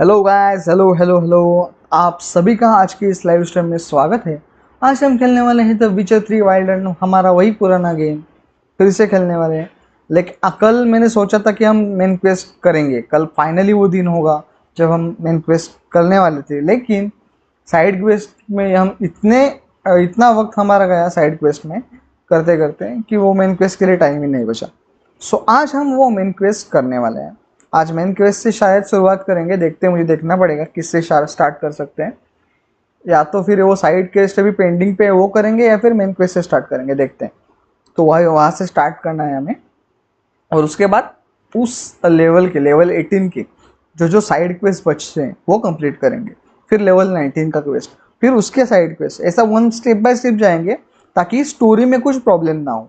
Hello guys, hello hello hello. आप सभी का आज की इस लाइव स्ट्रीम में स्वागत है। आज हम खेलने वाले हैं द विचर 3 वाइल्ड एंड, हमारा वही पुराना गेम फिर से खेलने वाले हैं। लेकिन कल मैंने सोचा था कि हम मेन क्वेस्ट करेंगे, कल फाइनली वो दिन होगा जब हम मेन क्वेस्ट करने वाले थे। लेकिन साइड क्वेस्ट में हम इतना वक्त हमारा गया साइड क्वेस्ट में करते करते कि वो मेन क्वेस्ट के लिए टाइम ही नहीं बचा। सो आज हम वो मेन क्वेस्ट करने वाले हैं। आज मेन क्वेस्ट से शायद शुरुआत करेंगे, देखते हैं, मुझे देखना पड़ेगा किससे स्टार्ट कर सकते हैं। या तो फिर वो साइड क्वेस्ट अभी पेंडिंग पे वो करेंगे या फिर मेन क्वेस्ट से स्टार्ट करेंगे, देखते हैं। तो वहाँ से स्टार्ट करना है हमें, और उसके बाद उस लेवल 18 के जो साइड क्वेस्ट बचते हैं वो कंप्लीट करेंगे। फिर लेवल 19 का क्वेस्ट, फिर उसके साइड क्वेस्ट, ऐसा वन स्टेप बाय स्टेप जाएंगे ताकि स्टोरी में कुछ प्रॉब्लम ना हो,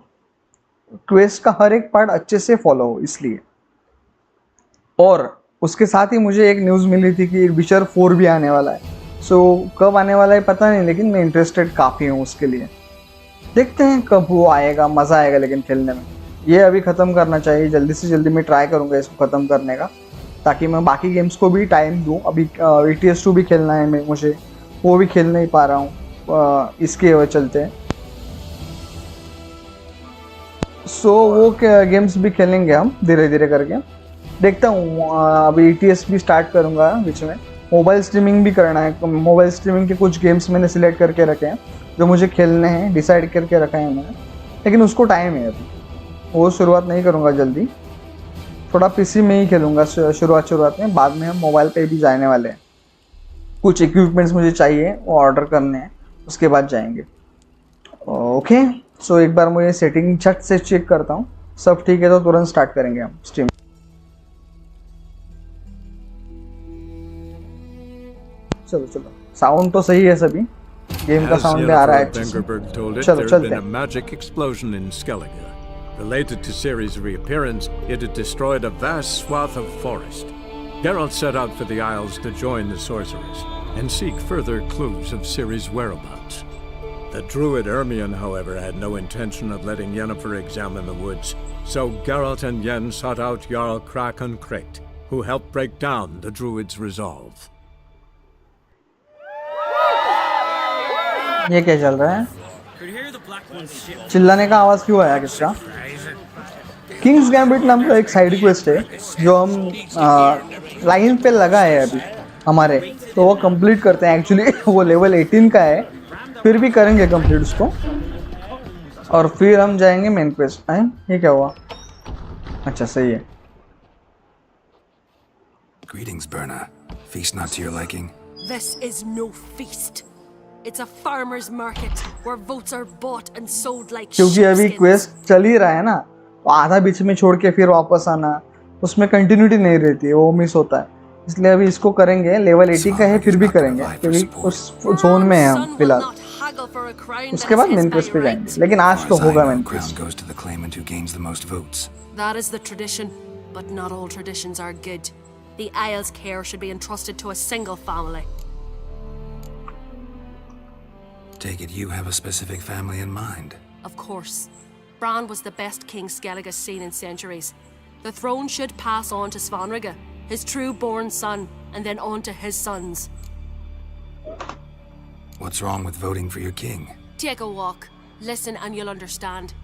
क्वेस्ट का हर एक पार्ट अच्छे से फॉलो हो इसलिए। और उसके साथ ही मुझे एक न्यूज़ मिली थी कि विचर 4 भी आने वाला है। सो कब आने वाला है पता नहीं, लेकिन मैं इंटरेस्टेड काफ़ी हूँ उसके लिए। देखते हैं कब वो आएगा, मज़ा आएगा लेकिन खेलने में। ये अभी ख़त्म करना चाहिए, जल्दी से जल्दी मैं ट्राई करूँगा इसको ख़त्म करने का, ताकि मैं बाकी गेम्स को भी टाइम दूँ। अभी ETS2 भी खेलना है मुझे, वो भी खेल नहीं पा रहा हूँ इसके वजह चलते। सो वो गेम्स भी खेलेंगे हम धीरे धीरे करके। देखता हूँ, अभी ETS भी स्टार्ट करूँगा बीच में। मोबाइल स्ट्रीमिंग भी करना है, मोबाइल स्ट्रीमिंग के कुछ गेम्स मैंने सिलेक्ट करके रखे हैं जो मुझे खेलने हैं, डिसाइड करके रखा है मैंने। लेकिन उसको टाइम है अभी, वो शुरुआत नहीं करूँगा जल्दी, थोड़ा PC में ही खेलूँगा शुरुआत में। बाद में हम मोबाइल पे भी जाने वाले हैं। कुछ इक्विपमेंट्स मुझे चाहिए, वो ऑर्डर करने हैं, उसके बाद जाएंगे। ओके, सो एक बार मुझे सेटिंग झट से चेक करता हूँ, सब ठीक है तो तुरंत स्टार्ट करेंगे हम स्ट्रीम। चलो चलो, साउंड तो सही है, सभी गेम का साउंड भी आ रहा है अच्छे से। चलो चलते हैं। Magic explosion in Skellige. Related to Ciri's reappearance, it had destroyed a vast swath of forest. Geralt set out for the Isles to join the sorcerers and seek further clues of Ciri's whereabouts. The druid Ermion, however, had no intention of letting Yennefer examine the woods, so Geralt and Yen sought out Jarl Krakon Kricht, who helped break down the druid's resolve. ये क्या चल रहा है? चिल्लाने का आवाज क्यों आया किसका? किंग्स गैम्बिट नाम का एक साइड क्वेस्ट है जो हम लाइन पे लगा है अभी हमारे, तो वो कंप्लीट करते हैं। एक्चुअली वो लेवल 18 का है, फिर भी करेंगे कंप्लीट उसको, और फिर हम जाएंगे मेन क्वेस्ट। ये क्या हुआ? अच्छा सही है। Greetings, Berna. Feast not to your liking? This is no feast. It's a farmer's market where votes are bought and sold like क्योंकि अभी sheepskins. क्वेस्ट चल ही रहा है ना, तो आधा बीच में छोड़ के फिर वापस आना, उसमें कंटिन्यूटी नहीं रहती है, वो मिस होता है। इसलिए अभी इसको करेंगे। लेवल 80 का है, फिर भी करेंगे क्योंकि उस जोन में है हम फिलहाल। उसके बाद मेन क्वेस्ट पे जाएंगे, लेकिन आज तो होगा main quest. That is the tradition, but not all traditions are good. The Isles' care should be entrusted to a single family. Take it you have a specific family in mind. Of course. Bran was the best king Skellige has seen in centuries. The throne should pass on to Svanrige, his true-born son, and then on to his sons. What's wrong with voting for your king? Take a walk. Listen and you'll understand.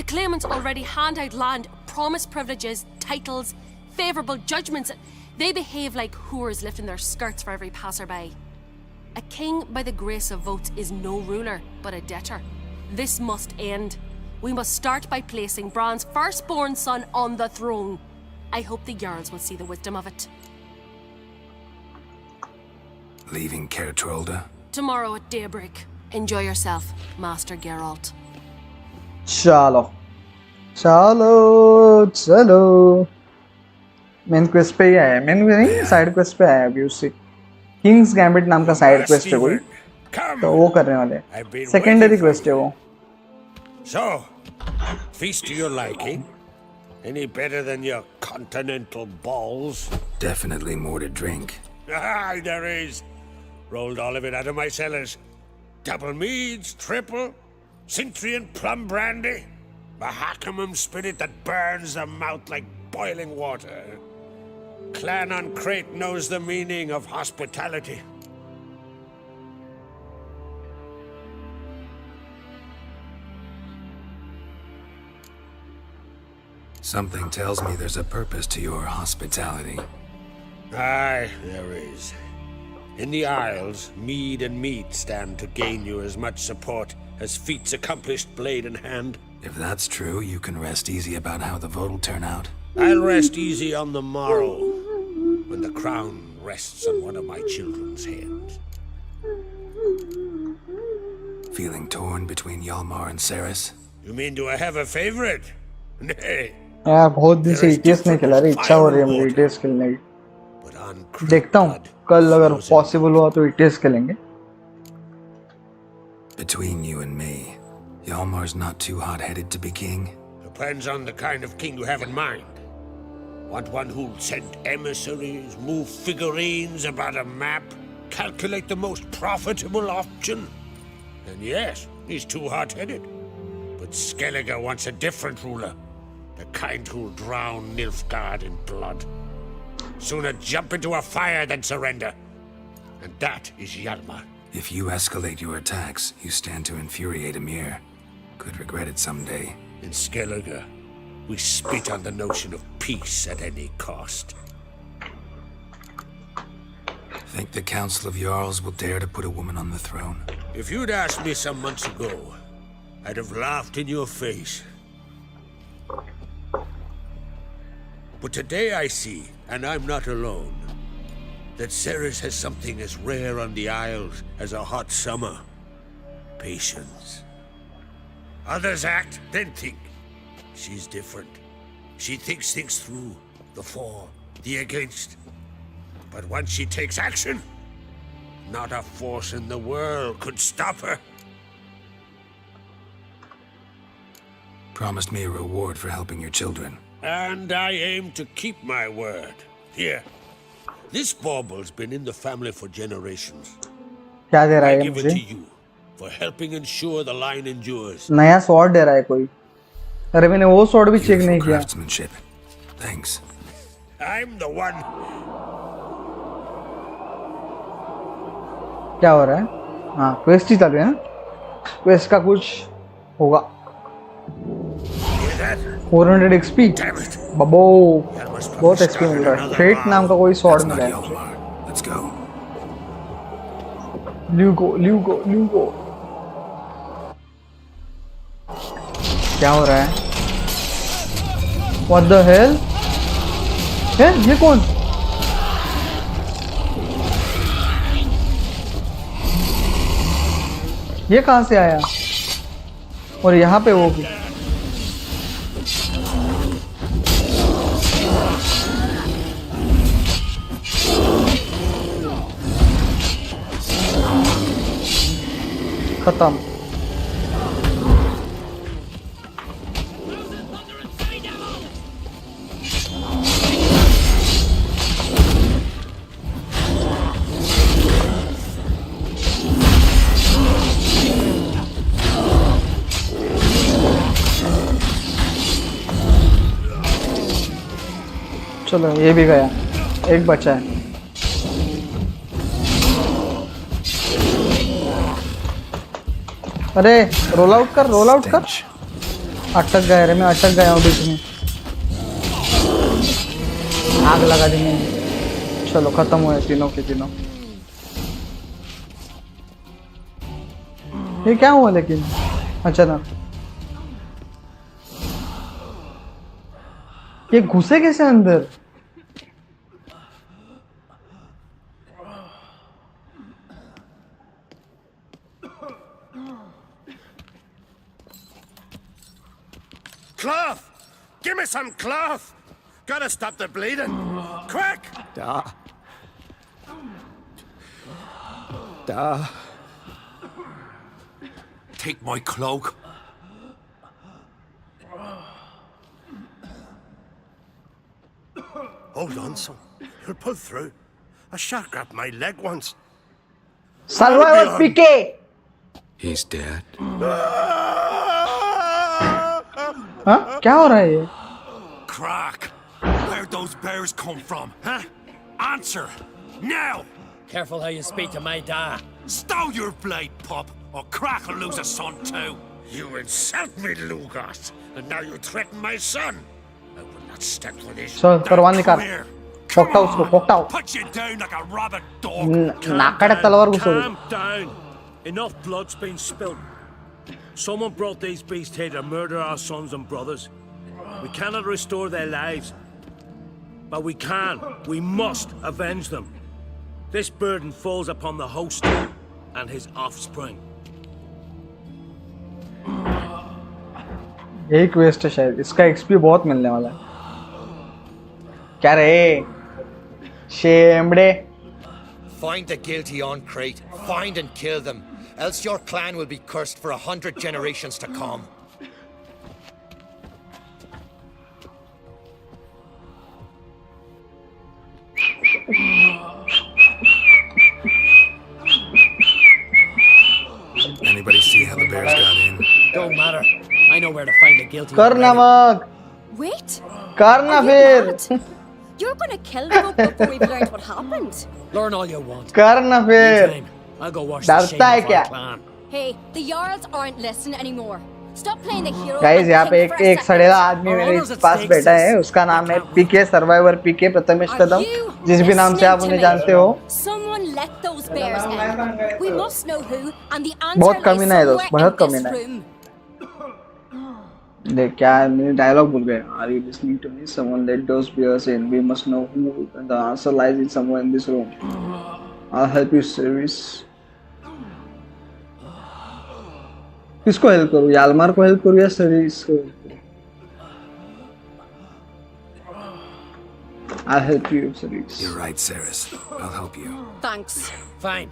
The claimants already hand out land, promise privileges, titles, favourable judgments. They behave like whores lifting their skirts for every passerby. A king by the grace of votes is no ruler, but a debtor. This must end. We must start by placing Bran's firstborn son on the throne. I hope the Jarls will see the wisdom of it. Leaving Caer Trolda? Tomorrow at daybreak. Enjoy yourself, Master Geralt. चलो चलो चलो, main quest पे ही आया। Main नहीं, side quest पे आया अभी। उससे किंग्स गैम्बिट नाम का साइड क्वेस्ट है कोई, तो वो करने वाले। सेकेंडरी क्वेस्ट है वो। So, feast to your liking? Any better than your continental balls? Definitely more to drink. Ah, there is. Rolled all of it out of my cellars. Double meads, triple, Cintrian plum brandy, Mahakimum spirit that burns the mouth like boiling water. clan on Crete knows the meaning of hospitality. Something tells me there's a purpose to your hospitality. Aye, there is. In the Isles, mead and meat stand to gain you as much support as feats accomplished blade in hand. If that's true, you can rest easy about how the vote will turn out. I'll rest easy on the morrow, when the crown rests on one of my children's heads. Feeling torn between Yalmar and Ceres? You mean do I have a favorite? Nay. यार बहुत दिन से ETS नहीं खेला रे, इच्छा हो रही है मुझे ETS खेलने की. But on Crete देखता हूँ blood कल अगर flows in. पॉसिबल हुआ तो ETS खेलेंगे. Between you and me, Yalmar's not too hot-headed to be king. Depends on the kind of king you have in mind. Want one who'll send emissaries, move figurines about a map, calculate the most profitable option? And yes, he's too hot-headed. But Skellige wants a different ruler. The kind who'll drown Nilfgaard in blood. Sooner jump into a fire than surrender. And that is Hjalmar. If you escalate your attacks, you stand to infuriate Emir. Could regret it someday. In Skellige, we spit on the notion of peace at any cost. Think the Council of Jarls will dare to put a woman on the throne? If you'd asked me some months ago, I'd have laughed in your face. But today I see, and I'm not alone, that Ceres has something as rare on the Isles as a hot summer. Patience. Others act, then think. She's different. She thinks things through, the for, the against. But once she takes action, not a force in the world could stop her. Promised me a reward for helping your children. And I aim to keep my word. Here. This bauble's been in the family for generations. क्या दे रहा I है give it मुझे? to you for helping ensure the line endures. नया sword दे रहा है कोई. अरे मैंने वो स्वॉर्ड भी चेक Beautiful नहीं किया. craftsmanship. Thanks. I'm the one. क्या हो रहा है? हाँ क्वेस्ट ही चल रही है ना. क्वेस्ट का कुछ होगा. Hear that? 400 XP. Damn it. बबो That must probably बहुत XP start मिल रहा है. another फेट round. नाम का कोई स्वॉर्ड That's मिल not रहा है मुझे. Yalmar. Let's go. ल्यूगो. क्या हो रहा है? What the hell? है ये कौन? ये कहाँ से आया? और यहाँ पे वो भी. खत्म. चलो ये भी गया. एक बचा है. अरे रोल आउट कर. Stench. अटक गया रे. मैं अटक गया हूँ बीच में. आग लगा देंगे. चलो खत्म हुए तीनों के तीनों. ये क्या हुआ लेकिन अचानक? ये घुसे कैसे अंदर? Cloth! Give me some cloth! Gotta stop the bleeding. Quick! Take my cloak. Hold on, son. You'll pull through. A shark grabbed my leg once. Survivor पीके. He's dead. हाँ क्या हो रहा है ये? Crack! Where'd Where'd those bears come from, huh? Answer! Now! Careful how you speak to my dad. Stow your blade, pup, or Crack will lose a son too. You insult me, Lugos, and now you threaten my son. I will not stand for this. चल करवा निकाल Come here. पोकटा उसको पोकटा Put you down like a rabid dog. Nakade तलवार घुसव Calm down. Enough blood's been spilled. Someone brought these beasts here to murder our sons and brothers. We cannot restore their lives. But we can, we must avenge them. This burden falls upon the host and his offspring. यही quest है शायद इसका XP बहुत मिलने वाला है क्या रे शेमड़े Find the guilty on Crate, find and kill them, else your clan will be cursed for 100 generations to come. Anybody see how the bears got in? Don't matter. I know where to find the guilty. करना already. मग Wait! करना Are you फिर mad? You're gonna kill them before we've learned what happened. Learn all you want. करना फिर Meantime, I'll go wash the डरता shame है of क्या? our clan. Hey, the Jarls aren't listening anymore. Stop playing the hero. Guys and यहाँ पे think एक for a एक second. सड़ेला आदमी मेरे पास बैठा है उसका नाम है पीके सर्वाइवर पीके प्रथमेश कदम जिस भी नाम से आप उन्हें जानते हो Someone let those bears in. We must know who, and the बहुत answer lies कमीना है दोस्त, somewhere बहुत in कमीना this है। room. देख क्या मैंने डायलॉग भूल गया Are you listening to me? Someone let those bears in. We must know who, and the answer lies in somewhere in this room. I'll help you, service. किसको help करूँ यालमार को help करूँ या सर्विस को help करूँ I'll help you, service. You're right, Ceres. I'll help you. Thanks. Fine.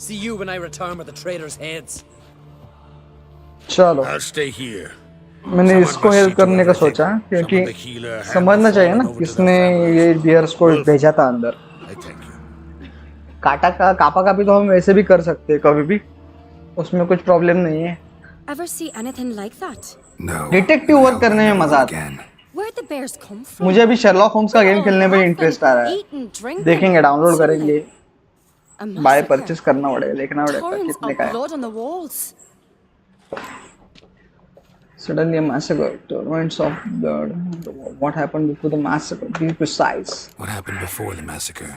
See you when I return with the traitors' heads. चलो I'll stay here. मैंने Someone इसको must हेल्प see to करने का everything. सोचा क्योंकि Some of the healer hand समझना चाहिए ना fallen over to the किसने farmers. ये बियर्स को भेजा था अंदर I thank you. काटा का कापा का भी तो हम वैसे भी कर सकते हैं कभी भी उसमें कुछ प्रॉब्लम नहीं है Ever see anything like that? No. Detective but work I'll करने में never मजा आता है again. Where'd the bears come from? मुझे अभी शर्लॉक होम्स का गेम All खेलने में laughing, इंटरेस्ट आ रहा है eating, drinking, देखेंगे डाउनलोड करेंगे A बाय massacre. परचेस करना पड़ेगा देखना पड़ेगा Torrents कितने of का है blood on the walls. Suddenly a massacre torrents of blood what happened before the massacre be precise What happened before the massacre?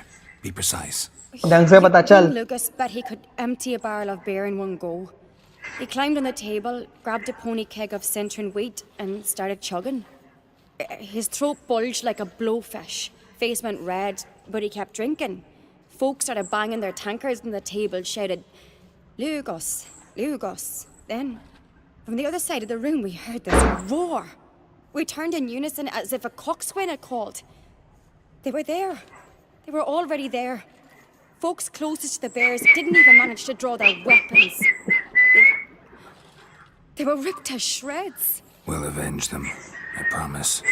Be precise. ढंग से पता चल Lucas bet he could empty a barrel of beer in one go. He climbed on the table, grabbed a pony keg of Centron wheat, and started chugging. His throat bulged like a blowfish. Face went red, but he kept drinking. Folks started banging their tankards on the table, shouted, Lugos, Lugos. Then, from the other side of the room, we heard this roar. We turned in unison as if a coxswain had called. They were there. They were already there. Folks closest to the bears didn't even manage to draw their weapons. They were ripped to shreds. We'll avenge them. I promise.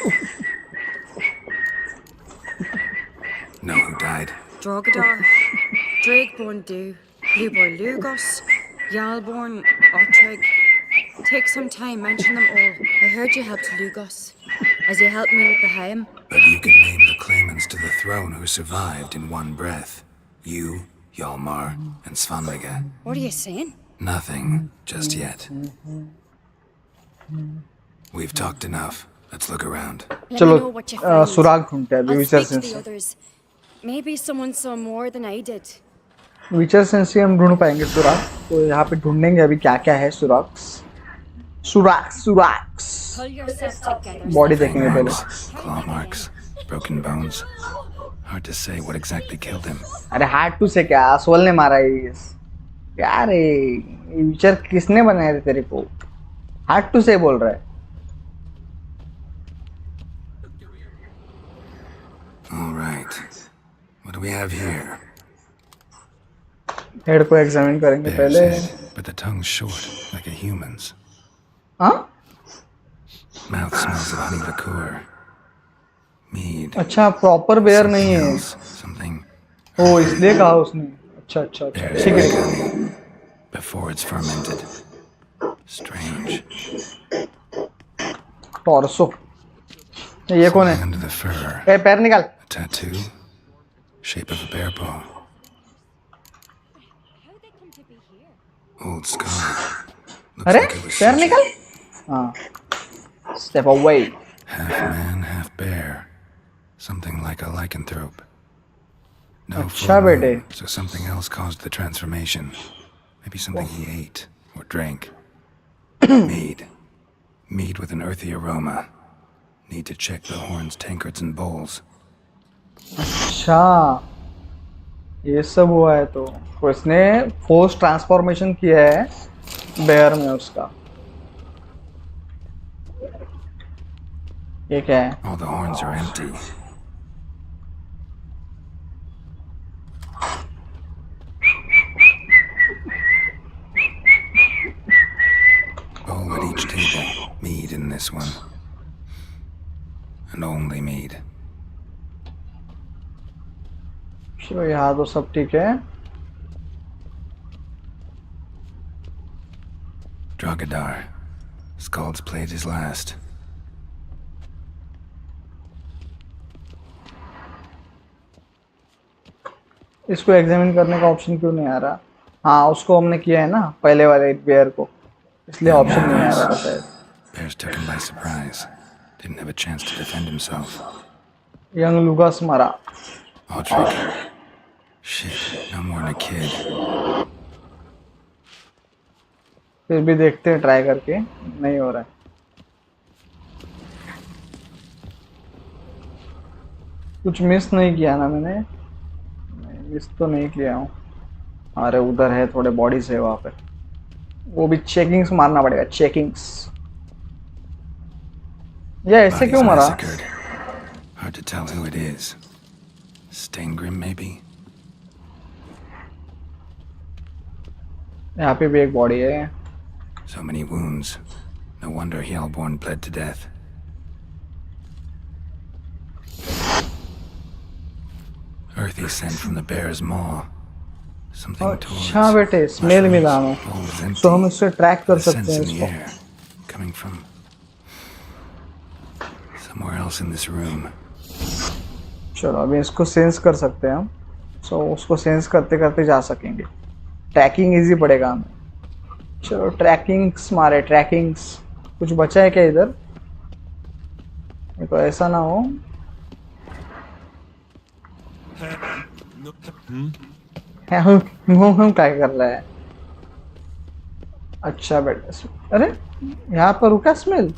Know who died? Drogadar, Drakeborn Du, Blueboy Lugos, Yalborn, Ottrig. Take some time, mention them all. I heard you helped Lugos, as you helped me with the Haim. But you can name the claimants to the throne who survived in one breath. You, Hjalmar, and Svanvega. What are you saying? Nothing, just yet. We've talked enough. Let's look around. Let me चलो know what you find. सुराग ढूंढते हैं I'll विचर speak to the sense others. Maybe someone saw more than I did. विचर sense से हम ढूंढ पाएंगे सुराग तो यहाँ पे ढूंढेंगे अभी क्या क्या है सुराग्स सुराग्स सुराग्स Pull yourself together. बॉडी देखेंगे पहले Marks, claw marks, broken bones. Hard to say what exactly killed him. अरे हार्ट टू से क्या सोल ने मारा है क्या रे ये विचर किसने बनाया रे तेरे को हार्ट टू से बोल रहा है All right. What do we have here? Head को एग्जामिन करेंगे Bear's पहले head, but the tongue's short, like a human's. हाँ Mouth smells of honey liqueur. Mead. अच्छा प्रॉपर बेयर नहीं है Smells something ओ इसलिए कहा उसने अच्छा अच्छा अच्छा bear's ठीक like है honey before it's fermented. Strange. Torso ये कौन है? Something under the fur. ए पैर निकाल. A tattoo. Shape of a bear paw. Old scar. Looks अरे like it was पैर sutured. निकाल. हाँ. Step away. Half man, half bear. Something like a lycanthrope. No अच्छा full बेटे. moon, so something else caused the transformation. Maybe something he ate or drank. Mead. Mead with an earthy aroma. Need to check the horns, tankards, and bowls. अच्छा ये सब हुआ है तो इसने force transformation किया है बेयर में उसका. ये क्या है? All the horns are empty. Bowl at each table. Mead in this one. And only mead. चलो यहाँ तो सब ठीक है. Drogadar. Skald's played his last. इसको एग्जामिन करने का ऑप्शन क्यों नहीं आ रहा? हाँ उसको हमने किया है ना पहले वाले बेयर को, इसलिए ऑप्शन नहीं आ रहा शायद. Bears took him by surprise. Didn't have a chance to defend himself. Young Lucas मारा. Aldrich. Shit, no more than a kid. फिर भी देखते हैं ट्राई करके. नहीं हो रहा है. कुछ मिस नहीं किया ना मैंने? मिस तो नहीं किया हूँ. अरे उधर है थोड़े बॉडीज है वहाँ पे, वो भी चेकिंग्स मारना पड़ेगा. चेकिंग्स. ये ऐसे क्यों Bodies मरा? massacred. Hard to tell who it is. Stain Grimm, maybe? यहाँ पे भी एक बॉडी है. So many wounds. No wonder Hjalborn bled to death. Earthy scent from the bear's maw. Something towards. अच्छा बेटे स्मेल मिला हमें, Bowl is empty. तो हम इससे ट्रैक कर The सकते scents हैं in the इसको. air. Coming from somewhere else in this room. चलो अभी इसको सेंस कर सकते हैं हम. सो उसको सेंस करते करते जा सकेंगे. ट्रैकिंग इजी पड़ेगा हमें. चलो ट्रैकिंग्स मारे. ट्रैकिंग्स कुछ बचा है क्या इधर? ये तो ऐसा ना हो. हम क्या कर रहा है? अच्छा बेटा. अरे यहाँ पर रुका smell.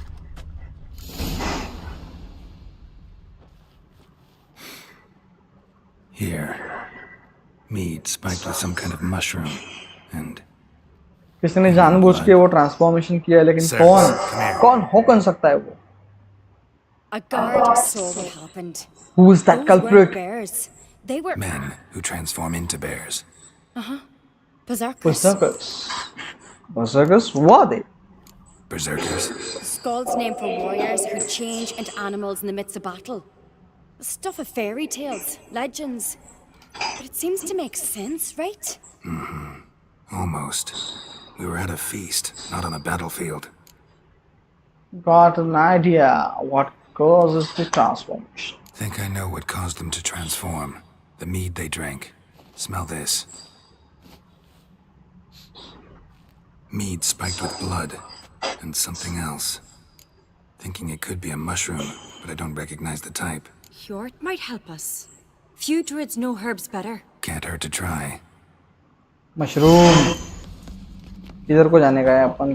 Here. Mead spiked with some kind of mushroom. And किसी ने जानबूझ के वो ट्रांसफॉर्मेशन किया है, लेकिन कौन हो सकता है वो? A guard saw what happened. Who is that Those culprit? weren't bears. They were men who transform into bears. berserkers. Berserkers. Berserkers? What are they? Berserkers. Skald's name for warriors who change into animals in the midst of battle. Stuff of fairy tales, legends. But it seems to make sense, right? Almost. We were at a feast, not on a battlefield. Got an idea what causes the transformation. Think I know what caused them to transform. The mead they drank. Smell this. Mead spiked with blood. And something else. Thinking it could be a mushroom, but I don't recognize the type. Hjort might help us. Few druids know herbs better. Can't hurt to try. Mushroom. इधर को जाने का है अपन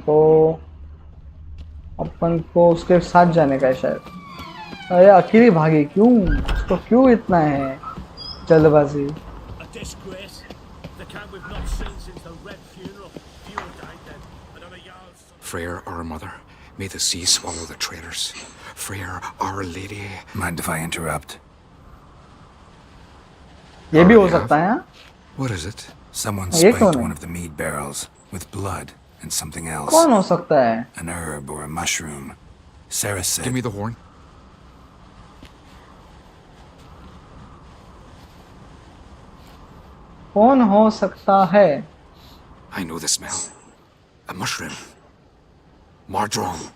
को उसके साथ जाने का है शायद. अरे अकेली भागी क्यों? उसको क्यों इतना है जल्दबाजी? A disgrace. The camp we've not seen since the Red Funeral. Fewer died then, and on a Jarl's son. Freyr, our mother, may the sea swallow the traitors. Freyr, our lady. Mind if I interrupt? ये भी हो सकता है. What is it? Someone ये spiked कौन है? one of the mead barrels with blood and something else. कौन हो सकता है? An herb or a mushroom. Sarah said. Give me the horn. कौन हो सकता है? I know the smell. A mushroom. Mardrong.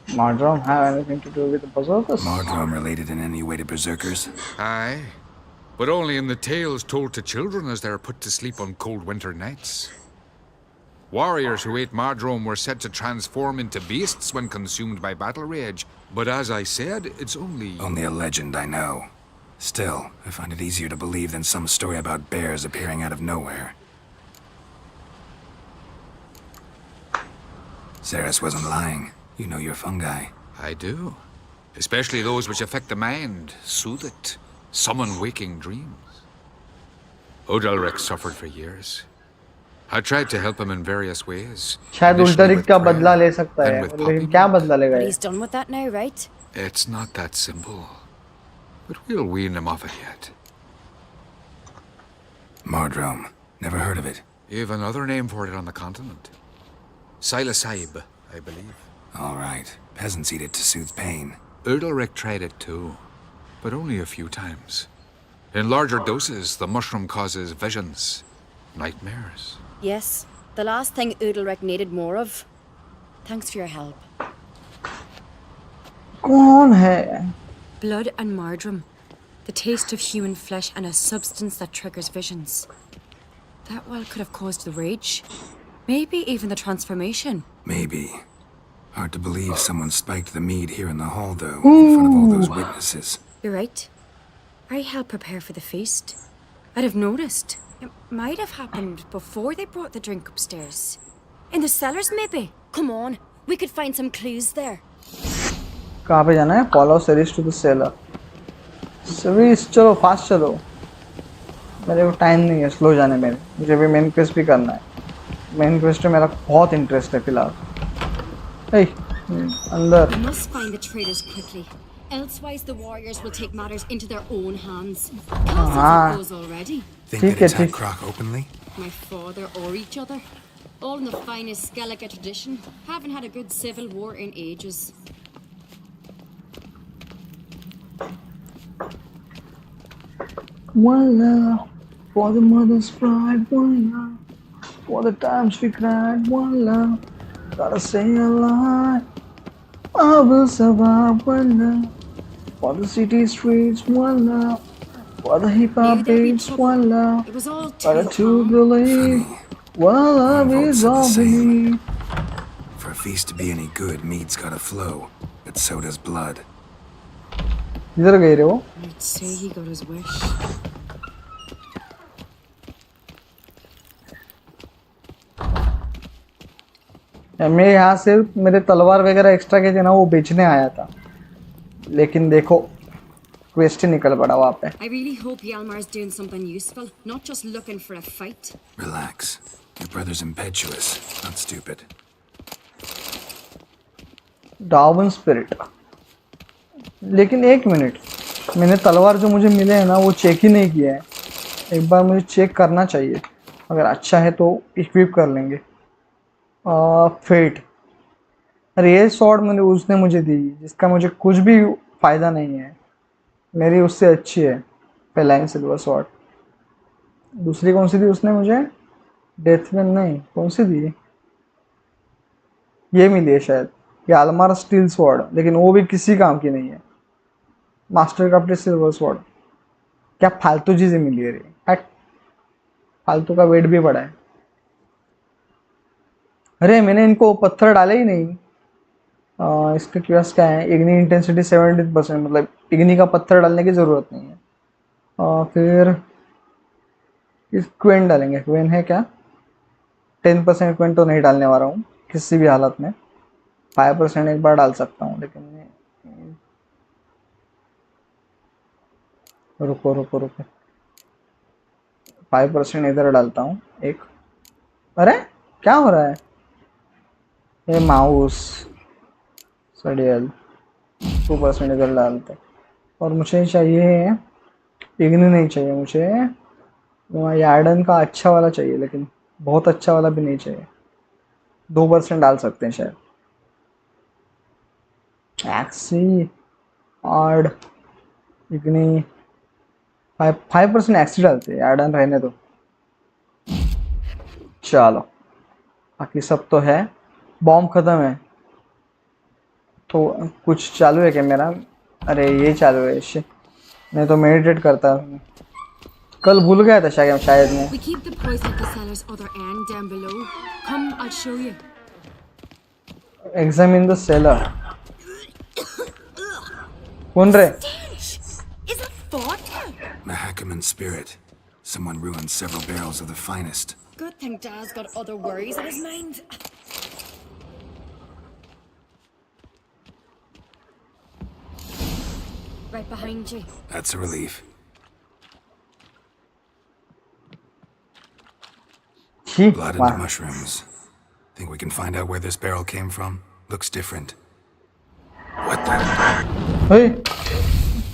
Mardrome have anything to do with the berserkers? Mardrome related in any way to berserkers? Aye, but only in the tales told to children as they're put to sleep on cold winter nights. Warriors who ate Mardrome were said to transform into beasts when consumed by battle rage, but as I said, it's only... Only a legend, I know. Still, I find it easier to believe than some story about bears appearing out of nowhere. Ceres wasn't lying. You know your fungi. I do. Especially those which affect the mind, soothe it, summon waking dreams. Odalric suffered for years. I tried to help him in various ways. शायद Initially उल्टारिक with का prayer, बदला ले सकता then है, with लेकिन poppy क्या milk. बदला लेगा But ये? he's done with that now, right? It's not that simple. But we'll wean him off it yet. Mardrome. Never heard of it. You've another name for it on the continent. Silasaib, I believe. All right. Peasants eat it to soothe pain. Udalric tried it too, but only a few times. In larger doses, the mushroom causes visions, nightmares. Yes, the last thing Udalric needed more of. Thanks for your help. कौन है? Blood and Mardrome. The taste of human flesh and a substance that triggers visions. That well could have caused the rage. Maybe even the transformation. Maybe. Hard to believe someone spiked the mead here in the hall, though, in front of all those witnesses. You're right. I helped prepare for the feast. I'd have noticed. It might have happened before they brought the drink upstairs. In the cellars, maybe. Come on, we could find some clues there. कहाँ पे जाना है? Follow Ceres to the cellar. Ceres, चलो fast चलो. मेरे को time नहीं है स्लो जाने में. मुझे भी मेन क्वेस्ट भी करना है. मेन क्वेस्ट में मेरा बहुत इंटरेस्ट है फिलहाल. Hey, अंदर. We must find the traitors quickly. Elsewise, the warriors will take matters into their own hands. Castles goes already. Think ठीक they है, attack ठीक. Croc openly? My father or each other. All in the finest Skellige tradition. Haven't had a good civil war in ages. One love for the mother's pride. One love for the times we cried. One love, gotta say a lie. I will survive. One love for the city streets. One love for the hip hop Knew there'd be beats. trouble. One love It was all for the too to calm. believe. One love All is votes are the all we same. need. For a feast to be any good, mead's gotta flow. But so does blood. इधर गए रे वो. I'd say he got his wish. मैं यहाँ से मेरे तलवार वगैरह एक्स्ट्रा के थे ना वो बेचने आया था, लेकिन देखो क्वेस्ट ही निकल पड़ा वहाँ पे. I really hope Yalmar's doing something useful, not just looking for a fight. Relax. Your brother's impetuous, not stupid. Dwarven spirit. लेकिन एक मिनट, मैंने तलवार जो मुझे मिले हैं ना वो चेक ही नहीं किया है. एक बार मुझे चेक करना चाहिए. अगर अच्छा है तो इक्विप कर लेंगे. फेट. अरे ये स्वॉर्ड मैंने उसने मुझे दी जिसका मुझे कुछ भी फ़ायदा नहीं है. मेरी उससे अच्छी है पेलाइन सिल्वर स्वॉर्ड. दूसरी कौन सी दी उसने मुझे? डेथमैन नहीं, कौन सी दी? ये मिली है शायद, ये आलमार स्टील स्वॉर्ड, लेकिन वो भी किसी काम की नहीं है. Master crafted silver sword. क्या फालतू चीज़ें मिली है रे. हट, फालतू का वेट भी बड़ा है. अरे मैंने इनको पत्थर डाले ही नहीं. इसका क्वेस्ट क्या है? इग्नी इंटेंसिटी 70%, मतलब इग्नी का पत्थर डालने की ज़रूरत नहीं है. फिर इस क्वेन डालेंगे. क्वेन है क्या? 10% क्वेन तो नहीं डालने वाला हूँ किसी भी हालत में. 5% एक बार डाल सकता हूँ, लेकिन रुको रुको रुको 5% इधर डालता हूँ एक. अरे क्या हो रहा है? ये माउस सडियल 2% इधर डालते. और मुझे चाहिए इग्नी नहीं चाहिए मुझे. यार्डन का अच्छा वाला चाहिए, लेकिन बहुत अच्छा वाला भी नहीं चाहिए. 2% डाल सकते हैं शायद. एक्सी आर्ड इग्नी 5% एक्सी डालते हैं. यार्डन रहने दो. चलो बाकी सब तो है. बॉम्ब ख़त्म है. तो कुछ चालू है क्या मेरा? अरे ये चालू है इसे, नहीं तो मेडिटेट करता हूँ। कल भूल गया था शायद मैं। We keep the poison at the cellar's other end down below. Come, I'll show you. Examine the cellar. कौन रे? Is it vodka? Mahakaman spirit. Someone ruined several barrels of the finest. Good thing Dad's got other worries on his mind. Right behind you. That's a relief. Blood and mushrooms. Think we can find out where this barrel came from? Looks different. What the? Hey,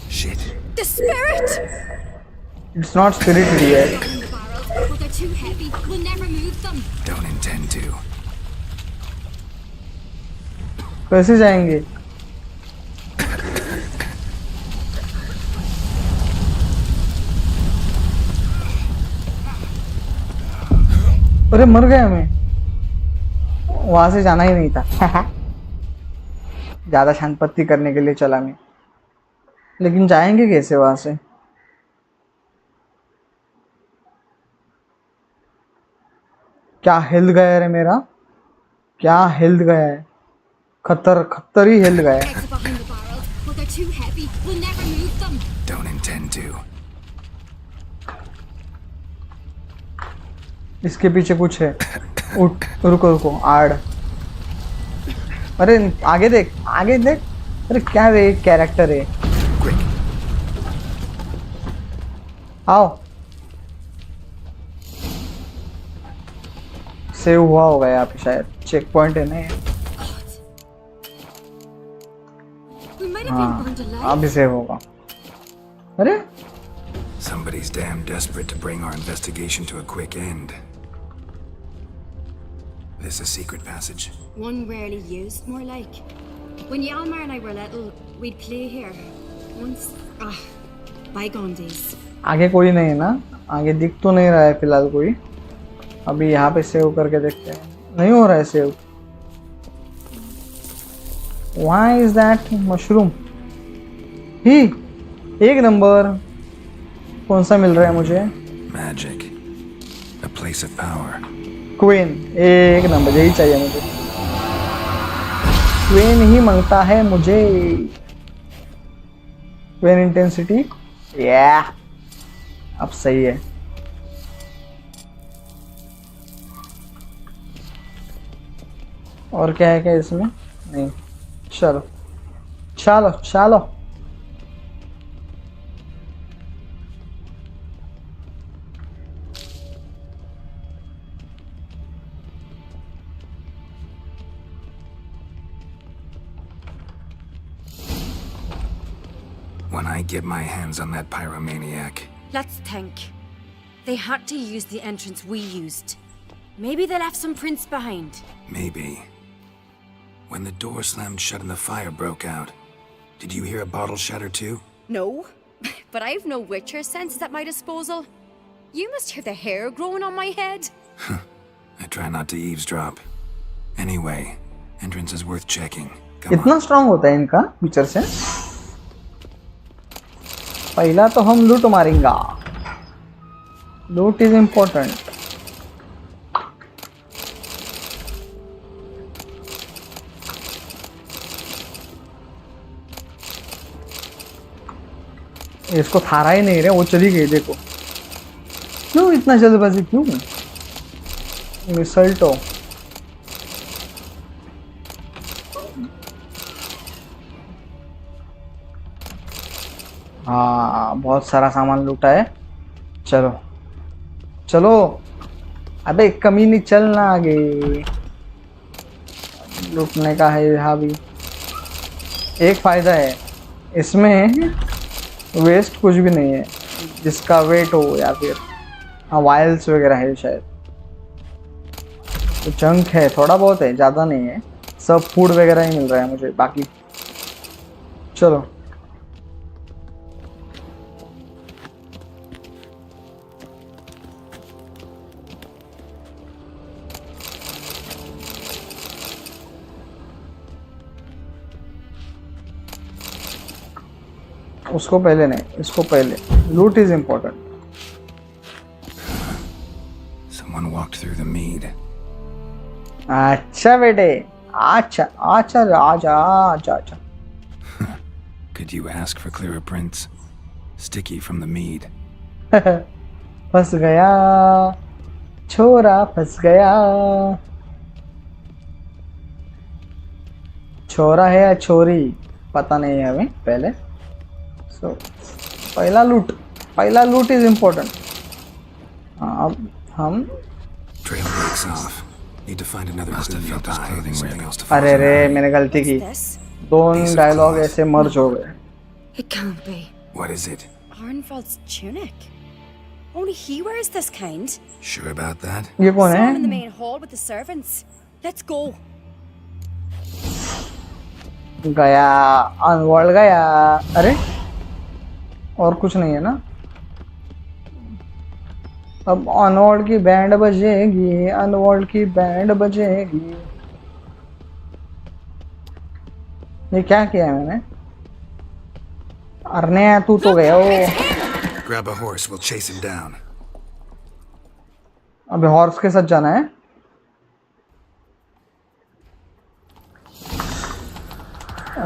Shit. The spirit! it's not spirited yet. The barrels, but they're too heavy. We'll never move them. Don't intend to. कैसे जाएंगे? अरे मर गए हमें, वहां से जाना ही नहीं था। ज्यादा शांतपत्ति करने के लिए चला मैं, लेकिन जाएंगे कैसे वहां से? क्या हेल्थ गया रे मेरा, क्या हेल्थ गया है, खतर ही हेल्थ गया है। Eggs are behind the barrels, but they're too heavy. We'll never move them. Don't intend to. इसके पीछे कुछ है। उठ, रुको आड़। अरे आगे देख, आगे देख। अरे क्या रे, कैरेक्टर है। आओ, सेव हुआ होगा यहाँ पे शायद, चेक पॉइंट है ना। We might have been burned alive. अभी सेव होगा। अरे Somebody's damn desperate to bring our investigation to a quick end. This a secret passage? One rarely used, more like. When Yalmar and I were little, we'd play here. Once, bygone days. आगे कोई नहीं है ना, आगे दिख तो नहीं रहा है फिलहाल कोई। अभी यहाँ पे सेव करके देखते हैं, नहीं हो रहा है save. Why is that mushroom? ही, एक नंबर। कौन सा मिल रहा है मुझे? Magic. A place of power. Queen, एक नंबर, यही चाहिए मुझे। क्वीन ही मांगता है मुझे। क्वीन इंटेंसिटी, या अब सही है। और क्या है क्या इसमें? नहीं, चलो चलो चलो। When I get my hands on that pyromaniac. Let's think. They had to use the entrance we used. Maybe they left some prints behind. Maybe. When the door slammed shut and the fire broke out, did you hear a bottle shatter too? No, but I've no Witcher senses at my disposal. You must hear the hair growing on my head. I try not to eavesdrop. Anyway, entrance is worth checking. Come इतना on. Strong होता है इनका feature से। पहला तो हम लूट मारेंगे। लूट इज इम्पोर्टेंट। इसको थारा ही नहीं रहे, वो चली गई। देखो क्यों इतना जल्दबाजी, क्यों? मिसल्टो, हाँ बहुत सारा सामान लूटा है। चलो चलो, अबे कमीनी चलना आगे, लूटने का है यहाँ भी। एक फायदा है इसमें, वेस्ट कुछ भी नहीं है, जिसका वेट हो या फिर हाँ वायल्स वगैरह है शायद। तो जंक है थोड़ा बहुत है, ज़्यादा नहीं है। सब फूड वगैरह ही मिल रहा है मुझे बाकी। चलो उसको पहले नहीं, इसको पहले. Loot is important. Someone walked through the mead. अच्छा बेटे, अच्छा अच्छा आजा आजा आजा. Could you ask for clearer prints? Sticky from the mead. फंस गया छोरा, फंस गया. छोरा है या छोरी पता नहीं है हमें पहले. सो पहला लूट इज इम्पोर्टेंट. अब हम Trail breaks off. Need to find another clothing something else to find. अरे रे मैंने गलती की. दोनों डायलॉग ऐसे मर्ज हो गए. It can't be. What is it? Arnvald's tunic. Only he wears this kind. Sure about that? ये कौन Saw him in the है? main hall with the servants. Let's go. गया अनवर्ल्ड गया. अरे और कुछ नहीं है ना. अब अनवर्ल्ड की बैंड बजेगी, अनवर्ल्ड की बैंड बजेगी. ये क्या किया है मैंने? अरने तू तो गया वो. Grab a horse, we'll chase him down. अबे हॉर्स के साथ जाना है.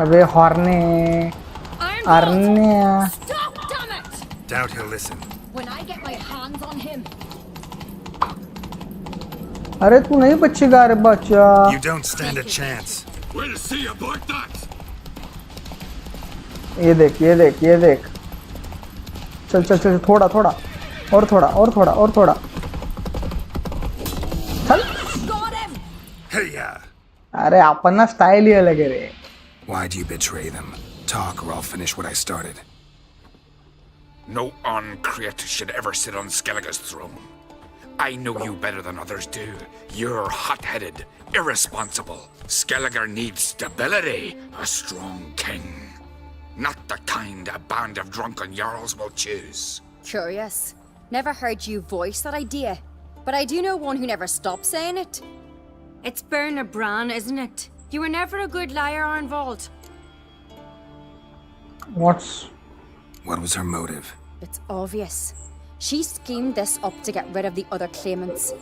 अबे हॉर्ने अरने. Stop, damn it! Doubt he'll listen. When I get my hands on him. अरे तू नहीं बचेगा रे बच्चा. You don't stand a chance. We'll see about that. ये देख ये देख ये देख. चल चल चल थोड़ा थोड़ा और थोड़ा और थोड़ा और थोड़ा. चल. Got him! Hey-ya! अरे अपन ना स्टाइल ही अलग है रे. Why'd you betray them? Talk or I'll finish what I started. No uncreate should ever sit on Skellige's throne. I know you better than others do. You're hot-headed, irresponsible. Skellige needs stability, a strong king. Not the kind a band of drunken jarls will choose. Curious. Never heard you voice that idea. But I do know one who never stops saying it. It's Bernard Bran, isn't it? You were never a good liar, Arnvald. What was her motive? It's obvious. She schemed this up to get rid of the other claimants.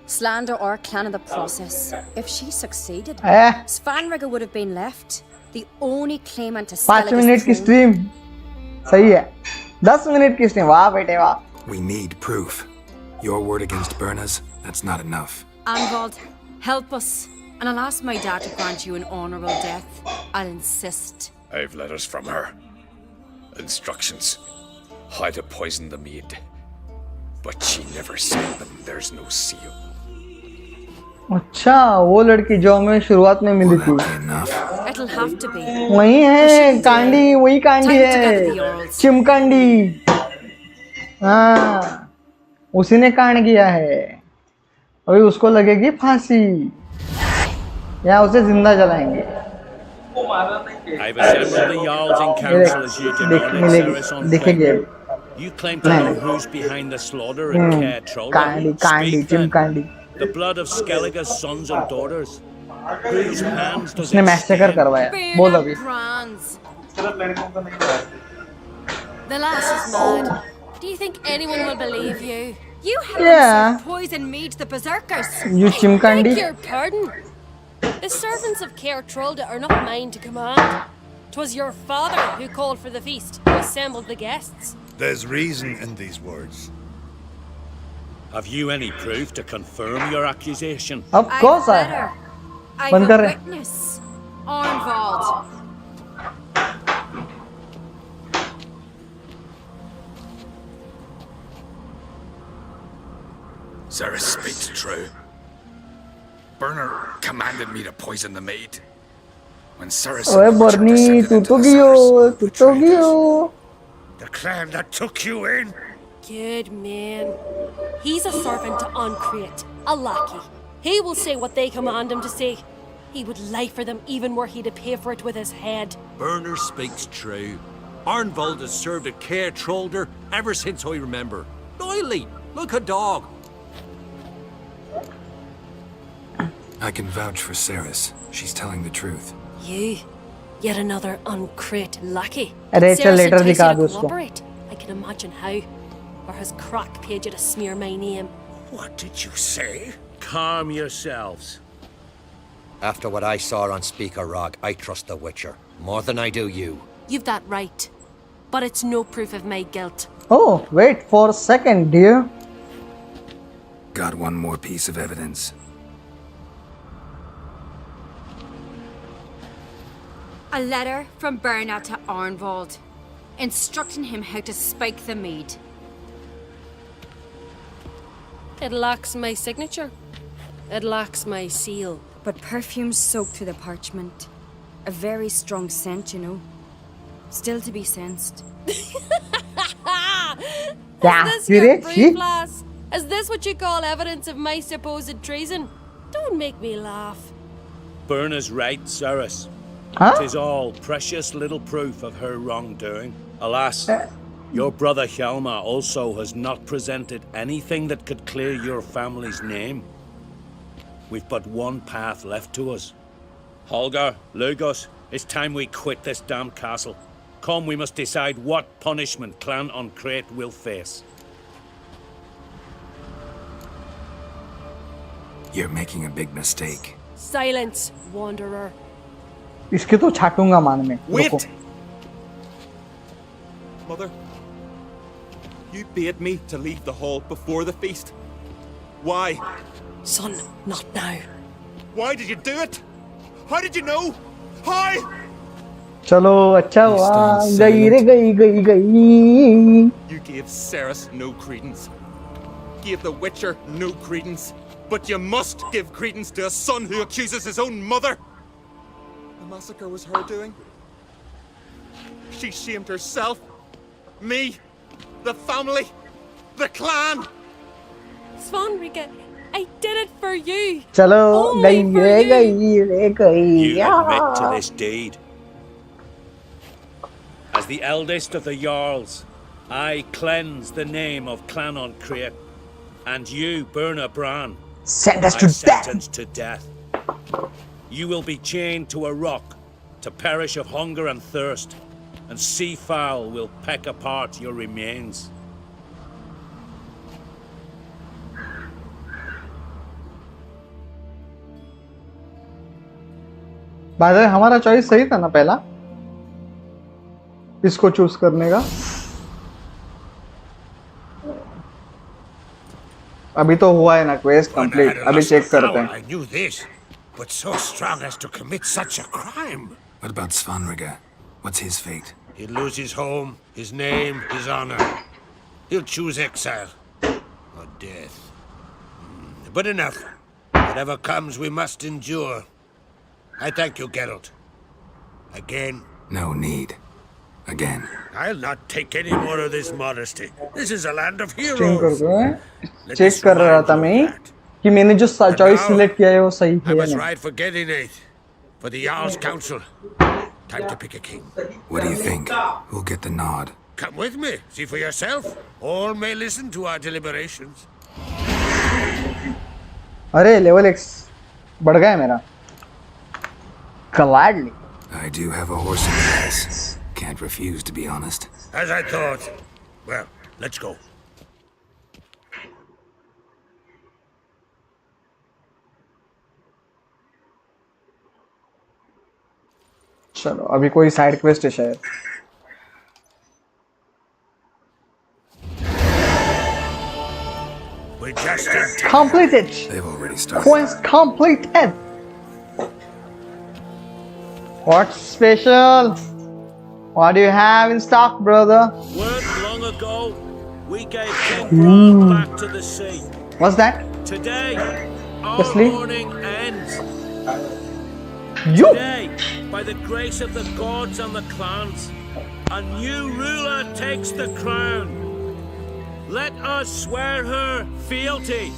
Slander our clan in the process. If she succeeded, Svanrigger would have been left. The only claimant to 5 minute की stream सही है. 10 minute की stream. वाह बेटे वाह. We need proof. Your word against Berna's, that's not enough. Arnvald, help us. And I'll ask my dad to grant you an honourable death. I'll insist. I've letters from her. Instructions. How to poison the mead. But she never said them. There's no seal. अच्छा वो लड़की जो हमें शुरुआत में मिली थी. It'll have to be. वही है कांडी. वही कांडी है. चिमकांडी. हाँ उसी ने कांड किया है. अभी उसको लगेगी फांसी या उसे जिंदा जलाएंगे. I've assembled the Jarls in council as you demanded, Ceres on देखेंगे. You claim to know who's behind the slaughter at Care Troll. कांडी कांडी चिमकांडी. The blood of Skellige's sons and daughters. Whose hands does उसने it massacre stain? करवाया. बोल अभी. The lass is mad. Do you think anyone will believe you? You helped them serve poison mead to the berserkers. You चिमकांडी. Beg your pardon. The servants of Caer Trolda are not mine to command. 'Twas your father who called for the feast, who assembled the guests. There's reason in these words. Have you any proof to confirm your accusation? Of course I have. I've a witness. Arnvald. Ceres speaks true. Berner commanded me to poison the maid. When Ceres ओए बर्नी तू तो गियो. The clan that took you in? Good man. He's a servant to Ancreate, a lackey. He will say what they command him to say. He would lie for them even were he to pay for it with his head. Berner speaks true. Arnvald has served at Caer Trolder ever since I remember. Loyally, like a dog. I can vouch for Ceres. She's telling the truth. You? Yet another uncrate lackey. अरे Did चल Sarah later entice दिखा you दो to उसको. cooperate? I can imagine how. Or has Crack paid you to smear my name? What did you say? Calm yourselves. After what I saw on Speaker Rock, I trust the Witcher. More than I do you. You've that right. But it's no proof of my guilt. Oh, wait for a second, dear. Got one more piece of evidence. A letter from Bernard to Arnwald, instructing him how to spike the mead. It lacks my signature. It lacks my seal. But perfume soaked through the parchment. A very strong scent, you know. Still to be sensed. Yeah, Is this you your read? brief, lass? Is this what you call evidence of my supposed treason? Don't make me laugh. Berna's right, Cyrus. Huh? Tis all precious little proof of her wrongdoing. Alas, your brother Hjalmar also has not presented anything that could clear your family's name. We've but one path left to us. Holger, Lugos, it's time we quit this damn castle. Come, we must decide what punishment Clan Uncrate will face. You're making a big mistake. Silence, wanderer. इसके तो छाटूंगा मान में. Wait! रुको. Mother, you bade me to leave the hall before the feast. Why? Son, not now. Why did you do it? How did you know? How? चलो अच्छा हुआ. He's गई रे गई. You gave Ceres no credence. Gave the Witcher no credence. But you must give credence to a son who accuses his own mother. The massacre was her doing. She shamed herself, me, the family, the clan. Svanrika, I did it for you. चलो Only गई for रे you. गई रे गई. You admit to this deed. As the eldest of the Jarls, I cleanse the name of Clan Uncrate, and you, Berna Bran, Send us I to death. sentence to death. You will be chained to a rock to perish of hunger and thirst, and sea fowl will peck apart your remains. By the way हमारा choice सही था ना पहला इसको choose करने का. अभी तो हुआ है ना quest One complete. had a अभी lust चेक for करते flower, हैं. I knew this, but so strong as to commit such a crime. What about Svanrika? What's his fate? He'll lose his home, his name, his honor. He'll choose exile or death. But enough. Whatever comes, we must endure. I thank you, Geralt. Again. No need. Again. I'll not take any more of this modesty. This is a land of check कर heroes. दो. Let check this कर रहा remind था you मैं of that. कि मैंने जो choice select किया है वो सही I है या was नहीं. right for getting it. For the Jarl's Council. Time to pick a king. What do you think? Who'll get the nod? Come with me. See for yourself. All may listen to our deliberations. अरे level x बढ़ गया है मेरा. Gladly. I do have a horse in the race. Can't refuse, to be honest. As I thought. Well, let's go. चलो अभी कोई side quest है शायद. We just in time. Completed. They've already started. Quest completed. What's special? What do you have in stock, brother? Weren't long ago, we gave King Bran back to the sea. What's that? Today, our Wesley? mourning ends. You. Today, by the grace of the gods and the clans, a new ruler takes the crown. Let us swear her fealty.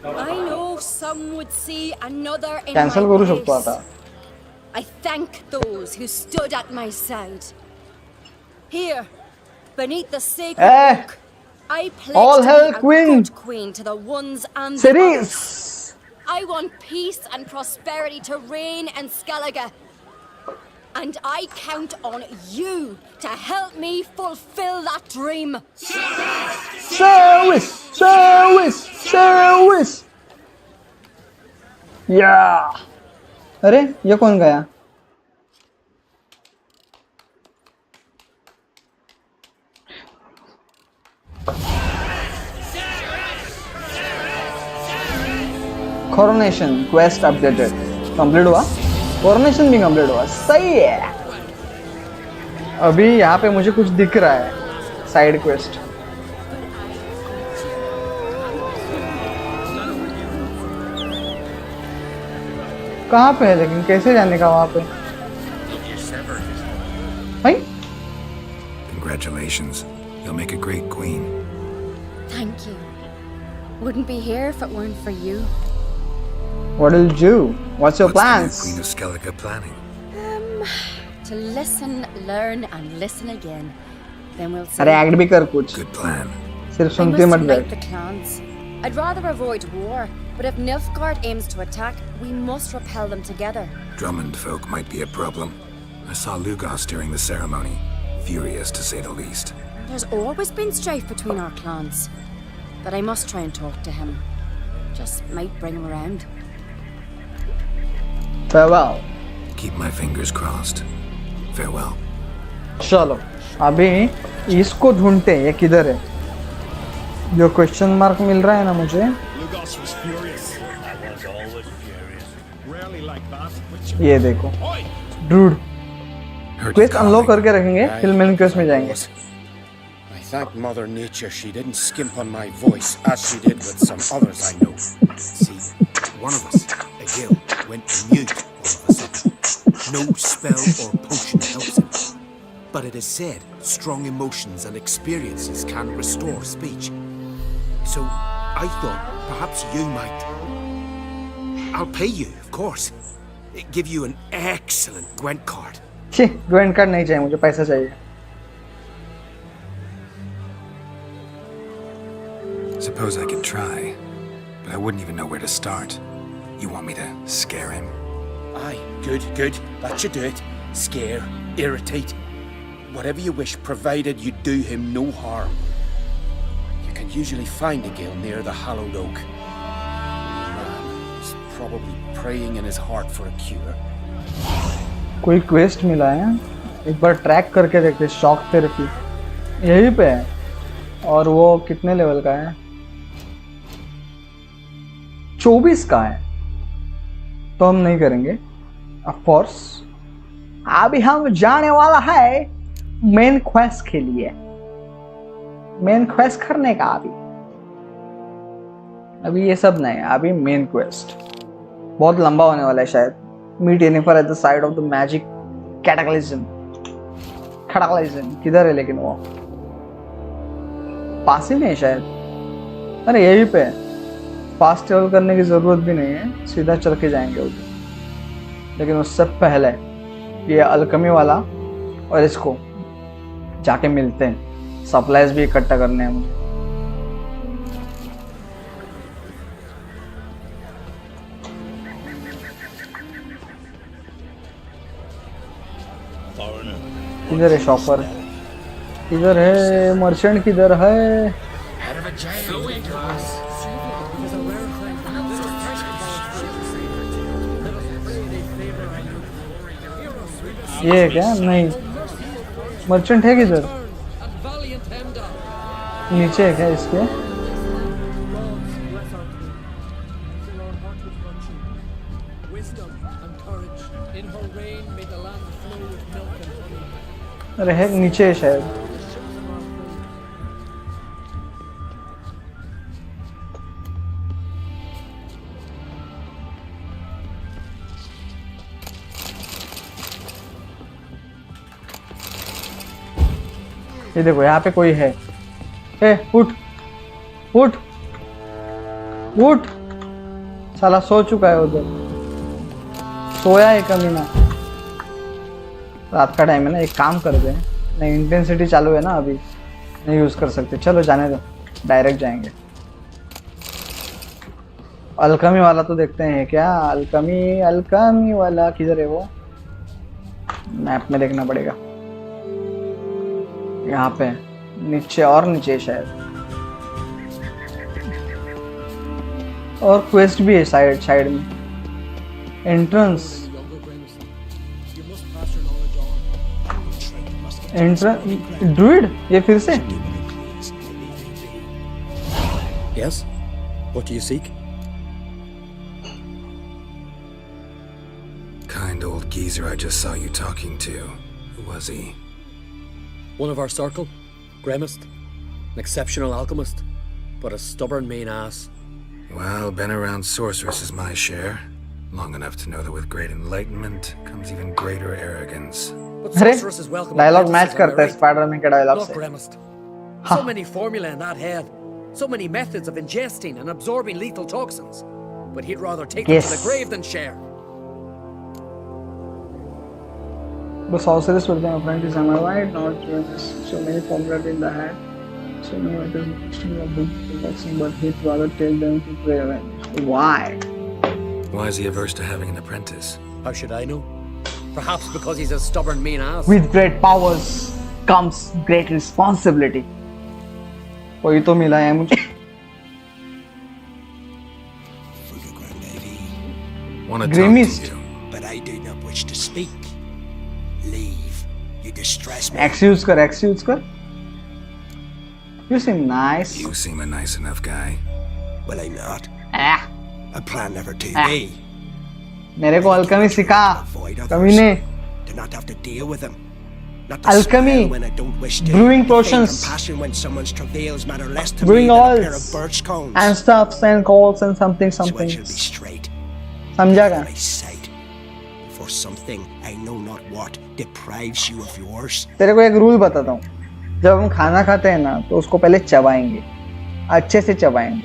I know some would see another in Cancel my करू शकतो place. आता. I thank those who stood at my side. Here, beneath the sacred oak, I pledge All to hail be a Queen. good queen to the ones and the others. Ceres. I want peace and prosperity to reign in Skellige. And I count on you to help me fulfill that dream. Service, service, service. Yeah. अरे ये कौन गया? Coronation quest updated. Complete हुआ? Coronation भी complete हुआ. सही है. अभी यहाँ पे मुझे कुछ दिख रहा है. Side quest. कहाँ पे है लेकिन कैसे जाने का वहाँ पे? भाई? Congratulations. You'll make a great queen. Thank you. Wouldn't be here if it weren't for you. What will you do? What's your What's the plans? new Queen of Skellige planning? To listen, learn, and listen again. Then we'll see. अरे act भी कर कुछ. Good plan. सिर्फ I सुनते must मत unite बैठ. the clans. I'd rather avoid war, but if Nilfgaard aims to attack, we must repel them together. Drummond folk might be a problem. I saw Lugos during the ceremony. Furious, to say the least. There's always been strife between our clans. But I must try and talk to him. Just might bring him around. Farewell. Keep my fingers crossed. Farewell. चलो अभी इसको ढूंढते हैं. ये किधर है? जो question mark मिल रहा है ना मुझे. Lugos was furious. I was always furious. Rarely like that, but ये देखो. Dude. Heard you quest unlock calling. करके रखेंगे. फिर मेन क्वेस्ट में जाएंगे. I thank Mother Nature she didn't skimp on my voice as she did with some others I know. See, one of us, a gill, went mute all of a sudden. No spell or potion helps him. But it is said strong emotions and experiences can restore speech. So I thought perhaps you might. I'll pay you, of course. Give you an excellent Gwent card. छी, ग्वेंट card नहीं चाहिए मुझे. पैसा चाहिए. Suppose I could try, but I wouldn't even know where to start. You want me to scare him? Aye, good, good. That should do it. Scare, irritate. Whatever you wish, provided you do him no harm. You can usually find a gill near the hallowed oak. He's probably praying in his heart for a cure. कोई quest मिला है. एक बार track करके देखते. Shock therapy यहीं पे है. और वो कितने लेवल का है? 24 का है. तो हम नहीं करेंगे ऑफ कोर्स. अभी हम जाने वाला है मेन क्वेस्ट के लिए. मेन क्वेस्ट करने का अभी ये सब नहीं. अभी मेन क्वेस्ट बहुत लंबा होने वाला है शायद. Meet Yennefer at the site of the magic cataclysm. किधर है लेकिन वो पास ही में है शायद. अरे यहीं पे फास्ट ट्रेवल करने की जरूरत भी नहीं है. सीधा चल के जाएंगे उधर. लेकिन उससे पहले ये अल्केमी वाला और इसको जाके मिलते हैं. सप्लाईज भी इकट्ठा करने हैं मुझे. किधर है शॉपर? किधर है मर्चेंट? किधर है? ये है क्या? नहीं. मर्चेंट है किधर? नीचे है क्या इसके? अरे है नीचे है शायद. ये देखो यहाँ पे कोई है. उठ उठ उठ. साला सो चुका है उधर, सोया है कमीना। रात का टाइम है ना, एक काम कर दे, नहीं इंटेंसिटी चालू है ना अभी, नहीं यूज कर सकते, चलो जाने दो, डायरेक्ट जाएंगे। अलकमी वाला तो देखते हैं क्या, अलकमी वाला किधर है वो, मैप में देखना पड़ेगा। यहाँ पे नीचे और नीचे शायद, और क्वेस्ट भी है साइड में। एंट्रेंस ड्रूइड, ये फिर से। Yes? What do you seek? Kind old geezer I just saw you talking to. Who was he? One of our circle? Grimmist? An exceptional alchemist? But a stubborn mean ass. Well, been around sorceresses my share. Long enough to know that with great enlightenment comes even greater arrogance. But अरे sorceress is welcome. Dialogue match करता है Spiderman के dialogue Look, से। Grimmist. So many formulae in that head. So many methods of ingesting and absorbing lethal toxins. But he'd rather take them to the grave than share. The sorceress with the apprentice, am I right? Not just so many formulas in the head. So many methods of ingesting of the toxin, but he'd rather take them to the grave. Why? Why is he averse to having an apprentice? How should I know? Perhaps because he's a stubborn mean ass. With great powers comes great responsibility. कोई तो मिला है मुझे। Want to Grimmist. talk to you? But I do not wish to speak. Leave. You distress me. X use कर। You seem nice. You seem a nice enough guy. Well, I'm not. Ah, I plan never to Ah. be. मेरे को अलकमी सिखा, Avoid कमीने। others. To not have to deal with them. Not to Alchemy. smile when I don't wish to. Brewing To feel potions. compassion when someone's travails matter less to Brewing me than a pair oils. of birch cones. And stuffs and calls and something. So I shall be straight. समझा क्या? My sight. For something I know not what deprives you of yours. तेरे को एक rule बताता हूँ, जब हम खाना खाते हैं ना तो उसको पहले चबाएंगे, अच्छे से चबाएंगे,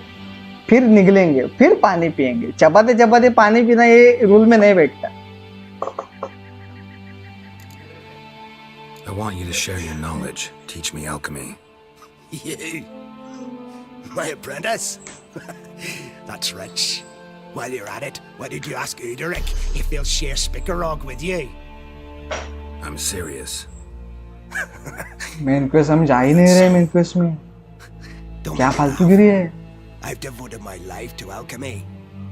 फिर निगलेंगे, फिर पानी पिएंगे। चबाते चबाते पानी पीना ये रूल में नहीं बैठता। I want you to share your knowledge. Teach me alchemy. You? My apprentice? That's rich. While you're at it, why did you ask Uderic if he'll share Spickerog with you? I'm serious. Main quest हम जा ही नहीं रहे, main quest में Don't क्या make me फालतूगिरी है। I've devoted my life to alchemy.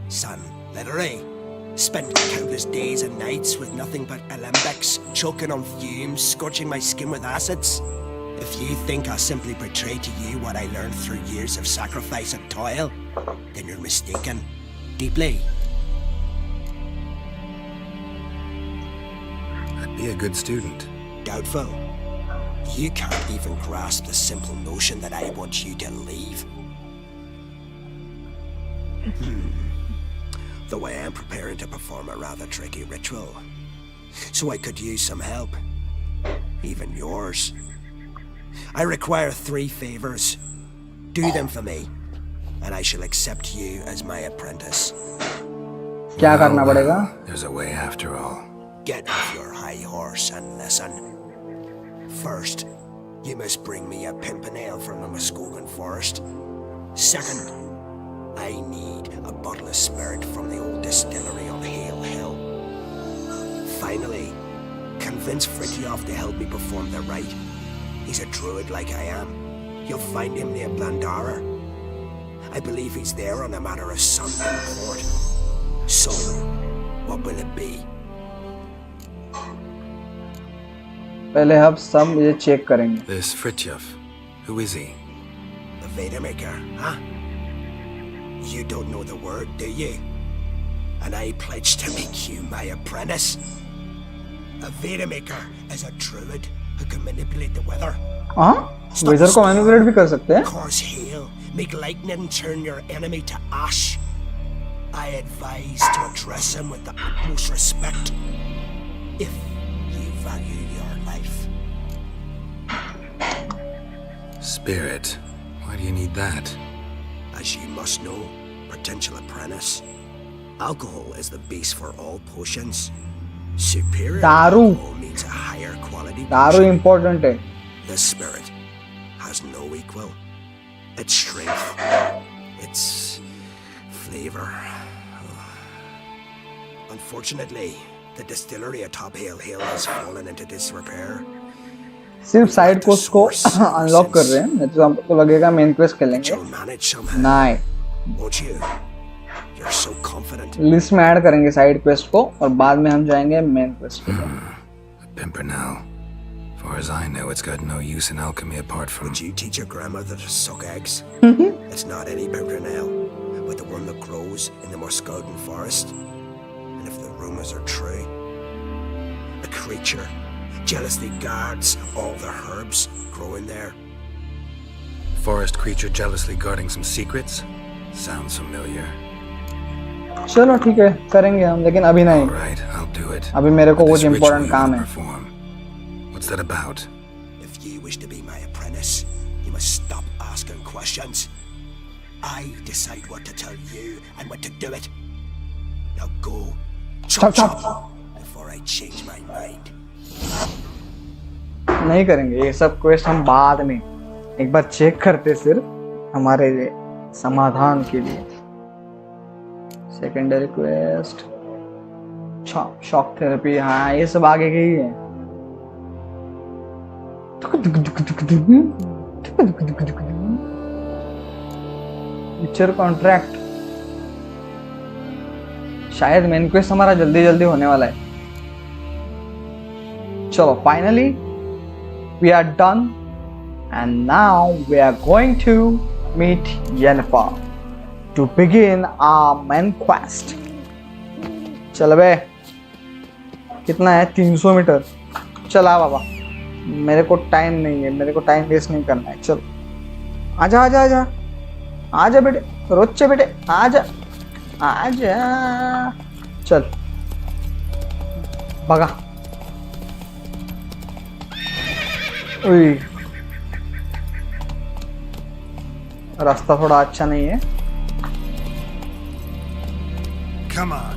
Son, literally. Spent countless days and nights with nothing but alembics, choking on fumes, scorching my skin with acids. If you think I'll simply portray to you what I learned through years of sacrifice and toil, then you're mistaken. Deeply. I'd be a good student. Doubtful. You can't even grasp the simple notion that I want you to leave. Though I am preparing to perform a rather tricky ritual. So I could use some help. Even yours. I require 3 favors. Do them for me, and I shall accept you as my apprentice. क्या करना पड़ेगा? There's a way after all. Get off your high horse and listen. First, you must bring me a pimpernel from the Muskogan forest. Second, I need a bottle of spirit from the old distillery on Hale Hill. Finally, convince Fritjof to help me perform the rite. He's a druid like I am. You'll find him near Blandara. I believe he's there on a matter of some import. So, what will it be? पहले हम सब ये check करेंगे। This Fritjof, who is he? The Veda Maker, huh? You don't know the word, do you? And I pledge to make you my apprentice. A Veda Maker is a druid who can manipulate the weather. हाँ? Weather को manipulate भी कर सकते हैं? Cause hail, make lightning turn your enemy to ash. I advise to address him with the utmost respect. If you value your life. Spirit. Why do you need that? As you must know, potential apprentice, Alcohol is the base for all potions. Superior दारू alcohol means a higher quality दारू potion. Important है. This spirit has no equal. Its strength, its flavor. Unfortunately, the distillery atop Hale Hill has fallen into disrepair. सिर्फ side quest को unlock कर रहे हैं, नहीं तो हमको लगेगा मेन क्वेस्ट खेलेंगे. You'll manage somehow, नहीं, won't you? You're so confident. List में ऐड करेंगे साइड क्वेस्ट को और बाद में हम जाएंगे मेन क्वेस्ट पे. Pimpernel. Far as I know, it's got no use in alchemy apart from... Would you teach your grandmother to suck eggs? It's not any pimpernel, but the one that grows in the Muscodin forest. And if the rumors are true, a creature jealously guards all the herbs growing there. Forest creature jealously guarding some secrets? Sounds familiar. चलो ठीक है, करेंगे हम, लेकिन अभी नहीं. All right, I'll do it. अभी मेरे को But कुछ this इम्पोर्टेंट ritual काम you है. perform, what's that about? If you wish to be my apprentice, you must stop asking questions. I decide what to tell you and what to do it. Now go, chop Chop. before I change my mind. नहीं करेंगे ये सब quest, हम बाद में एक बार check करते सिर्फ हमारे समाधान के लिए. सेकेंडरी क्वेस्ट, शॉक थेरेपी, हाँ ये सब आगे के ही है. पिक्चर कॉन्ट्रैक्ट, शायद मेन क्वेस्ट हमारा जल्दी जल्दी होने वाला है. चलो, finally we are done and now we are going to meet Yennefer to begin our main quest. चल बे, कितना है? 300 मीटर. चला बाबा, मेरे को टाइम नहीं है, मेरे को टाइम वेस्ट नहीं करना है. चलो, आजा आजा आजा आजा बेटे, रोचे बेटे, आजा आजा. चल भगा. उई, रास्ता थोड़ा अच्छा नहीं है. Come on.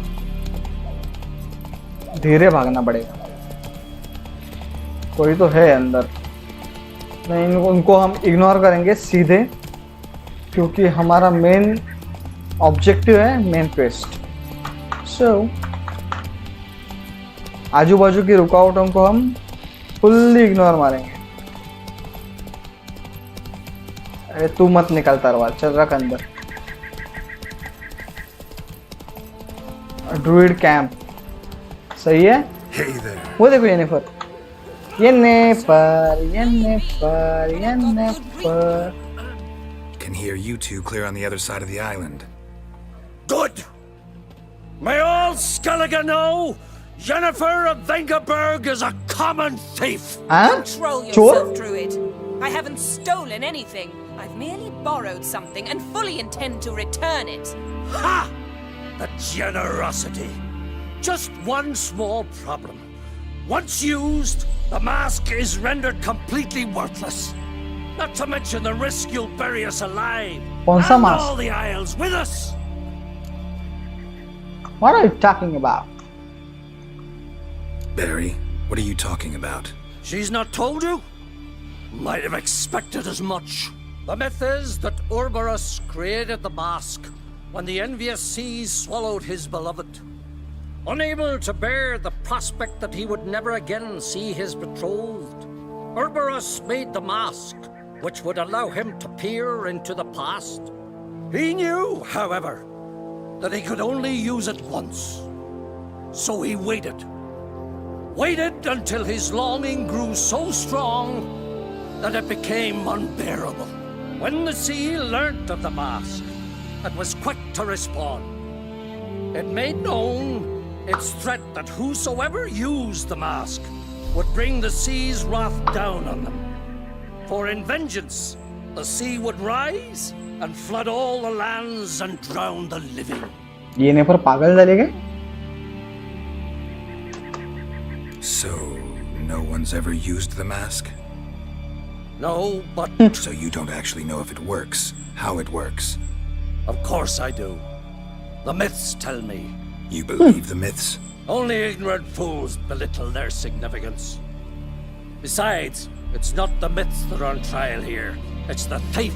धीरे भागना पड़ेगा. कोई तो है अंदर. नहीं, उनको हम इग्नोर करेंगे सीधे, क्योंकि हमारा मेन ऑब्जेक्टिव है मेन क्वेस्ट. सो आजू बाजू की रुकावटों को हम फुल्ली इग्नोर मारेंगे. अरे तू मत निकल तरवार, चल रख अंदर. ड्रूइड कैंप सही है. Hey there. वो देखो Jennifer, Jennifer Jennifer Jennifer. Can hear you two clear on the other side of the island. Good! May all Skellige know Yennefer of Vengerberg is a common thief! हाँ? Control चोर? yourself, Druid. I haven't stolen anything. I've merely borrowed something and fully intend to return it. Ha! The generosity! Just one small problem. Once used, the mask is rendered completely worthless. Not to mention the risk you'll bury us alive. कौन सा and mask? all the Isles with us. What are you talking about? Barry, what are you talking about? She's not told you? Might have expected as much. The myth is that Ouroboros created the mask when the envious seas swallowed his beloved. Unable to bear the prospect that he would never again see his betrothed, Ouroboros made the mask, which would allow him to peer into the past. He knew, however, that he could only use it once. So he waited. Waited until his longing grew so strong that it became unbearable. When the sea learnt of the mask, it was quick to respond. It made known its threat that whosoever used the mask would bring the sea's wrath down on them. For in vengeance, the sea would rise and flood all the lands and drown the living. Jennifer पागल झाली काय? So, no one's ever used the mask? No, but So you don't actually know if it works, how it works. of course I do. The myths tell me. You believe the myths? Only ignorant fools belittle their significance. Besides, it's not the myths that are on trial here. It's the thief.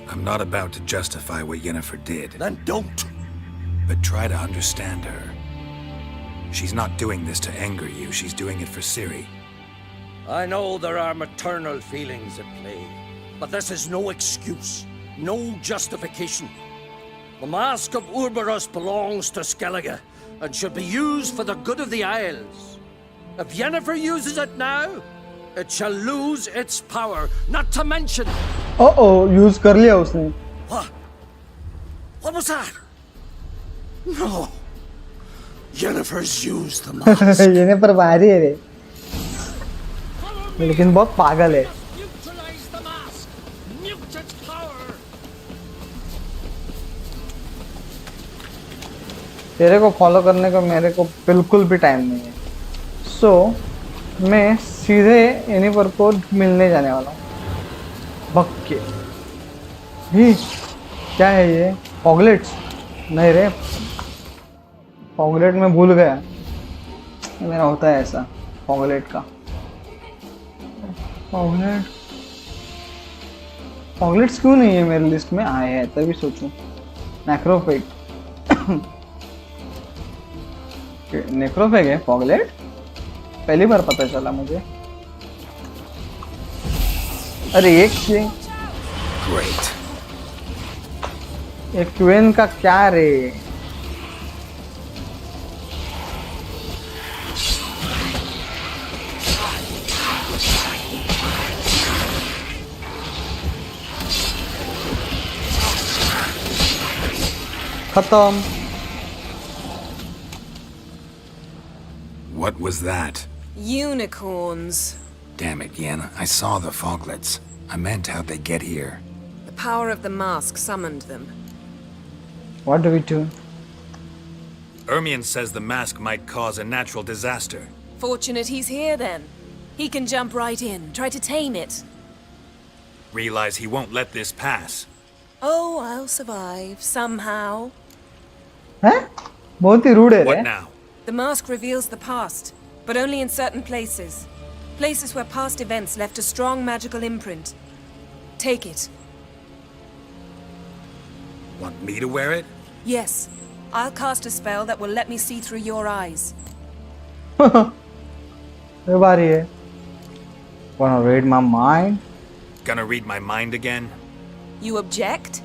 I'm not about to justify what Yennefer did. Then don't. But try to understand her. She's not doing this to anger you, she's doing it for Ciri. I know there are maternal feelings at play, but this is no excuse, no justification. The Mask of Urberus belongs to Skellige, and should be used for the good of the Isles. If Yennefer uses it now, it shall lose its power, not to mention... use कर लिया उसने. What was that? No. Yennefer's used the mask. Yennefer भारी है रे. लेकिन बहुत पागल है. Neutralize the mask. Mute its power. तेरे को फॉलो करने को मेरे को बिल्कुल भी टाइम नहीं है. सो मैं सीधे येनिफर को मिलने जाने वाला हूँ. बक्के भी क्या है ये? फॉगलेट्स? नहीं रे, फॉगलेट में भूल गया. मेरा होता है ऐसा फॉगलेट का. फॉगलेट्स क्यों नहीं है मेरी लिस्ट में? आए है तभी सोचूं. नेक्रोफेग. नेक्रोफेग है फॉगलेट? पहली बार पता चला मुझे. अरे एक Great. एक क्वेन का क्या रे? खत्म. What was that? Unicorns. Damn it, Yen. I saw the foglets. I meant how'd they get here? The power of the mask summoned them. What do we do? Ermion says the mask might cause a natural disaster. Fortunate he's here then. He can jump right in, try to tame it. Realize he won't let this pass. Oh, I'll survive, somehow. हैं? बहुत ही rude है रे. What now? The mask reveals the past, but only in certain places. Places where past events left a strong magical imprint. Take it. Want me to wear it? Yes. I'll cast a spell that will let me see through your eyes. ये बारी है. Wanna read my mind? Gonna read my mind again? You object?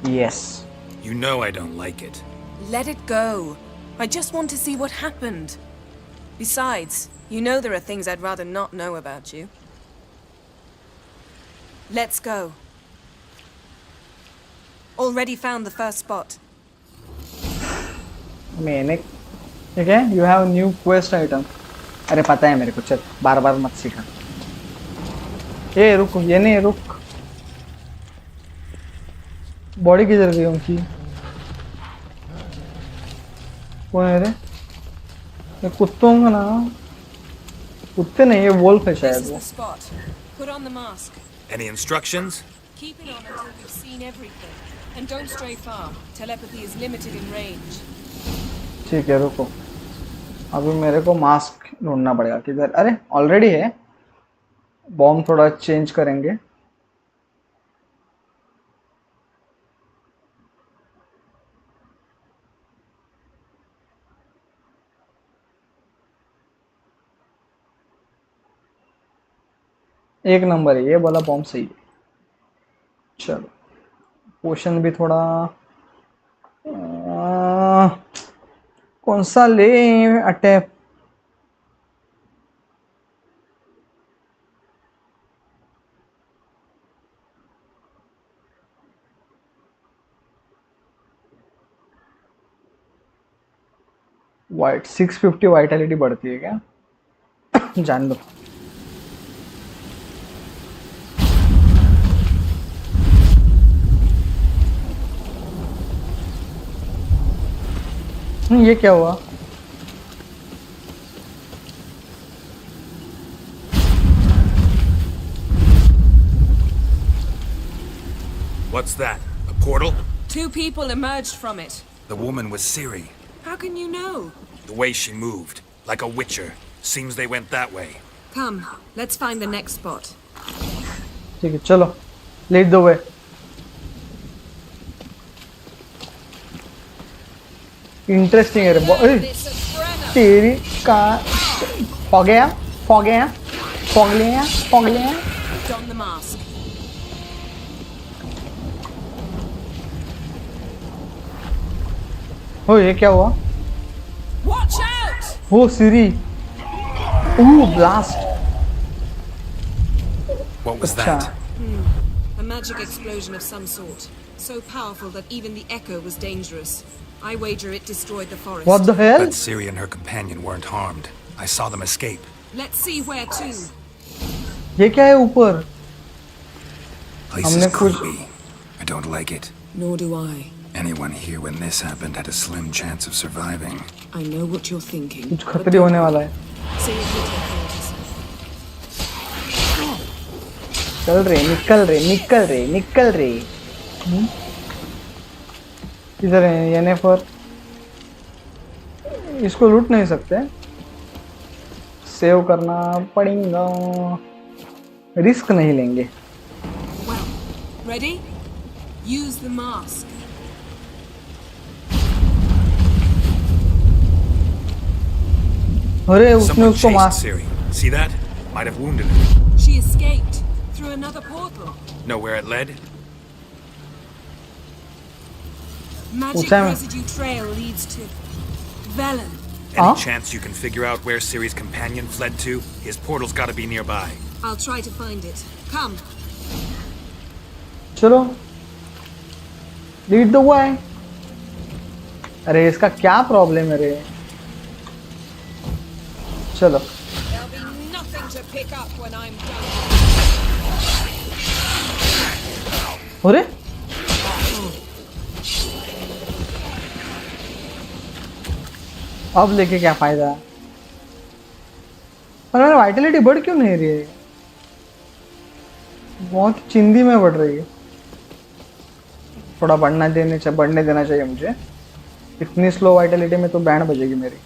Yes. You know I don't like it. Let it go. I just want to see what happened. Besides, you know there are things I'd rather not know about you. Let's go. Already found the first spot. मैंने ठीक है. You have a new quest item. अरे पता है मेरे को. चल बार-बार मत सीखा. ये रुक. ये नहीं रुक. बॉडी किधर गई उनकी? कौन है रे? ये कुत्तों का ना? कुत्ते नहीं, ये वोल्फ है शायद वो. Put on the mask. Any instructions? Keep it on until you've seen everything. And don't stray far. Telepathy is limited in range. ठीक है रुको. अभी मेरे को मास्क ढूंढना पड़ेगा. किधर? अरे ऑलरेडी है. बॉम्ब थोड़ा चेंज करेंगे. एक नंबर है ये वाला बॉम्ब सही है. चलो पोशन भी थोड़ा कौन सा ले? अटैक. वाइट 650 वाइटलिटी बढ़ती है क्या? जान दो. ये क्या हुआ? What's that? A portal? 2 people emerged from it. The woman was Ciri. How can you know? The way she moved, like a witcher. Seems they went that way. Come, let's find the next spot. ठीक है चलो, lead the way. Interesting है रे, तेरी का हो गया Don the mask. हो ये क्या हुआ? Watch out! हो सिरी, blast. What was अच्छा. that? A magic explosion of some sort. So powerful that even the echo was dangerous. I wager it destroyed the forest. What the hell? But Ciri and her companion weren't harmed. I saw them escape. Let's see where to. ये क्या है ऊपर? Place is हमने कुछ creepy. I don't like it. Nor do I. Anyone here when this happened had a slim chance of surviving. I know what you're thinking. कुछ खतरे होने वाला है. See if you take care of yourself. चल रे, निकल रे. इधर है ये नेफर. इसको लूट नहीं सकते. सेव करना पड़ेगा. रिस्क नहीं लेंगे. Well, ready? Use the mask. अरे उसने Someone उसको मार. chased Ciri. See that? Might have wounded her. She escaped through another portal. Know where it led? Magic Usama. residue trail leads to Velen. Any chance you can figure out where Ciri's companion fled to? His portal's gotta be nearby. I'll try to find it. Come. चलो. Lead the way. अरे इसका क्या problem है रे? चलो. There'll be nothing to pick up when I'm done. अरे? अब लेके क्या फायदा? पर मेरा वाइटलिटी बढ़ क्यों नहीं रही है? बहुत चिंदी में बढ़ रही है. थोड़ा बढ़ने देना चाहिए मुझे. इतनी स्लो वाइटलिटी में तो बैंड बजेगी मेरी.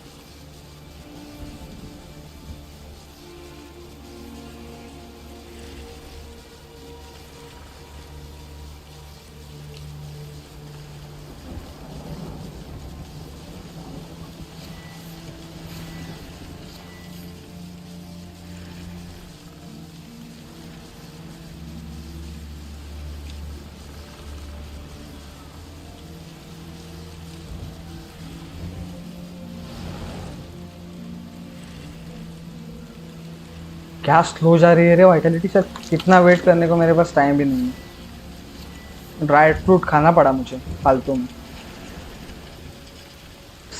क्या स्लो जा रही है रे वाइटलिटी. सर इतना वेट करने को मेरे पास टाइम भी नहीं है. ड्राई फ्रूट खाना पड़ा मुझे फालतू में.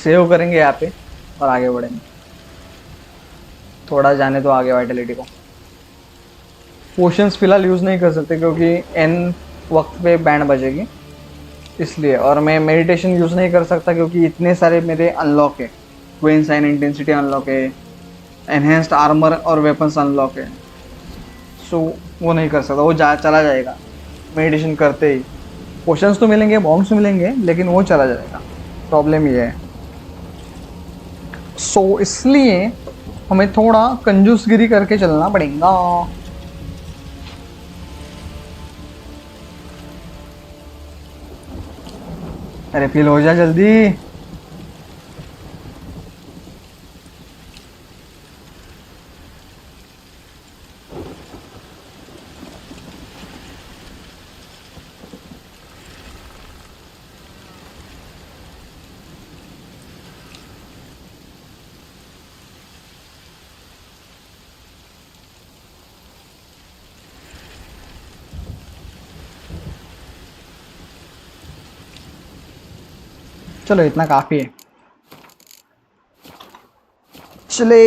सेव करेंगे यहाँ पे और आगे बढ़ेंगे. थोड़ा जाने तो आगे वाइटलिटी को. पोशंस फिलहाल यूज़ नहीं कर सकते क्योंकि एन वक्त पे बैंड बजेगी इसलिए. और मैं मेडिटेशन यूज़ नहीं कर सकता क्योंकि इतने सारे मेरे अनलॉक है. क्वीन साइन इंटेंसिटी अनलॉक है. एनहेंस्ड आर्मर और वेपन्स अनलॉक है. सो वो नहीं कर सकता. वो चला जाएगा मेडिटेशन करते ही. पोशंस तो मिलेंगे, बॉम्ब्स मिलेंगे, लेकिन वो चला जाएगा. प्रॉब्लम ये है. सो इसलिए हमें थोड़ा कंजूसगिरी करके चलना पड़ेगा. अरे फील हो जा जल्दी. चलो इतना काफी है. चले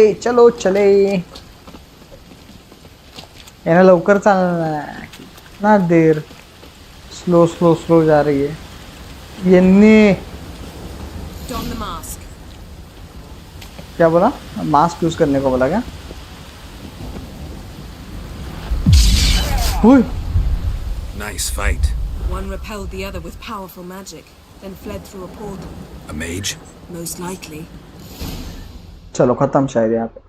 याना लवकर चालना. ना देर. स्लो जा रही है. यांनी Don the mask. क्या बोला? मास्क यूज करने को बोला क्या? Nice fight. One repelled the other with powerful magic, then fled through a portal. A mage? Most likely. चलो खत्म शायद यहाँ पे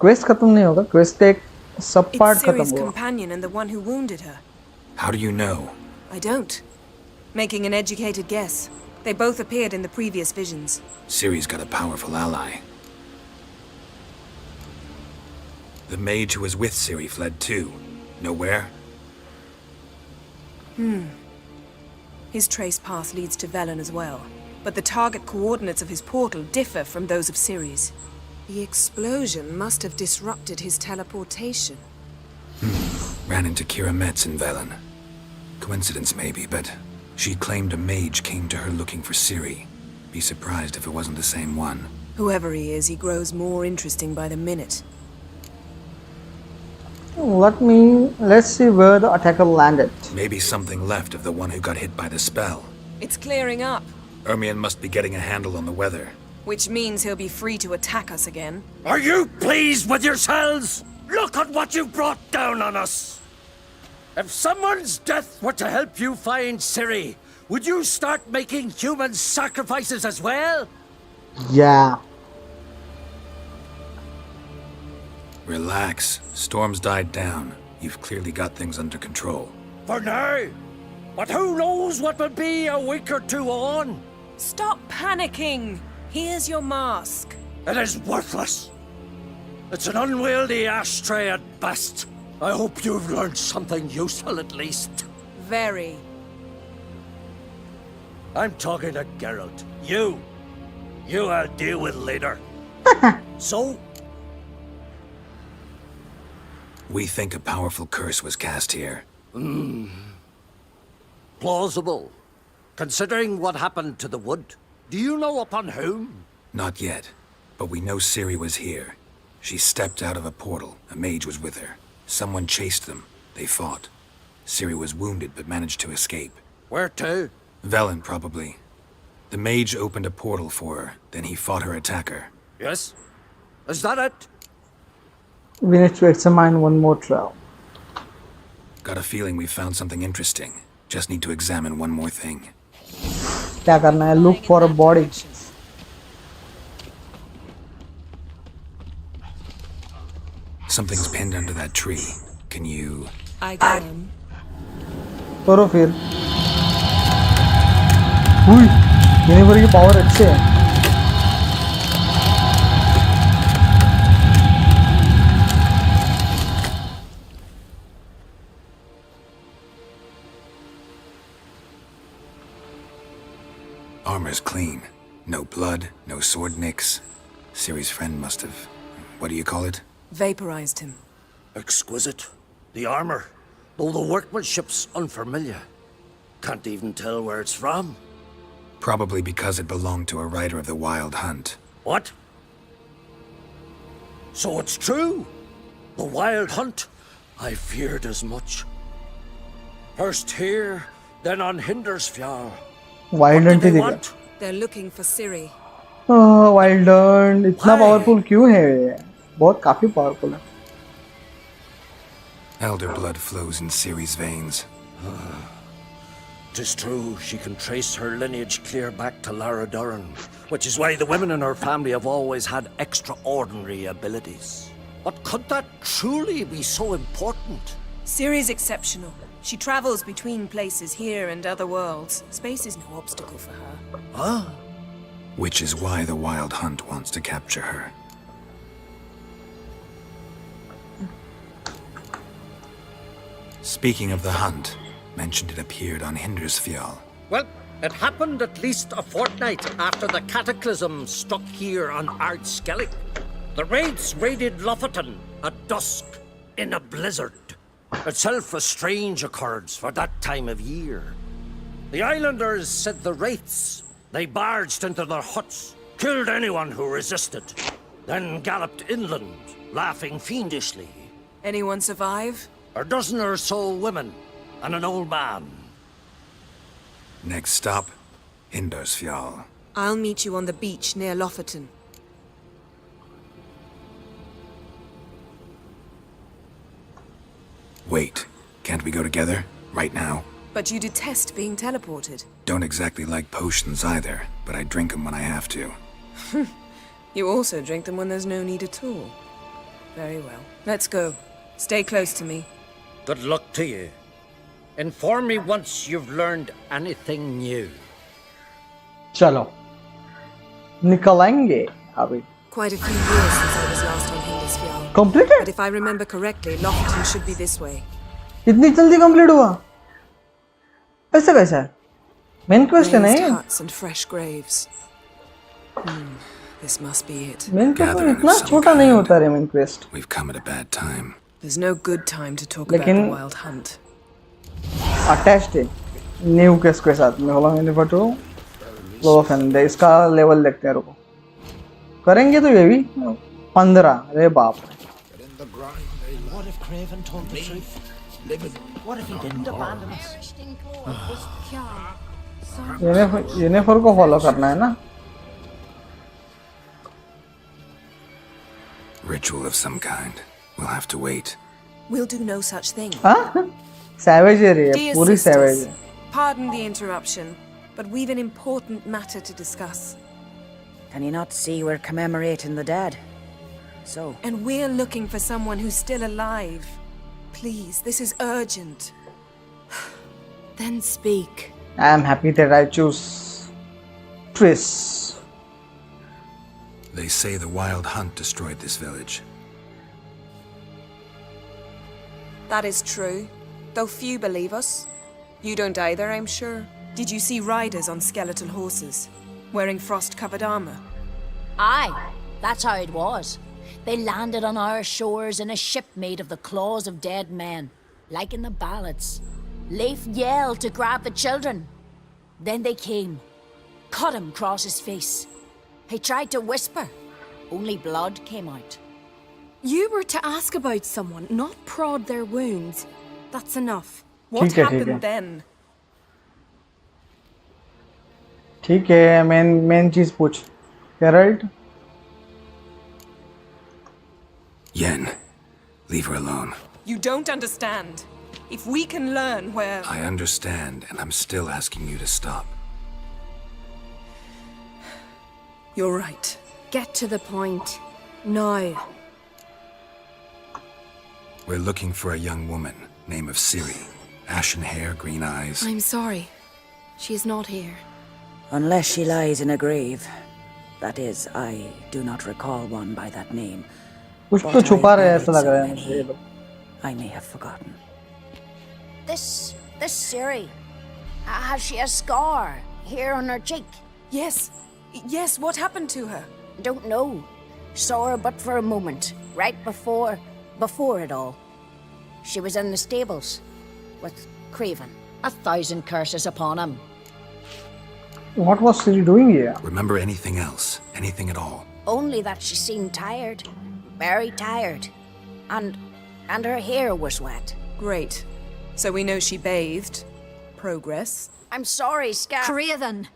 क्वेस्ट खत्म नहीं होगा क्वेस्ट एक सब It's पार्ट खत्म Ciri's हुआ companion and the one who wounded her. How do you know? I don't. Making an educated guess. They both appeared in the previous visions. Ciri's got a powerful ally. The mage who was with Ciri fled too. Know where? His trace path leads to Velen as well. But the target coordinates of his portal differ from those of Ciri's. The explosion must have disrupted his teleportation. Ran into Kira Metz in Velen. Coincidence maybe, but she claimed a mage came to her looking for Ciri. Be surprised if it wasn't the same one. Whoever he is, he grows more interesting by the minute. let's see where the attacker landed. Maybe something left of the one who got hit by the spell. It's clearing up, Ermion must be getting a handle on the weather. which means he'll be free to attack us again. Are you pleased with yourselves? Look at what you brought down on us! If someone's death were to help you find Ciri, would you start making human sacrifices as well? Yeah. Relax. Storm's died down. You've clearly got things under control. For now. But who knows what will be a week or two on? Stop panicking! Here's your mask. It is worthless. It's an unwieldy ashtray at best. I hope you've learned something useful at least. Very. I'm talking to Geralt. You I'll deal with later. So? We think a powerful curse was cast here. Plausible. Considering what happened to the wood. Do you know upon whom? Not yet, but we know Ciri was here. She stepped out of a portal. A mage was with her. Someone chased them. They fought. Ciri was wounded but managed to escape. Where to? Velen, probably. The mage opened a portal for her, then he fought her attacker. Yes? Is that it? We need to examine one more trail. Got a feeling we found something interesting. Just need to examine one more thing. क्या करना है? Look for a body. Something's pinned under that tree. Can you... I can. करो फिर. Universe की power अच्छे है. Armor's clean. No blood, no sword nicks. Ciri's friend must have... What do you call it? Vaporized him. Exquisite. The armor, though the workmanship's unfamiliar. Can't even tell where it's from. Probably because it belonged to a rider of the Wild Hunt. What? So it's true? The Wild Hunt? I feared as much. First here, then on Hindersfjall. Wild Hunt ही दिखा. They're looking for Ciri. Wild Hunt इतना powerful क्यों है ये? बहुत काफी powerful है. Elder blood flows in Ciri's veins. 'Tis true, she can trace her lineage clear back to Lara Duran, which is why the women in her family have always had extraordinary abilities. But could that truly be so important? Ciri's exceptional. She travels between places here and other worlds. Space is no obstacle for her. Huh? Which is why the Wild Hunt wants to capture her. Speaking of the hunt, mentioned it appeared on Hindersfjall. Well, it happened at least a fortnight after the cataclysm struck here on Ardskellig. The raids raided Lofoten at dusk in a blizzard. Itself a strange occurrence for that time of year. The islanders said the wraiths. They barged into their huts, killed anyone who resisted, then galloped inland, laughing fiendishly. Anyone survive? A dozen or so women, and an old man. Next stop, Hindersfjall. I'll meet you on the beach near Lofoten. Wait, can't we go together? Right now? But you detest being teleported. Don't exactly like potions either, but I drink them when I have to. You also drink them when there's no need at all. Very well. Let's go. Stay close to me. Good luck to you. Inform me once you've learned anything new. चलो निकलेंगे अभी. Quite a few years since I was last on Hindisfjall. Completed? But if I remember correctly, Lofton should be this way. इतनी जल्दी complete हुआ? ऐसा कैसा है? Main quest है नहीं? Huts and fresh graves. This must be it. Main quest इतना छोटा नहीं होता रे main quest. We've come at a bad time. There's no good time to talk about the wild hunt. Attached है new case के साथ में होला मैंने फटो लो फैन दे इसका लेवल देखते हैं रुको करेंगे तो ये भी 15 अरे बाप रे What if Craven told the truth? What if he didn't abandon us? Yennefer को फॉलो करना है ना Ritual of some kind. We'll have to wait. We'll do no such thing. हाँ savage है रे Dear पूरी savage sisters, है pardon the interruption, but we've an important matter to discuss. Can you not see we're commemorating the dead? So. And we're looking for someone who's still alive. Please, this is urgent. Then speak. I am happy that I choose Tris. They say the wild hunt destroyed this village. That is true, though few believe us. You don't either, I'm sure. Did you see riders on skeletal horses, wearing frost-covered armor? Aye, that's how it was. They landed on our shores in a ship made of the claws of dead men, like in the ballads. Leif yelled to grab the children. Then they came, cut him across his face. He tried to whisper, only blood came out. You were to ask about someone, not prod their wounds. That's enough. What happened then? ठीक है main चीज पूछ Geralt Yen, leave her alone. You don't understand. If we can learn where... I understand, and I'm still asking you to stop. You're right. Get to the point. Now. We're looking for a young woman, name of Ciri. Ashen hair, green eyes. I'm sorry. She is not here. Unless she lies in a grave. That is, I do not recall one by that name. कुछ तो छुपा रहे ऐसा लग रहा है मुझे ये लोग. I may have forgotten. This Ciri, has she a scar here on her cheek? Yes, what happened to her? Don't know. Saw her but for a moment, right before it all. She was in the stables with Craven. 1,000 curses upon him. What was Ciri doing here? Remember anything else? Anything at all? Only that she seemed tired. Very tired. And her hair was wet. Great. So we know she bathed. Progress. I'm sorry, Craven!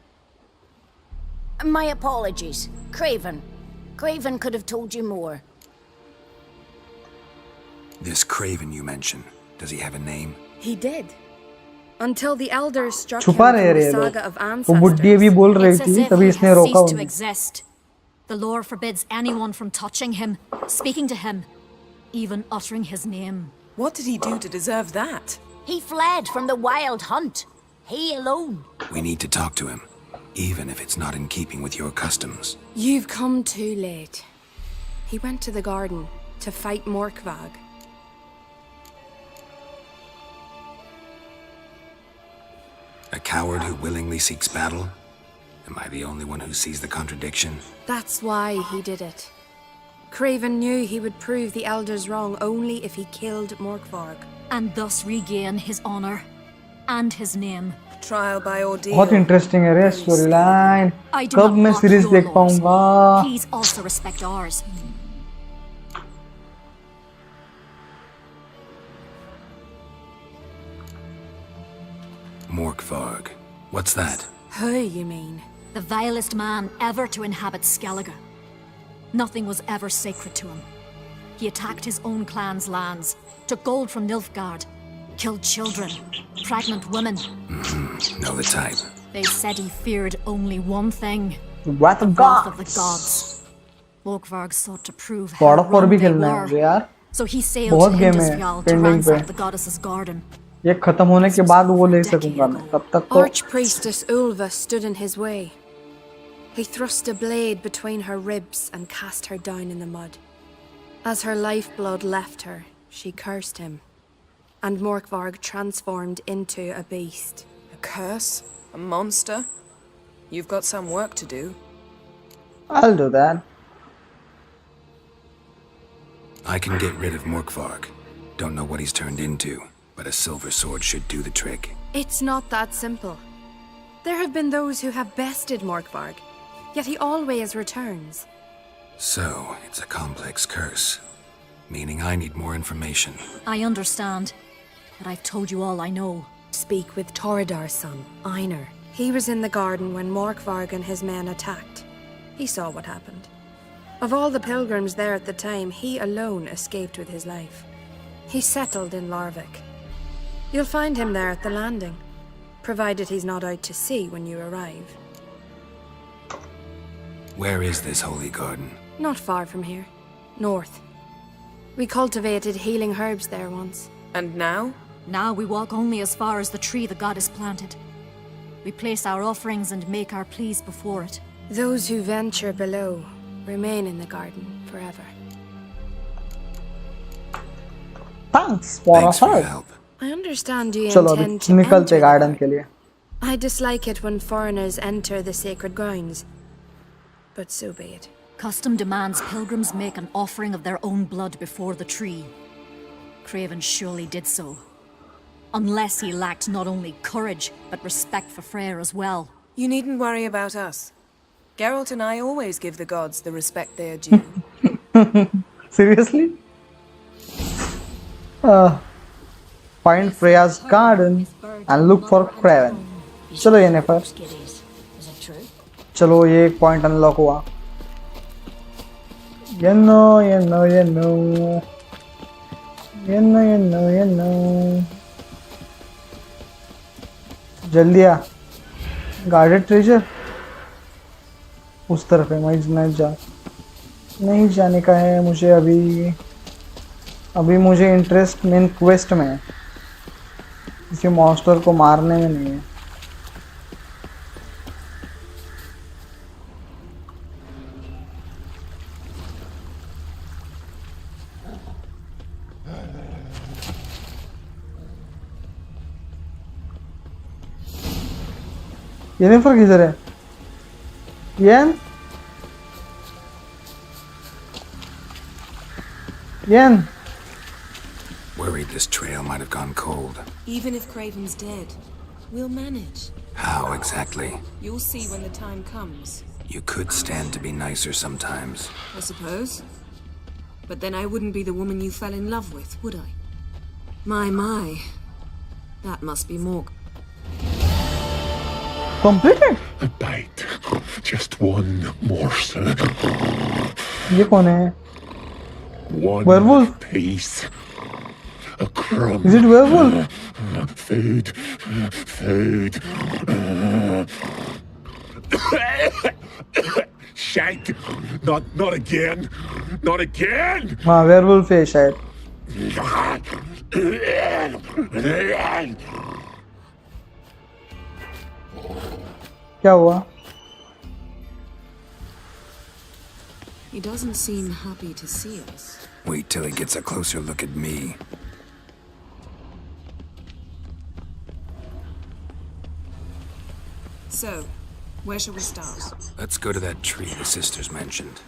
My apologies. Craven. Craven could have told you more. This Craven you mentioned, does he have a name? He did. Until the elders struck him छुपा from रहे the रे saga of लोग. वो ancestors. बुड्ढी भी बोल रही It's as थी if तभी he इसने has रोका ceased to उन्हें. exist. The lore forbids anyone from touching him, speaking to him, even uttering his name. What did he do to deserve that? He fled from the wild hunt. He alone. We need to talk to him, even if it's not in keeping with your customs. You've come too late. He went to the garden to fight Morkvag. A coward who willingly seeks battle? Am I the only one who sees the contradiction? That's why he did it. Craven knew he would prove the elders wrong only if he killed Morkvarg, and thus regain his honor and his name. Trial by ordeal. बहुत interesting है रे story line. I do कब not मैं mock series your देख laws. पाऊंगा? Please also respect ours. Morkvarg. What's that? Who, you mean? The vilest man ever to inhabit Skellige. Nothing was ever sacred to him. He attacked his own clan's lands, took gold from Nilfgaard, killed children, pregnant women. Know the type. They said he feared only one thing. Wrath of Wrath of the gods. gods. Morkvarg sought to prove God how of War wrong भी they खेलना है were. मुझे यार. So he sailed बहुत to game है Hindisfjall to pending पे. ransack the goddess's garden. ये खत्म होने के बाद वो ले सकूंगा मैं. तब तक तो Archpriestess Ulva stood in his way. He thrust a blade between her ribs and cast her down in the mud. As her lifeblood left her, she cursed him, and Morkvarg transformed into a beast. A curse? A monster? You've got some work to do. I'll do that. I can get rid of Morkvarg. Don't know what he's turned into, but a silver sword should do the trick. It's not that simple. There have been those who have bested Morkvarg, yet he always returns. So, it's a complex curse, meaning I need more information. I understand, but I've told you all I know. Speak with Torridar's son, Einar. He was in the garden when Morkvarg and his men attacked. He saw what happened. Of all the pilgrims there at the time, he alone escaped with his life. He settled in Larvik. You'll find him there at the landing, provided he's not out to sea when you arrive. Where is this holy garden? Not far from here. North. We cultivated healing herbs there once. And now? Now we walk only as far as the tree the goddess planted. We place our offerings and make our pleas before it. Those who venture below remain in the garden forever. Thanks for your help. I understand you चलो अभी intend to निकलते enter the garden के लिए. I dislike it when foreigners enter the sacred grounds, but so be it. Custom demands pilgrims make an offering of their own blood before the tree. Craven surely did so. Unless he lacked not only courage, but respect for Freyr as well. You needn't worry about us. Geralt and I always give the gods the respect they are due. Seriously? Find Freya's garden and look for Craven. चलो ये नेफर. चलो ये एक point unlock हुआ. You know. जल्दी आ. Guarded treasure उस तरफ है. नहीं जाने का है मुझे अभी मुझे इंटरेस्ट मेन क्वेस्ट में है. किसी मॉन्स्टर को मारने में नहीं है. Yennefer किधर है? Yen? Worried this trail might have gone cold. Even if Craven's dead, we'll manage. How exactly? You'll see when the time comes. You could stand to be nicer sometimes. I suppose. But then I wouldn't be the woman you fell in love with, would I? My. That must be more. Completed? A bite. Just one morsel. ये कौन है? One werewolf? piece. A crumb. Is it werewolf? Food. Shite. Not again. Not again. हाँ werewolf है शायद. क्या हुआ? He doesn't seem happy to see us. Wait till he gets a closer look at me. So, where shall we start? Let's go to that tree the sisters mentioned.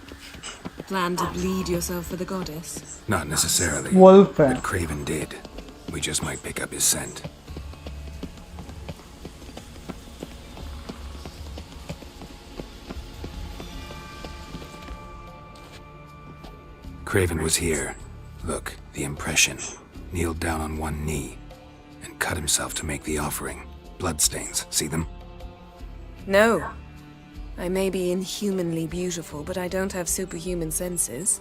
Plan to bleed yourself for the goddess? Not necessarily. Wolf. But Craven did. We just might pick up his scent. Craven was here. Look, the impression. Kneeled down on one knee and cut himself to make the offering. Bloodstains, see them? No. I may be inhumanly beautiful, but I don't have superhuman senses.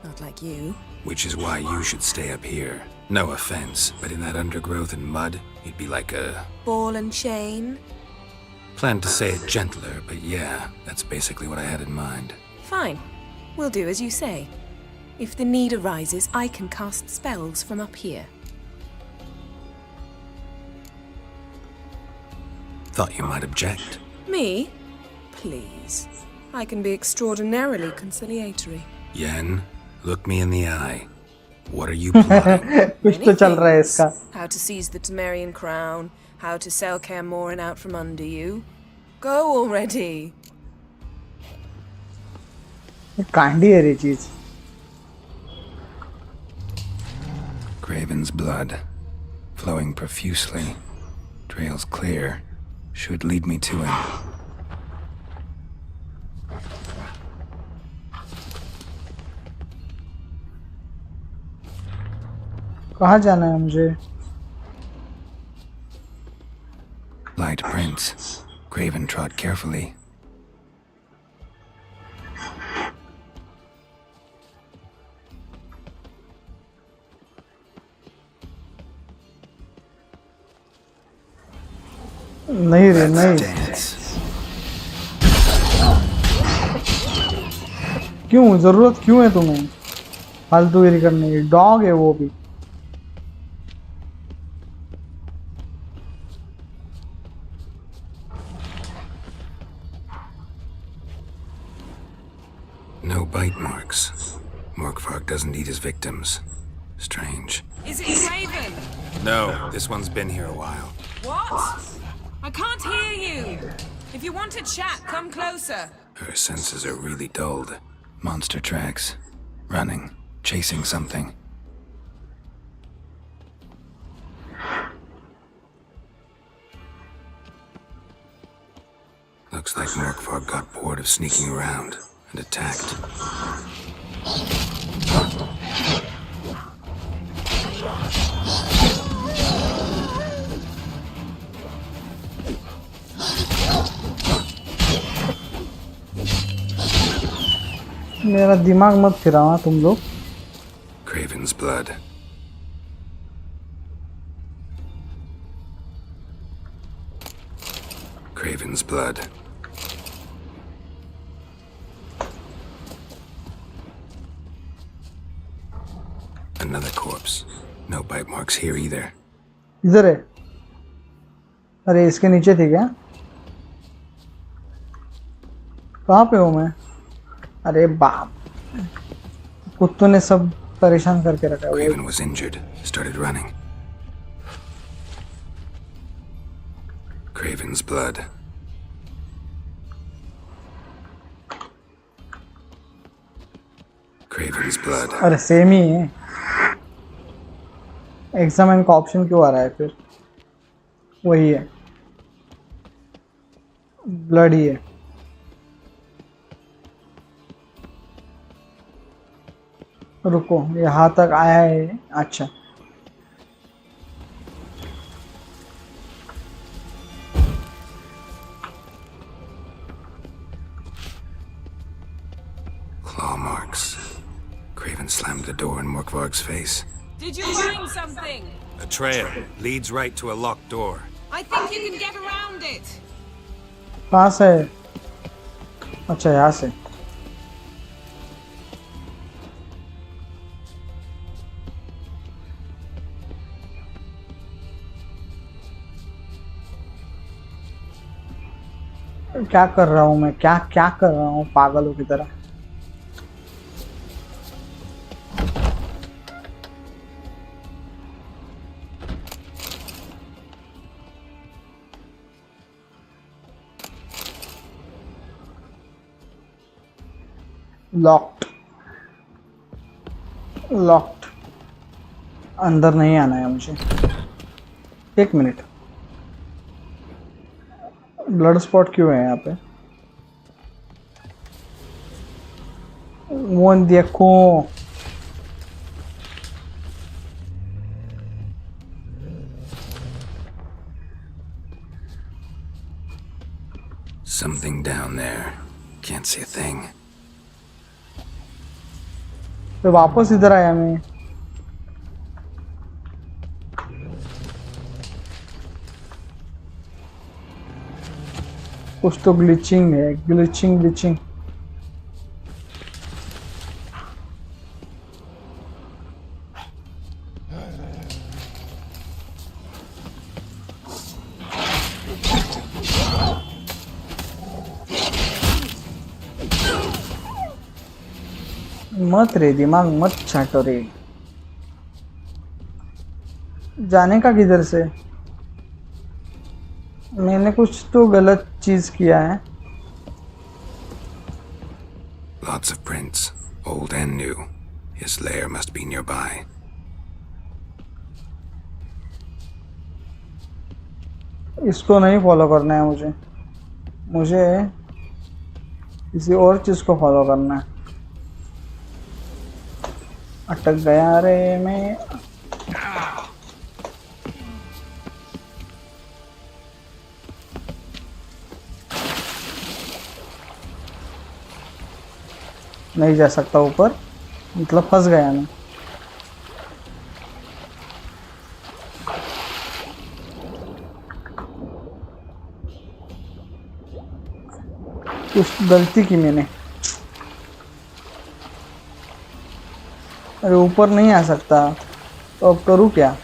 Not like you. Which is why you should stay up here. No offense, but in that undergrowth and mud, you'd be like a... Ball and chain? Planned to say it gentler, but yeah, that's basically what I had in mind. Fine. We'll do as you say. If the need arises, I can cast spells from up here. Thought you might object. Me? Please. I can be extraordinarily conciliatory. Yen, look me in the eye. What are you plotting? कुछ तो चल रहा है इसका. How to seize the Temerian crown, how to sell Kaer Morhen out from under you. Go already. Kandi है ये चीज. Graven's blood, flowing profusely. Trails clear. Should lead me to him. कहाँ जाना है मुझे? Light prints. Graven trod carefully. नहीं रे नहीं. क्यों जरूरत क्यों है तुम्हें फालतूगिरी करने की? डॉग है वो भी. No bite marks. Morkvark doesn't eat his victims. Strange. Is it Craven? No, this one's been here a while. What? I can't hear you. If you want to chat, come closer. Her senses are really dulled. Monster tracks. Running. Chasing something. Looks like Morkvark got bored of sneaking around and attacked. मेरा दिमाग मत फिराओ तुम लोग. Craven's blood. Craven's blood. Another corpse. No bite marks here either. इधर है. अरे इसके नीचे थी क्या? कहाँ पे हूँ मैं? अरे बाप. कुत्तों ने सब परेशान करके रखा है. Craven was injured. Started running. Craven's blood. Craven's blood. अरे सेम ही है. एग्जामिन का ऑप्शन क्यों आ रहा है फिर? वही है. ब्लड ही है. रुको, यहाँ तक आया है. अच्छा, Claw marks. Craven slammed the door in Morkvark's face. Did you find something? A trail leads right to a locked door. I think you can get around it. कहाँ से है? अच्छा, यहाँ से. क्या कर रहा हूँ मैं? क्या क्या कर रहा हूँ पागलों की तरह? लॉक्ड. लॉक्ड. अंदर नहीं आना है मुझे. एक मिनट. ब्लड स्पॉट क्यों है यहाँ पे? वो देखो. Something down there. Can't see a thing. तो वापस इधर आया मैं. कुछ तो ग्लिचिंग है, ग्लिचिंग। मत रे, दिमाग मत चाटो रे। जाने का किधर से? मैंने कुछ तो गलत चीज किया है। Lots of prints, old and new. His lair must be nearby. इसको नहीं फॉलो करना है मुझे, मुझे किसी और चीज को फॉलो करना है। अटक गया रे मैं। नहीं जा सकता ऊपर, मतलब फंस गया मैं। कुछ गलती की मैंने। अरे ऊपर नहीं आ सकता, तो अब करूँ क्या?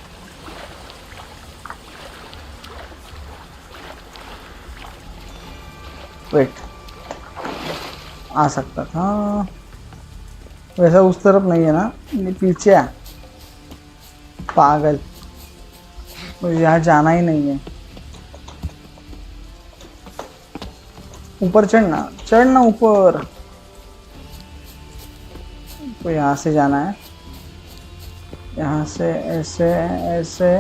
वेट, आ सकता था वैसा। उस तरफ नहीं है ना, नहीं पीछे आ। पागल, मुझे यहाँ जाना ही नहीं है। ऊपर चढ़ना ऊपर। तो यहाँ से जाना है, यहाँ से ऐसे ऐसे।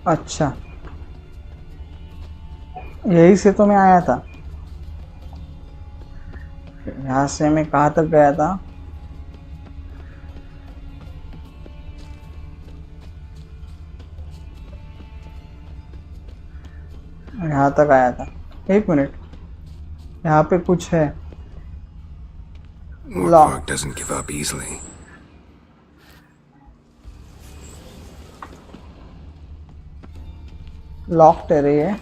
अच्छा, यही से तो मैं आया था। यहाँ से मैं कहाँ तक गया था? यहाँ तक आया था। एक मिनट, यहाँ पे कुछ है। Warfork doesn't give up easily. Locked है रे ये।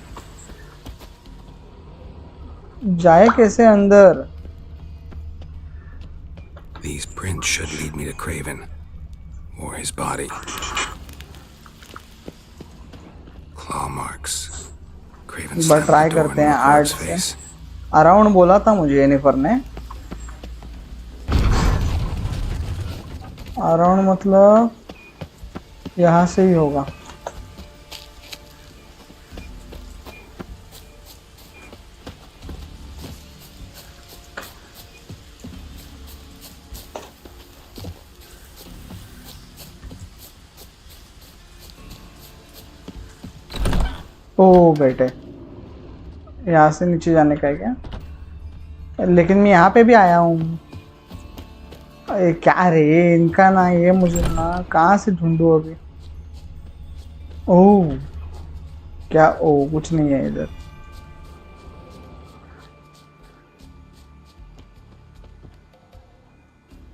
जाए कैसे अंदर? These prints should lead me to Craven, or his body. Claw marks. एक बार ट्राई करते हैं आर्ट से। अराउंड बोला था मुझे एनिफर ने। अराउंड मतलब यहाँ से ही होगा। ओ बेटे, यहाँ से नीचे जाने का है क्या? लेकिन मैं यहाँ पे भी आया हूँ। क्या रे इनका ना, ये मुझे ना कहाँ से ढूंढूं अभी। ओह क्या? ओ कुछ नहीं है इधर।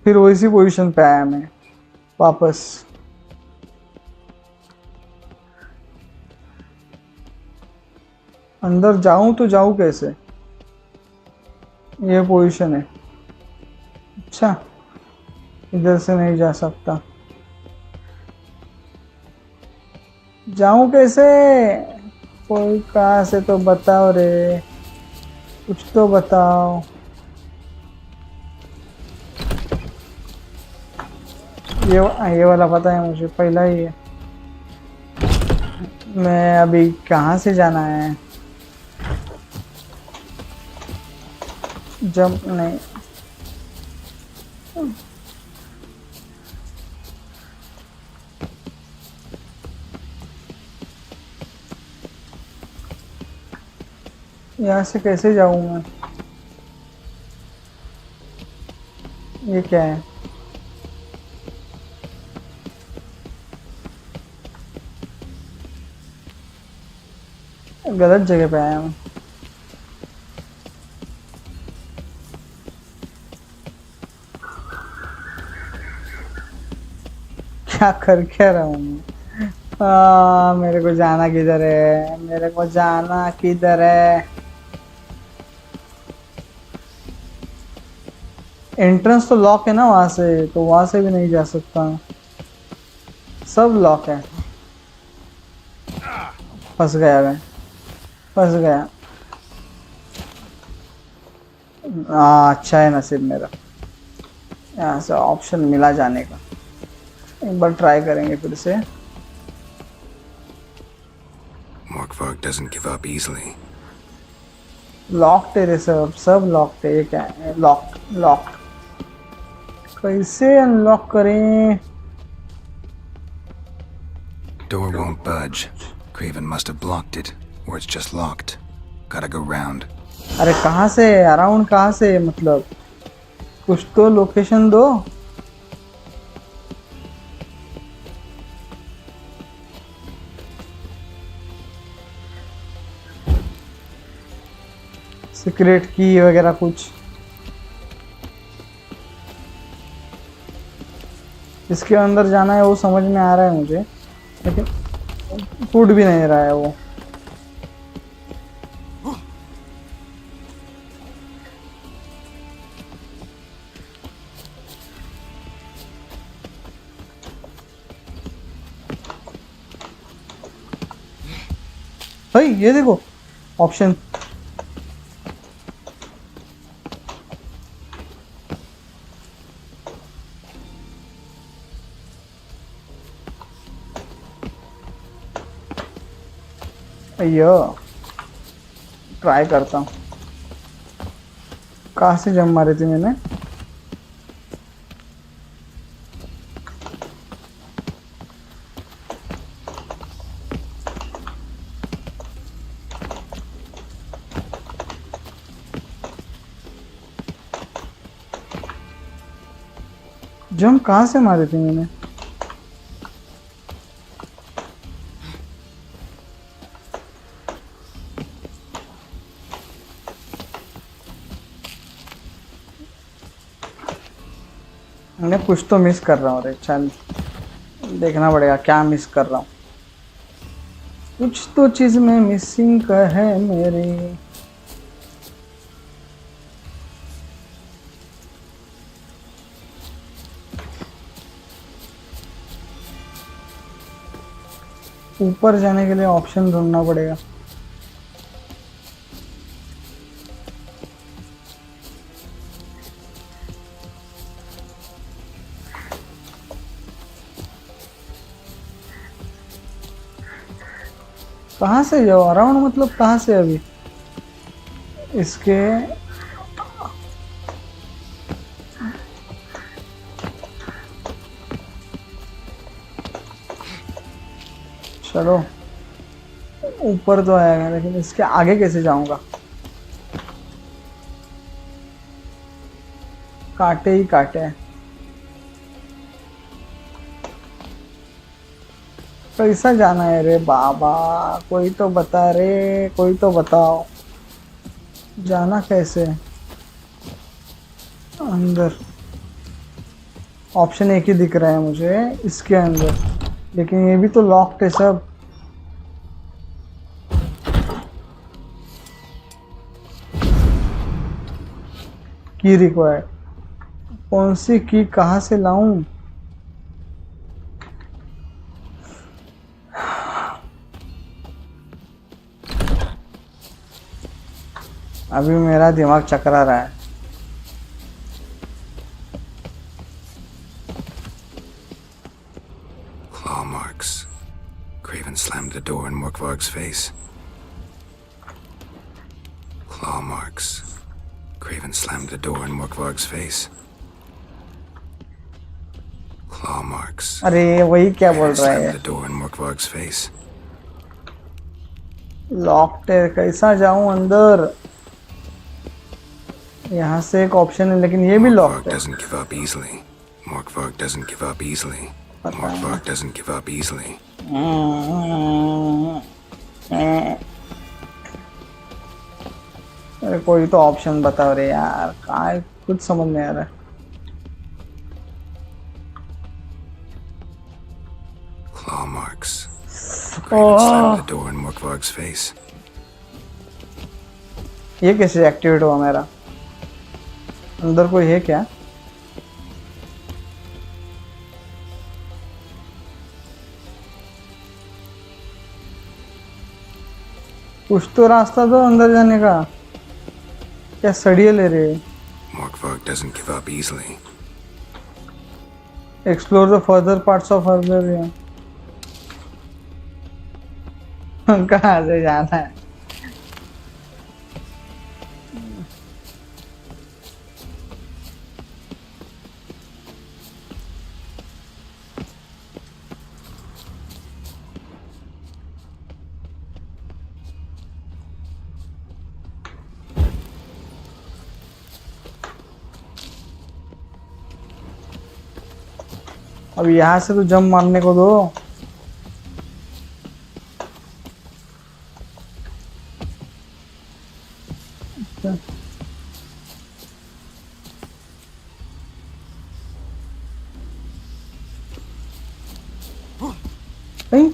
फिर वैसी पोजीशन पे आया मैं वापस। अंदर जाऊं तो जाऊं कैसे? ये पोजीशन है। अच्छा, इधर से नहीं जा सकता। जाऊं कैसे? कोई कहाँ से तो बताओ रे, कुछ तो बताओ। ये वाला पता है मुझे, पहला ही है। मैं अभी कहाँ से जाना है? जंप नहीं। यहाँ से कैसे जाऊँ मैं? ये क्या है? गलत जगह पे आया हूँ। क्या कर क्या रहा हूँ मैं? मेरे को जाना किधर है, मेरे को जाना किधर है? एंट्रेंस तो लॉक है ना वहां से, तो वहां से भी नहीं जा सकता, सब लॉक है। फंस गया मैं, फंस गया। अच्छा है नसीब मेरा, यहाँ से ऑप्शन मिला जाने का। एक बार ट्राई करेंगे फिर से। Morkvark doesn't give up easily. Locked है रे, सब लॉक्ड है। ये क्या है? Locked locked. कैसे अनलॉक करें? Door won't budge. Craven must have blocked it, or it's just locked. Gotta go round. अरे कहाँ से अराउंड, कहाँ से मतलब कुछ तो लोकेशन दो। सीक्रेट की वगैरह कुछ। इसके अंदर जाना है वो समझ में आ रहा है मुझे, लेकिन फूड भी नहीं रहा है वो। भाई ये देखो ऑप्शन। अयो ट्राई करता हूँ। कहाँ से जम मारी थी मैंने? जंप कहाँ से मारी थी मैंने? मैं कुछ तो मिस कर रहा हूँ रे। चल देखना पड़ेगा क्या मिस कर रहा हूँ। कुछ तो चीज में मिसिंग का है मेरे। ऊपर जाने के लिए ऑप्शन ढूंढना पड़ेगा। कहाँ से जाओ अराउंड, मतलब कहाँ से अभी इसके? चलो ऊपर तो आएगा, लेकिन इसके आगे कैसे जाऊंगा? कांटे ही कांटे हैं। कैसा जाना है रे बाबा? कोई तो बता रे, कोई तो बताओ जाना कैसे? अंदर ऑप्शन एक ही दिख रहा है मुझे इसके अंदर, लेकिन ये भी तो लॉक्ड है सब। की रिक्वायर्ड, कौन सी की कहाँ से लाऊं? अभी मेरा दिमाग चकरा रहा है। Claw marks. Craven slammed the door in Morkvark's face. Claw marks. Craven slammed the door in Morkvark's face. Claw marks. अरे वही क्या बोल रहा है? Slammed the door in Morkvark's face. Locked है, कैसा जाऊं अंदर? यहाँ से एक ऑप्शन है, लेकिन ये भी लॉक्ड है। Doesn't give up easily. Morkvark doesn't give up easily. Morkvark doesn't give up easily. अरे कोई तो ऑप्शन बताओ रे यार, कहाँ कुछ समझ नहीं आ रहा है। Graven slammed the door in Morkvarg's face. ये कैसे एक्टिवेट हुआ मेरा? अंदर कोई है क्या? कुछ तो रास्ता दो अंदर जाने का। क्या सड़िए ले रहे? Morkvarg doesn't give up easily. Explore the further parts of her area. कहाँ से जाना है? अब यहाँ से तो जंप मारने को दो। नहीं,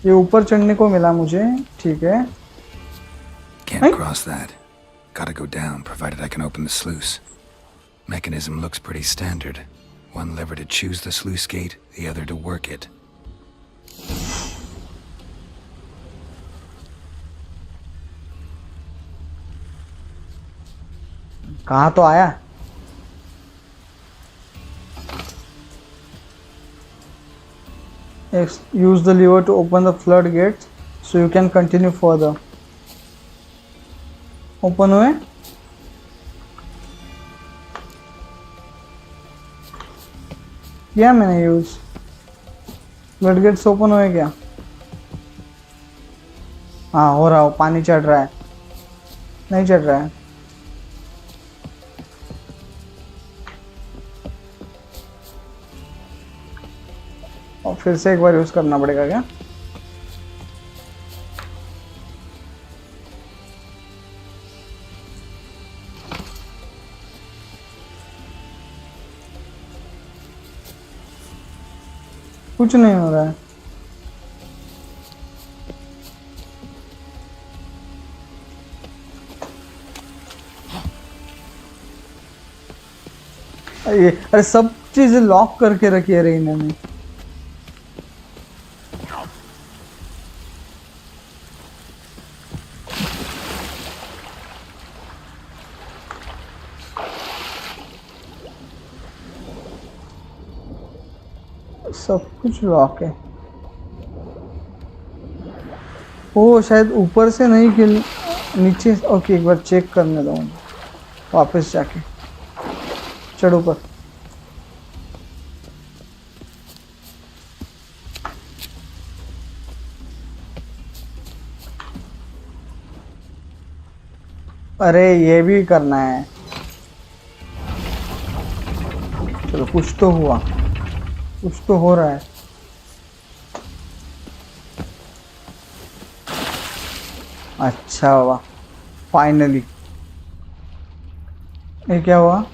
ये ऊपर चढ़ने को मिला मुझे, ठीक है। Can't cross that. Gotta go down, provided I can open the sluice. Mechanism looks pretty standard. One lever to choose the sluice gate, the other to work it. कहाँ तो आया? Use the lever to open the floodgates so you can continue further. Open हुए? क्या मैंने use? Floodgates open हुए क्या? हाँ हो रहा हो, पानी चढ़ रहा है। नहीं चढ़ रहा है। और फिर से एक बार यूज करना पड़ेगा क्या? कुछ नहीं हो रहा है। अरे सब चीजें लॉक करके रखी है इन्होंने। सब कुछ लॉक है। ओ शायद ऊपर से नहीं कि नीचे। ओके एक बार चेक करने दो वापस जाके। चढ़ ऊपर। अरे ये भी करना है। चलो कुछ तो हुआ, कुछ तो हो रहा है। अच्छा हुआ फाइनली। ये क्या हुआ?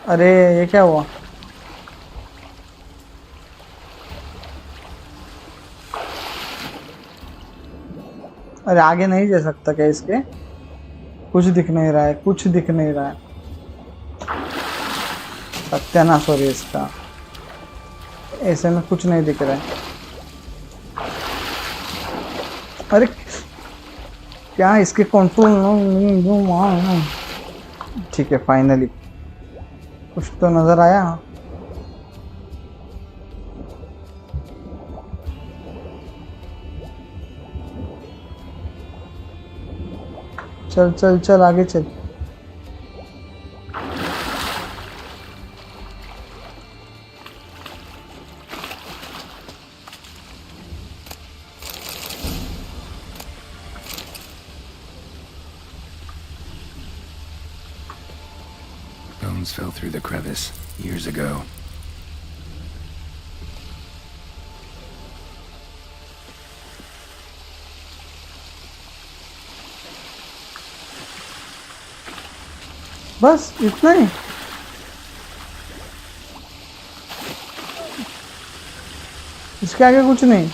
अरे ये क्या हुआ? अरे आगे नहीं जा सकता क्या इसके? कुछ दिख नहीं रहा है, कुछ दिख नहीं रहा है। सत्यानाश हो रही है इसका। ऐसे में कुछ नहीं दिख रहा है। अरे क्या इसके कंट्रोल? ठीक है फाइनली कुछ तो नजर आया। चल चल चल आगे चल। Bones fell through the crevice years ago. बस इतना ही। इसके आगे कुछ नहीं।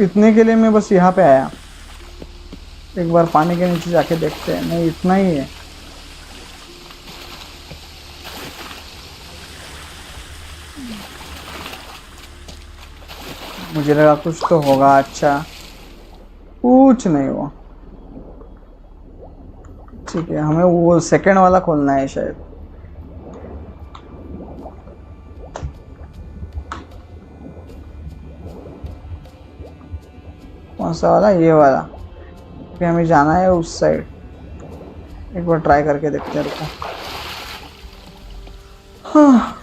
इतने के लिए मैं बस यहाँ पे आया। एक बार पानी के नीचे जाके देखते हैं। नहीं, इतना ही है। मुझे लगा कुछ तो होगा। अच्छा, कुछ नहीं हुआ। ठीक है, हमें वो सेकंड वाला खोलना है शायद। कौन सा वाला? ये वाला। कि हमें जाना है उस साइड। एक बार ट्राई करके देखते हैं। रुको। हाँ,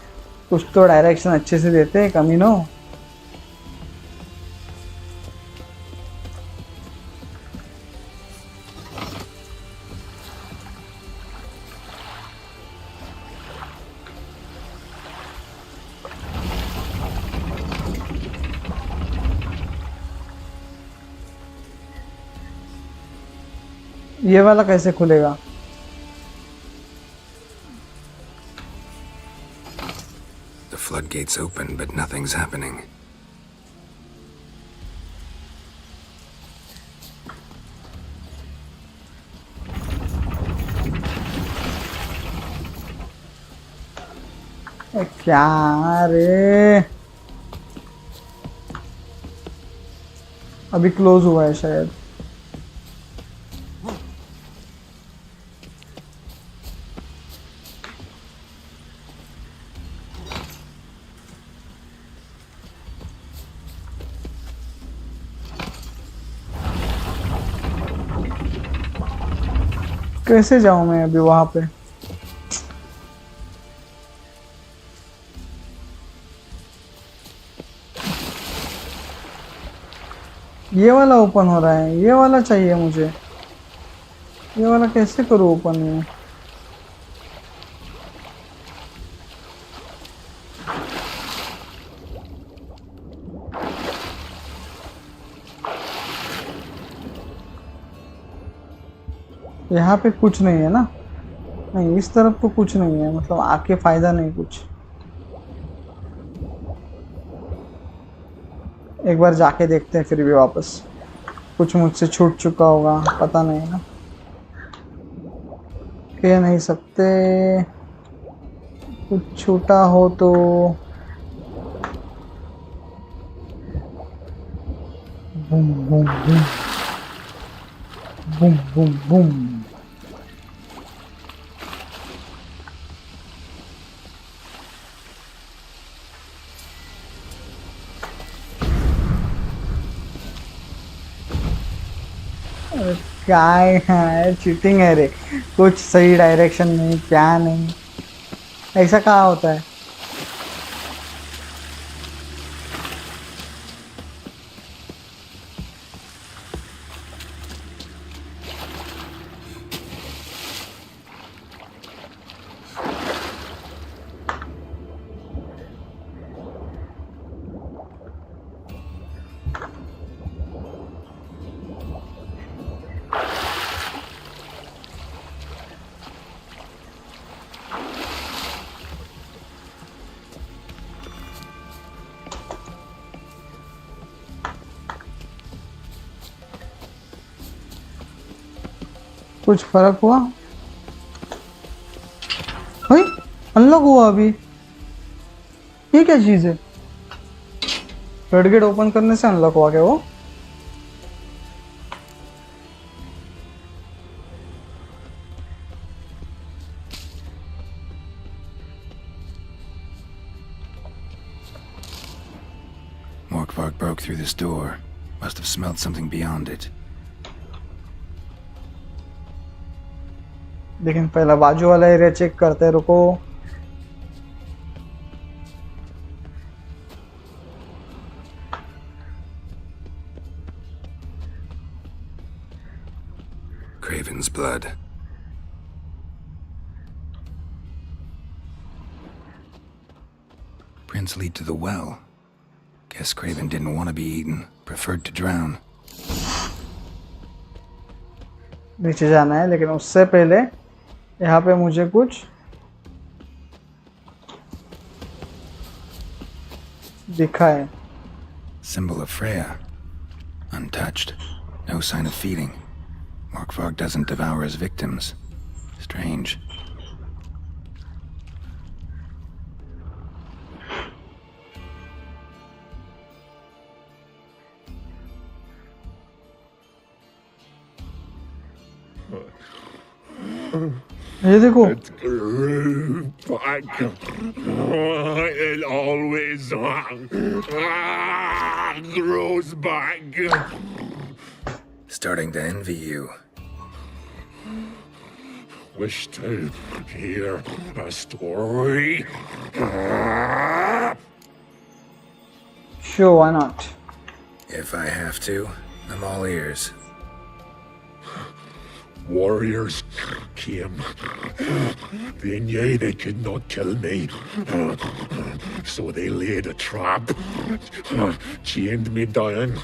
कुछ तो डायरेक्शन अच्छे से देते हैं कमीनो। ये वाला कैसे खुलेगा? The floodgates open, but nothing's happening. क्या रे? अभी क्लोज हुआ है शायद। कैसे जाऊं मैं अभी वहां पे? ये वाला ओपन हो रहा है। ये वाला चाहिए मुझे। ये वाला कैसे करूं ओपन में? यहाँ पे कुछ नहीं है ना? नहीं, इस तरफ तो कुछ नहीं है। मतलब आके फायदा नहीं कुछ। एक बार जाके देखते हैं फिर भी वापस। कुछ मुझसे छूट चुका होगा, पता नहीं ना। कह नहीं सकते। कुछ छूटा हो तो। Boom boom boom boom boom boom. क्या है? चीटिंग है रे। कुछ सही डायरेक्शन नहीं, क्या नहीं। ऐसा कहाँ होता है? कुछ फर्क हुआ? अनलॉक हुआ अभी। ये क्या चीज है? फ्लड गेट ओपन करने से अनलॉक हुआ क्या वो? Morkvark broke through this door. Must have smelled something beyond it. लेकिन पहला बाजू वाला एरिया चेक करते हैं। रुको। Craven's blood. Prints lead to the well. Guess Craven didn't want to be eaten. Preferred to drown. नीचे जाना है, लेकिन उससे पहले यहाँ पे मुझे कुछ देखा है. Symbol of Freya. Untouched. No sign of feeding. Morkvarg doesn't devour his victims. Strange. ये देखो. It grew back. It always grows back. Starting to envy you. Wish to hear a story? Sure, why not? If I have to, I'm all ears. Warriors came. They knew they could not kill me. So they laid a trap. Chained me down.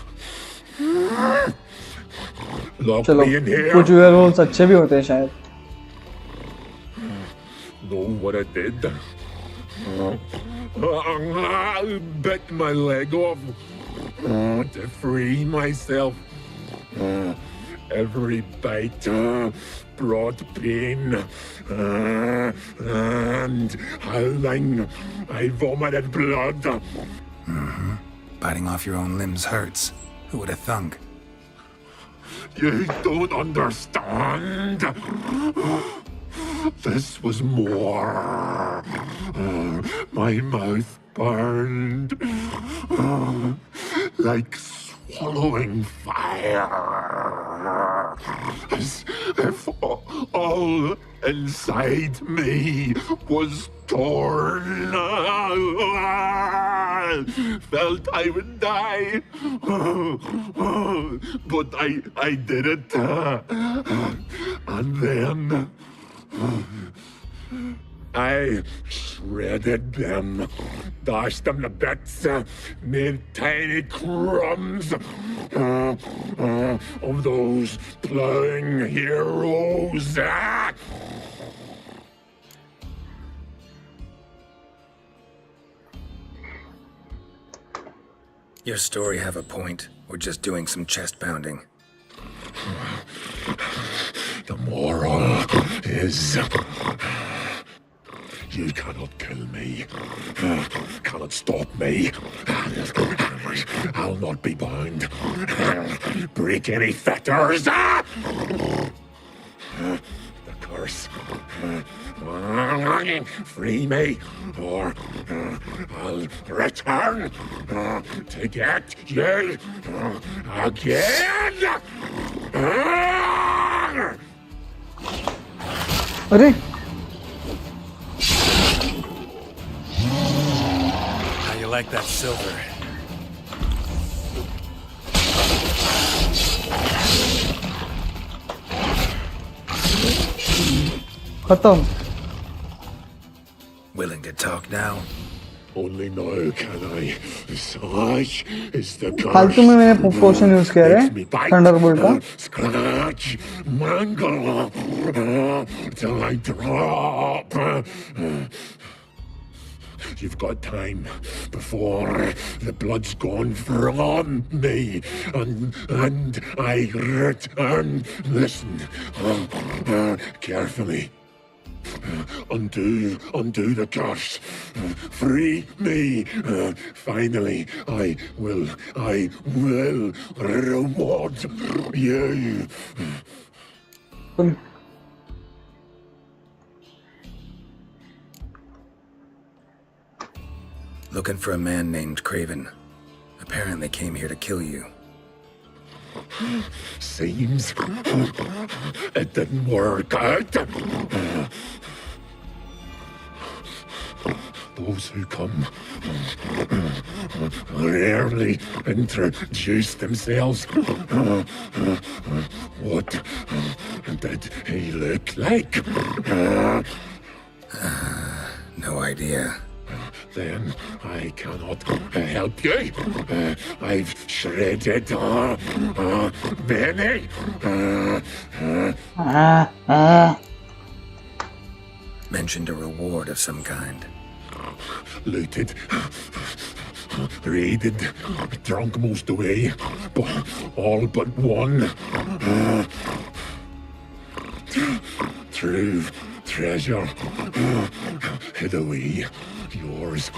Locked चलो me in here. कुछ werewolves अच्छे भी होते हैं शायद. Know what I did? I bit my leg off to free myself. Every bite brought pain and howling. I vomited blood. Biting off your own limbs hurts. Who would have thunk? You don't understand. This was more. My mouth burned like swallowing fire. As if all inside me was torn. Felt I would die. But I did it. And then I shredded them, dashed them to bits, made tiny crumbs of those plowing heroes. Your story have a point. We're just doing some chest pounding. The moral is you cannot kill me, cannot stop me. I'll not be bound. Break any fetters. The curse. Free me, or I'll return to get you again. अरे How you like that silver? खत्म. Willing to talk now? Only now can I. Such is the curse. फालतू में मैंने पोशन use किया है Thunderbolt का. Scratch, mangle, till I drop. You've got time before the blood's gone from me, and I return. Listen, carefully. Undo the curse. Free me. Finally, I will reward you. Looking for a man named Craven. Apparently came here to kill you. Seems it didn't work out. Those who come rarely introduce themselves. What did he look like? No idea. Then I cannot help you. I've shredded many. Mentioned a reward of some kind. Looted raided, drunk most away, all but one. True treasure hid away. Yours.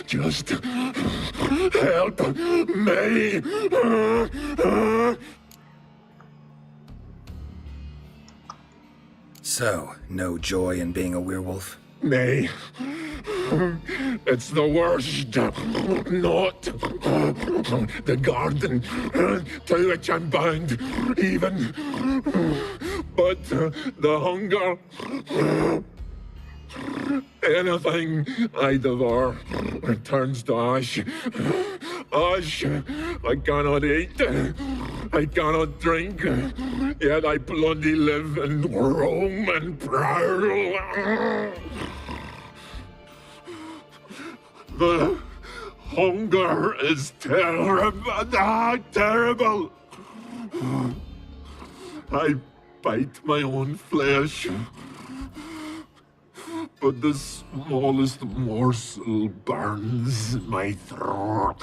Just help me. So, no joy in being a werewolf? Nay. It's the worst. Not the garden to which I'm bound, even. But the hunger. Anything I devour turns to ash. Ash I cannot eat. I cannot drink. Yet I bloody live and roam and prowl. The hunger is terrible. I bite my own flesh, but the smallest morsel burns my throat.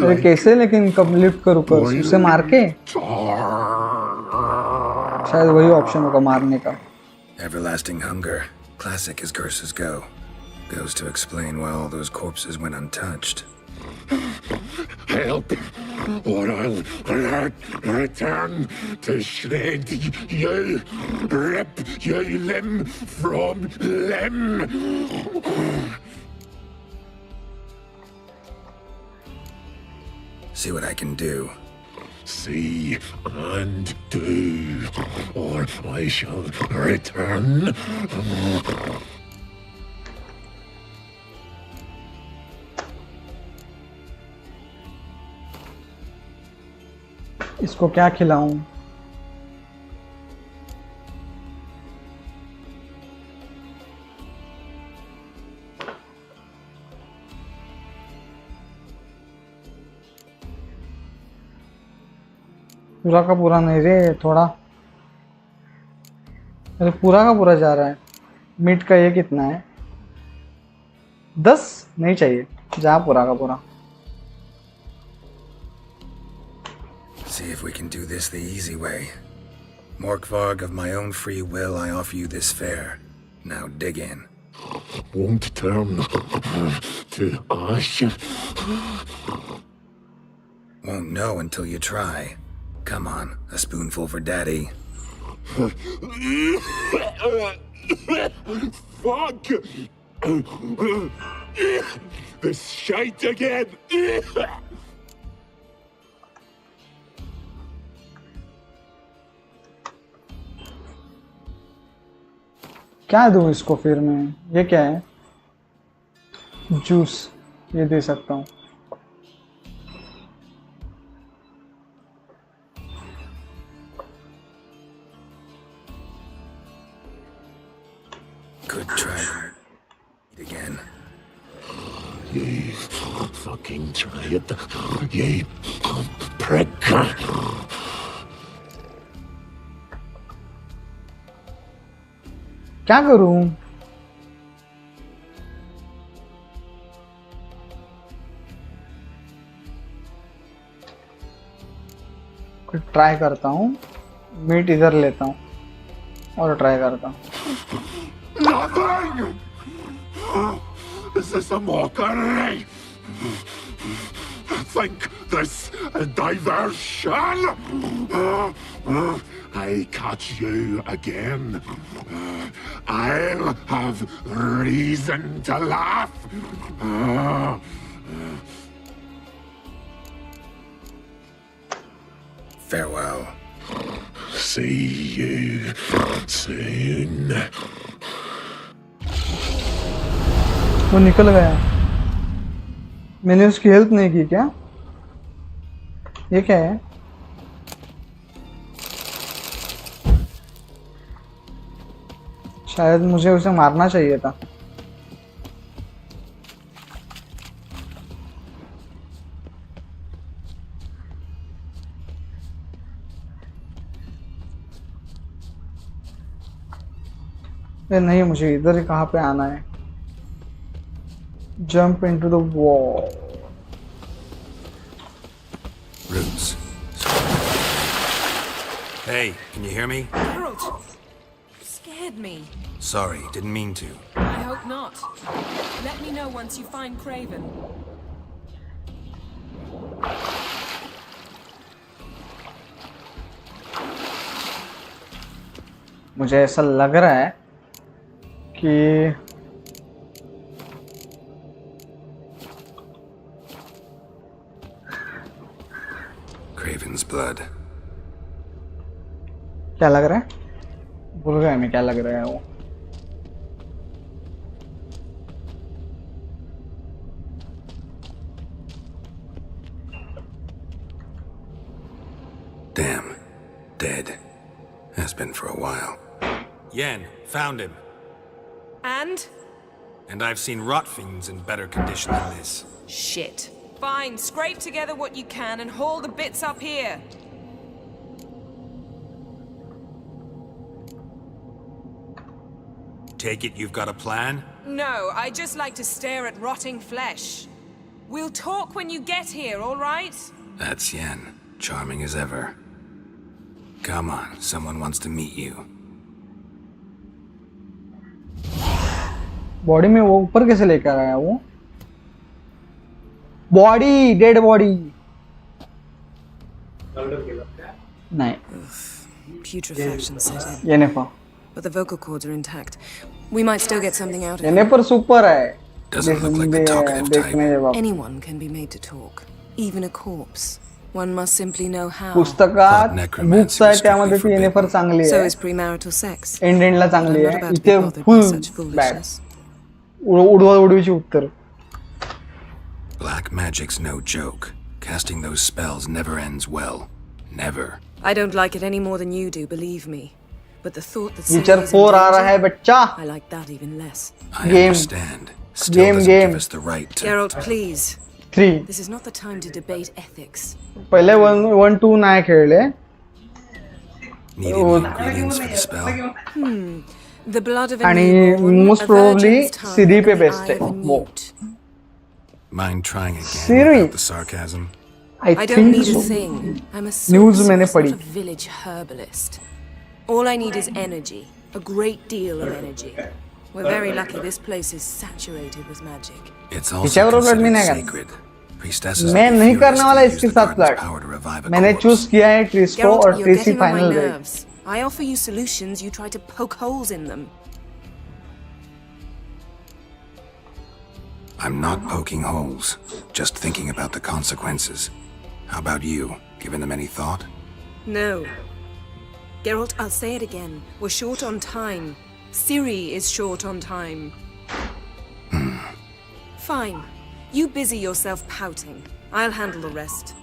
अरे कैसे लेकिन कब lift करूँ कर उसे मार के शायद वही ऑप्शन होगा मारने का. Everlasting hunger, classic as curses go. Goes to explain why all those corpses went untouched. Help, or I'll return to shred you, rip you limb from limb. See what I can do. See and do, or I shall return. इसको क्या खिलाऊं? पूरा का पूरा नहीं रे, थोड़ा. अरे पूरा का पूरा जा रहा है. मीट का ये कितना है? 10 नहीं चाहिए, जा पूरा का पूरा. See if we can do this the easy way. Morkvarg, of my own free will, I offer you this fare. Now dig in. Won't turn to ash. Won't know until you try. Come on, a spoonful for Daddy. Fuck! This shite again! क्या दूं इसको फिर मैं? ये क्या है? Juice ये दे सकता हूँ. Could try it again. You fucking try it, you prick. क्या करूं? ट्राई करता हूँ. मीट इधर लेता हूँ और ट्राई करता हूँ. Nothing! Is this a mockery? Think this a diversion? I catch you again. I'll have reason to laugh. Farewell. See you soon. वो निकल गया. मैंने उसकी हेल्प नहीं की क्या? ये क्या है? शायद मुझे उसे मारना चाहिए था. नहीं, मुझे इधर ही कहाँ पे आना है? jump into the wall. Roots. Hey, can you hear me? Harold! You scared me. Sorry, didn't mean to. I hope not. Let me know once you find Craven. मुझे ऐसा लग रहा है कि Craven's blood. क्या लग रहा है? भूल गया मैं क्या लग रहा है वो. Damn. Dead. Has been for a while. Yen, found him. And? And I've seen rot fiends in better condition than this. Shit. Fine, scrape together what you can and haul the bits up here. Take it you've got a plan? No, I just like to stare at rotting flesh. We'll talk when you get here, all right? That's Yen. Charming as ever. Come on, someone wants to meet you. Body में वो ऊपर कैसे लेकर आया वो? Body, dead body. नहीं. Putrefaction set in. Yennefer. But the vocal cords are intact. We might still get something out of it. Yennefer super है. Doesn't look like the talkative type. Anyone can be made to talk, even a corpse. One must simply know how. पुस्तकात books आहे त्यामध्ये ती Yennefer चांगली So आहे. is premarital sex. एंडला चांगली I'm not आहे. about to be इथे bothered by फुल such बॅड. foolishness. उडवाउडवीची उत्तर. Black magic's no joke. Casting those spells never ends well. Never. I don't like it any more than you do, believe me. But the thought that Witcher Ciri is 4 in आ रहा है danger, बच्चा. I like that even less. I Game. understand. Still doesn't give us the right to... Geralt, please. 3. This is not the time to debate ethics. पहिले 1 2 नाही खेळले. Need any ingredients for the spell? The blood of a आणि newborn, most a probably virgin's tongue, Siri पे and the best eye है of a वो. newt. Mind trying again Siri. without the sarcasm? I I don't think need so. a thing. I'm a News sorceress, मैंने not पढ़ी. a village herbalist. All I need is energy. A great deal of energy. We're very lucky this place is saturated with magic. It's also picture में नहीं considered करना. sacred. Priestesses मैं will be नहीं furious करने to वाला use इसके the साथ garden's plot. power to revive a मैंने corpse. चूज किया है ट्रिस्को Geralt, और you're Tracy getting on my final red. nerves. I offer you solutions, you try to poke holes in them. I'm not poking holes, just thinking about the consequences. How about you? Given them any thought? No. Geralt, I'll say it again. We're short on time. Ciri is short on time. Fine. You busy yourself pouting. I'll handle the rest.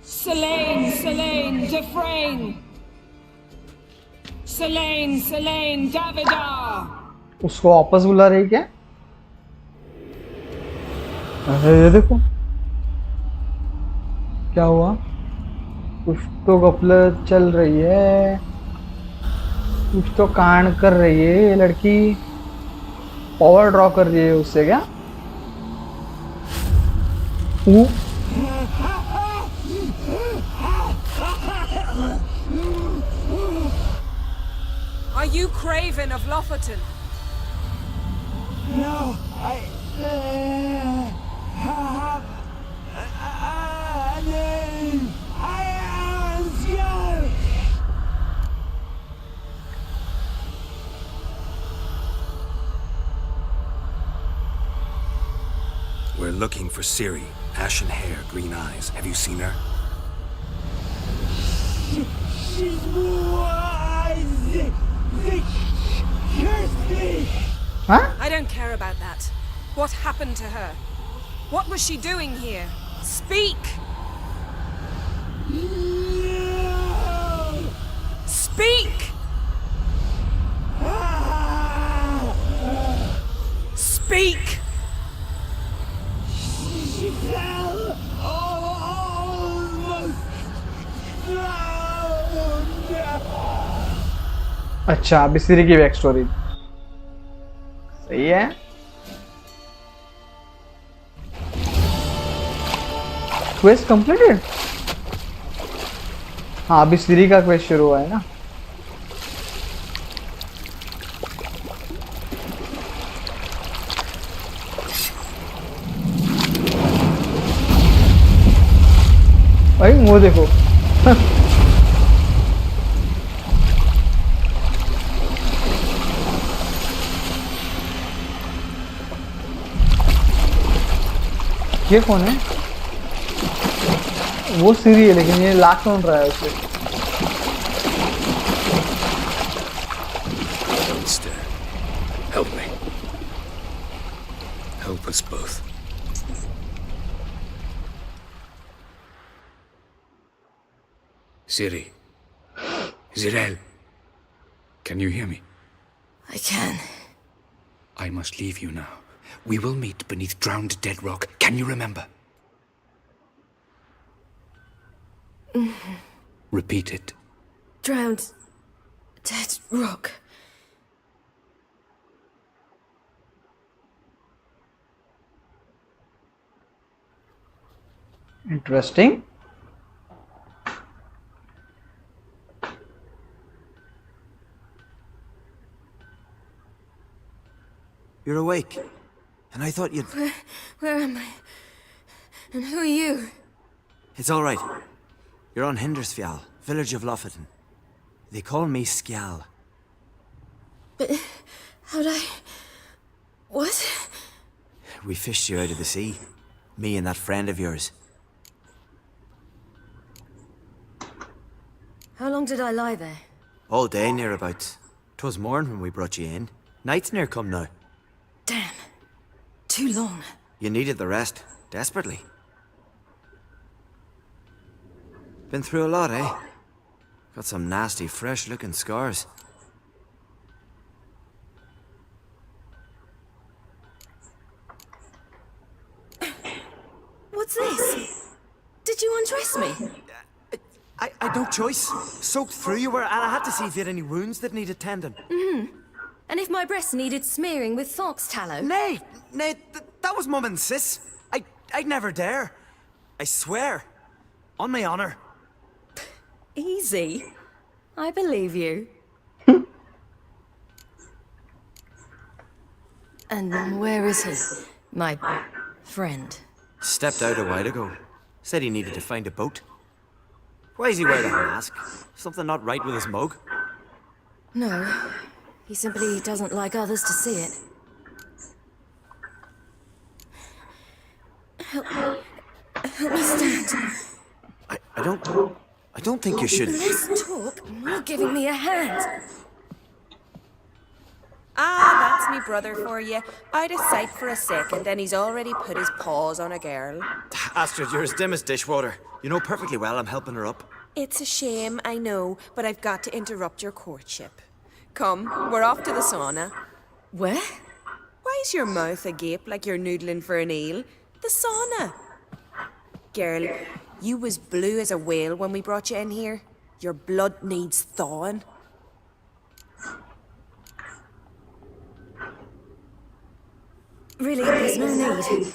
Selene, Dufresne! Selene, Davida! उसको वापस बुला रही क्या? अरे ये देखो क्या हुआ? कुछ तो गफलत चल रही है, कुछ तो कांड कर रही है ये लड़की. पावर ड्रॉ कर रही है उससे क्या? Are you Craven of Lofferton? No, I have a name. I am you. We're looking for Ciri. Ashen hair, green eyes. Have you seen her? She's wise. Curse me. Huh? I don't care about that. What happened to her? What was she doing here? Speak! No. Speak! Speak! She fell almost अच्छा, अभी सीरी की back story सही है। Quest completed. हाँ, अभी सीरी का quest शुरू हुआ है ना। भाई मुंह देखो। ये कौन है? वो सीरी है, लेकिन ये लाख सुन रहा है उसे। Don't stare. Help me. Help us both. Siri. Zirel. Can you hear me? I can. I must leave you now. We will meet beneath drowned dead rock. Can you remember? Repeat it. Drowned. Dead rock. Interesting. You're awake. And I thought you'd... Where am I? And who are you? It's all right. You're on Hindersfjall, village of Lofoten. They call me Skjal. But how'd I... What? We fished you out of the sea. Me and that friend of yours. How long did I lie there? All day, nearabouts. 'Twas morn when we brought you in. Night's near come now. Damn. Too long. You needed the rest. Desperately. Been through a lot, eh? Got some nasty, fresh-looking scars. What's this? Did you undress me? I had no choice. Soaked through you were, and I had to see if you had any wounds that needed tending. And if my breasts needed smearing with fox tallow? Nay, that was Mum and Sis. I'd never dare. I swear. On my honor. Easy. I believe you. And where is he? My friend. Stepped out a while ago. Said he needed to find a boat. Why is he wearing a mask? Something not right with his mug? No. He simply doesn't like others to see it. Help me stand. I don't think you should... Less talk, more giving me a hand. Ah, that's me brother for you. Out of sight for a second, and he's already put his paws on a girl. Astrid, you're as dim as dishwater. You know perfectly well I'm helping her up. It's a shame, I know, but I've got to interrupt your courtship. Come, we're off to the sauna. Where? Why is your mouth agape like you're noodling for an eel? The sauna. Girl, you was blue as a whale when we brought you in here. Your blood needs thawing. Really, there's no need.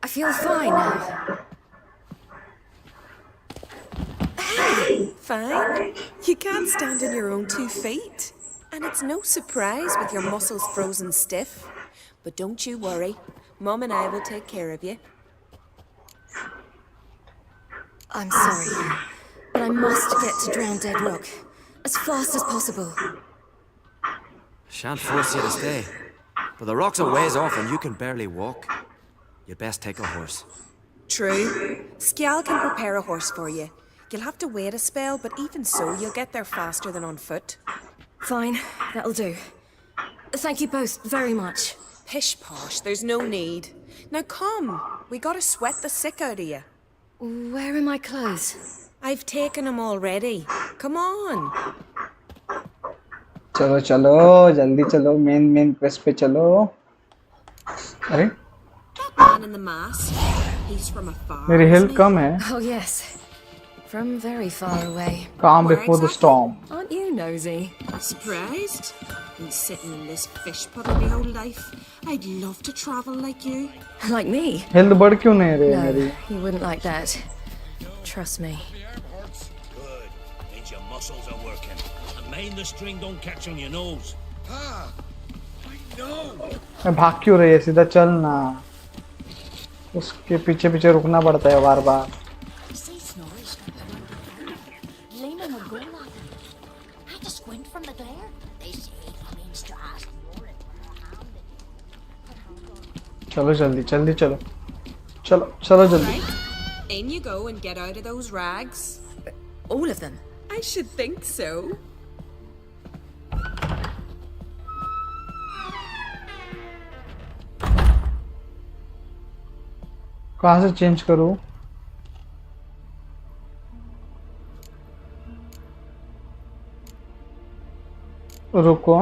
I feel fine now. Hey, fine. You can't stand on your own 2 feet. And it's no surprise with your muscles frozen stiff. But don't you worry. Mum and I will take care of you. I'm sorry, but I must get to Drowned Dead Rock as fast as possible. Shan't force you to stay. But the rock's a ways off and you can barely walk. You'd best take a horse. True. Skjal can prepare a horse for you. You'll have to wait a spell, but even so, you'll get there faster than on foot. Fine, that'll do. Thank you both very much. Pish posh, there's no need. Now come, we gotta sweat the sick out of you. Where are my clothes? I've taken them already. Come on. चलो चलो जल्दी चलो main quest पे चलो। अरे Man in the mask. He's from afar. मेरी health कम है। Oh yes. From very far away. Calm before the storm. Aren't you nosy? Surprised? Been sitting in this fish puddle my whole life. I'd love to travel like you. Like me? Health बढ़ क्यों नहीं रही है No, मेरी? you wouldn't like that. Trust me. Good. Means your muscles are working. And mind the string don't catch on your nose. मैं भाग क्यों रही है? सीधा चल ना. उसके पीछे पीछे रुकना पड़ता है बार बार. Layman would go like that. Had to squint from the glare. They say he means to ask for it. चलो जल्दी जल्दी चलो. चलो चलो जल्दी. Right. In you go and get out of those rags. All of them? I should think so. कहाँ से change करूँ? रुको.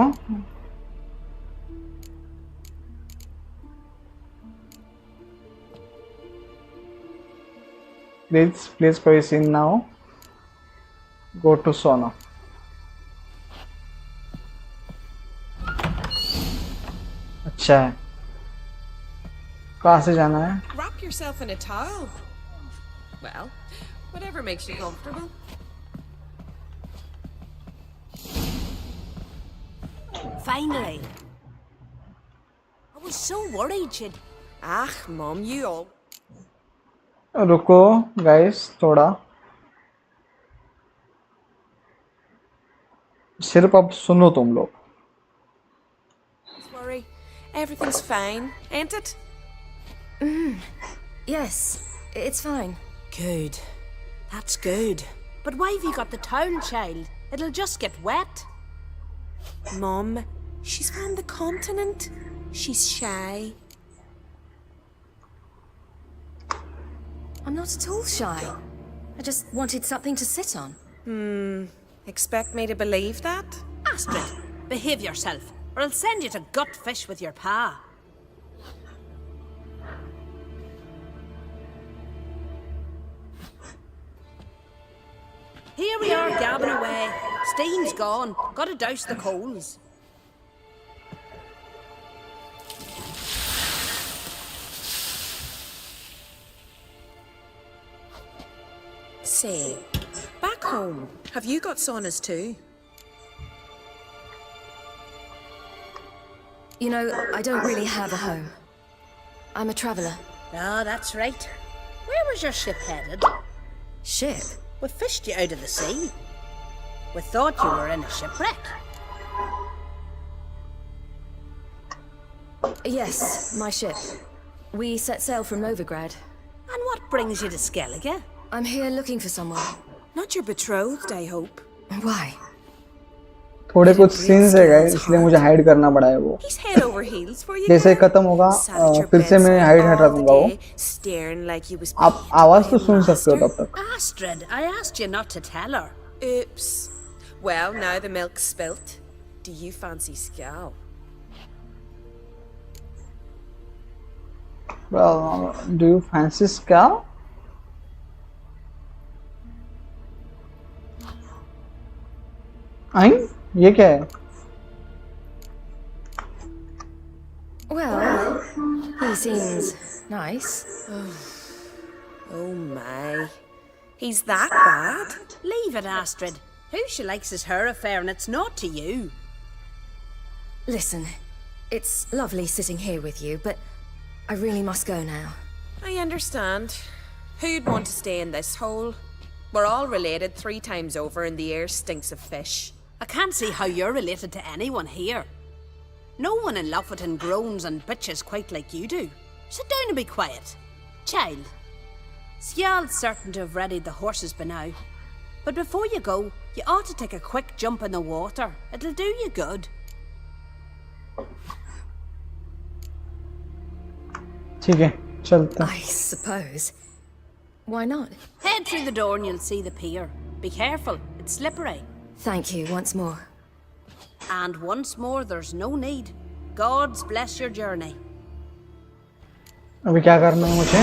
Please place in now. Go to Sona. अच्छा है. कहाँ से जाना है? Wrap yourself in a towel. Well, whatever makes you comfortable. Finally. I was so worried she'd. Ah, Mom, you all. रुको गाइस थोड़ा. सिर्फ अब सुनो तुम लोग. Don't worry. Everything's fine, ain't it? Yes, it's fine. Good. That's good. But why have you got the towel, child? It'll just get wet. Mom, she's from the continent. She's shy. I'm not at all shy. I just wanted something to sit on. Expect me to believe that? Astrid, behave yourself, or I'll send you to gut fish with your pa. Here we are, gabbing away. Steam's gone. Gotta douse the coals. Say, back home, have you got saunas too? You know, I don't really have a home. I'm a traveller. Ah, that's right. Where was your ship headed? Ship? We fished you out of the sea. We thought you were in a shipwreck. Yes, my ship. We set sail from Novigrad. And what brings you to Skellige? I'm here looking for someone. Not your betrothed, I hope. Why? थोड़े कुछ scenes है guys, इसलिए मुझे hide करना पड़ा है वो. He's head over heels for you. जैसे खत्म होगा फिर से मैं हाइड हटा दूंगा वो. Staring like you was. आप आवाज तो सुन सकते हो तब तक. Astrid, I asked you not to tell her. Oops. Well, now the milk's spilt. Do you fancy scalp? Well, do you fancy scalp? आई ये क्या है? Well, he seems nice. Oh my. He's that bad? Leave it, Astrid. Who she likes is her affair and it's not to you. Listen, it's lovely sitting here with you, but I really must go now. I understand. Who'd want to stay in this hole? We're all related 3 times over and the air stinks of fish. I can't see how you're related to anyone here. No one in Lofoten groans and bitches quite like you do. Sit down and be quiet. Child, Sjal's certain to have readied the horses by now. But before you go, you ought to take a quick jump in the water. It'll do you good. ठीक है, चलते हैं. I suppose. Why not? Head through the door and you'll see the pier. Be careful, it's slippery. Thank you once more. And once more, there's no need. God's bless your journey. अभी क्या करना है मुझे?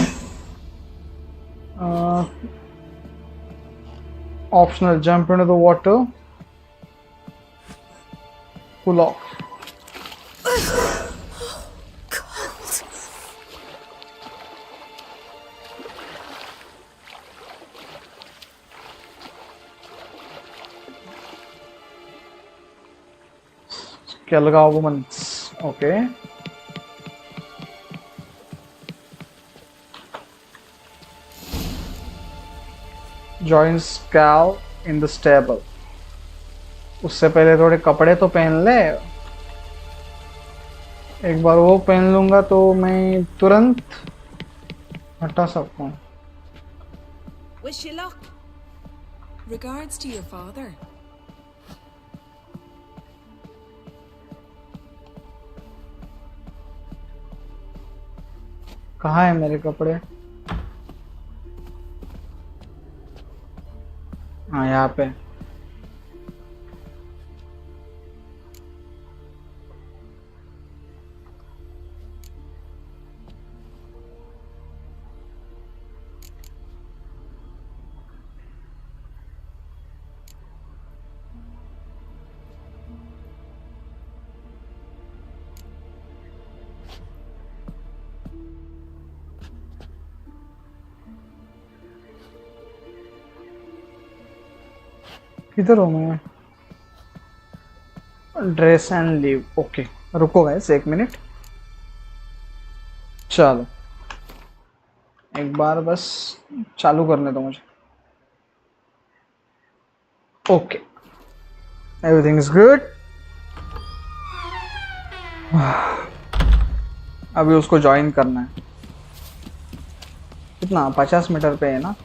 Optional, jump into the water. Pull off. Kelga women's. Okay. Joins Cal in the stable. उससे पहले थोड़े कपड़े तो पहन ले. एक बार वो पहन लूंगा तो मैं तुरंत हटा सकता हूँ. Wish you luck. Regards to your father. कहाँ है मेरे कपड़े? हाँ यहाँ पे. किधर हूँ मैं? Dress and leave. ओके रुको गाइस एक मिनट. चलो एक बार बस चालू करने दो मुझे. Okay everything is good. अभी उसको ज्वाइन करना है. कितना 50 मीटर पे है ना.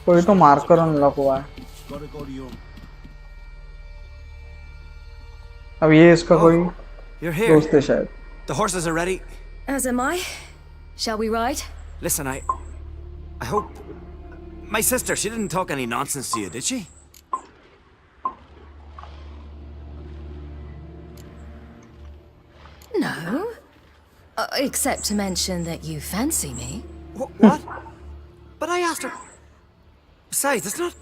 कोई तो मार्कर अनलॉक हुआ है. अब ये इसका कोई दोस्त है शायद. The horses are ready. As am I. Shall we ride? Listen, I hope my sister, she didn't talk any nonsense to you, did she? No. Except to mention that you fancy me. What? But I asked her. Besides, it's not.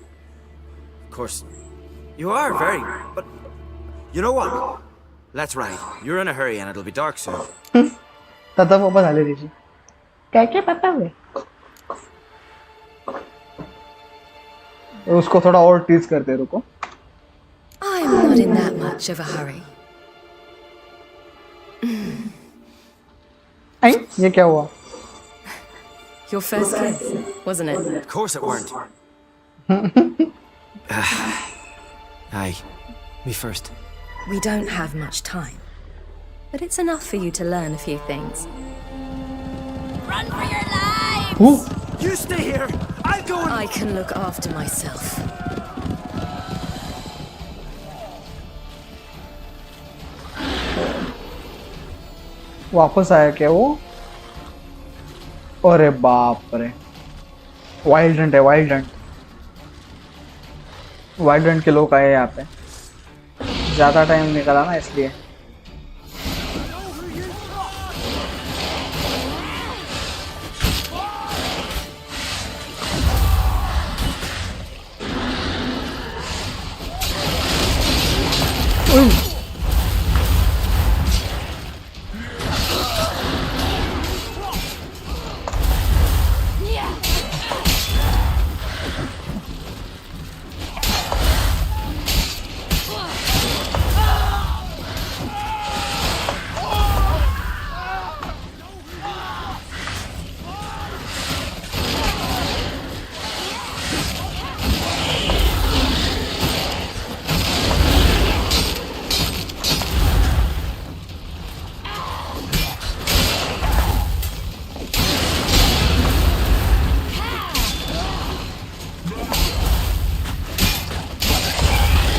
Of course, you are very. But you know what? Let's ride. You're in a hurry and it'll be dark soon. तब पापा झाले त्याची. काय काय पापा वे. उसको थोड़ा और टीज करते रुको. I'm not in that much of a hurry. आई ये क्या हुआ? Your first kiss, wasn't it? Of course it weren't. Aye, me first. We don't have much time, but it's enough for you to learn a few things. Run for your lives! You stay here. I'll go. I can look after myself. वापस आया क्या वो? अरे बाप रे. Wild Hunt है. Wild Hunt. Wild Hunt के लोग आए यहाँ पे. ज्यादा टाइम निकला ना इसलिए.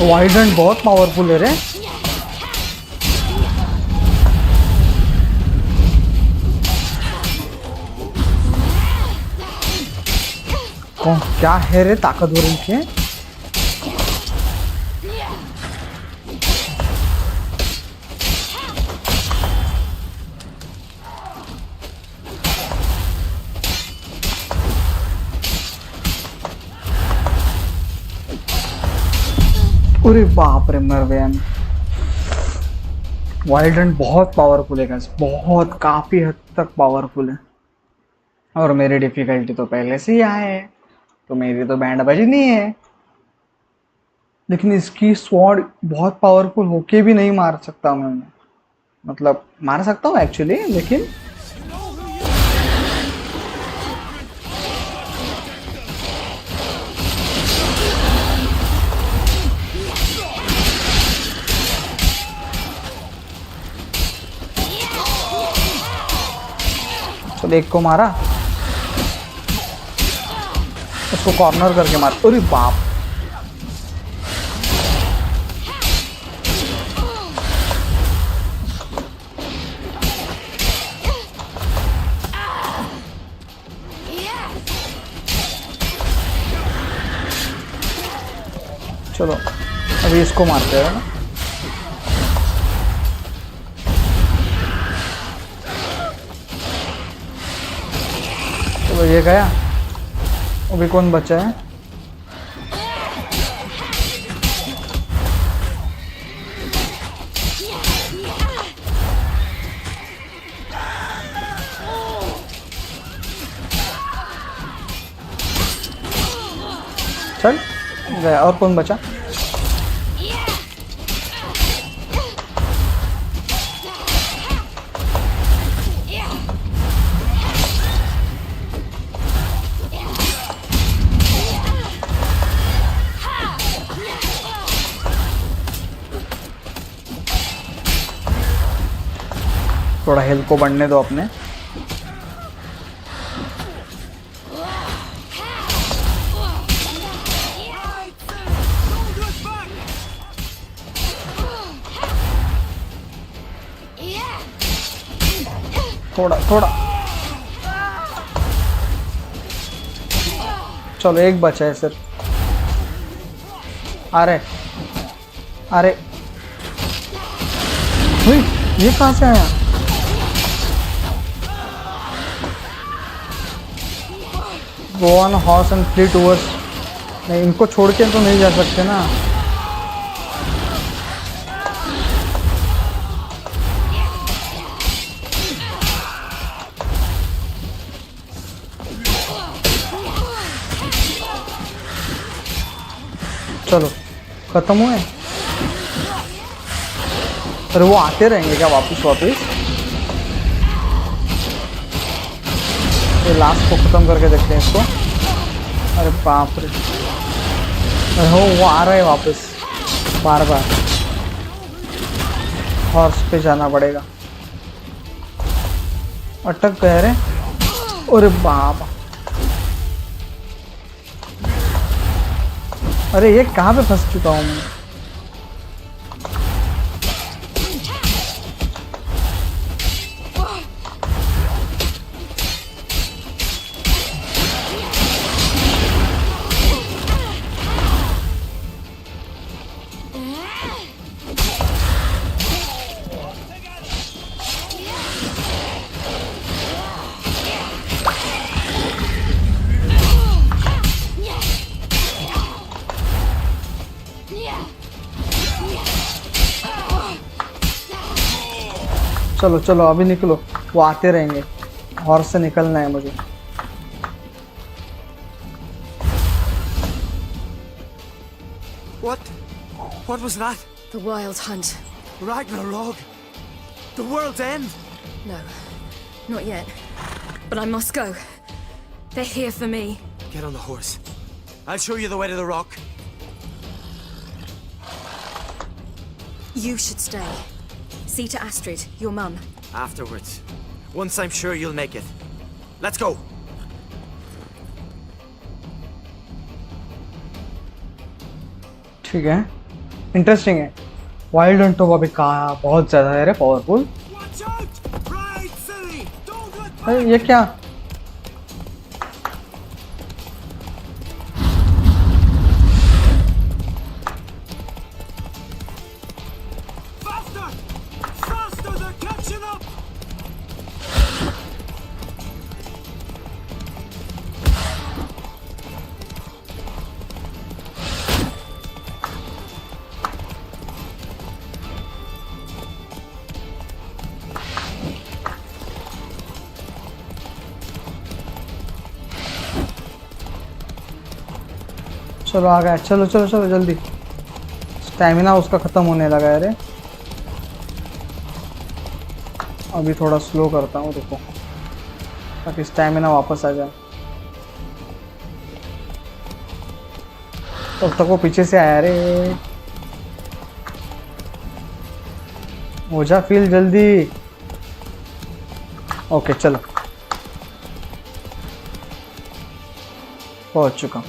वाइल्ड हंट बहुत पावरफुल है रे. क्या है रे ताकतवर इनके. अरे बाप रे, मर गया मैं। वाइल्ड हंट बहुत पावरफुल है गाइस, बहुत काफी हद तक पावरफुल है। और मेरी डिफिकल्टी तो पहले से ही आए है, तो मेरी तो बैंड बजनी है। लेकिन इसकी स्वॉर्ड बहुत पावरफुल होके भी नहीं मार सकता मैं उन्हें। मतलब मार सकता हूँ एक्चुअली, लेकिन चलो एक को मारा, उसको कॉर्नर करके मार। अरे बाप, चलो अभी इसको मारते हैं ना। चलो ये गया, अभी कौन बचा है? चल गया, और कौन बचा? थोड़ा हेल्थ को बढ़ने दो अपने। थोड़ा चलो एक बचा है सिर्फ। अरे अरे ये कहाँ से आया? Go on horse and flee towards। नहीं, इनको छोड़ के तो नहीं जा सकते ना। चलो खत्म हुए। अरे वो आते रहेंगे क्या वापस? ये लास्ट को खत्म करके देखते हैं इसको। अरे बाप रे, अरे हो वो आ रहा है वापस बार बार। हॉर्स पे जाना पड़ेगा। अटक गए रे। अरे बाप, अरे ये कहाँ पे फंस चुका हूँ मैं? चलो चलो अभी निकलो, वो आते रहेंगे। हॉर्स से निकलना है मुझे। What was that? The Wild Hunt. Ragnarok? The world's end? No, not yet. But I must go. They're here for me. Get on the horse. I'll show you the way to the rock. You should stay. See to Astrid, your mum. Afterwards. Once I'm sure you'll make it. Let's go. ठीक है, interesting है। Wild Hunt तो अभी कहा बहुत ज्यादा है रे पावरफुल। अरे ये क्या? चलो आ गया, चलो चलो चलो जल्दी। स्टैमिना उसका खत्म होने लगा है रे। अभी थोड़ा स्लो करता हूँ, रुको, ताकि स्टैमिना वापस आ जाए। तब तक वो पीछे से आया रे। हो जा फील जल्दी। ओके चलो, पहुंच चुका।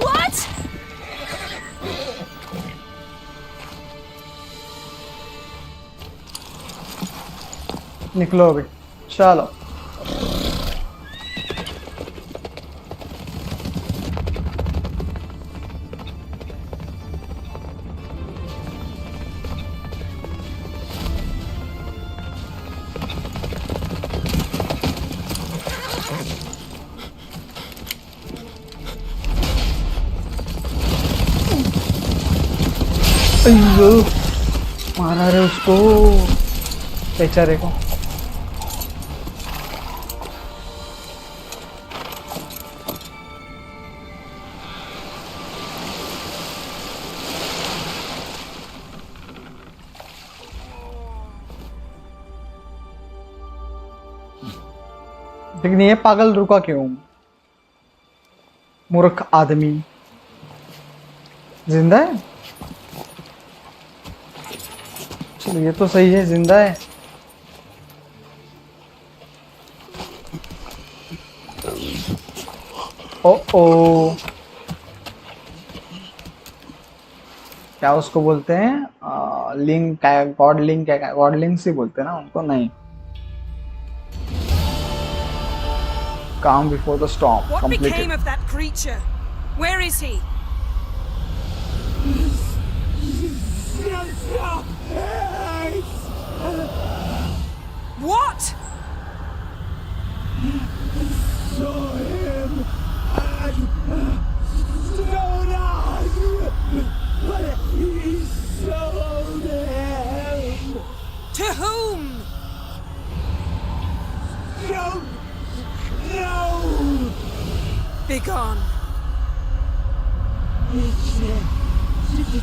What? निकलो अभी, चलो। अयो, मारा रे उसको, बेचारे को। लेकिन ये पागल रुका क्यों? मूर्ख आदमी। जिंदा है? चलो ये तो सही है, जिंदा है। ओ क्या उसको बोलते हैं? लिंक क्या, गॉड लिंक क्या, गॉड लिंक से बोलते हैं ना उनको? नहीं, calm before the storm. What completed. became of that creature? Where is he? What? Saw him at Stoner, but he sold him. To whom? Don't know. Begone.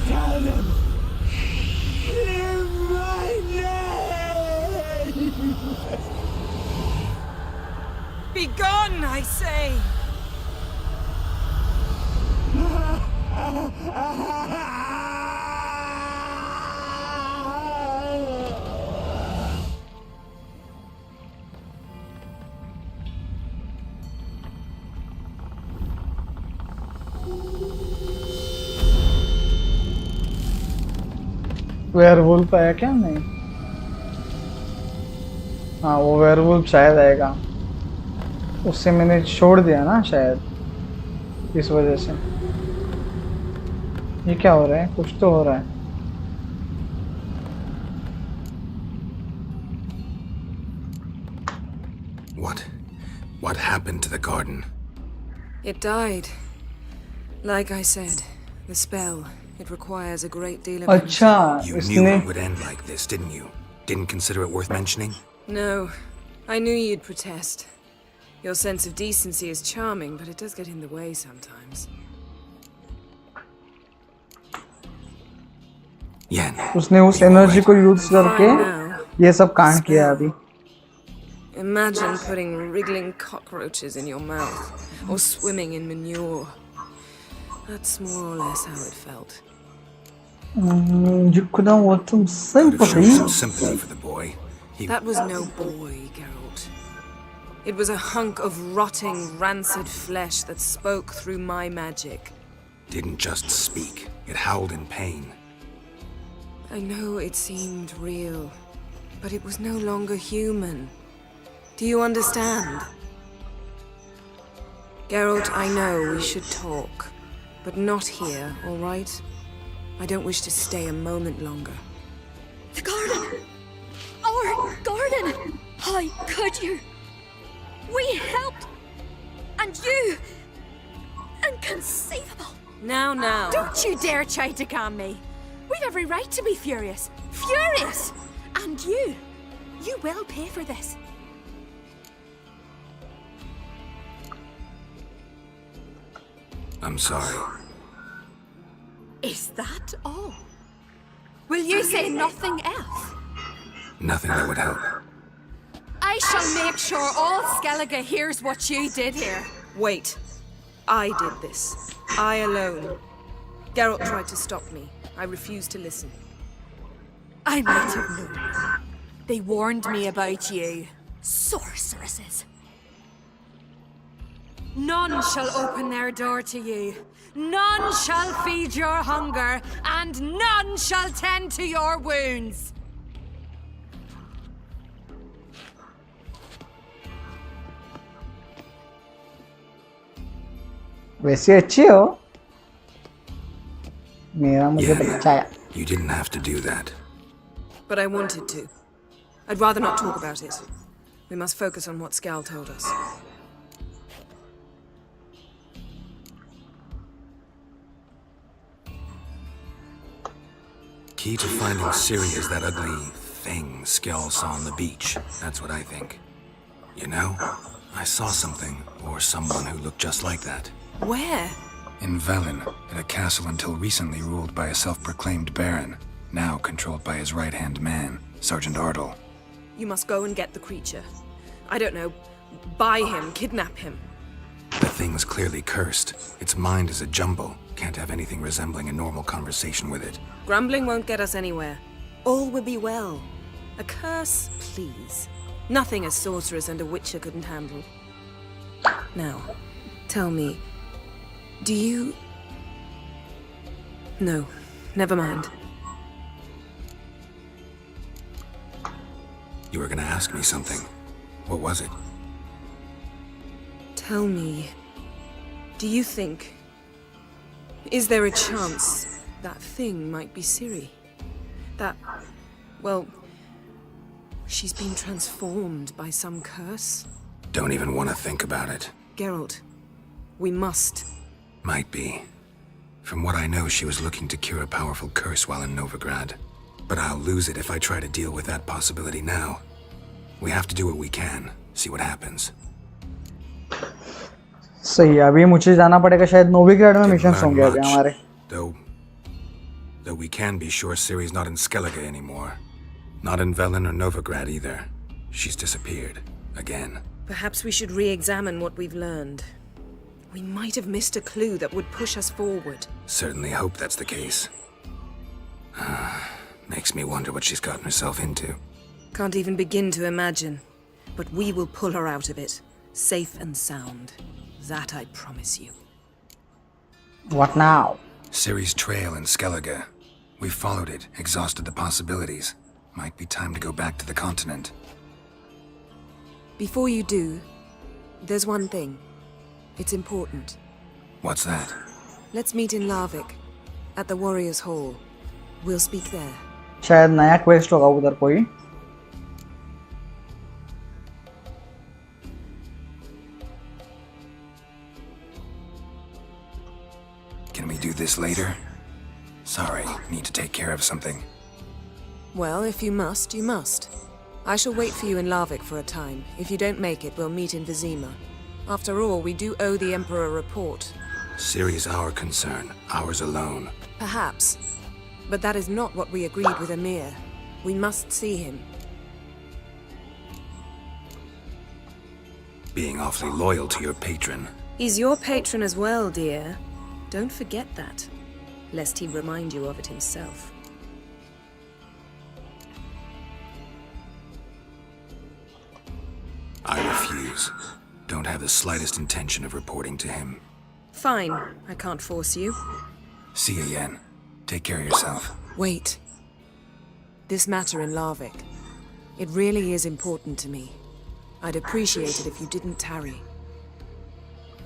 Tell them. Clear my name. Begone, I say. Werewolf आया क्या? नहीं, हाँ वो werewolf शायद आएगा। उससे मैंने छोड़ दिया ना शायद, इस वजह से। ये क्या हो रहा है? कुछ तो हो रहा है। What happened to the garden? It died. Like I said, the spell, it requires a great deal of अच्छा, You knew it would end like this, didn't you? Didn't consider it worth mentioning? No, I knew you'd protest. Your sense of decency is charming, but it does get in the way sometimes. उसने उस energy को use करके ये सब कांड किया अभी। Imagine putting wriggling cockroaches in your mouth, or swimming in manure. That's more or less how it felt. You could have want some sympathy. Some sympathy for the boy. That was no boy, Geralt. It was a hunk of rotting, rancid flesh that spoke through my magic. Didn't just speak. It howled in pain. I know it seemed real, but it was no longer human. Do you understand? Geralt, I know we should talk, but not here, all right? I don't wish to stay a moment longer. The garden! Our garden! How could you? We helped! And you! Inconceivable! Now. Don't you dare try to calm me! We've every right to be furious! Furious! And you will pay for this. I'm sorry. Is that all? Will you say nothing else? Nothing that would help. I shall make sure all Skellige hears what you did here. Wait. I did this. I alone. Geralt tried to stop me. I refused to listen. I might have known. They warned me about you. Sorceresses. None shall open their door to you. None shall feed your hunger, and none shall tend to your wounds. वैसे अच्छी हो मेरा मुझे बचाया. You didn't have to do that. But I wanted to. I'd rather not talk about it. We must focus on what Scal told us. Key to finding Ciri is that ugly thing Skell saw on the beach. That's what I think. You know, I saw something, or someone who looked just like that. Where? In Velen, at a castle until recently ruled by a self-proclaimed baron, now controlled by his right-hand man, Sergeant Ardle. You must go and get the creature. I don't know, buy him, kidnap him. The thing's clearly cursed. Its mind is a jumble. Can't have anything resembling a normal conversation with it. Grumbling won't get us anywhere. All will be well. A curse, please. Nothing a sorceress and a witcher couldn't handle. Now, tell me, do you... No, never mind. You were gonna ask me something. What was it? Tell me, do you think... Is there a chance that thing might be Ciri? That, well, she's been transformed by some curse? Don't even want to think about it. Geralt, we must. Might be. From what I know, she was looking to cure a powerful curse while in Novigrad. But I'll lose it if I try to deal with that possibility now. We have to do what we can, see what happens. सही है. अभी मुझे जाना पड़ेगा शायद नोविग्राड में missions होंगे अभी हमारे. Though we can be sure Ciri's not in Skellige anymore. Not in Velen or Novigrad either. She's disappeared. Again. Perhaps we should re-examine what we've learned. We might have missed a clue that would push us forward. Certainly hope that's the case. Makes me wonder what she's gotten herself into. Can't even begin to imagine. But we will pull her out of it. Safe and sound. That I promise you. What now? Ciri's trail in Skellige. We've followed it, exhausted the possibilities. Might be time to go back to the continent. Before you do, there's one thing. It's important. What's that? Let's meet in Larvik, at the Warriors' Hall. We'll speak there. शायद नया quest होगा उधर कोई. Can we do this later? Sorry, need to take care of something. Well, if you must, you must. I shall wait for you in Larvik for a time. If you don't make it, we'll meet in Vizima. After all, we do owe the Emperor a report. Ciri's our concern, ours alone. Perhaps. But that is not what we agreed with Emir. We must see him. Being awfully loyal to your patron. He's your patron as well, dear. Don't forget that, lest he remind you of it himself. I refuse. Don't have the slightest intention of reporting to him. Fine, I can't force you. See you, Yen. Take care of yourself. Wait. This matter in Larvik. It really is important to me. I'd appreciate it if you didn't tarry.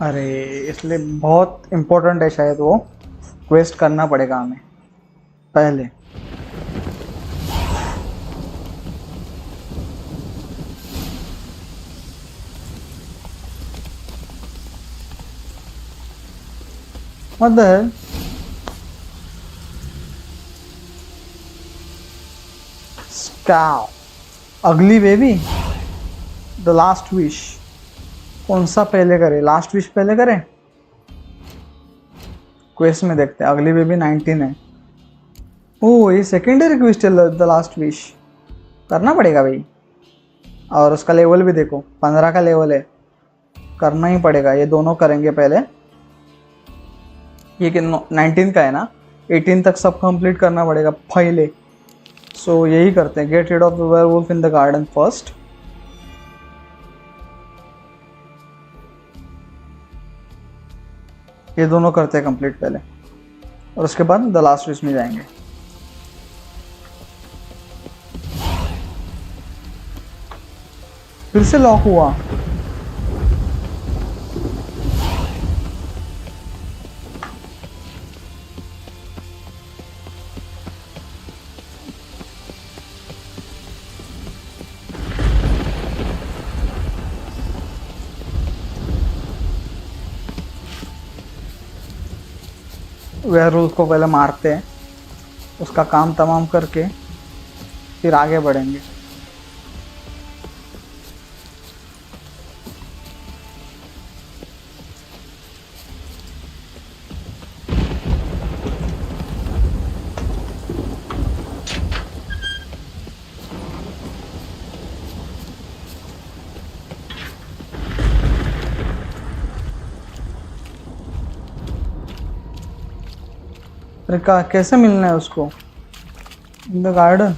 अरे इसलिए बहुत important है शायद वो. Quest करना पड़ेगा हमें पहले. What the hell? Scow. Ugly baby. The last wish. कौन सा पहले करे? लास्ट विश पहले करें? क्वेस्ट में देखते हैं, अगली पे भी 19 है। ओह ये सेकेंडरी क्वेस्ट है, द लास्ट विश करना पड़ेगा भाई। और उसका लेवल भी देखो 15 का लेवल है, करना ही पड़ेगा। ये दोनों करेंगे पहले, ये कि 19 का है ना, 18 तक सब कंप्लीट करना पड़ेगा पहले। सो यही करते हैं, get rid of the werewolf in the garden first. ये दोनों करते हैं कंप्लीट पहले, और उसके बाद द लास्ट विश में जाएंगे। फिर से लॉक हुआ। वेयरवुल्फ को पहले मारते हैं, उसका काम तमाम करके फिर आगे बढ़ेंगे। अरे कैसे मिलना है उसको? इन द गार्डन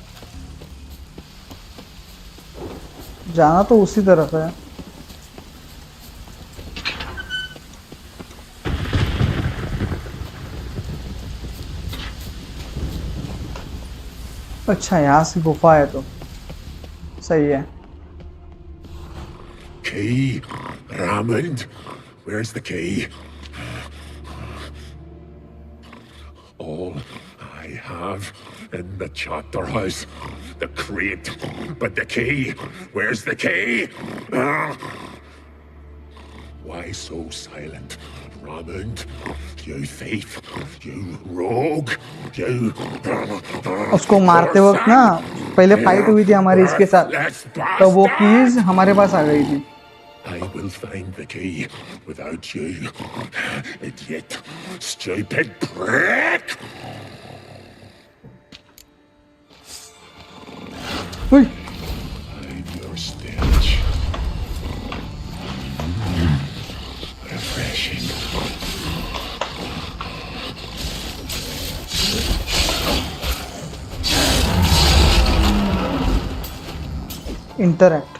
जाना तो उसी तरफ है। अच्छा यहाँ से गुफा है तो सही है। Key, Raymond, where's the key? All I have in the chapter house, the crate, but the key, where's the key? Why so silent, Raymond? You thief, you rogue, you... उसको मारते वक्त ना पहले फाइट हुई थी हमारी इसके साथ, तो वो कीज हमारे पास आ गई थी। I will find the key without you, idiot, stupid prick! I'm your stench. Refreshing. Interact.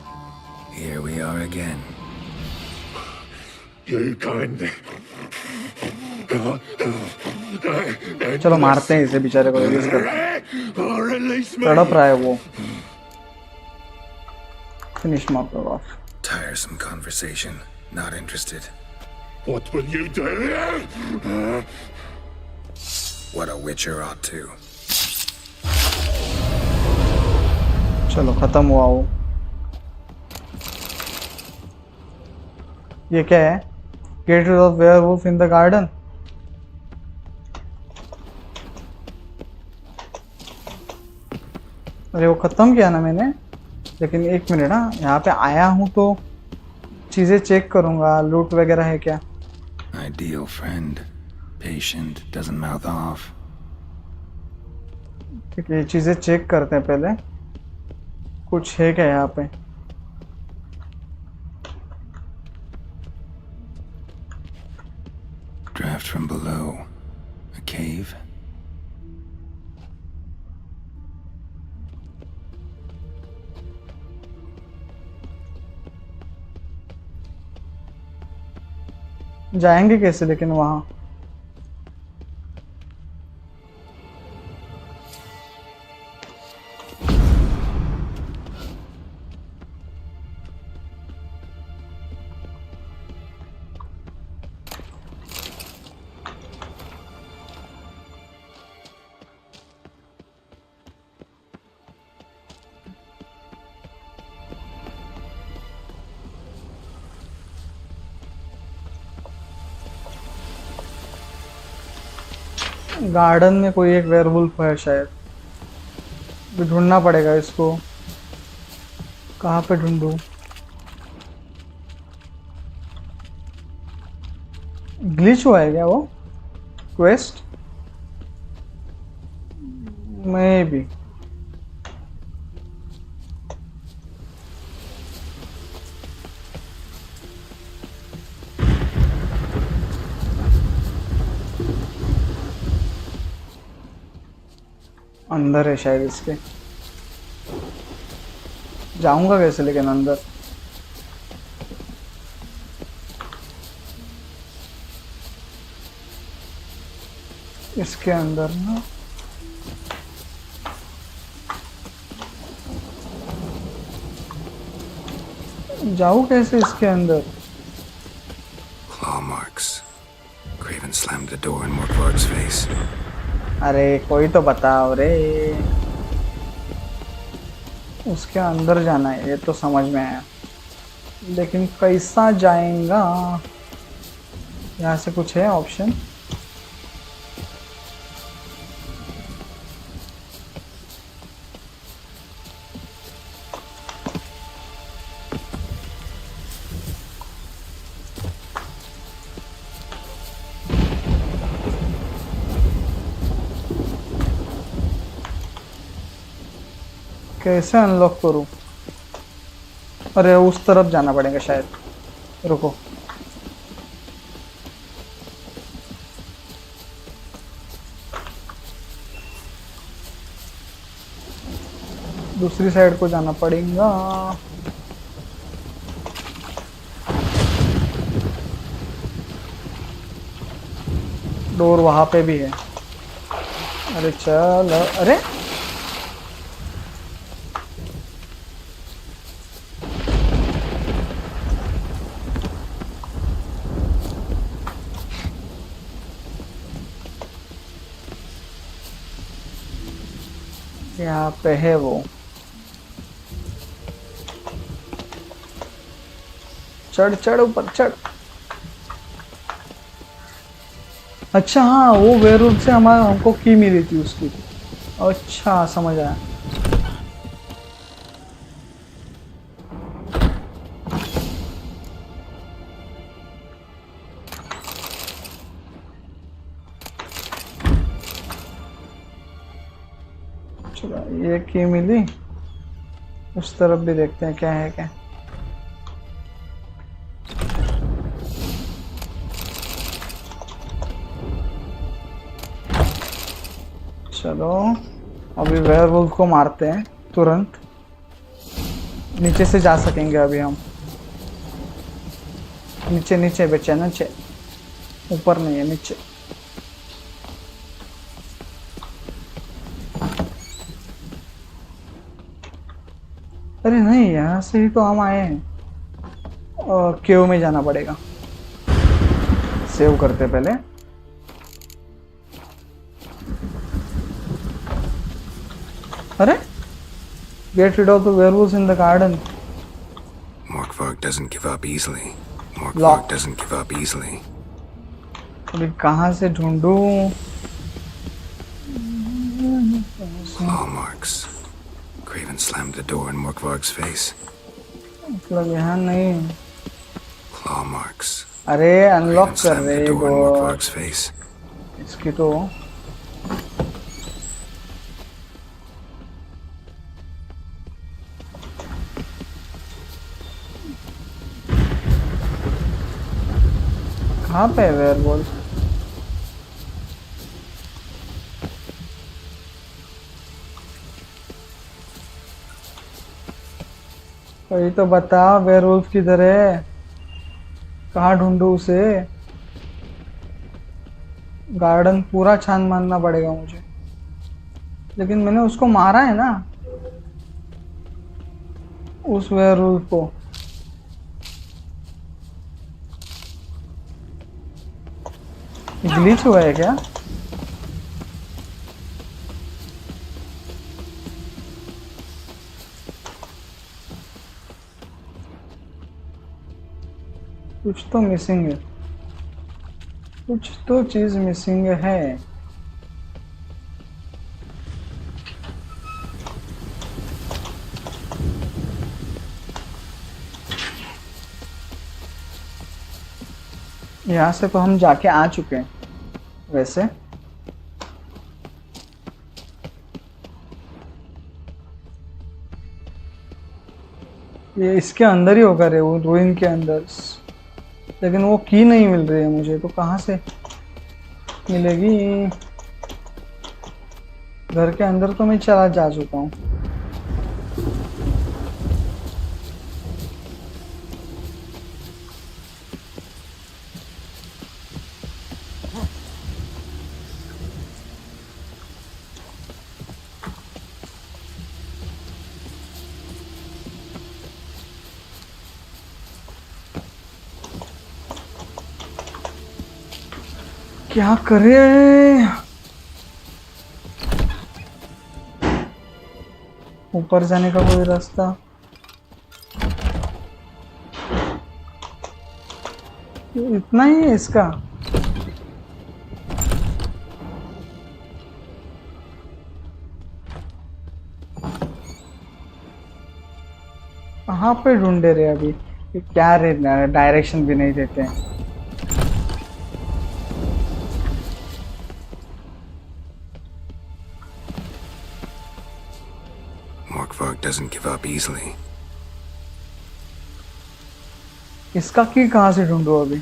Here we are again. You can't. चलो मारते हैं इसे बेचारे को, रिलीज कर। तड़प रहा है वो। Finish murder off. Tiresome conversation. Not interested. What will you do? What a witcher ought to. चलो खत्म हुआ वो। ये क्या है? Get rid of werewolf in the garden. अरे वो खत्म किया ना मैंने, लेकिन एक मिनट ना, यहाँ पे आया हूँ तो चीजें चेक करूँगा, लूट वगैरह है क्या। Ideal friend, patient, doesn't mouth off. ठीक है, ये चीजें चेक करते हैं पहले, कुछ है क्या यहाँ पे। Draft from below. A cave? जाएंगे कैसे लेकिन वहां? गार्डन में कोई एक वेयरवुल्फ है शायद, भी ढूंढना पड़ेगा इसको। कहाँ पे ढूंढूं? ग्लिच हुआ है क्या वो? Quest may be. अंदर है शायद इसके। जाऊंगा कैसे लेकिन अंदर? इसके अंदर ना जाऊं कैसे इसके अंदर? Claw marks. Craven slammed the door in Morkvarg's face. अरे कोई तो बताओ रे। उसके अंदर जाना है ये तो समझ में आया, लेकिन कैसा जाएगा? यहाँ से कुछ है ऑप्शन? कैसे अनलॉक करूं? अरे उस तरफ जाना पड़ेगा शायद। रुको, दूसरी साइड को जाना पड़ेगा। डोर वहां पे भी है। अरे चल, अरे यहाँ पे है वो। चढ़ चढ़ ऊपर चढ़। अच्छा हाँ, वो वेयरवुल्फ से हमको की मिली थी उसकी। अच्छा समझ आया। ये की मिली, उस तरफ भी देखते हैं क्या है क्या। चलो अभी वेयरवुल्फ को मारते हैं तुरंत। नीचे से जा सकेंगे अभी हम। नीचे नीचे बच्चे, नीचे, ऊपर नहीं है, नीचे। अरे नहीं, यहाँ से ही तो हम आए हैं। केव में जाना पड़ेगा। सेव करते पहले। अरे get rid of the werewolves in the garden. Morkvarg doesn't give up easily. Lock. Morkvarg doesn't give up easily. अभी कहाँ से ढूंढूं? Claw marks. Craven slammed the door in Morkvarg's face. मतलब यहाँ नहीं। Claw marks. अरे अनलॉक Craven कर slammed रहे the door in हो Morkvarg's face. इसकी तो। कहाँ पे है वेयरवुल्फ? कोई तो बता, वेयरवुल्फ किधर है? कहाँ ढूंढूं उसे? गार्डन पूरा छान मारना पड़ेगा मुझे, लेकिन मैंने उसको मारा है ना, उस वेयरवुल्फ को। ग्लिच हुआ है क्या? कुछ तो मिसिंग है, कुछ तो चीज मिसिंग है। यहाँ से तो हम जाके आ चुके हैं, वैसे ये इसके अंदर ही होगा रे, वो रूइन के अंदर। लेकिन वो की नहीं मिल रही है मुझे, तो कहाँ से मिलेगी? घर के अंदर तो मैं चला जा चुका हूँ। क्या करे? ऊपर जाने का कोई रास्ता? इतना ही है इसका? कहाँ पे ढूंढे रे अभी? ये क्या रे, डायरेक्शन भी नहीं देते हैं। Doesn't give up easily. इसका की कहाँ से ढूंढूं अभी?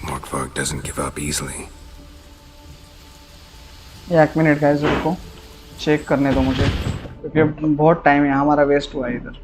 Morkvark doesn't give up easily. एक मिनट गाइस रुको, चेक करने दो मुझे, क्योंकि बहुत टाइम है हमारा वेस्ट हुआ है इधर।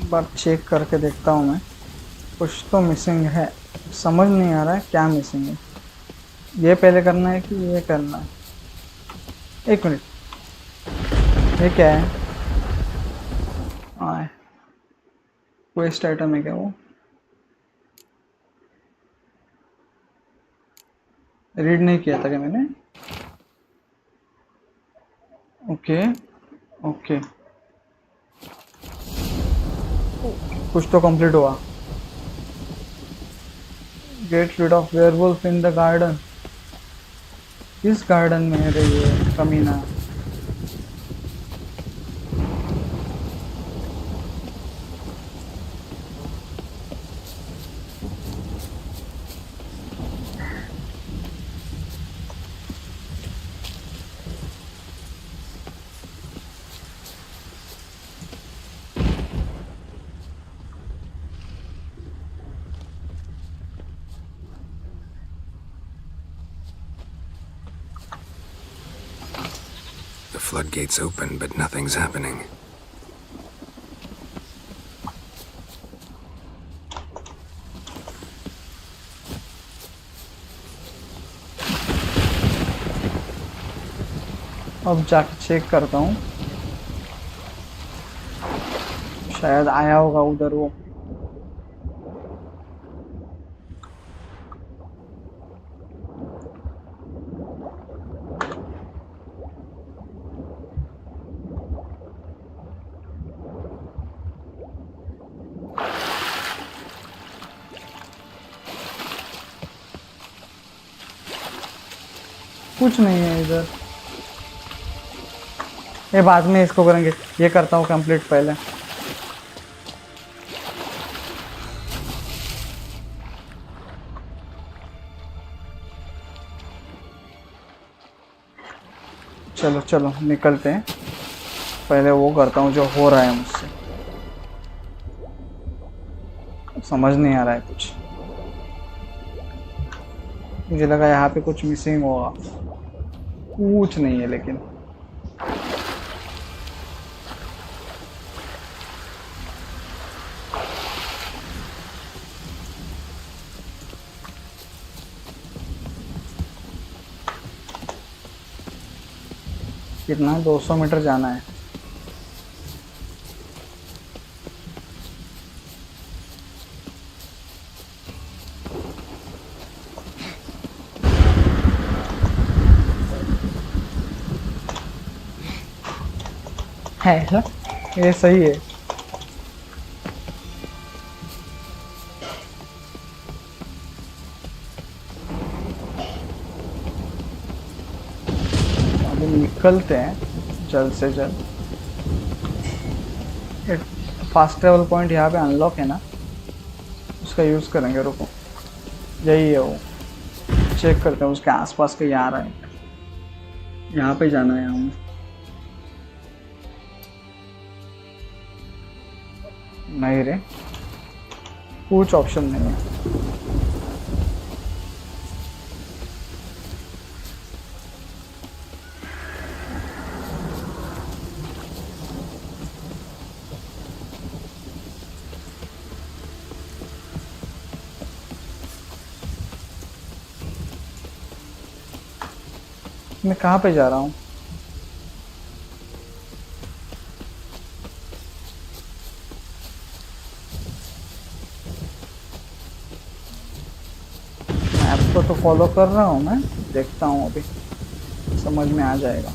बार चेक करके देखता हूँ मैं, कुछ तो मिसिंग है। समझ नहीं आ रहा है क्या मिसिंग है। ये पहले करना है कि ये करना है? एक मिनट, ये क्या है? हाँ, वेस्ट आइटम है क्या वो? रीड नहीं किया था क्या मैंने? ओके ओके, कुछ तो कंप्लीट हुआ। Get rid of werewolf in the garden. किस गार्डन में है रे ये कमीना? The floodgates open, but nothing's happening. अब जाके चेक करता हूँ, शायद आया होगा उधर वो। कुछ नहीं है इधर। ये बाद में इसको करेंगे, ये करता हूँ कंप्लीट पहले। चलो चलो निकलते हैं, पहले वो करता हूँ जो हो रहा है मुझसे। समझ नहीं आ रहा है कुछ, मुझे लगा यहाँ पे कुछ मिसिंग होगा, कुछ नहीं है लेकिन। कितना 200 मीटर जाना है। है ये सही है। अभी निकलते हैं जल्द से जल्द। एक फास्ट ट्रेवल पॉइंट यहाँ पे अनलॉक है ना, उसका यूज़ करेंगे। रुको, यही है वो, चेक करते हैं उसके आसपास कहीं आ रहा है। यहाँ पे जाना है हमें। नहीं रे, कुछ ऑप्शन नहीं है। मैं कहाँ पे जा रहा हूँ? मैप तो फॉलो कर रहा हूँ मैं, देखता हूँ अभी समझ में आ जाएगा।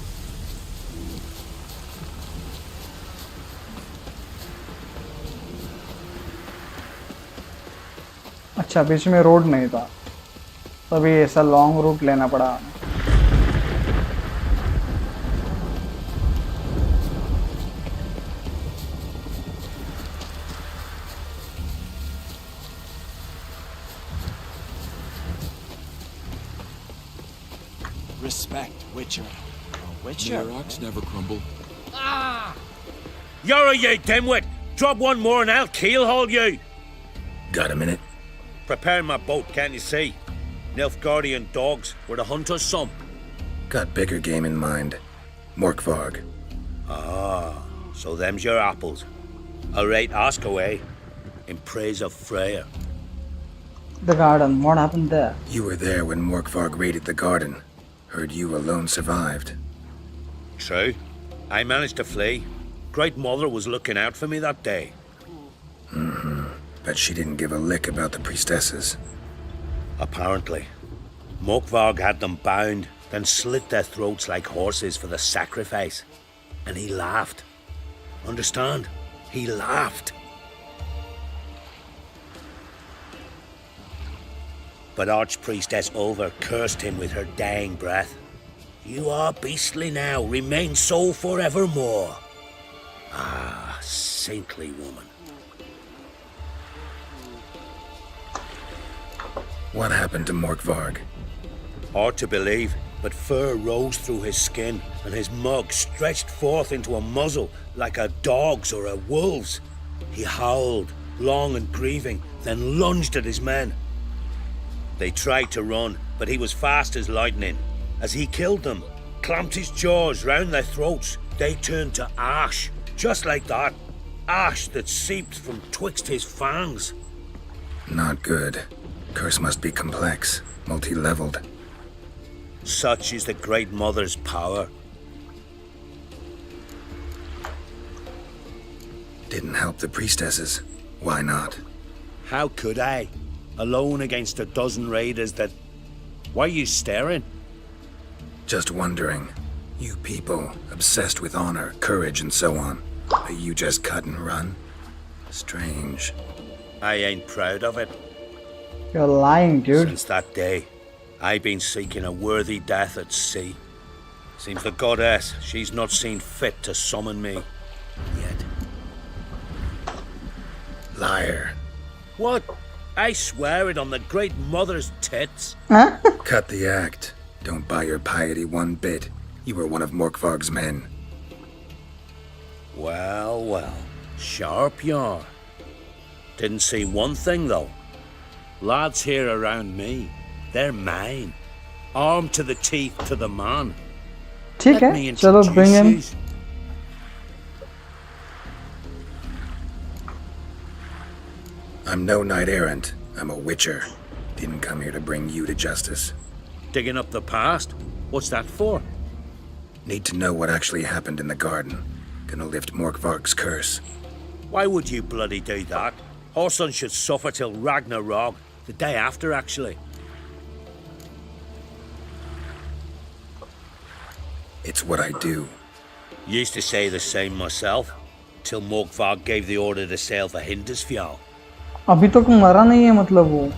अच्छा, बीच में रोड नहीं था, तभी ऐसा लॉन्ग रूट लेना पड़ा। Respect, Witcher. A Witcher? Your rocks never crumble. Ah! You're you dimwit! Drop one more and I'll keelhaul you! Got a minute? Preparing my boat, can't you see? Nilfgaardian dogs were the hunter's son. Got bigger game in mind. Morkvarg. Ah, so them's your apples. I'll rate ask away in praise of Freya. The garden, what happened there? You were there when Morkvarg raided the garden. Heard you alone survived. True. I managed to flee. Great Mother was looking out for me that day. Mm-hmm. But she didn't give a lick about the priestesses. Apparently. Morkvarg had them bound, then slit their throats like horses for the sacrifice. And he laughed. Understand? He laughed. But Archpriestess Ulver cursed him with her dying breath. You are beastly now, remain so forevermore. Ah, saintly woman. What happened to Morkvarg? Hard to believe, but fur rose through his skin, and his mug stretched forth into a muzzle like a dog's or a wolf's. He howled, long and grieving, then lunged at his men. They tried to run, but he was fast as lightning. As he killed them, clamped his jaws round their throats, they turned to ash, just like that. Ash that seeped from twixt his fangs. Not good. Curse must be complex, multi-leveled. Such is the Great Mother's power. Didn't help the priestesses. Why not? How could I? Alone against a dozen raiders that... Why are you staring? Just wondering. You people, obsessed with honor, courage, and so on. Are you just cut and run? Strange. I ain't proud of it. You're lying, dude. Since that day, I've been seeking a worthy death at sea. Seems the goddess, she's not seen fit to summon me. Yet. Liar. What? I swear it on the great mother's tits. Cut the act. Don't buy your piety one bit. You were one of Morkvarg's men. Well, well. Sharp you are. Didn't see one thing, though. Lads here around me, they're mine. Armed to the teeth to the man. ठीक है, चलो bring him. I'm no knight errant. I'm a witcher. Didn't come here to bring you to justice. Digging up the past? What's that for? Need to know what actually happened in the garden. Gonna lift Morkvarg's curse. Why would you bloody do that? Our son should suffer till Ragnarok. The day after, actually. It's what I do. Used to say the same myself, till Morkvarg gave the order to sail for Hindisfjall. अभी तक मरा नहीं है मतलब वो.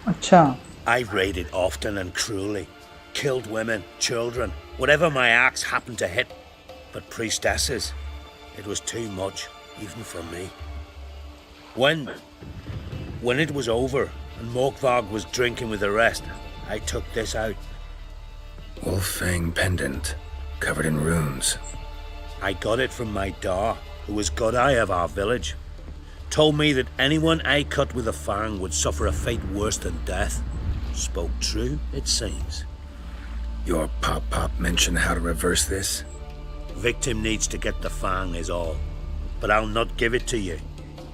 अच्छा. I've raided often and cruelly. Killed women, children, whatever my axe happened to hit. But priestesses, it was too much, even for me. When it was over and Morkvarg was drinking with the rest, I took this out. Wolf-fang pendant, covered in runes. I got it from my da, who was godeye of our village. Told me that anyone I cut with a fang would suffer a fate worse than death. Spoke true, it seems. Your pop mentioned how to reverse this? Victim needs to get the fang is all. But I'll not give it to you.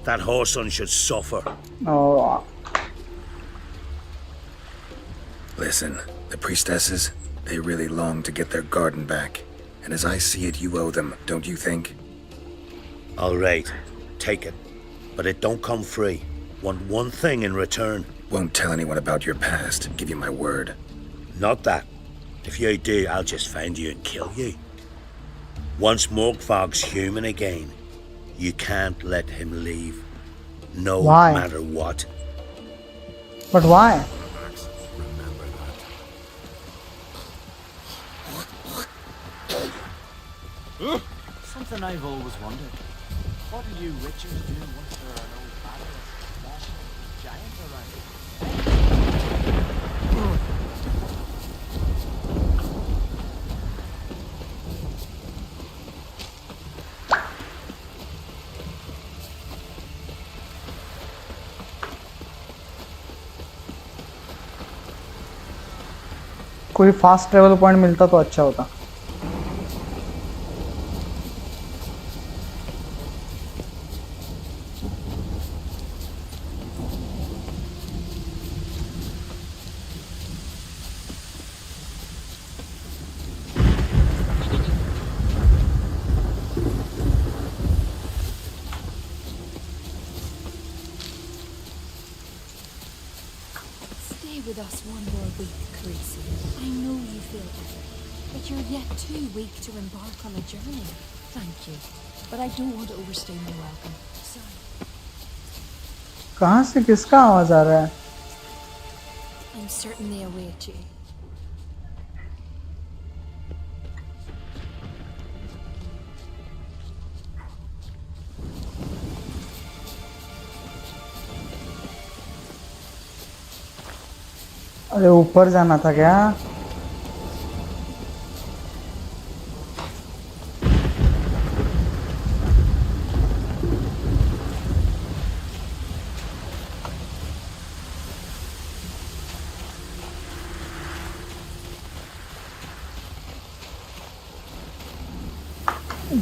That whoreson should suffer. Oh. Listen, the priestesses, they really long to get their garden back. And as I see it, you owe them, don't you think? All right, take it. But it don't come free. Want one thing in return. Won't tell anyone about your past, give you my word. Not that. If you do, I'll just find you and kill you. Once Morkvarg's human again, you can't let him leave. No Why? matter what. But why? Something I've always wondered. What are you witchers doing once there are no battles, smashing giants around? कोई fast travel point मिलता तो अच्छा होता. With us one more week, Creasy. I know you feel better, but you're yet too weak to embark on a journey. Thank you, but I don't want to overstay my welcome. Sorry. कहाँ से किसका आवाज आ रहा है? I'm certain they await you. अरे ऊपर जाना था क्या?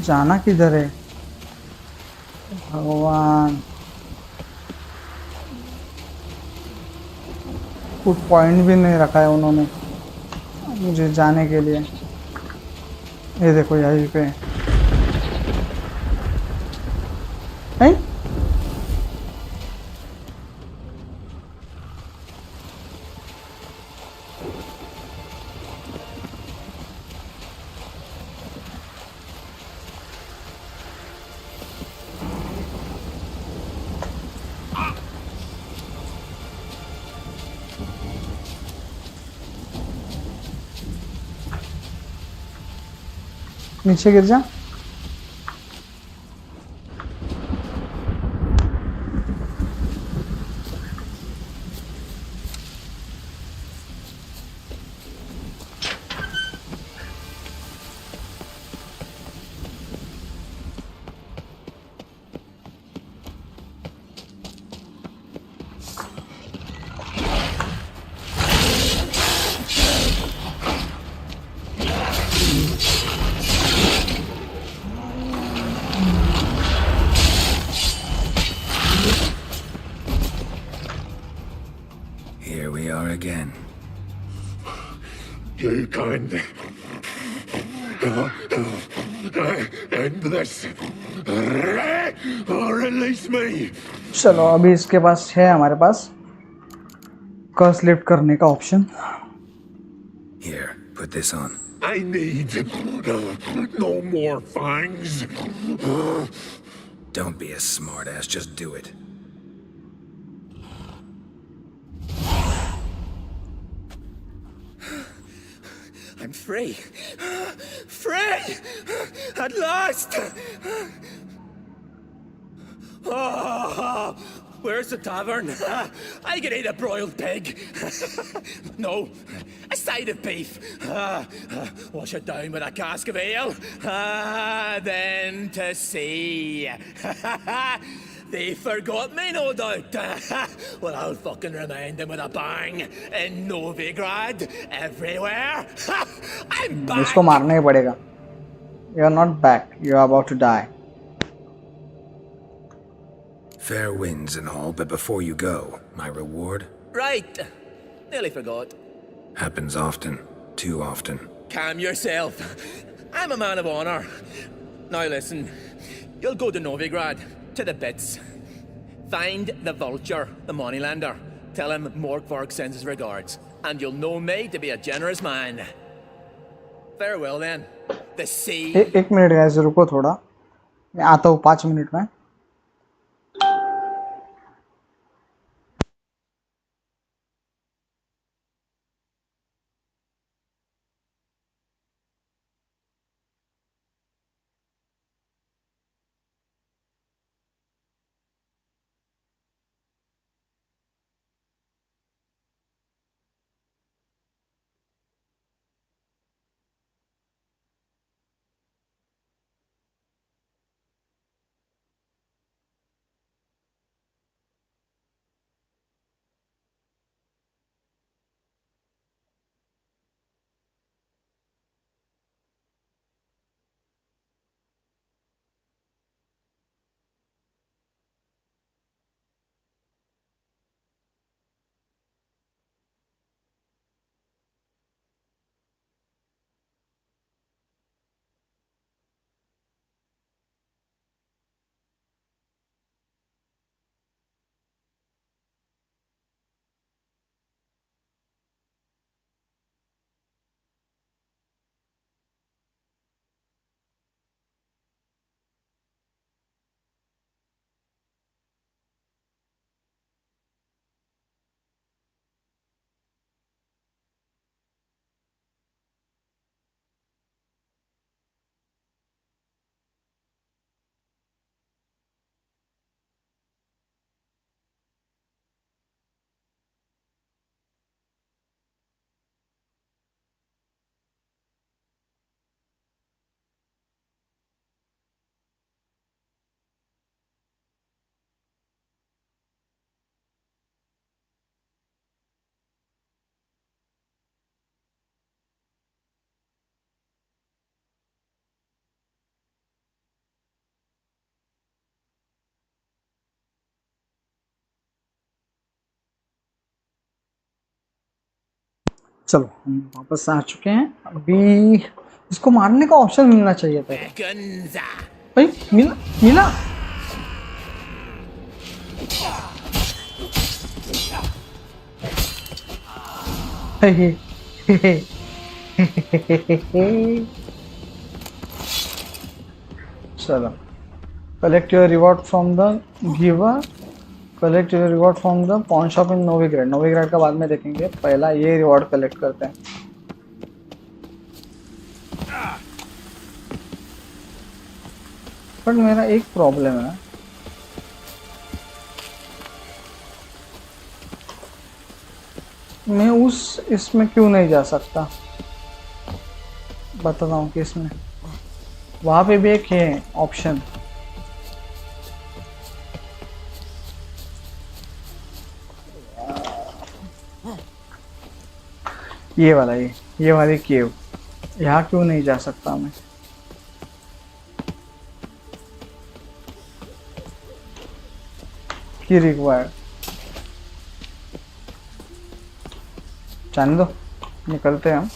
जाना किधर है? भगवान, कुछ पॉइंट भी नहीं रखा है उन्होंने मुझे जाने के लिए. ये देखो यहीं पे नहीं. नीचे गिर जा। Here we are again. You can end this or release me. चलो अभी इसके पास है हमारे पास कर्स लिफ्ट करने का option. Here, put this on. I need no more fangs. Don't be a smartass, just do it. I'm free. Free! At last! Oh, where's the tavern? I can eat a broiled pig. No, a side of beef. Wash it down with a cask of ale. Then to sea. They forgot me, no doubt. Well, I'll fucking remind them with a bang. In Novigrad, everywhere. I'm back. इसको मारना ही पड़ेगा। You are not back. You are about to die. Fair winds and all, but before you go, my reward Right. Nearly forgot. happens often, too often. Calm yourself. I'm a man of honor. Now listen. You'll go to Novigrad, to the bits. Find the vulture, the moneylender. Tell him Morkvark sends his regards. And you'll know me to be a generous man. Farewell then. The sea. एक minute guys रुको थोड़ा, मैं आता हूँ 5 minute में। चलो हम वापस आ चुके हैं। अभी इसको मारने का ऑप्शन मिलना चाहिए था भाई। मिला मिला। हे हे हे हे। चलो collect your reward from the giver, collect your reward from the pawn shop in Novigrad. Novigrad का बाद में देखेंगे, पहला ये रिवॉर्ड कलेक्ट करते हैं। बट मेरा एक प्रॉब्लम है, मैं उस इसमें क्यों नहीं जा सकता? बताता हूँ कि इसमें वहां पे भी एक है ऑप्शन, ये वाला, ये वाली केव, यहाँ क्यों नहीं जा सकता मैं? की रिक्वायर्ड, जाने दो, निकलते हैं हम।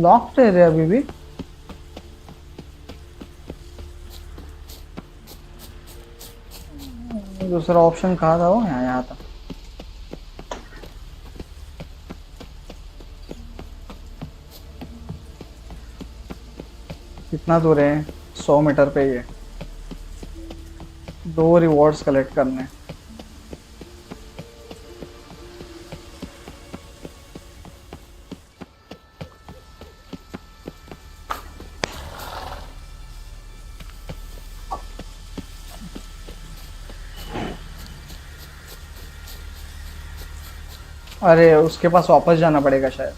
लॉक्ड है रे अभी भी। दूसरा ऑप्शन कहाँ था? वो यहाँ था। कितना दूर है? 100 मीटर पे ही है। 2 रिवॉर्ड्स कलेक्ट करने। अरे उसके पास वापस जाना पड़ेगा शायद।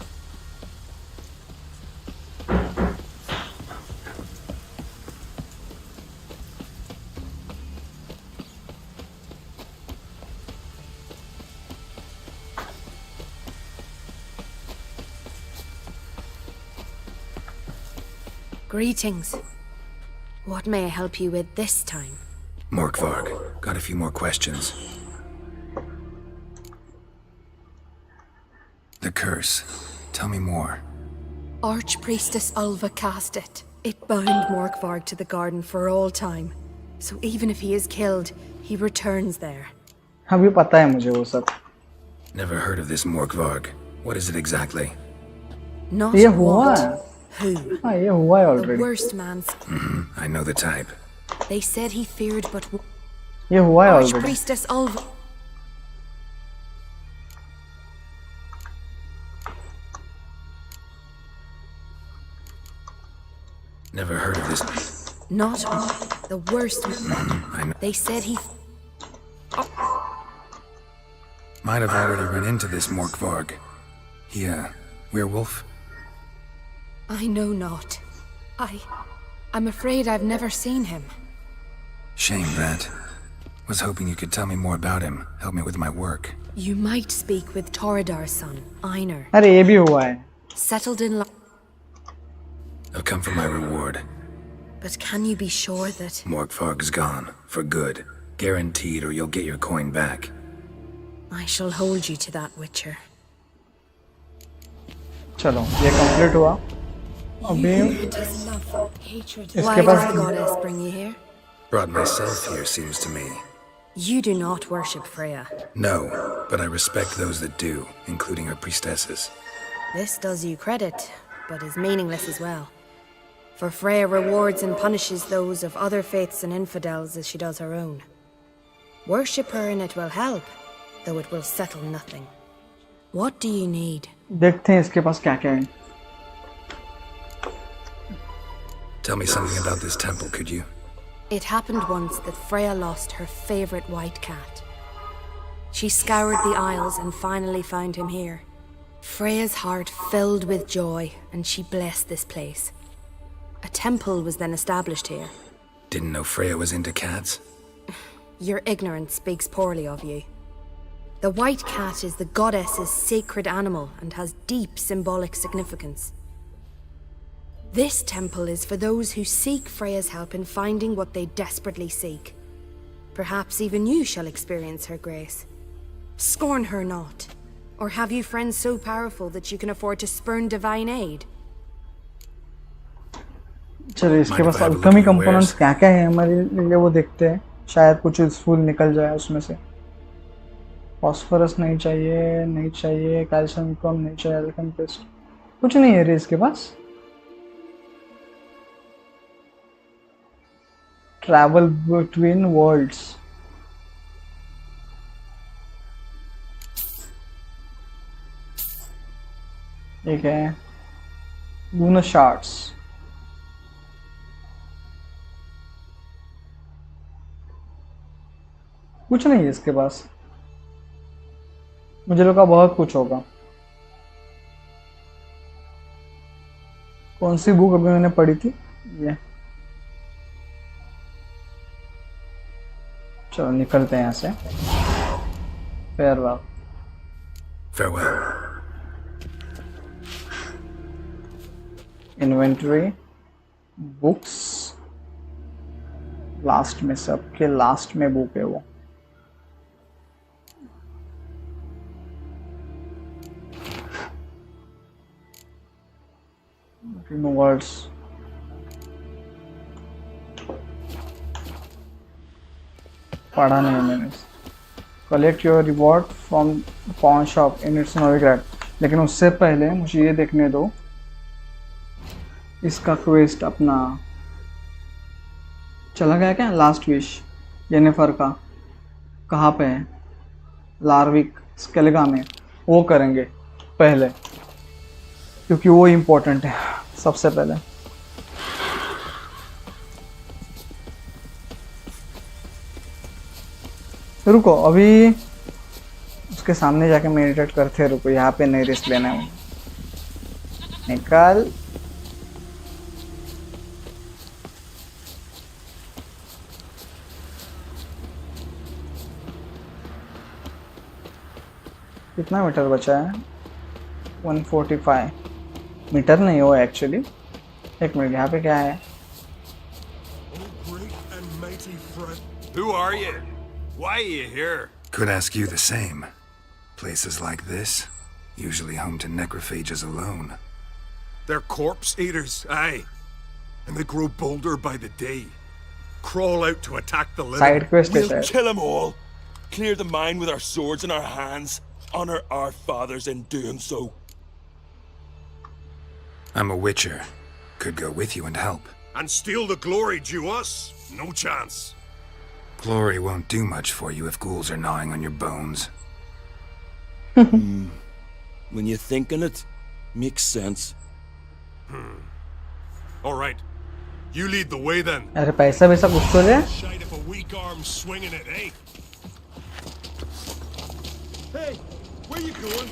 Greetings. What may I help you with this time? Morkvarg, got a few more questions. The curse. Tell me more. Archpriestess Ulva cast it. It bound Morkvarg to the garden for all time. So even if he is killed, he returns there. अभी पता है मुझे वो सब। Never heard of this Morkvarg. What is it exactly? Not ये हुआ what, है। who. हाँ ये हुआ है The already। worst man's. I know the type. They said he feared but ये हुआ है already। Archpriestess Ulva. Never heard of this. Not the worst. I know. They said he. Might have already run into this Morkvarg. He, werewolf? I know not. I'm afraid I've never seen him. Shame that. Was hoping you could tell me more about him. Help me with my work. You might speak with Toradar's son, Einar. अरे ये भी हुआ है। Settled in I've come for my reward. But can you be sure that... Morkvarg's gone. For good. Guaranteed, or you'll get your coin back. I shall hold you to that, Witcher. चलो ये complete हुआ। अभी Why does the goddess bring you here? Brought myself here, seems to me. You do not worship Freya. No, but I respect those that do, including her priestesses. This does you credit, but is meaningless as well. For Freya rewards and punishes those of other faiths and infidels as she does her own. Worship her and it will help, though it will settle nothing. What do you need? देखते हैं इसके पास क्या क्या है। Tell me something about this temple, could you? It happened once that Freya lost her favorite white cat. She scoured the Isles and finally found him here. Freya's heart filled with joy, and she blessed this place. A temple was then established here. Didn't know Freya was into cats? Your ignorance speaks poorly of you. The white cat is the goddess's sacred animal and has deep symbolic significance. This temple is for those who seek Freya's help in finding what they desperately seek. Perhaps even you shall experience her grace. Scorn her not. Or have you friends so powerful that you can afford to spurn divine aid? चलिए इसके पास Alchemy components क्या क्या है हमारे लिए वो देखते हैं। शायद कुछ यूजफुल निकल जाए उसमें से। फॉस्फोरस नहीं चाहिए, नहीं चाहिए, कैल्शियम कम नहीं चाहिए, अल्केमी पेस्ट कुछ नहीं है रे इसके पास। ट्रैवल बिटवीन वर्ल्ड्स, ठीक है। Lunar shards. कुछ नहीं है इसके पास, मुझे लगा बहुत कुछ होगा। कौन सी बुक अभी मैंने पढ़ी थी ये। चलो निकलते हैं यहाँ से। Farewell. इन्वेंटरी, बुक्स, लास्ट में, सबके लास्ट में बुक है वो। वर्ड्स, पढ़ा नहीं मैंने। Collect your reward from pawn shop in its Novigrad. लेकिन उससे पहले मुझे ये देखने दो इसका क्वेस्ट अपना चला गया क्या। लास्ट विश येनिफर का कहाँ पे है, लार्विक स्केलेगा में, वो करेंगे पहले क्योंकि वो इम्पोर्टेंट है सबसे पहले। रुको अभी उसके सामने जाके मेडिटेट करते हैं। रुको यहाँ पे नहीं रिस्क लेना है। निकाल। कितना मीटर बचा है? 145 मीटर नहीं हो एक्चुअली। एक मिनट, यहाँ पे क्या है? Who are you? Why are you here? Could ask you the same. Places like this, usually home to necrophages alone. They're corpse eaters, aye. And they grow bolder by the day. Crawl out to attack the living. Side quest We'll है। kill them all. Clear the mine with our swords in our hands. Honor our fathers in doing so. I'm a witcher. Could go with you and help. And steal the glory due us? No chance. Glory won't do much for you if ghouls are gnawing on your bones. When you're thinking it, makes sense. All right. You lead the way then. अरे पैसा वैसा कुछ तो ले। Shite if a weak arm swinging it, eh? Hey, where you going?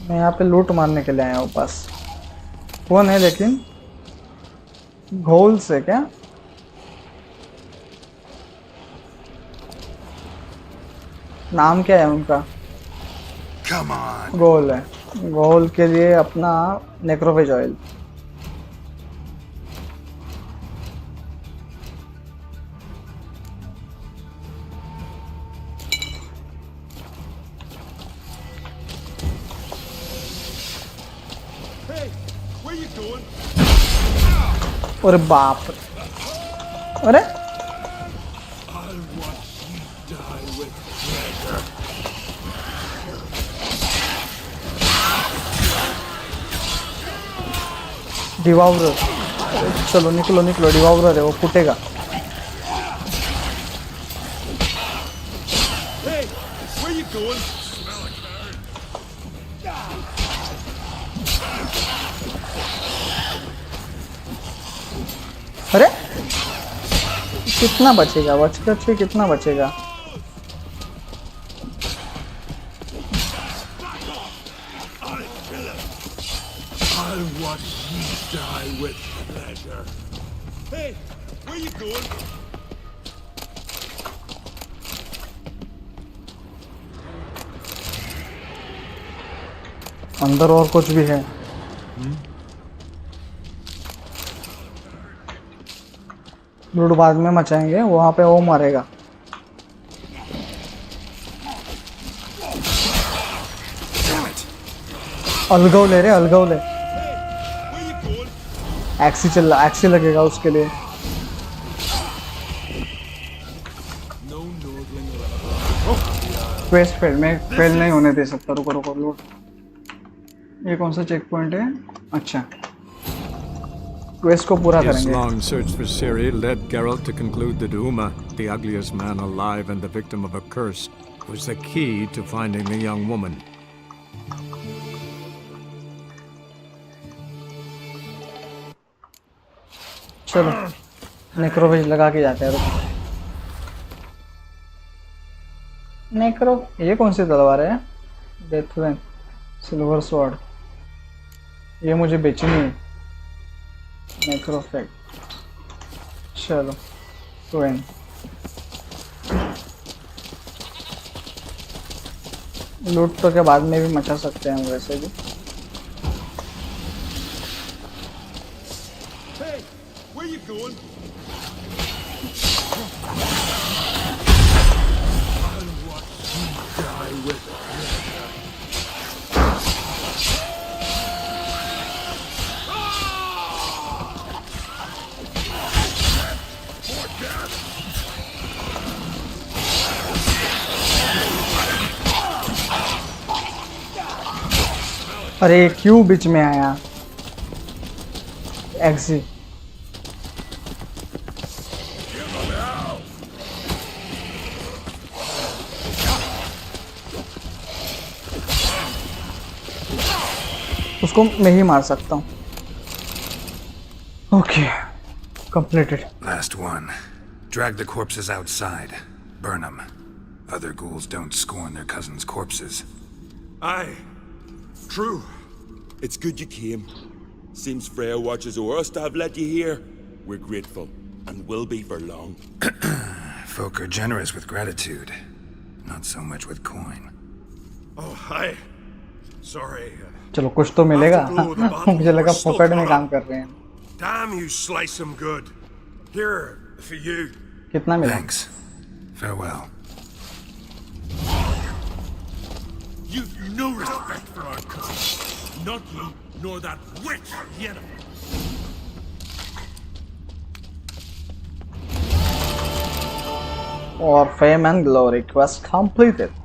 मैं यहाँ पे लूट मारने के लिए आया हूँ पास। कौन है लेकिन? घोल से क्या? नाम क्या है उनका? Come on. गोल है। गोल के लिए अपना नेक्रोफेज ऑयल। अरे बाप रे। अरे डिवाउरर, चलो निकलो निकलो, डिवाउरर है वो, फूटेगा। अरे कितना बचेगा? बच कितना बचेगा? I'll watch you die with pleasure. Hey, where you going? अंदर और कुछ भी है? लूट बाद में मचाएंगे, वहां पे वो मरेगा। अलगव ले रे, अलगव ले। एक्सी लगेगा उसके लिए। क्वेस्ट फेल, मैं फेल नहीं होने दे सकता। रुको रुको, लूट। ये कौन सा चेक पॉइंट है? अच्छा, क्वेस्ट को पूरा His करेंगे। long search for Ciri led Geralt to conclude that Uma, the ugliest man alive and the victim of a curse, was the key to finding the young woman. चलो नेक्रोवेज लगा के जाते हैं। रुको, नेक्रो ये कौन सी तलवार है? डेथ वेन सिल्वर स्वॉर्ड, ये मुझे बेचनी है। नेक्रोफेक्ट, चलो ट्वेन। लूट तो के बाद में भी मचा सकते हैं हम वैसे भी। Hey, where you going? I'll watch you die with अरे क्यों बीच में आया? एक्सी उसको मैं ही मार सकता हूँ। Okay, completed. Last one. Drag the corpses outside. Burn them. Other ghouls don't scorn their cousins' corpses. Aye. True. It's good you came. Seems Freya watches over us to have let you here. We're grateful, and will be for long. Folk are generous with gratitude. Not so much with coin. Oh, hi. Sorry. चलो कुछ तो मिलेगा। मुझे लगा फोकट में काम कर रहे हैं। Damn, you slice them good. Here, for you. कितना मिला? Thanks. Farewell. You've no respect for our cousin. Not you, nor that witch, Yennefer. और fame and glory quest completed.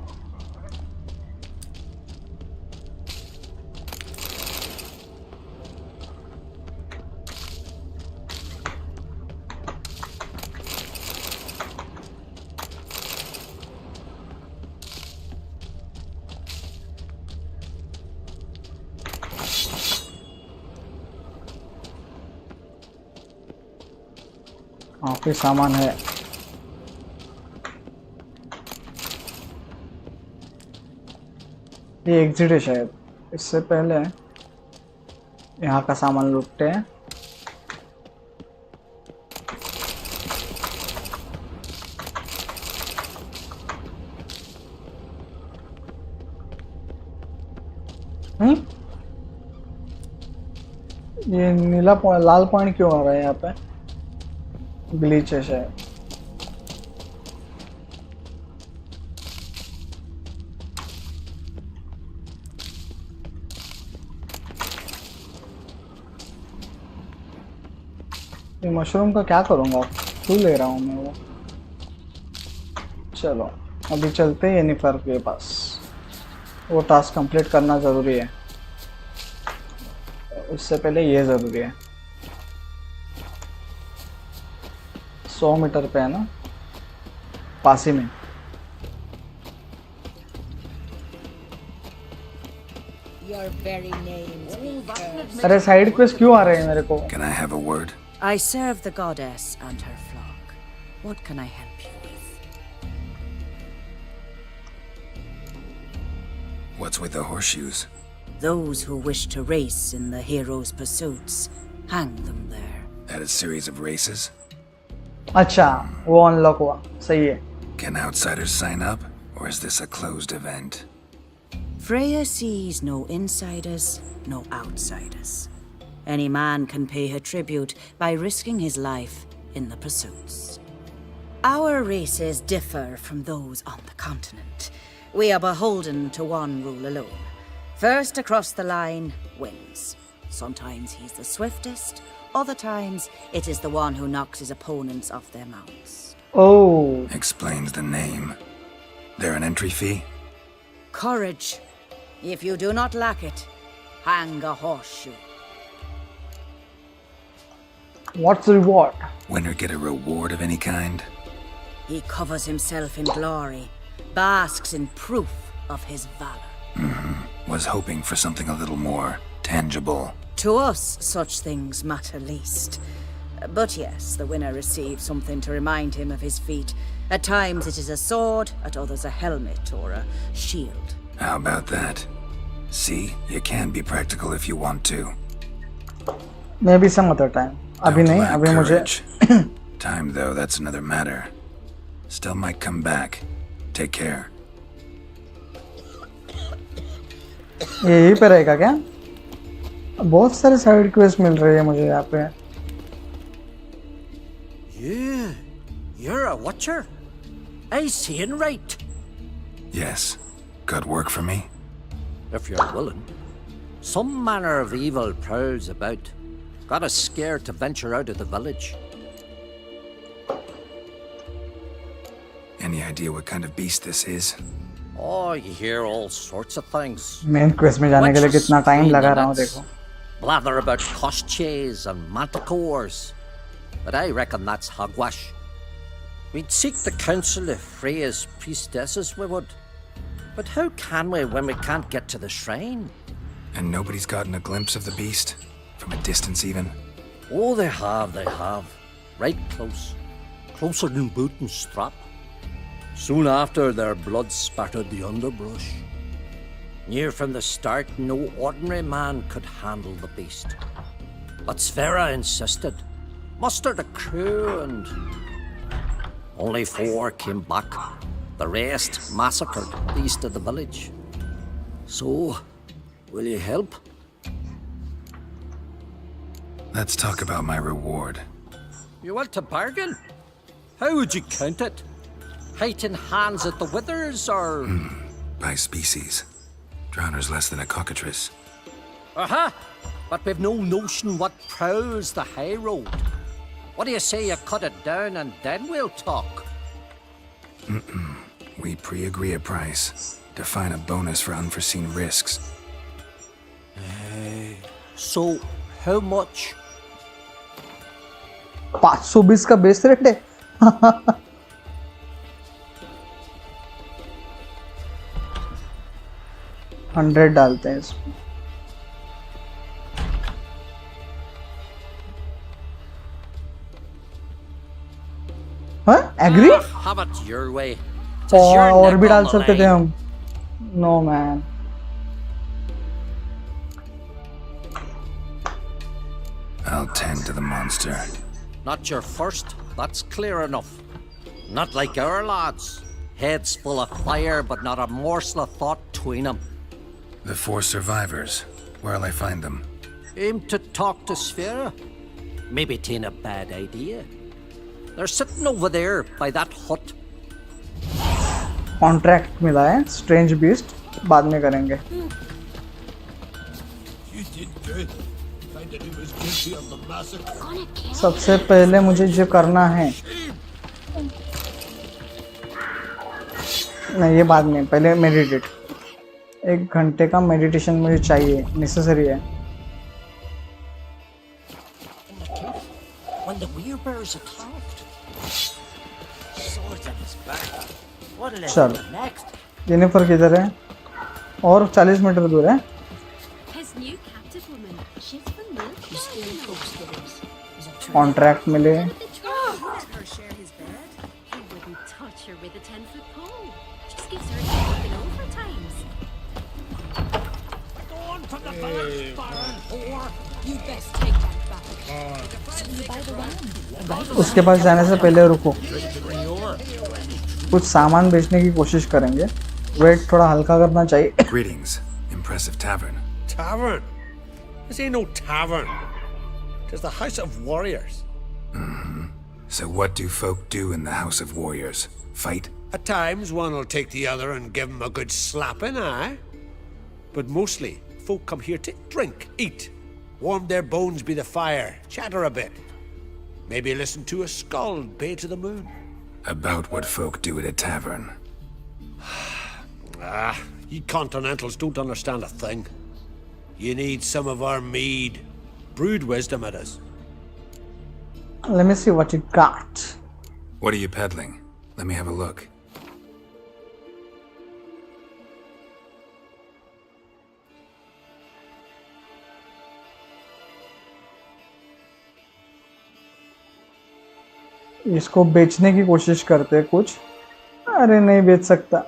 काफी सामान है। ये एग्जिट है शायद, इससे पहले यहाँ का सामान लूटते हैं। ये नीला लाल पॉइंट क्यों आ रहा है यहाँ पे? ग्लिच है शायद। ये मशरूम का क्या करूँगा? क्यों ले रहा हूँ मैं वो? चलो अभी चलते हैं येनिफर के पास, वो टास्क कंप्लीट करना ज़रूरी है। उससे पहले ये ज़रूरी है। 100 मीटर पे है ना, पास ही में। अरे साइड क्वेस्ट क्यों आ रहे हैं मेरे को? Can I have a word? I serve the goddess and her flock. What can I help you with? What's with the horseshoes? Those who wish to race in the hero's pursuits, hang them there. At a series of races? अच्छा, वो unlock हुआ, सही है। Can outsiders sign up, or is this a closed event? Freya sees no insiders, no outsiders. Any man can pay her tribute by risking his life in the pursuits. Our races differ from those on the continent. We are beholden to one rule alone. First across the line wins. Sometimes he's the swiftest, other times it is the one who knocks his opponents off their mounts. Oh. Explains the name. There an entry fee? Courage. If you do not lack it, hang a horseshoe. What's the reward? Winner get a reward of any kind? He covers himself in glory, basks in proof of his valor. Was hoping for something a little more tangible. To us, such things matter least. But yes, the winner receives something to remind him of his feat. At times it is a sword, at others a helmet or a shield. How about that? See, you can be practical if you want to. Maybe some other time. अभी नहीं, अभी मुझे Time though, that's another matter. Still might come back. Take care. यही पे रहेगा क्या? बहुत सारे साइड क्वेस्ट मिल रहे हैं मुझे यहाँ पे. You're a watcher? I seeing right? Yes. Got work for me? If you're willing. Some manner of evil prowls about. Got us scared to venture out of the village. Any idea what kind of beast this is? Oh, you hear all sorts of things. Main quest में जाने के लिए कितना time लगा रहा हूँ देखो. Blather about koshches and manticores. But I reckon that's hogwash. We'd seek the counsel of Freya's priestesses, we would. But how can we when we can't get to the shrine? And nobody's gotten a glimpse of the beast? From a distance even? Oh, they have. Right close. Closer than boot and strap. Soon after, their blood spattered the underbrush. Near from the start, no ordinary man could handle the beast. But Sfera insisted. Mustered a crew and... Only 4 came back. The rest massacred east of the village. So, will you help? Let's talk about my reward. You want to bargain? How would you count it? Height in hands at the withers, or...? By species. Drowner's less than a cockatrice. Aha! But we've no notion what prowls the high road. What do you say you cut it down and then we'll talk? We pre-agree a price. Define a bonus for unforeseen risks. So, how much? 520 का base rate है. 100 डालते हैं इसमें. हाँ? Agree? Have it your way. It's your और भी neck डाल on the सकते थे line. हम. No man. I'll tend to the monster. Not your first, that's clear enough. Not like our lads. Heads full of fire, but not a morsel of thought between them. The 4 survivors. Where'll I find them? Aim to talk to Sfera? Maybe 'tain't a bad idea. They're sitting over there by that hut. Contract मिला है. Strange beast बाद में करेंगे. You did good. Find that he was guilty of the massacre. सबसे पहले मुझे जो करना है, नहीं ये बाद में, पहले मेडिटेट. 1 घंटे का मेडिटेशन मुझे चाहिए, नेसेसरी है. When the wheelbarrows attacked. Swords on his back. What'll it चलो. do next? जेनिफर किधर है? और 40 मीटर दूर है. His new captive woman, she's from milk. She's still close to this. Contract मिले. Let her share his bed. He wouldn't touch her with a 10-foot pole. Just gives her a fucking overtimes. Go on from the village, Baron whore. You best take that back. So you buy the land. उसके पास जाने से पहले रुको. कुछ सामान बेचने की कोशिश करेंगे. वेट थोड़ा हल्का करना चाहिए. Greetings. Impressive tavern. Tavern? This ain't no tavern. Tis the House of Warriors. So what do folk do in the House of Warriors? Fight? At times, one will take the other and give him a good slapping, aye? But mostly, folk come here to drink, eat, warm their bones by the fire, chatter a bit. Maybe listen to a skald bay to the moon. About what folk do at a tavern. Ye Continentals don't understand a thing. You need some of our mead. Brewed wisdom it is. Let me see what you got. What are you peddling? Let me have a look. इसको बेचने की कोशिश करते हैं कुछ। अरे नहीं बेच सकता।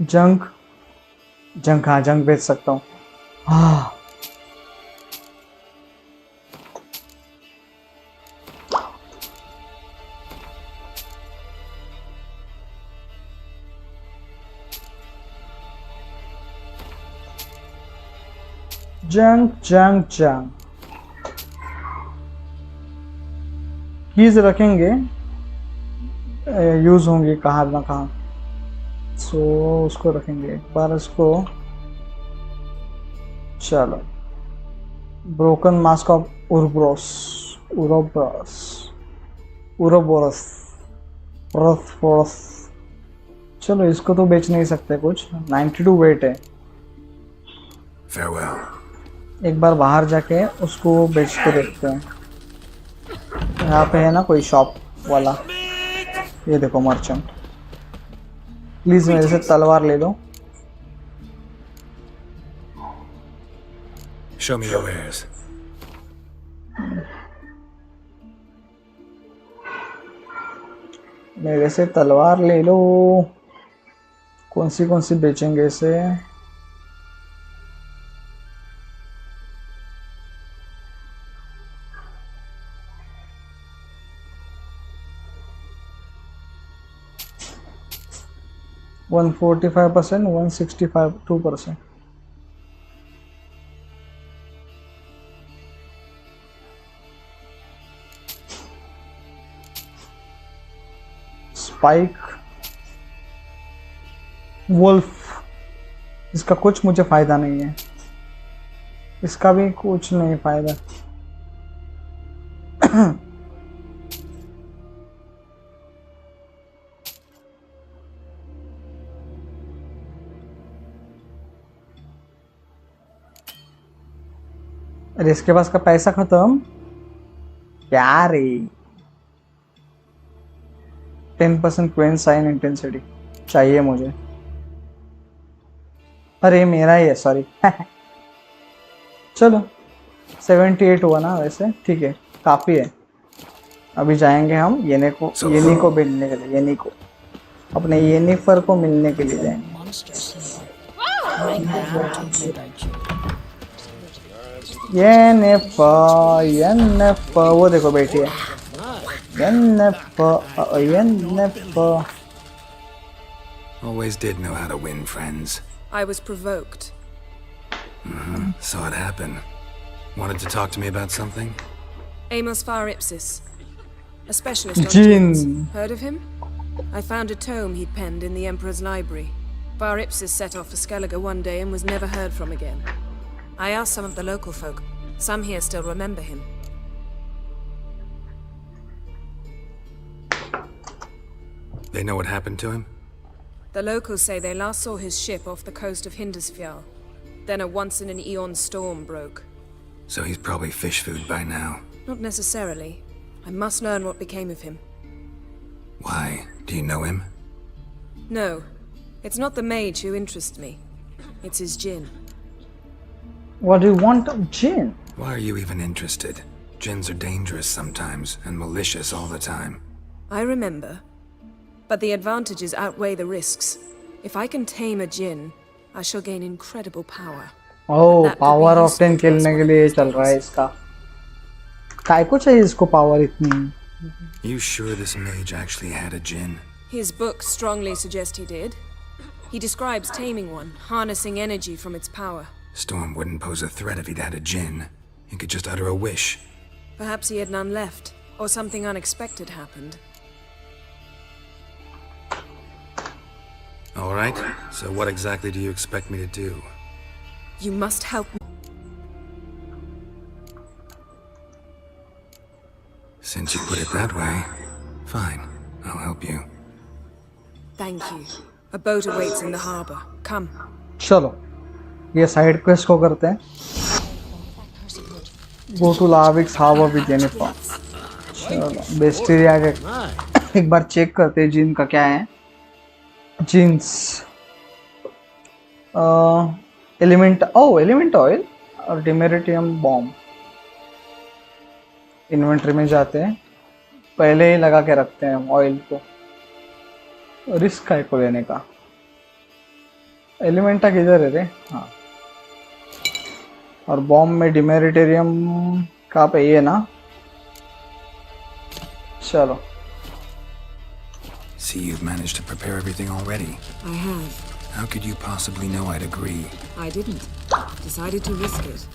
जंक जंक, हाँ जंक बेच सकता हूँ। हाँ जंक जंक जंक कीज रखेंगे, यूज होंगे कहाँ ना कहाँ, सो उसको रखेंगे एक बार इसको। चलो ब्रोकन मास्क ऑफ उर्ब्रोस उरोब्रोस उरोबोरस फोरस। चलो इसको तो बेच नहीं सकते कुछ, 92 वेट है। Farewell. एक बार बाहर जाके उसको बेच के देखते हैं। यहाँ पे है ना कोई शॉप वाला, ये देखो मर्चेंट। प्लीज मेरे से तलवार ले दो। Show me your wares. मेरे से तलवार ले लो। कौन सी बेचेंगे इसे? वन 45%, 165, 2%। स्पाइक वुल्फ, इसका कुछ मुझे फायदा नहीं है, इसका भी कुछ नहीं फायदा। अरे इसके पास का पैसा खत्म क्या रे? 10% क्वेन साइन इंटेंसिटी चाहिए मुझे। अरे मेरा ही है, सॉरी। चलो 78 हुआ ना, वैसे ठीक है, काफ़ी है। अभी जाएंगे हम येनी को मिलने के लिए, येनी को, अपने येनिफर को मिलने के लिए जाएंगे। येनिफर, वो देखो बैठी है। Jennifer. Always did know how to win friends. I was provoked. Saw it happen. Wanted to talk to me about something? Amos Faripsis, a specialist on Jinn. jinns. Heard of him? I found a tome he'd penned in the Emperor's library. Faripsis set off for Skellige one day and was never heard from again. I asked some of the local folk. Some here still remember him. They know what happened to him? The locals say they last saw his ship off the coast of Hindusfjall. Then a once-in-an-eon storm broke. So he's probably fish food by now. Not necessarily. I must learn what became of him. Why? Do you know him? No. It's not the mage who interests me. It's his djinn. What do you want of Jinn? Why are you even interested? Jinns are dangerous sometimes, and malicious all the time. I remember. But the advantages outweigh the risks. If I can tame a djinn, I shall gain incredible power. Oh, power of 10 खेलने के लिए चल रहा है इसका। काय को चाहिए इसको पावर इतनी? You sure this mage actually had a djinn? His books strongly suggest he did. He describes taming one, harnessing energy from its power. Storm wouldn't pose a threat if he'd had a djinn. He could just utter a wish. Perhaps he had none left, or something unexpected happened. All right, so what exactly do you expect me to do? You must help me. Since you put it that way, fine, I'll help you. Thank you. A boat awaits in the harbor. Come. चलो ये side quest को करते हैं। Go to Lavik's harbor with Jennifer. चलो बेस्टेरिया के एक बार check करते हैं जिन का क्या है। जीन्स एलिमेंट ऑयल और डिमेरिटियम बॉम्ब। इन्वेंट्री में जाते हैं, पहले ही लगा के रखते हैं ऑयल को, रिस्क है को लेने का। एलिमेंटा किधर है रे? हाँ, और बॉम्ब में डिमेरिटेरियम कहाँ पे? ये ना, चलो। See, you've managed to prepare everything already. I have. How could you possibly know I'd agree? I didn't. Decided to risk it.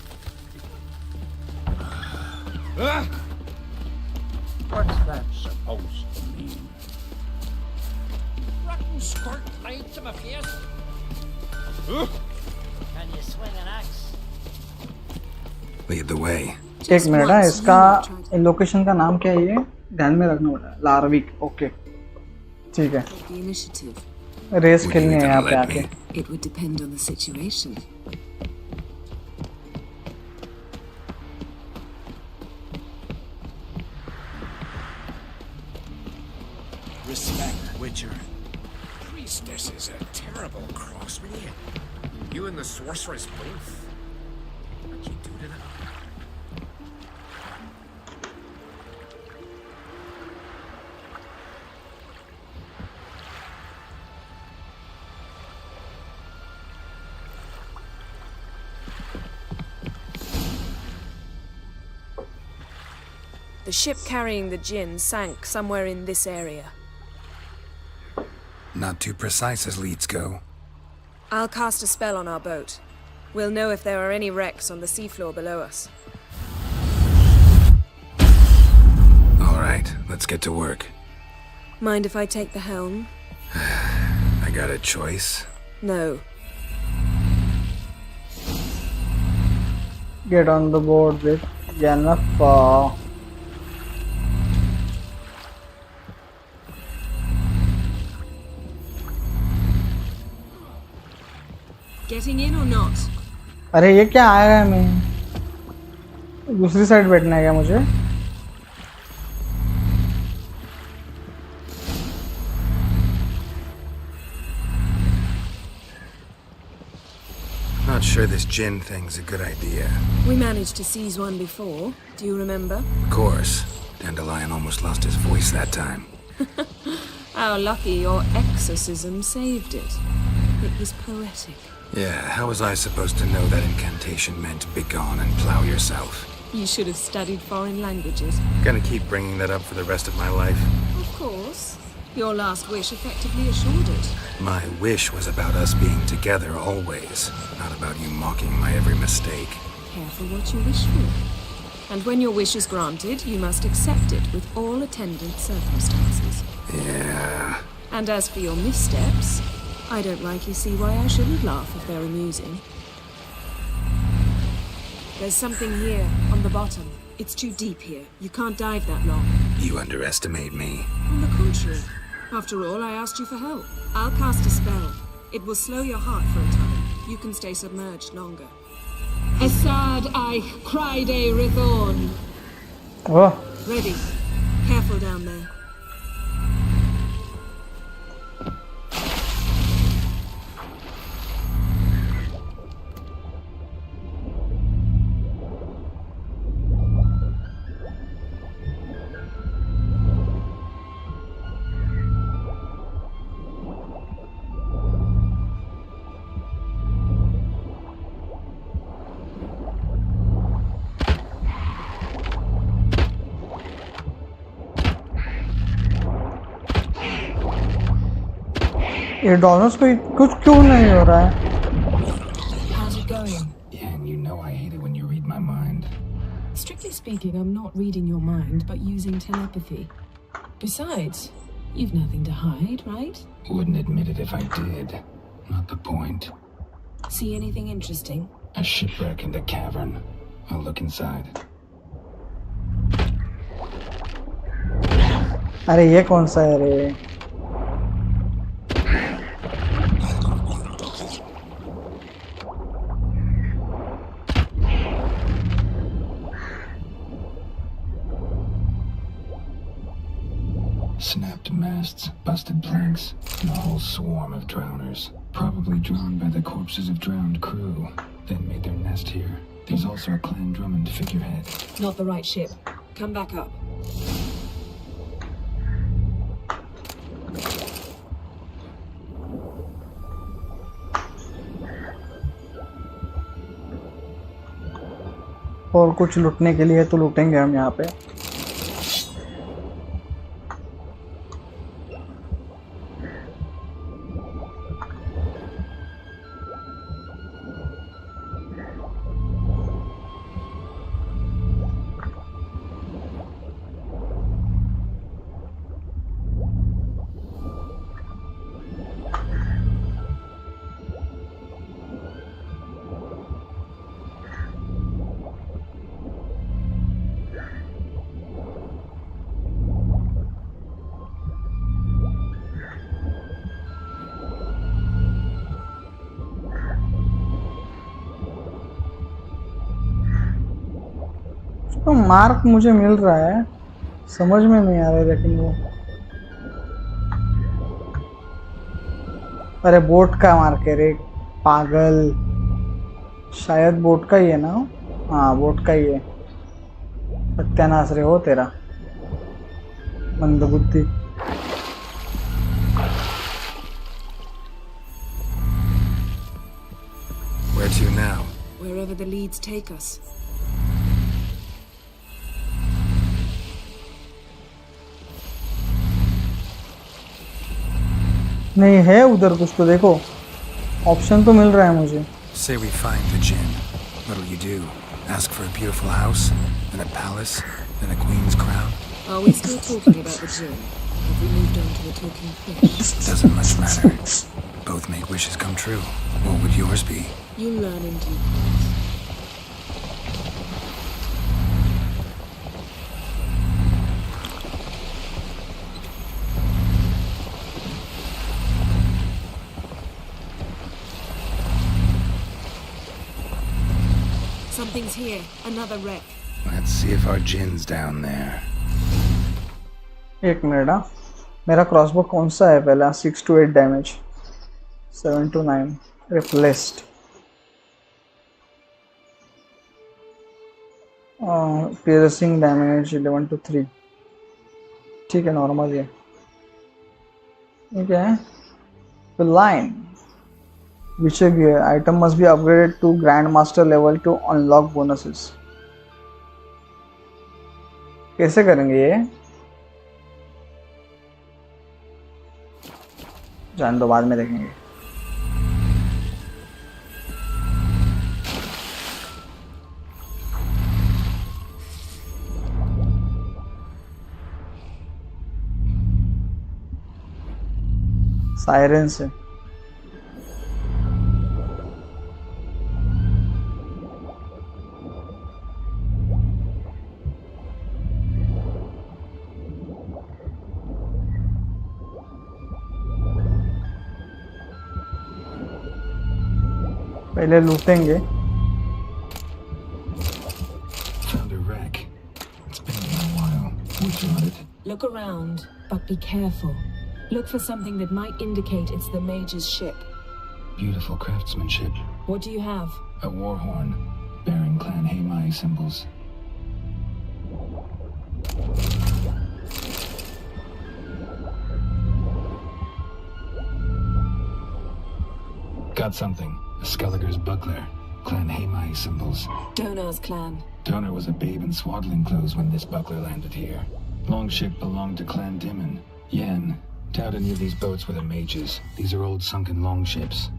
What's that supposed to mean? Rotten squirt blade to my face. Can you swing an axe? Lead the way. एक minute है, इसका इन location का नाम क्या है ये ध्यान में रखना पड़ेगा। लार्विक, ओके ठीक है। The initiative. रेस खेलने हैं यहाँ पे आके। It would depend on the situation. Respect, Witcher. Priestess is a terrible cross, really. You and the sorceress both. What'd you do to them? The ship carrying the gin sank somewhere in this area. Not too precise as leads go. I'll cast a spell on our boat. We'll know if there are any wrecks on the seafloor below us. All right, let's get to work. Mind if I take the helm? I got a choice. No. Get on the board with Yennefer. Getting in or not? अरे ये क्या आया है? मैं दूसरी side बैठना है क्या मुझे? Not sure this gin thing's a good idea. We managed to seize one before. Do you remember? Of course. Dandelion almost lost his voice that time. How lucky your exorcism saved it. It was poetic. Yeah, how was I supposed to know that incantation meant begone and plow yourself? You should have studied foreign languages. Gonna keep bringing that up for the rest of my life. Of course. Your last wish effectively assured it. My wish was about us being together always, not about you mocking my every mistake. Careful what you wish for. And when your wish is granted, you must accept it with all attendant circumstances. Yeah. And as for your missteps, I don't rightly see why I shouldn't laugh if they're amusing. There's something here, on the bottom. It's too deep here. You can't dive that long. You underestimate me. On the contrary. After all, I asked you for help. I'll cast a spell. It will slow your heart for a time. You can stay submerged longer. Assad I Cryde Rithorn. Oh. Ready. Careful down there. ये dollars को कुछ क्यों नहीं हो रहा है? How's it going? Yeah, and you know I hate it when you read my mind. Strictly speaking, I'm not reading your mind, but using telepathy. Besides, you've nothing to hide, right? Wouldn't admit it if I did. Not the point. See anything interesting? A shipwreck in the cavern. I'll look inside. अरे ये कौन सा है रे? Snapped masts, busted planks, and a whole swarm of drowners. Probably drawn by the corpses of drowned crew. Then made their nest here. There's also a Clan Drummond figurehead. Not the right ship. Come back up. और कुछ लूटने के लिए तो लूटेंगे हम यहाँ पे। तो मार्क मुझे मिल रहा है, समझ में नहीं आ रहा है, लेकिन वो अरे बोट का मार्क है रे पागल, शायद बोट का ही है ना। हाँ बोट का ही है। सत्यानाश रे हो तेरा मंदबुद्धि। Where to now? Wherever the leads take us. नहीं है उधर कुछ तो देखो, ऑप्शन तो मिल रहा है मुझे। Say we find the Jinn. What'll you do? Ask for a beautiful house, then a palace, then a queen's crown? Are we still talking about the Jinn? Have we moved on to the talking fish? Doesn't much matter. Both make wishes come true. What would yours be? You learn in due course. Something's here. Another wreck. Let's see if our Jinn's down there. एक minute. हाँ मेरा crossbow कौन सा है पहला? 6 to 8 damage, 7 to 9 replaced, piercing damage 11 to 3। ठीक है normal है। ठीक है। The line which item must be upgraded to Grandmaster level to unlock bonuses। कैसे करेंगे ये? जान दो, बाद में देखेंगे। सायरन से पहले लूटेंगे। Found a wreck. It's been a while. Which on it? Look around, but be careful. Look for something that might indicate it's the mage's ship. Beautiful craftsmanship. What do you have? A war horn, bearing clan Hii symbols. Got something. A Skelliger's buckler, clan Hii symbols. Donar's clan. Donar was a babe in swaddling clothes when this buckler landed here. Longship belonged to Clan Dimon. Yen. Doubt any of these boats were the mages. These are old sunken longships.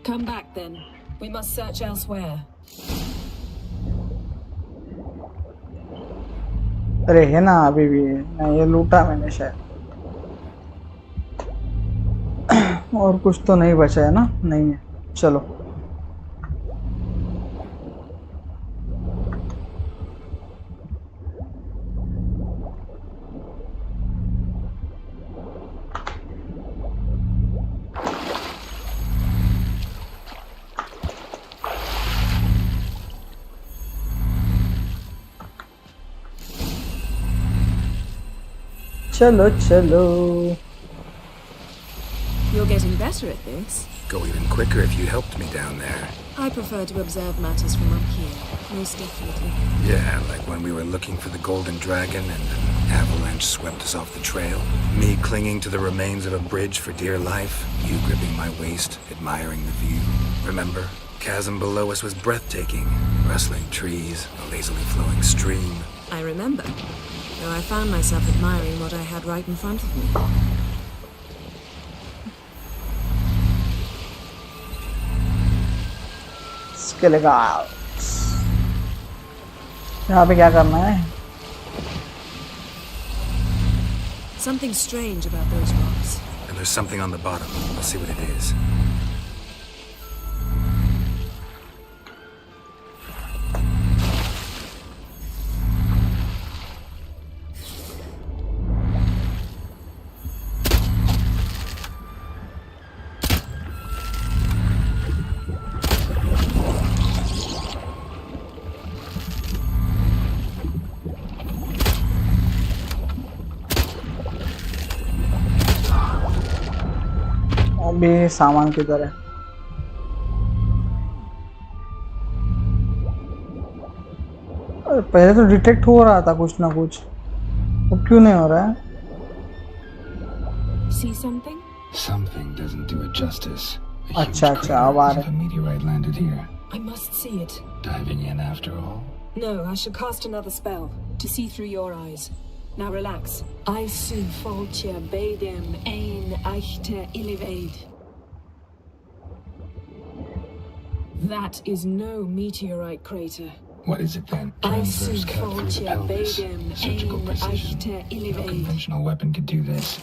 Come back then. We must search elsewhere. अरे है ना अभी भी नहीं, ये लूटा मैंने शायद। और कुछ तो नहीं बचा है ना? नहीं है। चलो चलो चलो। You're getting better at this. Go even quicker if you helped me down there. I prefer to observe matters from up here, most definitely. Yeah, like when we were looking for the Golden Dragon and an avalanche swept us off the trail. Me clinging to the remains of a bridge for dear life. You gripping my waist, admiring the view. Remember? Chasm below us was breathtaking. Rustling trees, a lazily flowing stream. I remember, though I found myself admiring what I had right in front of me. Skelegals. यहाँ पे क्या करना है? Something strange about those rocks. And there's something on the bottom. I'll see what it is. भी सामान किधर है? पहले तो डिटेक्ट हो रहा था कुछ ना कुछ, अब क्यों नहीं हो रहा है? See something? Something doesn't do it justice. अच्छा अच्छा अब आ रहा है. A meteorite landed here. I must see it. Diving in after all. No, I should cast another spell to see through your eyes. Now relax. I suyog.j okhdfcbank. That is no meteorite crater. What is it then? Transverse cut through the pelvis. Surgical precision. No conventional weapon could do this.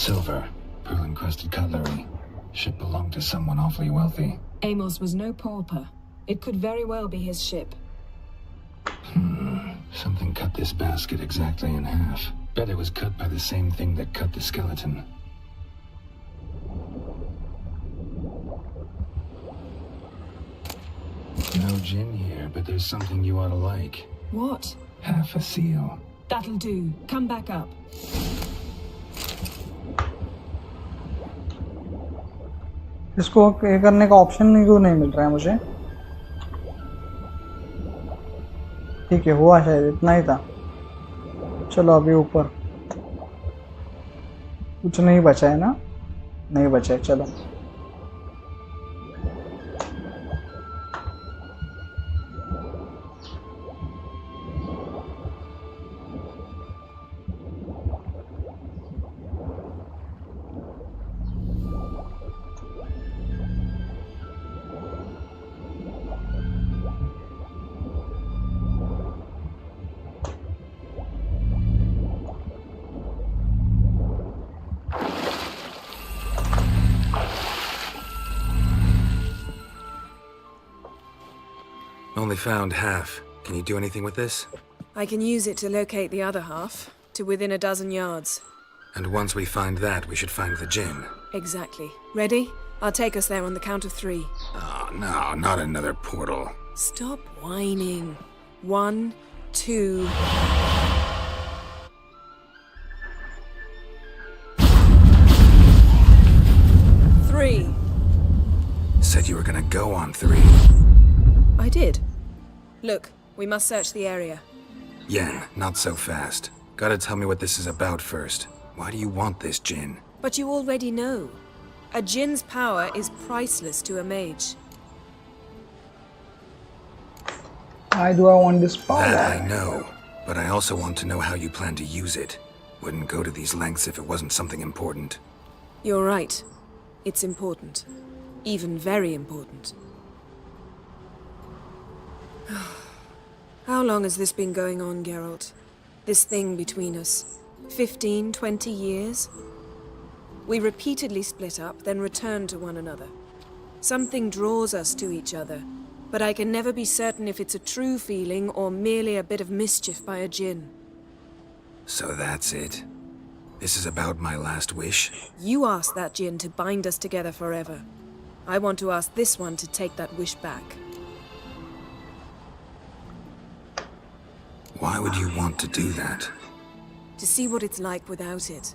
Silver, pearl-encrusted cutlery. Ship belonged to someone awfully wealthy. Amos was no pauper. It could very well be his ship. Something cut this basket exactly in half. Bet it was cut by the same thing that cut the skeleton. No gin here, but there's something you ought to like. What? Half a seal. That'll do. Come back up. इसको करने का option क्यों नहीं मिल रहा है मुझे? ठीक है, हुआ शायद इतना ही था. चलो अभी ऊपर. कुछ नहीं बचा है ना? नहीं बचा है, चलो. Only found half. Can you do anything with this? I can use it to locate the other half, to within a dozen yards. And once we find that, we should find the gin. Exactly. Ready? I'll take us there on the count of 3. Oh, no, not another portal. Stop whining. 1, 2... Three. Said you were gonna go on 3. I did. Look, we must search the area. Yen, not so fast. Gotta tell me what this is about first. Why do you want this gin? But you already know. A djinn's power is priceless to a mage. Why do I want this power? That I know, but I also want to know how you plan to use it. Wouldn't go to these lengths if it wasn't something important. You're right. It's important. Even very important. How long has this been going on, Geralt? This thing between us? 15, 20 years? We repeatedly split up, then returned to one another. Something draws us to each other, but I can never be certain if it's a true feeling or merely a bit of mischief by a djinn. So that's it? This is about my last wish? You asked that djinn to bind us together forever. I want to ask this one to take that wish back. Why would you want to do that? To see what it's like without it.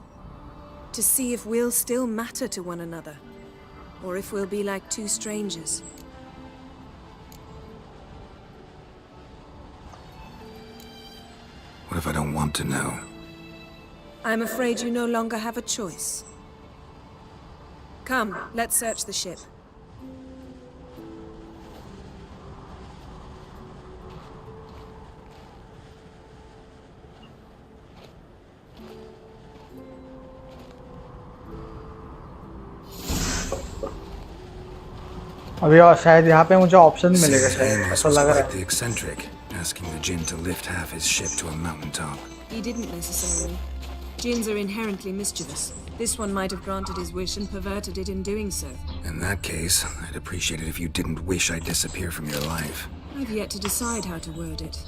To see if we'll still matter to one another. Or if we'll be like two strangers. What if I don't want to know? I'm afraid you no longer have a choice. Come, let's search the ship. अभी और शायद यहाँ पे मुझे option मिलेगा शायद Amos ऐसा was लग रहा quite है. the eccentric, asking the Jinn to lift half his ship to a mountaintop. He didn't necessarily. Jinns are inherently mischievous. This one might have granted his wish and perverted it in doing so. In that case, I'd appreciate it if you didn't wish I'd disappear from your life. I've yet to decide how to word it.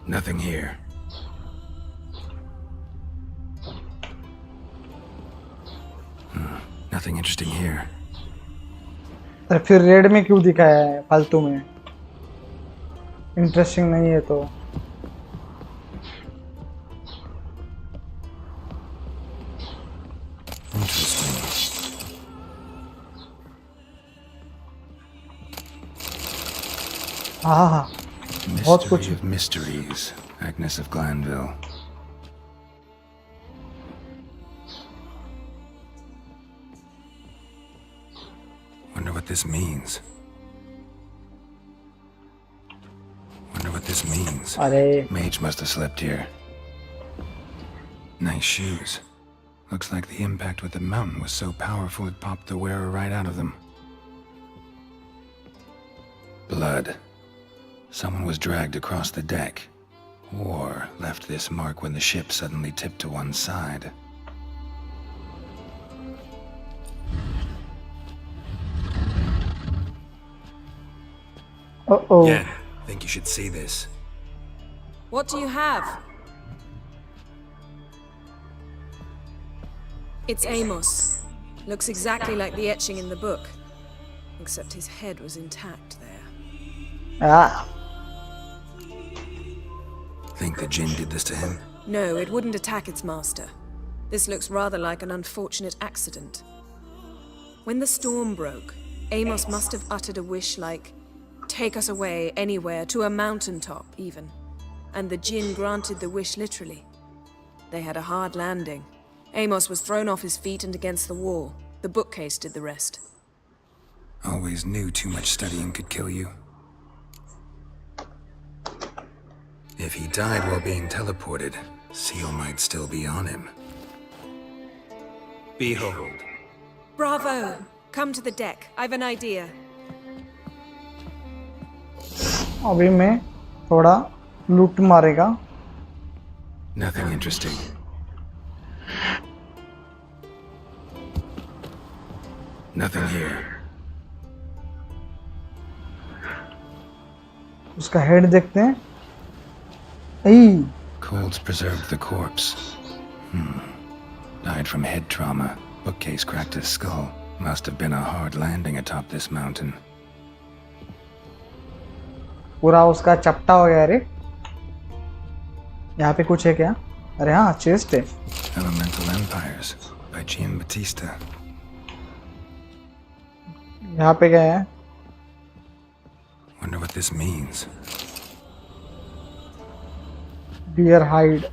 Nothing here. Nothing interesting here. तो फिर red में क्यों दिखाया है फालतू में? Interesting नहीं है तो. हाँ बहुत कुछ. Mystery of mysteries, Agnes of Glanville. Wonder what this means. Wonder what this means. अरे. Mage must have slept here. Nice shoes. Looks like the impact with the mountain was so powerful it popped the wearer right out of them. Blood. Someone was dragged across the deck. Or left this mark when the ship suddenly tipped to one side. Uh-oh. Yeah, think you should see this. What do you have? It's Amos. Looks exactly like the etching in the book. Except his head was intact there. Ah. Think the Jinn did this to him? No, it wouldn't attack its master. This looks rather like an unfortunate accident. When the storm broke, Amos must have uttered a wish like, "Take us away, anywhere, to a mountaintop, even." And the Jinn granted the wish literally. They had a hard landing. Amos was thrown off his feet and against the wall. The bookcase did the rest. Always knew too much studying could kill you. If he died while being teleported, Seal might still be on him. Behold. Bravo! Come to the deck. I've an idea. अभी मैं थोड़ा लूट मारेगा. Nothing interesting. Nothing here. उसका head देखते हैं. Hey. Colds preserved the corpse. Died from head trauma. Bookcase cracked his skull. Must have been a hard landing atop this mountain. पूरा उसका चपटा हो गया. अरे यहाँ पे कुछ है क्या? अरे हाँ, चेस्ट है. Elemental Empires by Giambattista. यहाँ पे क्या है? Wonder what this means. Deer hide.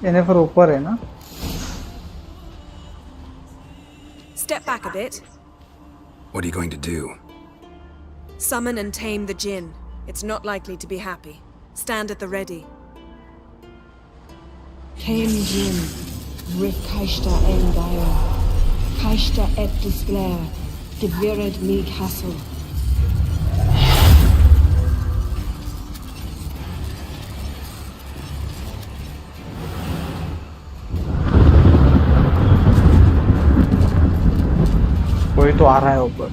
इन्हें फिर ऊपर है ना? Step back a bit. What are you going to do? Summon and tame the Jinn. It's not likely to be happy. Stand at the ready. Came Jin, Rick Kaishta Endaya, Kaishta et Disglair, de Virid League Hassel. कोई तो आ रहा है ऊपर.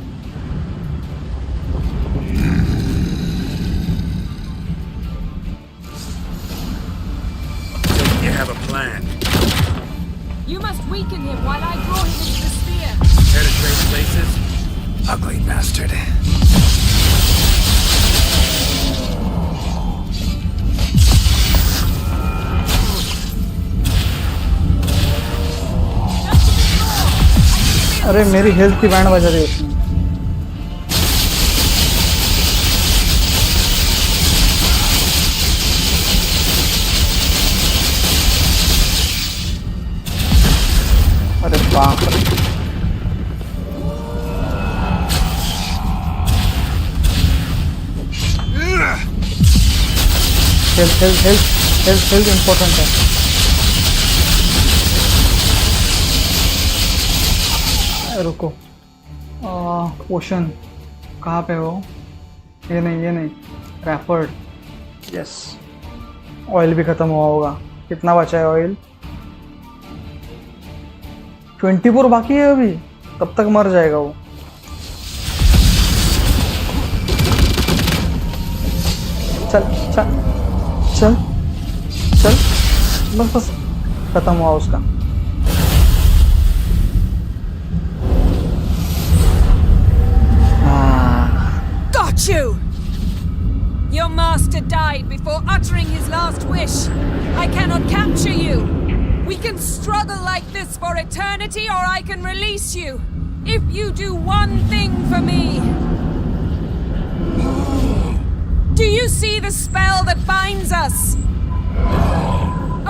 weaken him while I draw him into the sphere. Care to trade places? Ugly bastard. अरे मेरी health की band बजा रही है उसने। अरे बाप रे। हेल्थ इम्पोर्टेंट है। रुको, पोशन कहाँ पे हो? ये नहीं रैपर्ड। यस, ऑयल भी खत्म हुआ होगा। कितना बचा है ऑयल? 24 बाकी है अभी, तब तक मर जाएगा वो। चल चल चल चल, बस खत्म हुआ उसका। Got you! Your master died before uttering his last wish. I cannot capture you. We can struggle like this for eternity, or I can release you. If you do one thing for me. Do you see the spell that binds us?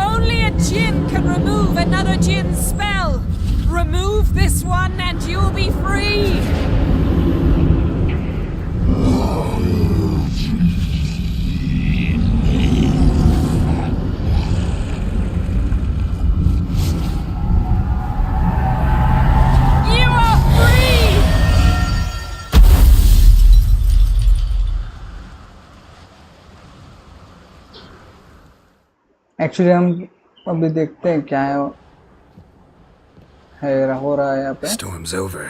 Only a djinn can remove another djinn's spell. Remove this one and you'll be free. Actually हम अभी देखते हैं क्या है हो रहा है यहाँ पे। Storm's over.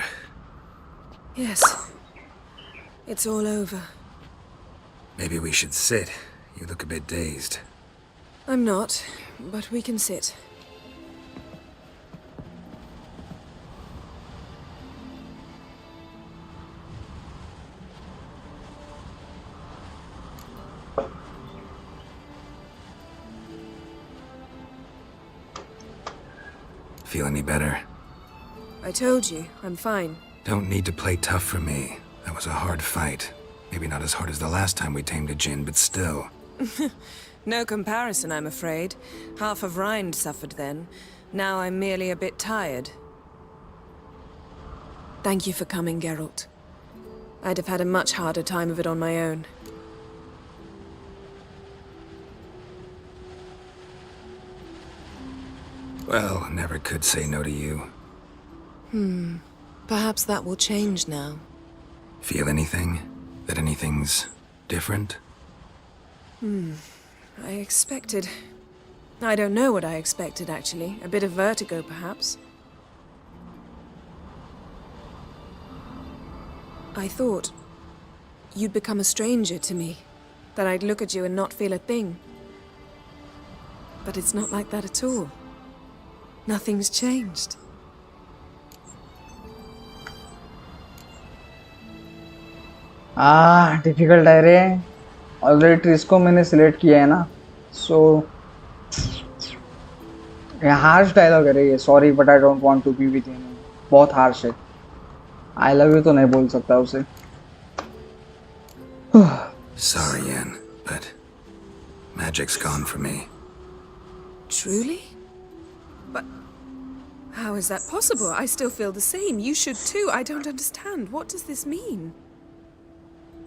Yes, it's all over. Maybe we should sit. You look a bit dazed. I'm not, but we can sit. Feel any better? I told you, I'm fine. Don't need to play tough for me. That was a hard fight. Maybe not as hard as the last time we tamed a djinn, but still. No comparison, I'm afraid. Half of Rind suffered then. Now I'm merely a bit tired. Thank you for coming, Geralt. I'd have had a much harder time of it on my own. Well, never could say no to you. Perhaps that will change now. Feel anything? That anything's different? I expected... I don't know what I expected, actually. A bit of vertigo, perhaps. I thought you'd become a stranger to me. That I'd look at you and not feel a thing. But it's not like that at all. Nothing's changed. Difficult है रे। Already tris को मैंने select किया है ना, सो harsh dialogue है रे ये। Sorry but I don't want to be with you. बहुत हार्श है। आई लव यू तो नहीं बोल सकता उसे। Sorry, Yen, but magic's gone for me. Truly? But how is that possible? I still feel the same. You should too. I don't understand. What does this mean?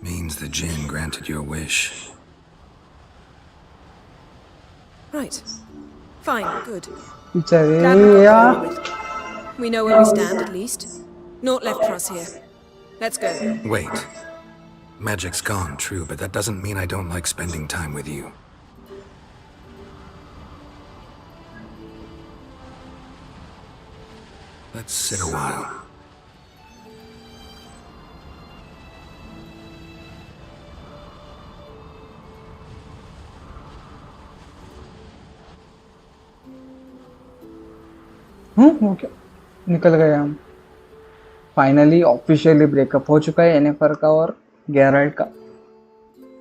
Means the djinn granted your wish. Right. Fine. Good. Yeah. We know where we stand, at least. Naught left for us here. Let's go. Wait. Magic's gone, true, but that doesn't mean I don't like spending time with you. Let's sit a while. Okay, निकल गए हम। Finally officially breakup हो चुका है एनिफर का और गैरल्ट का।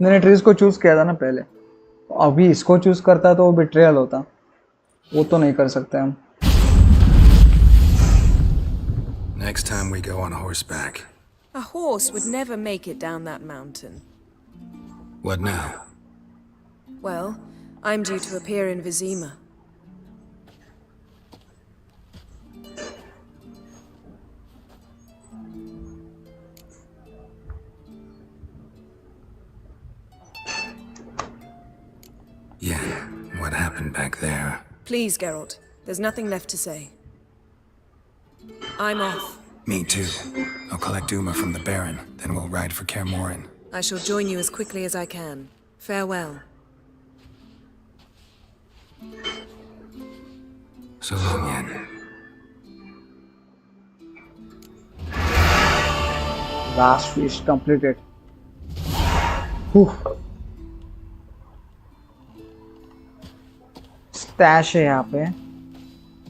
मैंने ट्रीज को चूज किया था ना पहले, तो अभी इसको चूज करता तो वो बिट्रेयल होता, वो तो नहीं कर सकते हम। Next time we go on horseback. A horse would never make it down that mountain. What now? Well, I'm due to appear in Vizima. Yeah, what happened back there? Please, Geralt. There's nothing left to say. I'm off. Me too. I'll collect Uma from the Baron, then we'll ride for Kaer Morhen. I shall join you as quickly as I can. Farewell. So long, Yen. Last wish completed. Whew. Stash है यहाँ पे,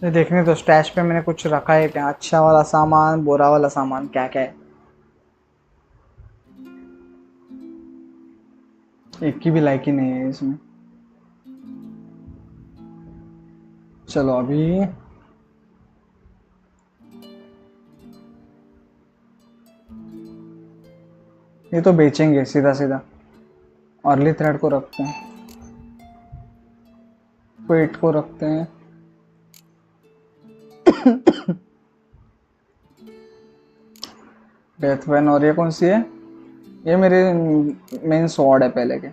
ये देखने तो stash पे मैंने कुछ रखा है क्या? अच्छा वाला सामान, बुरा वाला सामान, क्या क्या है? एक की भी लाइक ही नहीं है इसमें। चलो अभी ये तो बेचेंगे सीधा सीधा। अर्ली थ्रेड को रखते हैं, वेट को रखते हैं। डेथ वैन, और ये कौन सी है? ये मेरे मेन स्वॉर्ड है पहले के।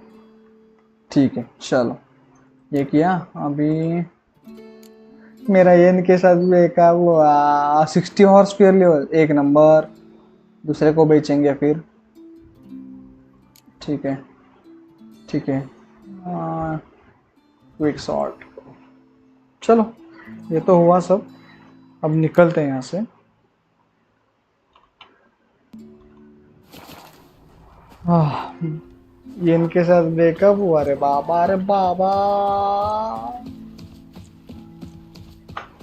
ठीक है चलो, ये किया। अभी मेरा ये इनके साथ भी एक वो 60 हॉर्स पेयर लेवल, एक नंबर। दूसरे को बेचेंगे फिर। ठीक है ठीक है। Quick sort. चलो ये तो हुआ सब, अब निकलते हैं यहाँ से। ये इनके साथ ब्रेकअप हुआ। अरे बाबा, अरे बाबा,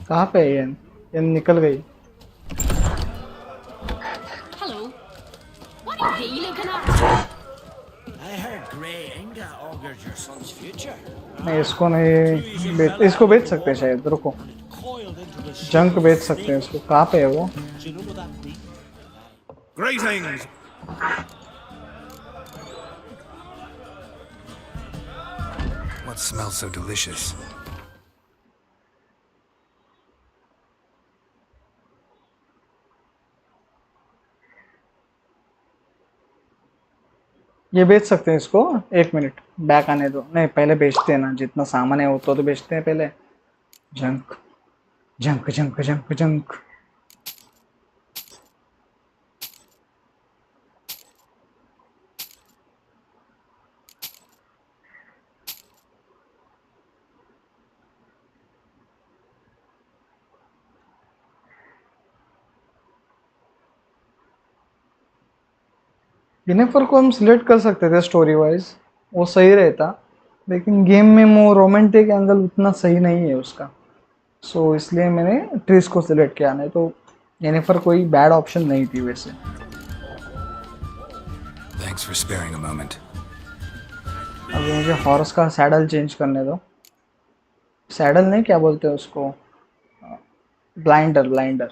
कहाँ पे है ये निकल गई। Hello. What are you looking at? I heard Grey Inga augurs your son's future. नहीं इसको नहीं बेच, इसको बेच सकते हैं शायद। रुको, जंक बेच सकते हैं इसको। कहाँ पे है वो? Greetings. What smells so delicious? ये बेच सकते हैं इसको। एक मिनट, बैक आने दो। नहीं पहले बेचते हैं ना, जितना सामान है वो तो बेचते हैं पहले। Junk junk junk junk junk. इनेफर को हम सिलेक्ट कर सकते थे स्टोरी वाइज, वो सही रहता, लेकिन गेम में वो रोमांटिक एंगल उतना सही नहीं है उसका। सो इसलिए मैंने ट्रिस को सिलेक्ट किया। नहीं तो इनेफर कोई बैड ऑप्शन नहीं थी वैसे। Thanks for sparing a moment. अभी मुझे हॉर्स का सैडल चेंज करने दो। सैडल नहीं, क्या बोलते हैं उसको, ब्लाइंडर। ब्लाइंडर।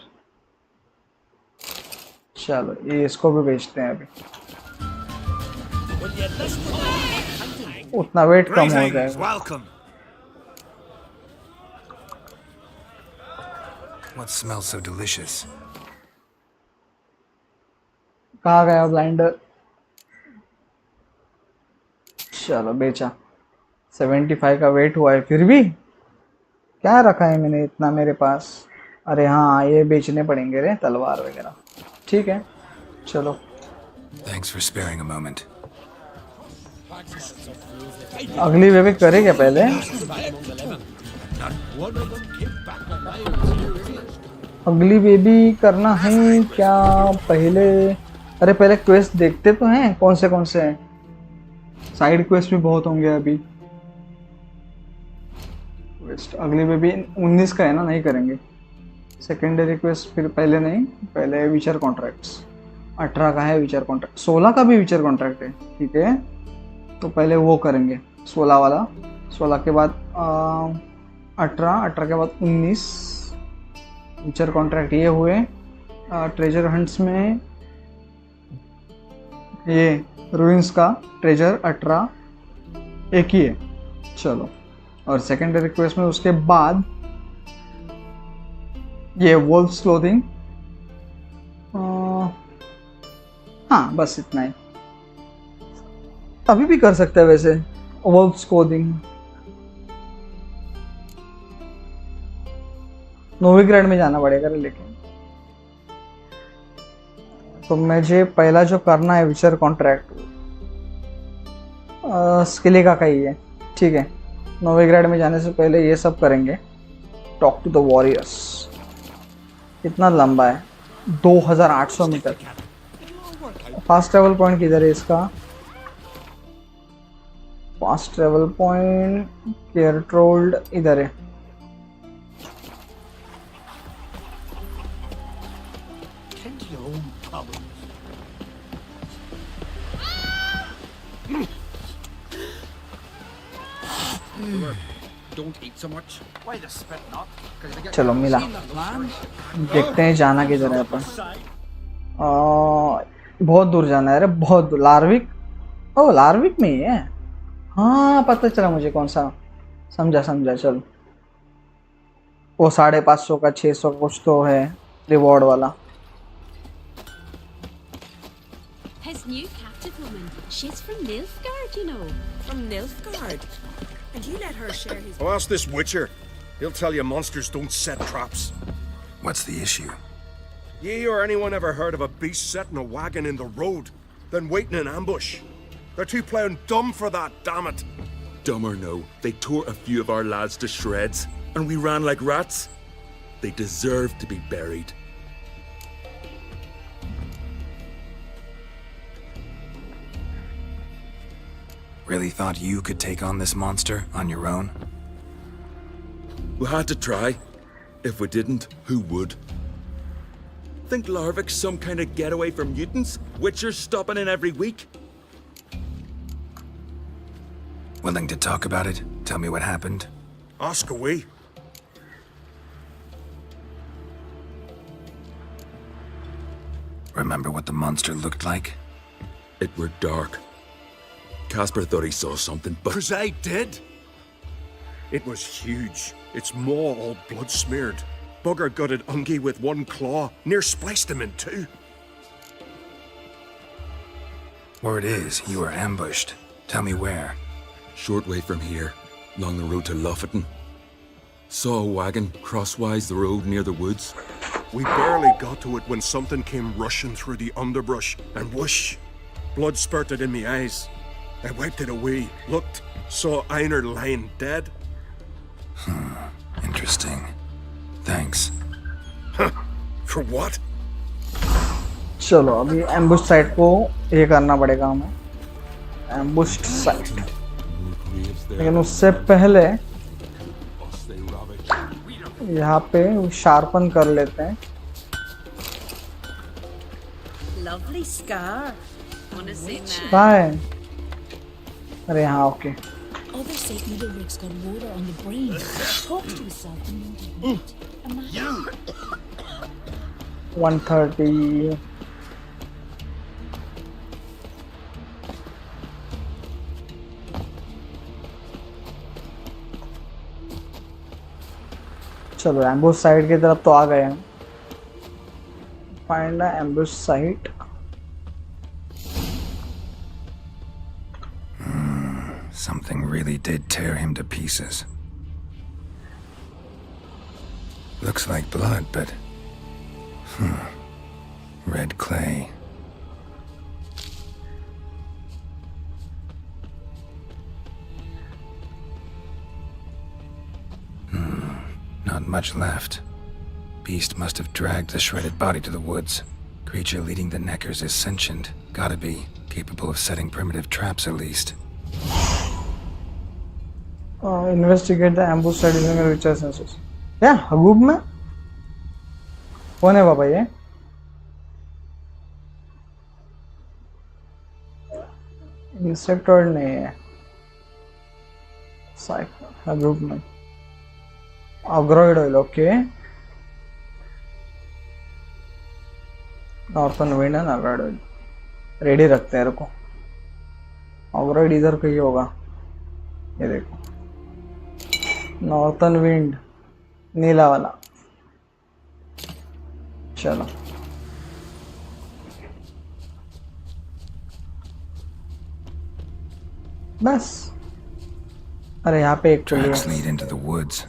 चलो ये इसको भी बेचते हैं। अभी उतना वेट कम हो जाएगा। What smells so delicious? कहाँ गया ब्लाइंडर? चलो बेचा। 75 का वेट हुआ है। फिर भी क्या रखा है मैंने इतना मेरे पास? अरे हाँ, ये बेचने पड़ेंगे रे, तलवार वगैरह। ठीक है चलो। Thanks for sparing a moment. अगली वेव करे क्या पहले? अगली बेबी करना है क्या पहले? अरे पहले क्वेस्ट देखते तो हैं कौन से हैं। साइड क्वेस्ट भी बहुत होंगे अभी। क्वेस्ट अगली बेबी 19 का है ना, नहीं करेंगे। सेकेंडरी रिक्वेस्ट फिर पहले नहीं, पहले विचर कॉन्ट्रैक्ट्स। 18 का है विचर कॉन्ट्रैक्ट, 16 का भी विचर कॉन्ट्रैक्ट है, ठीक है। तो पहले वो करेंगे 16 वाला, 16 के बाद 18 के बाद 19 विचर कॉन्ट्रैक्ट ये हुए। ट्रेजर हंट्स में ये रूइंस का ट्रेजर 18 एक ही है, चलो। और सेकेंडरी रिक्वेस्ट में उसके बाद ये वोल्फ्स क्लोथिंग, हाँ बस इतना ही। अभी भी कर सकते हैं वैसे वोल्फ्स क्लोथिंग। नोविग्राड में जाना पड़ेगा लेकिन, तो मुझे पहला जो करना है विचर कॉन्ट्रैक्ट स्किलिका का ही है, ठीक है। नोविग्राड में जाने से पहले ये सब करेंगे। टॉक टू द वॉरियर्स, कितना लंबा है, 2800 मीटर। फास्ट ट्रेवल पॉइंट किधर है इसका? फास्ट ट्रेवल पॉइंट केयरट्रोल्ड इधर है। चलो मिला, देखते हैं जाना किधर है अपन। बहुत दूर जाना है, अरे बहुत दूर। लार्विक, ओ लार्विक में ही है, हाँ पता चला मुझे कौन सा, समझा चलो। वो 550 का 600 कुछ तो है रिवॉर्ड वाला। His new captive woman, she's from Nilfgaard, you know. From Nilfgaard? And you let her share his... Oh, ask this Witcher. He'll tell you monsters don't set traps. What's the issue? Ye or anyone ever heard of a beast setting a wagon in the road, then waiting in ambush? They're too plowing dumb for that, damn it. Dumb or no, they tore a few of our lads to shreds, and we ran like rats. They deserve to be buried. Really thought you could take on this monster on your own? We had to try. If we didn't, who would? Think Larvik's some kind of getaway for mutants? Witchers stopping in every week? Willing to talk about it? Tell me what happened? Ask away. Remember what the monster looked like? It were dark. Casper thought he saw something, but... 'Cause I did! It was huge. Its maw all blood-smeared. Bugger gutted Ungi with one claw, near spliced him in two. Word is, you were ambushed. Tell me where. Short way from here, along the road to Lofferton. Saw a wagon crosswise the road near the woods. We barely got to it when something came rushing through the underbrush, and whoosh! Blood spurted in me eyes. I wiped it away, looked, saw Einar lying dead. Interesting. Thanks. Huh? For what? चलो अभी ambush site को ये करना पड़ेगा हमें, एम्बुश्ड site. लेकिन उससे पहले यहाँ पे शार्पन कर लेते हैं। Lovely scar. Wanna see that? कहाँ है? अरे हाँ, okay. Others say Edelrick's got water on the brain. Talks to himself and won't imagine. 130। चलो एम्बुश साइट की तरफ तो आ गए हैं। Find the ambush site. Something really did tear him to pieces. Looks like blood, but... red clay. Not much left. Beast must have dragged the shredded body to the woods. Creature leading the Neckers is sentient. Gotta be. Capable of setting primitive traps at least. Investigate the ambush site using research sensors. Yeah, Hagub में कौन है बाबा ये? इंसेक्टॉइड नहीं है, cycle group में ogroid oil. Okay, northern wind and ogroid oil ready रखते हैं। रुको, ऑग्रॉइड इधर कहीं होगा, ये देखो, नॉर्थन विंड नीला वाला। चलो बस। अरे यहाँ पे एक Tracks lead into the woods.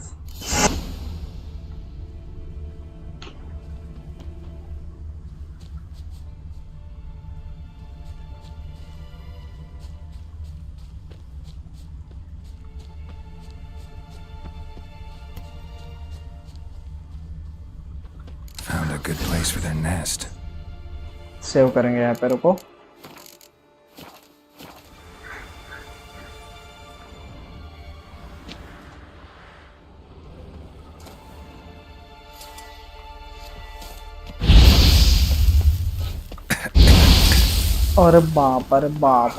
Found a good place for their nest. Save करेंगे यहाँ पे। रुको, अरे बाप, अरे बाप।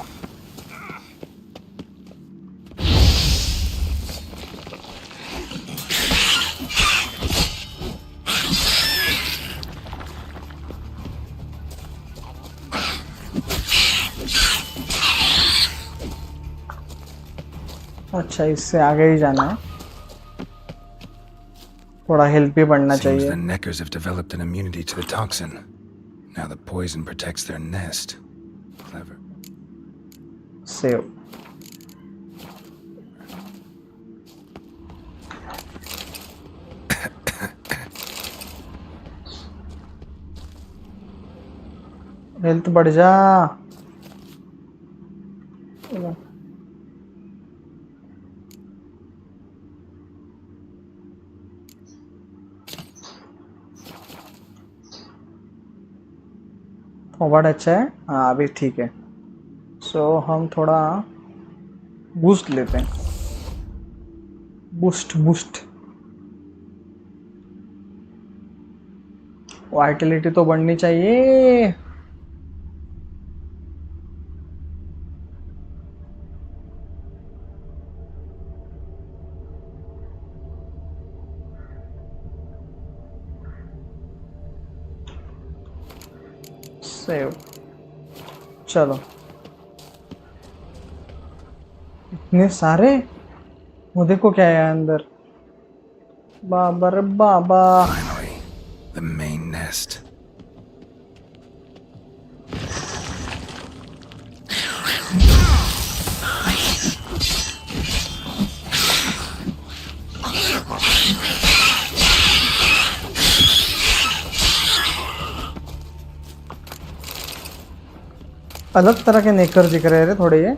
अच्छा, इससे आगे ही जाना है, थोड़ा हेल्प भी बढ़ना Seems चाहिए। the neckers have developed an immunity to the toxin. Now the poison protects their nest. Clever. Save. Health बढ़ जा। फॉरवर्ड अच्छा है, हाँ अभी ठीक है। सो हम थोड़ा बूस्ट लेते हैं, बूस्ट बूस्ट। वाइटलिटी तो बढ़नी चाहिए। सेव। चलो, इतने सारे, वो देखो क्या है अंदर। बाबा रे बाबा। Finally, the main nest. अलग तरह के नेकर दिख रहे थे थोड़े ये।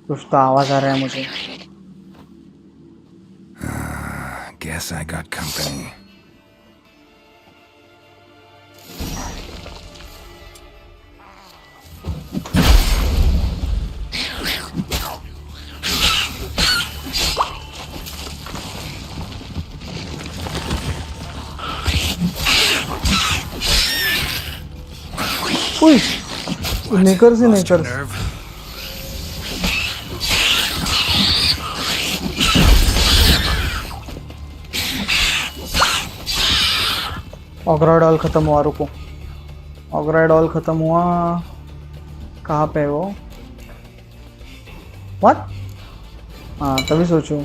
कुछ तो आवाज आ रहा है मुझे। Guess I got company. उई, नेकर से नेकर। ऑग्रॉइड ऑयल खत्म हुआ। रुको, ऑग्रॉइड ऑयल खत्म हुआ। कहाँ पे है वो? व्हाट? हाँ तभी सोचूं।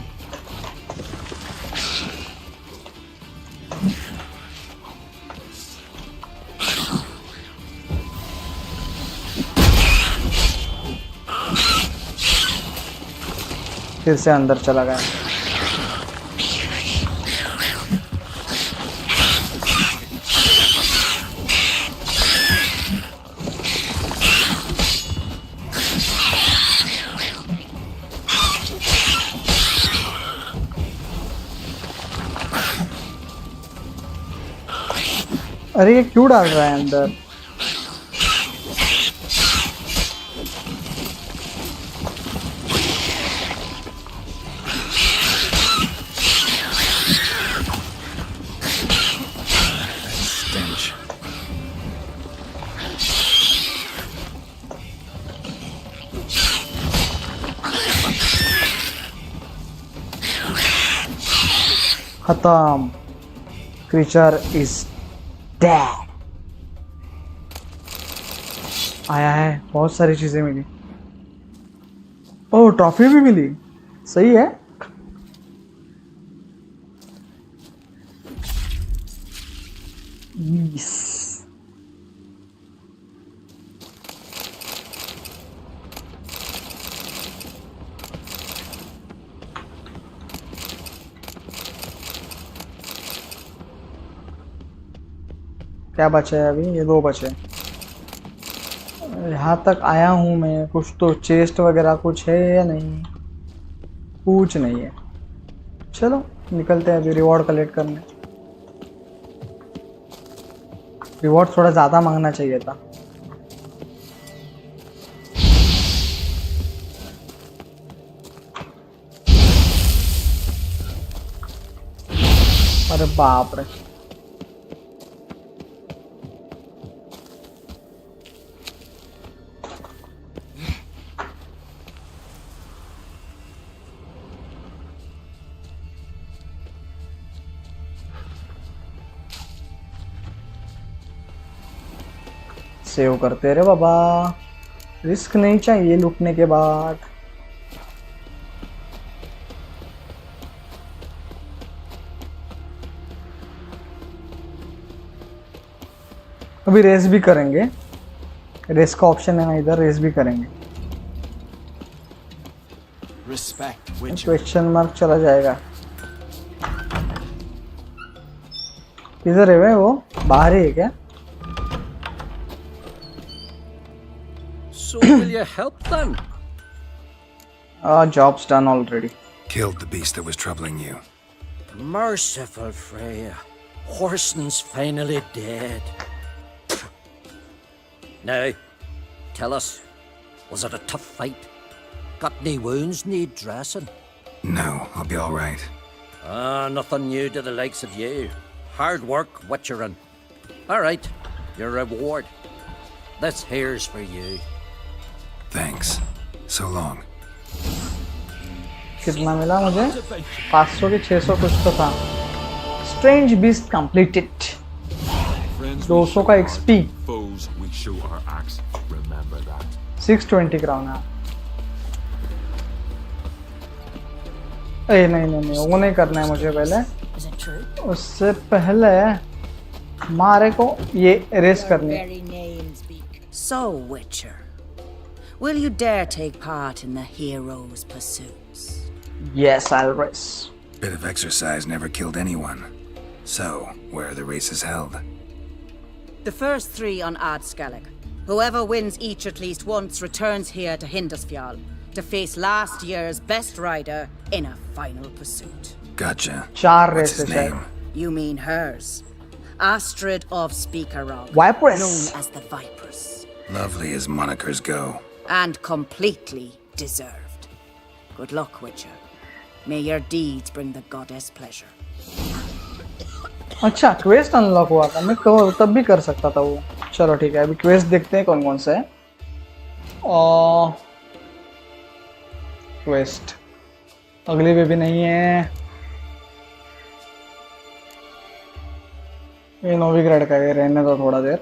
फिर से अंदर चला गया। अरे ये क्यों डाल रहा है अंदर? खत्म. Creature is dead. आया है, बहुत सारी चीजें मिली. ओह, ट्रॉफी भी मिली. सही है. Yes. क्या बचा है अभी? ये 2 बचे. यहाँ तक आया हूँ मैं. कुछ तो चेस्ट वगैरह कुछ है या नहीं? कुछ नहीं है. चलो निकलते हैं अभी रिवॉर्ड कलेक्ट करने. रिवॉर्ड थोड़ा ज़्यादा मांगना चाहिए था. अरे बाप रे. सेव करते रहे बाबा. रिस्क नहीं चाहिए लूटने के बाद. अभी रेस भी करेंगे. रेस का ऑप्शन है ना इधर. रेस भी करेंगे. क्वेश्चन मार्क चला जाएगा. किधर है वो? बाहर ही है क्या? So will you help then? Job's done already. Killed the beast that was troubling you. Merciful Freya. Horson's finally dead. Now, tell us, was it a tough fight? Got any wounds need dressing? No, I'll be all right. Nothing new to the likes of you. Hard work, witcherin'. All right, your reward. This here's for you. Thanks. So long. कितना मिला मुझे? 500 के 600 कुछ तो था. Strange beast completed. 200 का XP. 620 crown है. नहीं वो नहीं करना है मुझे. पहले उससे पहले मारे को ये रेस करनी है. So, Witcher, will you dare take part in the hero's pursuits? Yes, I'll race. Bit of exercise never killed anyone. So, where are the races held? The first 3 on Ardskellig. Whoever wins each at least once returns here to Hindarsfjall to face last year's best rider in a final pursuit. Gotcha. 4 What's races his name? You mean hers. Astrid of Speakerog. Viperess. Known as the Viperess. Lovely as monikers go. And completely deserved. Good luck, Witcher. May your deeds bring the goddess pleasure. अच्छा, quest unlock हुआ था. मैं तब भी कर सकता था वो. चलो ठीक है. अभी क्वेस्ट देखते हैं कौन कौन से है. और क्वेस्ट अगली पे भी नहीं है. ये नोविग्रेड का है. रहने दो थोड़ा देर.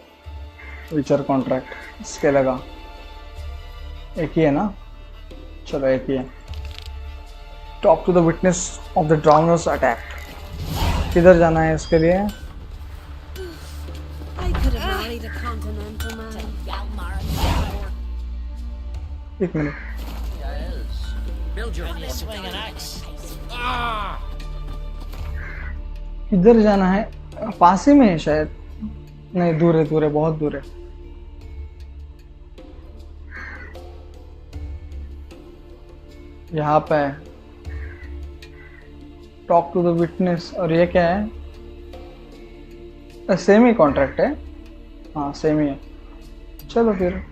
विचर कॉन्ट्रैक्ट इसके लगा. एक ही है ना? चलो एक ही है. Talk to the witness of the drowners attack. किधर जाना है इसके लिए? I could have married a continental man. एक minute. Build your swing an axe. किधर जाना है? पास ही में है शायद. नहीं, दूर है बहुत दूर है. यहाँ पे है. Talk to the witness. और ये क्या है? सेम ही कॉन्ट्रैक्ट है. हाँ सेम ही है. चलो फिर.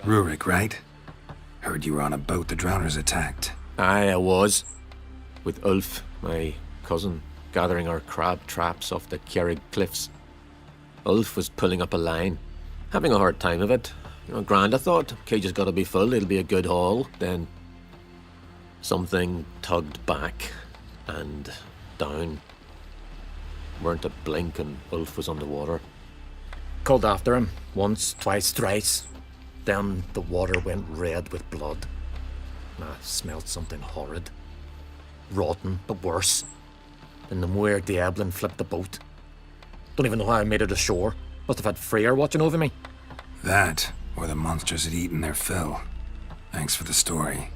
Rurik, right? Heard you were on a boat the drowners attacked. Aye, I was. With Ulf, my cousin, gathering our crab traps off the Kjerrig cliffs. Ulf was pulling up a line, having a hard time of it. You know, grand, I thought. Cage has got to be full, it'll be a good haul. Then something tugged back and down. Weren't a blink and Ulf was underwater. Called after him once, twice, thrice. Then the water went red with blood. I smelled something horrid. Rotten, but worse. Then the Muir Diablin flipped the boat. Don't even know how I made it ashore. Must have had Freyr watching over me. That, or the monsters had eaten their fill. Thanks for the story.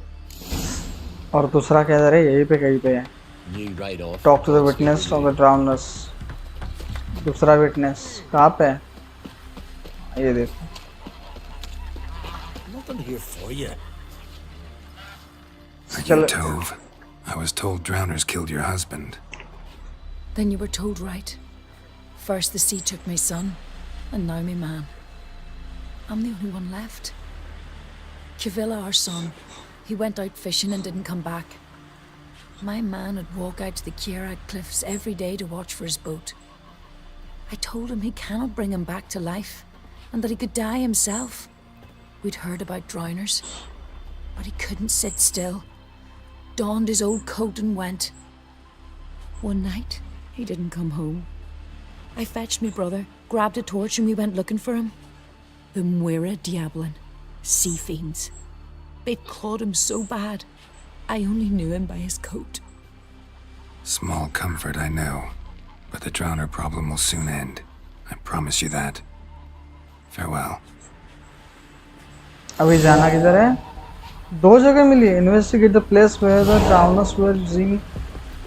और दूसरा कह रहे यहीं पे कहीं पे है. Knew right off. Talk to the witness of the drowners. दूसरा witness कहाँ पे है? ये देखो. Nothing here for you. Are you Tove? I was told drowners killed your husband. Then you were told right. First the sea took my son, and now my man. I'm the only one left. Kavilla, our son, he went out fishing and didn't come back. My man would walk out to the Kierag cliffs every day to watch for his boat. I told him he cannot bring him back to life, and that he could die himself. We'd heard about drowners, but he couldn't sit still. Donned his old coat and went. One night, he didn't come home. I fetched me brother, grabbed a torch, and we went looking for him. The Muira Diablin, sea fiends. They'd clawed him so bad, I only knew him by his coat. Small comfort, I know. But the drowner problem will soon end. I promise you that. Farewell. अभी जाना किधर है? दो जगह मिली. Investigate the place where the drowners were seen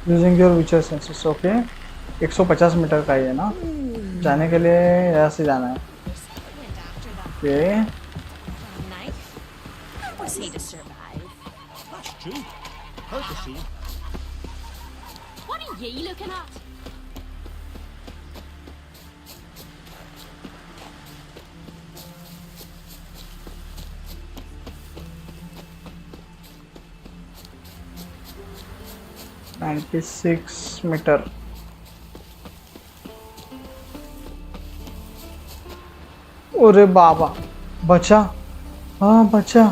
using your witcher senses. Okay. 150 metre का ही है ना. जाने के लिए यहाँ से जाना है. Okay. How was he to survive? That's true. Hard to see. What are ye looking at? $96 metre. अरे बाबा बचा. हाँ बचा.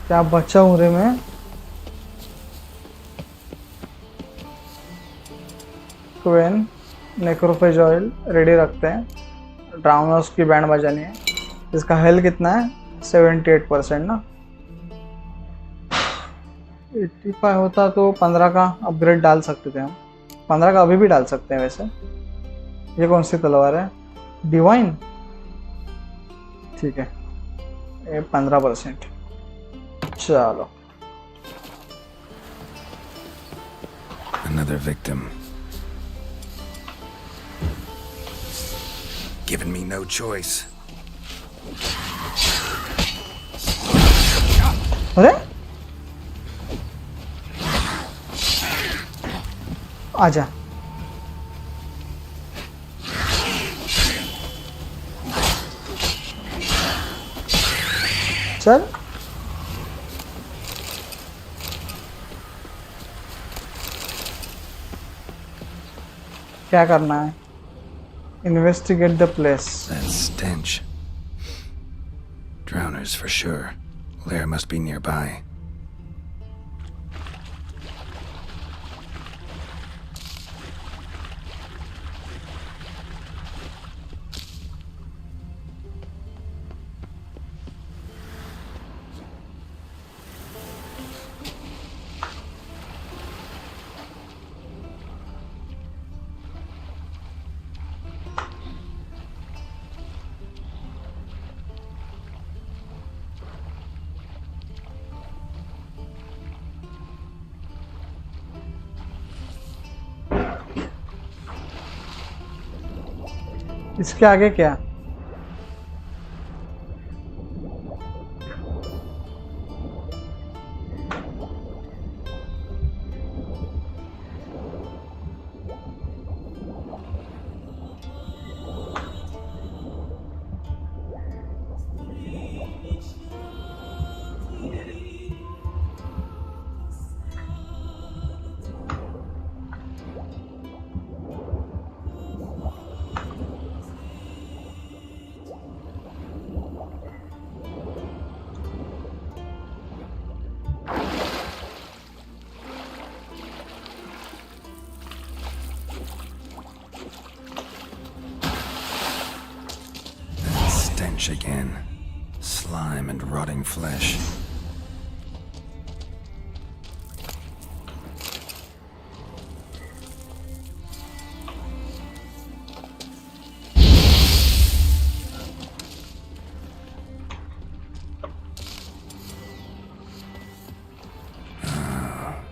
क्या बचा हूँ रे मैं. क्वेन नेक्रोफेज ऑयल रेडी रखते हैं. ड्राउनर्स की बैंड बजानी है. इसका हेल्थ कितना है? 78% ना. 85 होता तो 15 का अपग्रेड डाल सकते थे हम. 15 का अभी भी डाल सकते हैं वैसे. ये कौन सी तलवार है? डिवाइन. ठीक है. ये 15%. चलो. Another victim. Given me no choice. अरे आजा. चल. क्या करना है? Investigate the place. That stench. Drowners for sure. Lair must be nearby. इसके आगे क्या? Marsh again. Slime and rotting flesh.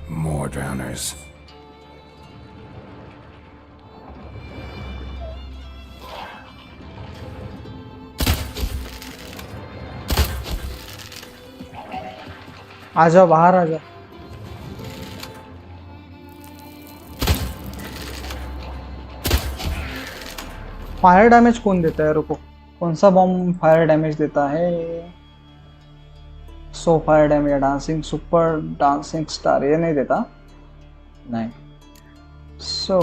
More drowners. आ जाओ, बाहर आ जाओ। फायर डैमेज कौन देता है? रुको, कौन सा बॉम्ब फायर डैमेज देता है? So fire damage, dancing super, dancing star, ये नहीं देता। नहीं। सो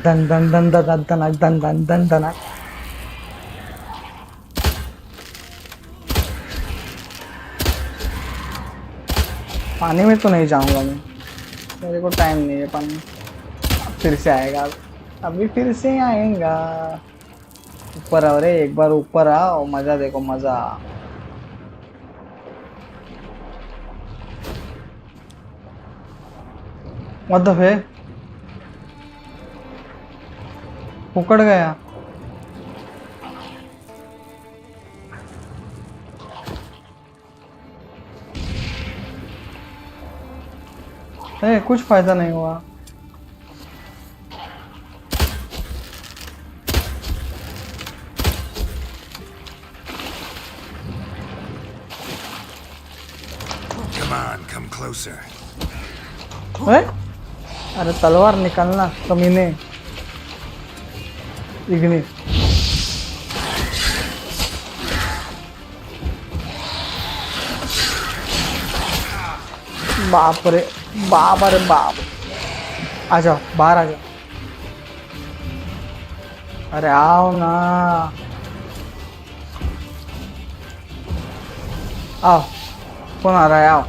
दन दन दन दन दन दन दन दन दन दन। पानी में तो नहीं जाऊंगा मैं, मेरे को टाइम नहीं है पानी। फिर से आएगा, अभी फिर से आएगा। ऊपर आओ रे, एक बार ऊपर आओ, मजा देखो, मजा। मतलब है उकड़ गया। कुछ फायदा नहीं हुआ। Come on, come closer. अरे तलवार निकालना कमीने। इग्नि। बाप रे बाप, अरे बाप। आ जाओ, बाहर आ जाओ। अरे आओ ना, आओ। कौन आ रहा है? आओ।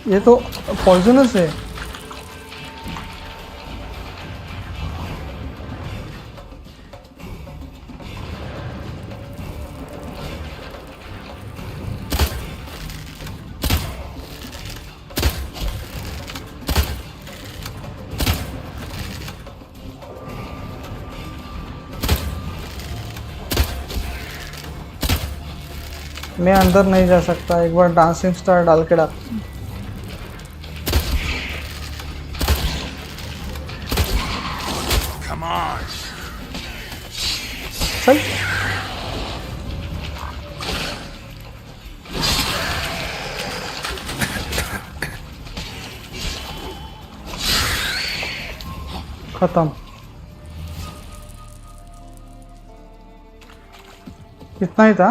ये तो पॉइजनस है। मैं अंदर नहीं जा सकता, एक बार डांसिंग स्टार डाल के डाल। Come on. चल। खत्म। कितना ही था?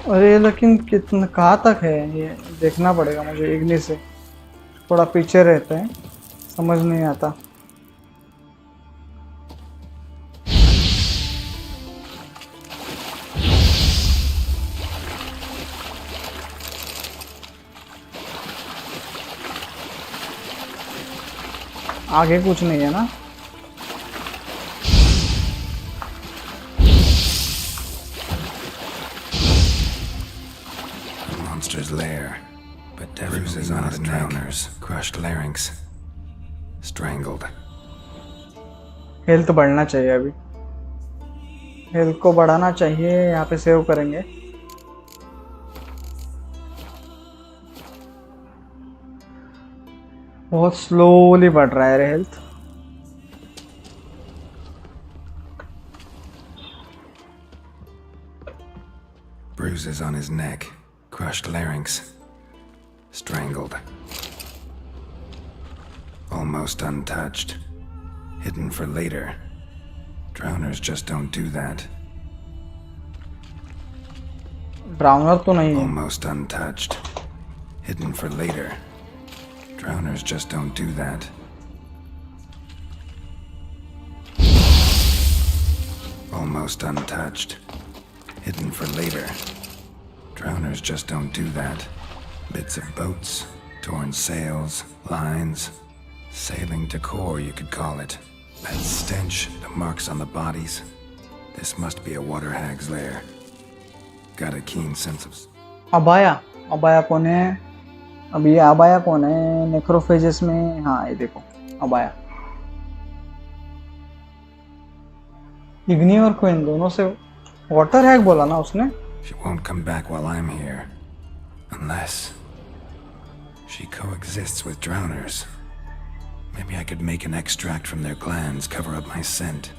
अरे लेकिन कितना कहाँ तक है ये देखना पड़ेगा मुझे। इग्नि से थोड़ा पीछे रहते हैं, समझ नहीं आता। आगे कुछ नहीं है ना? Monster's lair, but bruises on his drowners, crushed larynx, strangled. Health बढ़ना चाहिए, अभी हेल्थ को बढ़ाना चाहिए। यहाँ पे सेव करेंगे। बहुत स्लोली बढ़ रहा है health. Bruises on his neck, crushed larynx, strangled. Almost untouched, hidden for later. Drowners just don't do that. ड्राउनर तो नहीं है। Almost untouched. Hidden for later. Drowners just don't do that. Almost untouched. Hidden for later. Drowners just don't do that. Bits of boats, torn sails, lines. Sailing decor, you could call it. That stench, the marks on the bodies. This must be a water hag's lair. Got a keen sense of... abaya कौन है? अब ये abaya कौन है? नेक्रोफेजेस में, हाँ ये देखो अबाया। इग्नी और क्वीन दोनों से वाटर हैग बोला ना उसने? She won't come back while I'm here. Unless she coexists with drowners. Maybe I could make an extract from their glands, cover up my scent.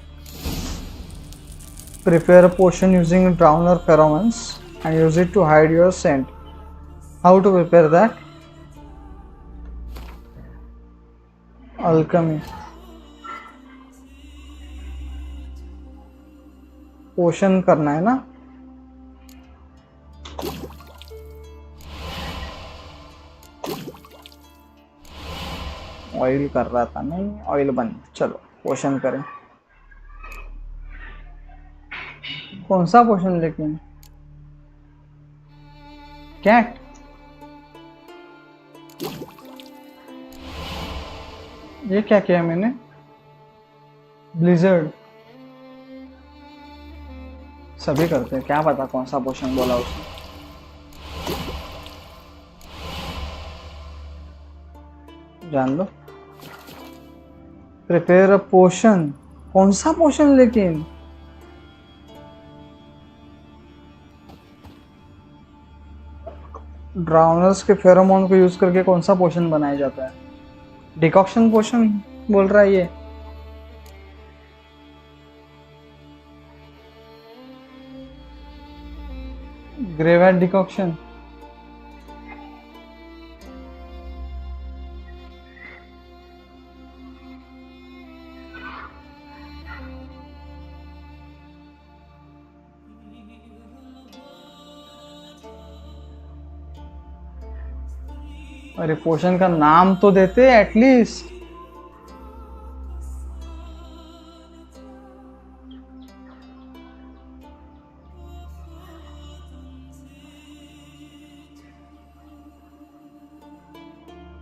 Prepare a potion using drowner pheromones and use it to hide your scent. How to prepare that? Alchemy. पोषण करना है ना? Oil कर रहा था, नहीं oil बंद। चलो पोषण करें। कौन सा पोषण लेकिन? कैट? ये क्या किया मैंने? ब्लिजर्ड। सभी करते हैं, क्या पता कौन सा पोषण बोला उसने। जान लो। प्रिपेयर अ पोशन। कौन सा पोशन लेकिन? ड्राउनर्स के फेरोमोन को यूज करके कौन सा पोशन बनाया जाता है? डिकॉक्शन पोशन बोल रहा है ये। ग्रेवेट डिकॉक्शन। अरे पोषण का नाम तो देते एटलीस्ट।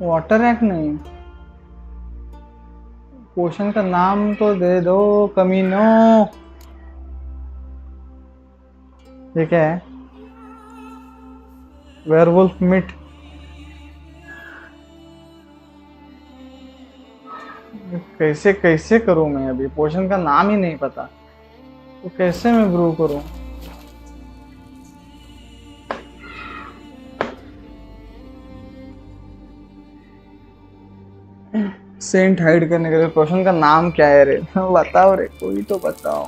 वाटर एक्ट नहीं, पोषण का नाम तो दे दो कमीनो। ये क्या है? Werewolf meat. कैसे कैसे करूं मैं? अभी पोषण का नाम ही नहीं पता, तो कैसे मैं ब्रू करूं? सेंट हाइड करने के लिए पोषण का नाम क्या है रे? बताओ रे, कोई तो बताओ।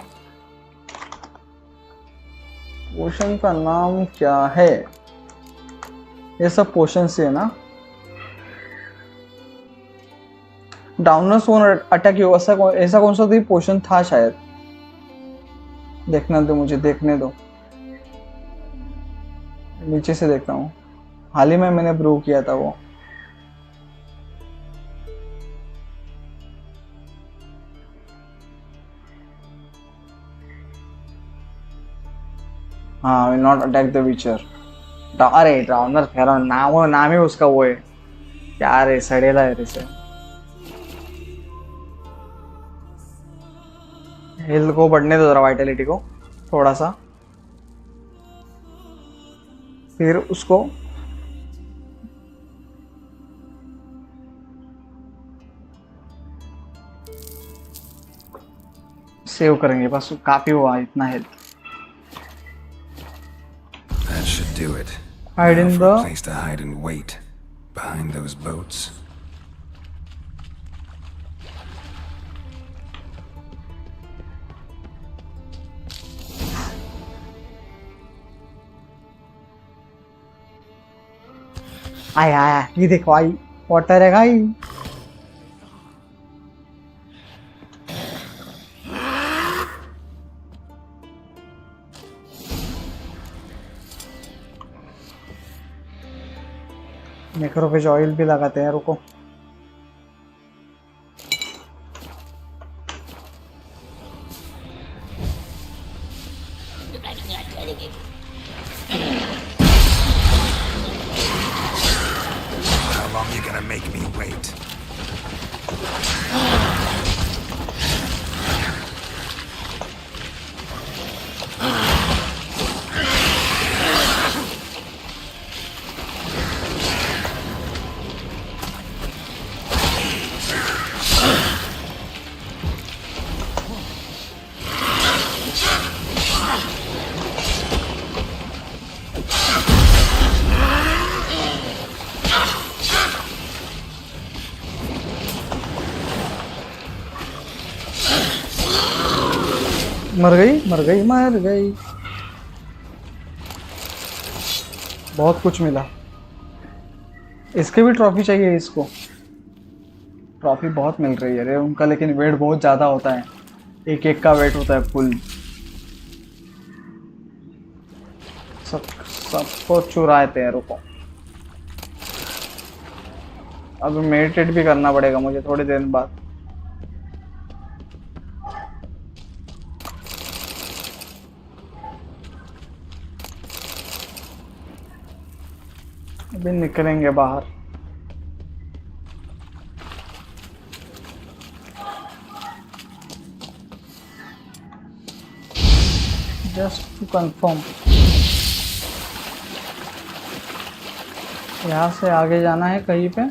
पोषण का नाम क्या है? ये सब पोषण से है ना? डाउनर्स वोंट अटैक यू, ऐसा कौन सा तो पोषण था शायद। देखना दो मुझे, देखने दो। नीचे से देखता हूँ। हाल ही में मैंने ब्रू किया था वो। हाँ, विल नॉट अटैक द विचर। अरे ड्राउनर फेरो नाम ही उसका वो है। क्या रे सड़ेला है रे से। हेल्थ को बढ़ने दो जरा, वाइटलिटी को थोड़ा सा, फिर उसको सेव करेंगे। बस काफी हुआ इतना health. That should do it. Hide in Now for the a place to hide and wait behind those boats. आया आया, ये देखो आई वाटर है भाई। नेक्रोफेज ऑयल भी लगाते हैं, रुको। How long you gonna make me wait? मर गई मर गई मर गई। बहुत कुछ मिला। इसके भी ट्रॉफी चाहिए इसको। ट्रॉफी बहुत मिल रही है रे उनका, लेकिन वेट बहुत ज़्यादा होता है, एक एक का वेट होता है फुल। सबको चुराते हैं, रुको। अब मेडिटेट भी करना पड़ेगा मुझे थोड़ी देर बाद। अभी निकलेंगे बाहर। जस्ट टू कंफर्म, यहाँ से आगे जाना है कहीं पे।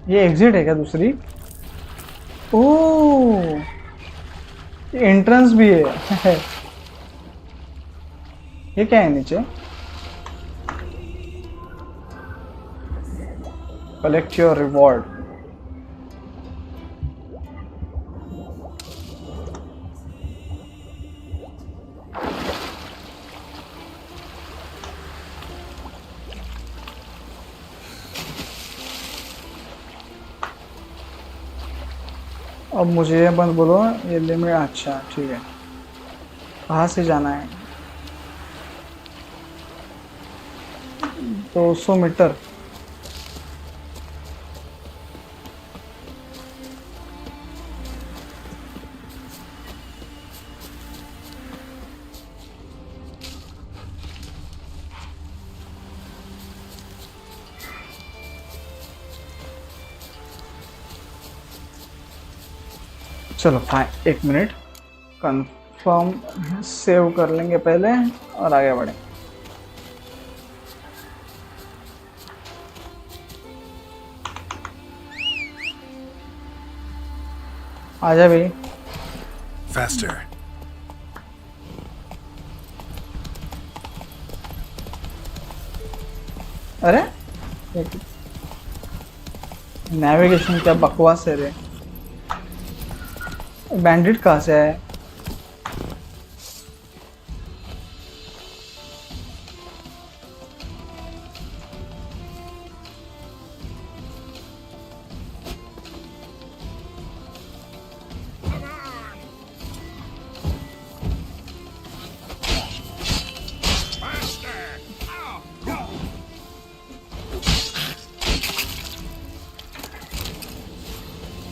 ये एग्जिट है क्या दूसरी? ओह, ये एंट्रेंस भी है। ये क्या है नीचे? Collect your reward. अब मुझे ये बंद बोलो, ये लिमिट। अच्छा ठीक है, कहाँ से जाना है? 200 मीटर। चलो फाइन, 1 मिनट कंफर्म सेव कर लेंगे पहले और आगे बढ़े। आजा भाई। Faster. अरे नेविगेशन क्या बकवास है रे। बैंडिट कहाँ से है?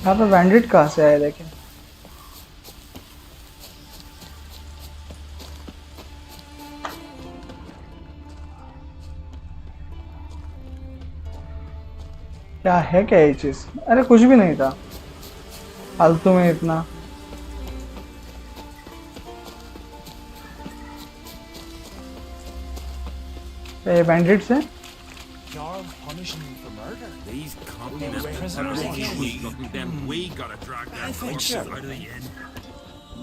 यहाँ पे बैंडिट कहाँ से आया देखें। क्या है क्या ये चीज? अरे कुछ भी नहीं था, फालतू में इतना। ये बैंडिट्स है। You're punishing me for murder. These prisoners we gotta drag that bullshit out of the inn.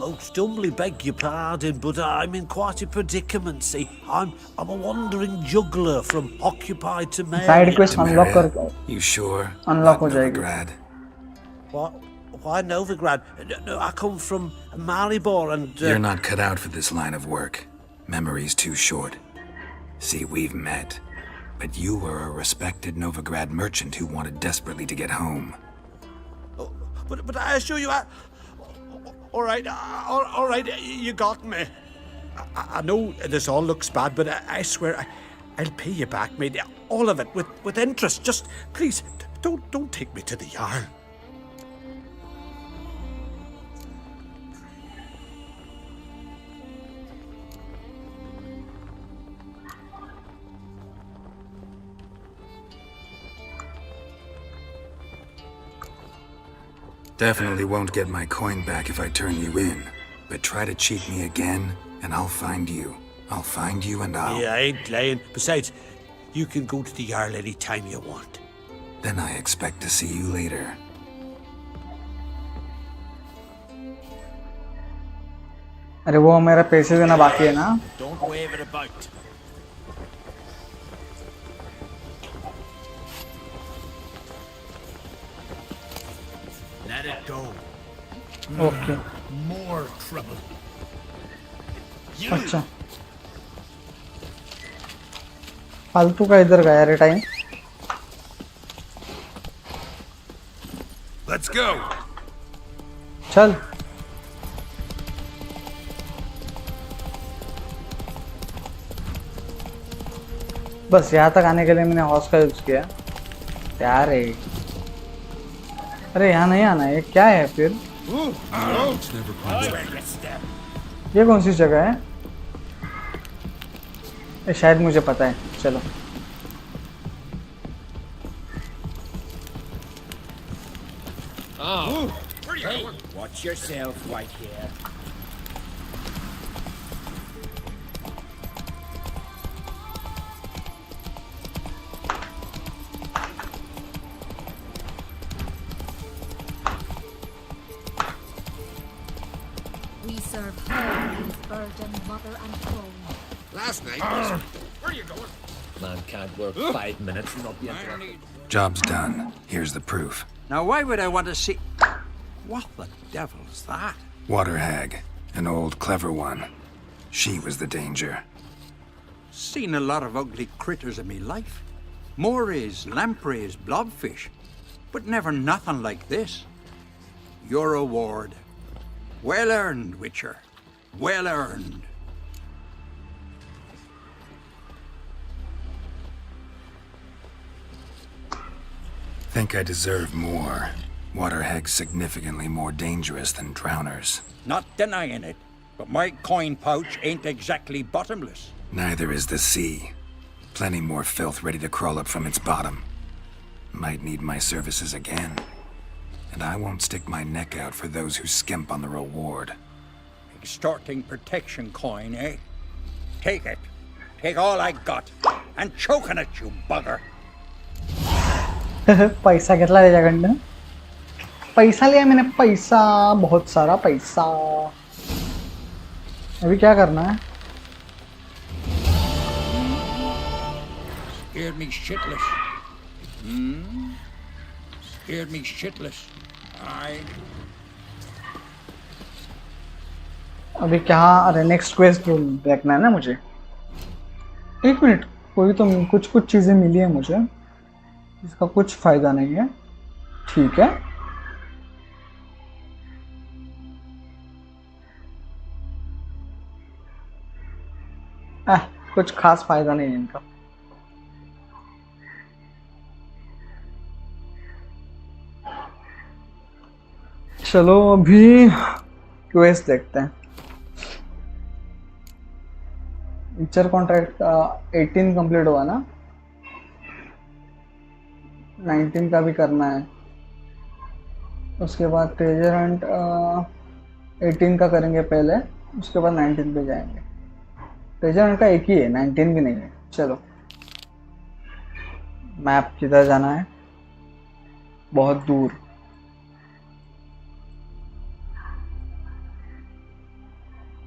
Most humbly beg your pardon, but I'm in quite a predicament. See, I'm a wandering juggler from occupied to Side quest unlock कर। You sure? Unlock हो जाएगी। Novigrad. What? Why Novigrad? No, I come from Maribor and... You're not cut out for this line of work. Memory's too short. See, we've met. But you were a respected Novigrad merchant who wanted desperately to get home. But I assure you, all right, you got me. I know this all looks bad, but I swear I'll pay you back, mate. All of it with interest. Just please don't take me to the Jarl. Definitely won't get my coin back if I turn you in. But try to cheat me again, and I'll find you. I'll find you and I'll... Yeah, I ain't lying. Besides, you can go to the Jarl any time you want. Then I expect to see you later. अरे वो मेरा पैसे देना बाकी है ना? Don't wave it about. Let it go. Okay. More trouble. अच्छा फालतू का इधर गया रे टाइम. Let's go. चल. बस यहाँ तक आने के लिए मैंने हॉर्स का यूज किया. यार है. अरे यहाँ नहीं आना है. क्या है फिर? ये कौन सी जगह है? ये शायद मुझे पता है. चलो. Oh, hey, watch yourself right here. We serve home with burden, mother and throne. Last night, where are you going? Man can't work 5 minutes and not be interrupted. Job's done. Here's the proof. Now, why would I want to see... What the devil's that? Water hag. An old, clever one. She was the danger. Seen a lot of ugly critters in me life. Morays, lampreys, blobfish. But never nothing like this. Your reward. Well earned, Witcher. Well earned. Think I deserve more. Water hags significantly more dangerous than drowners. Not denying it, but my coin pouch ain't exactly bottomless. Neither is the sea. Plenty more filth ready to crawl up from its bottom. Might need my services again. And I won't stick my neck out for those who skimp on the reward. Extorting protection coin, eh? Take it. Take all I got. And choke on it, you bugger. पैसा कितना ले जाएगा? पैसा लिया मैंने. पैसा बहुत सारा पैसा. अभी क्या करना है? Scared me shitless. Scared me shitless. अभी क्या? अरे नेक्स्ट क्वेस्ट देखना है ना मुझे. एक मिनट. कोई तो कुछ चीजें मिली है मुझे. इसका कुछ फायदा नहीं है. ठीक है. कुछ खास फायदा नहीं है इनका. चलो अभी क्वेस्ट देखते हैं. टीचर कॉन्ट्रैक्ट 18 कंप्लीट हुआ ना. 19 का भी करना है. उसके बाद ट्रेजर हंट 18 का करेंगे पहले. उसके बाद 19 पे जाएंगे. ट्रेजर हंट का एक ही है, 19 भी नहीं है. चलो. मैप किधर जाना है? बहुत दूर.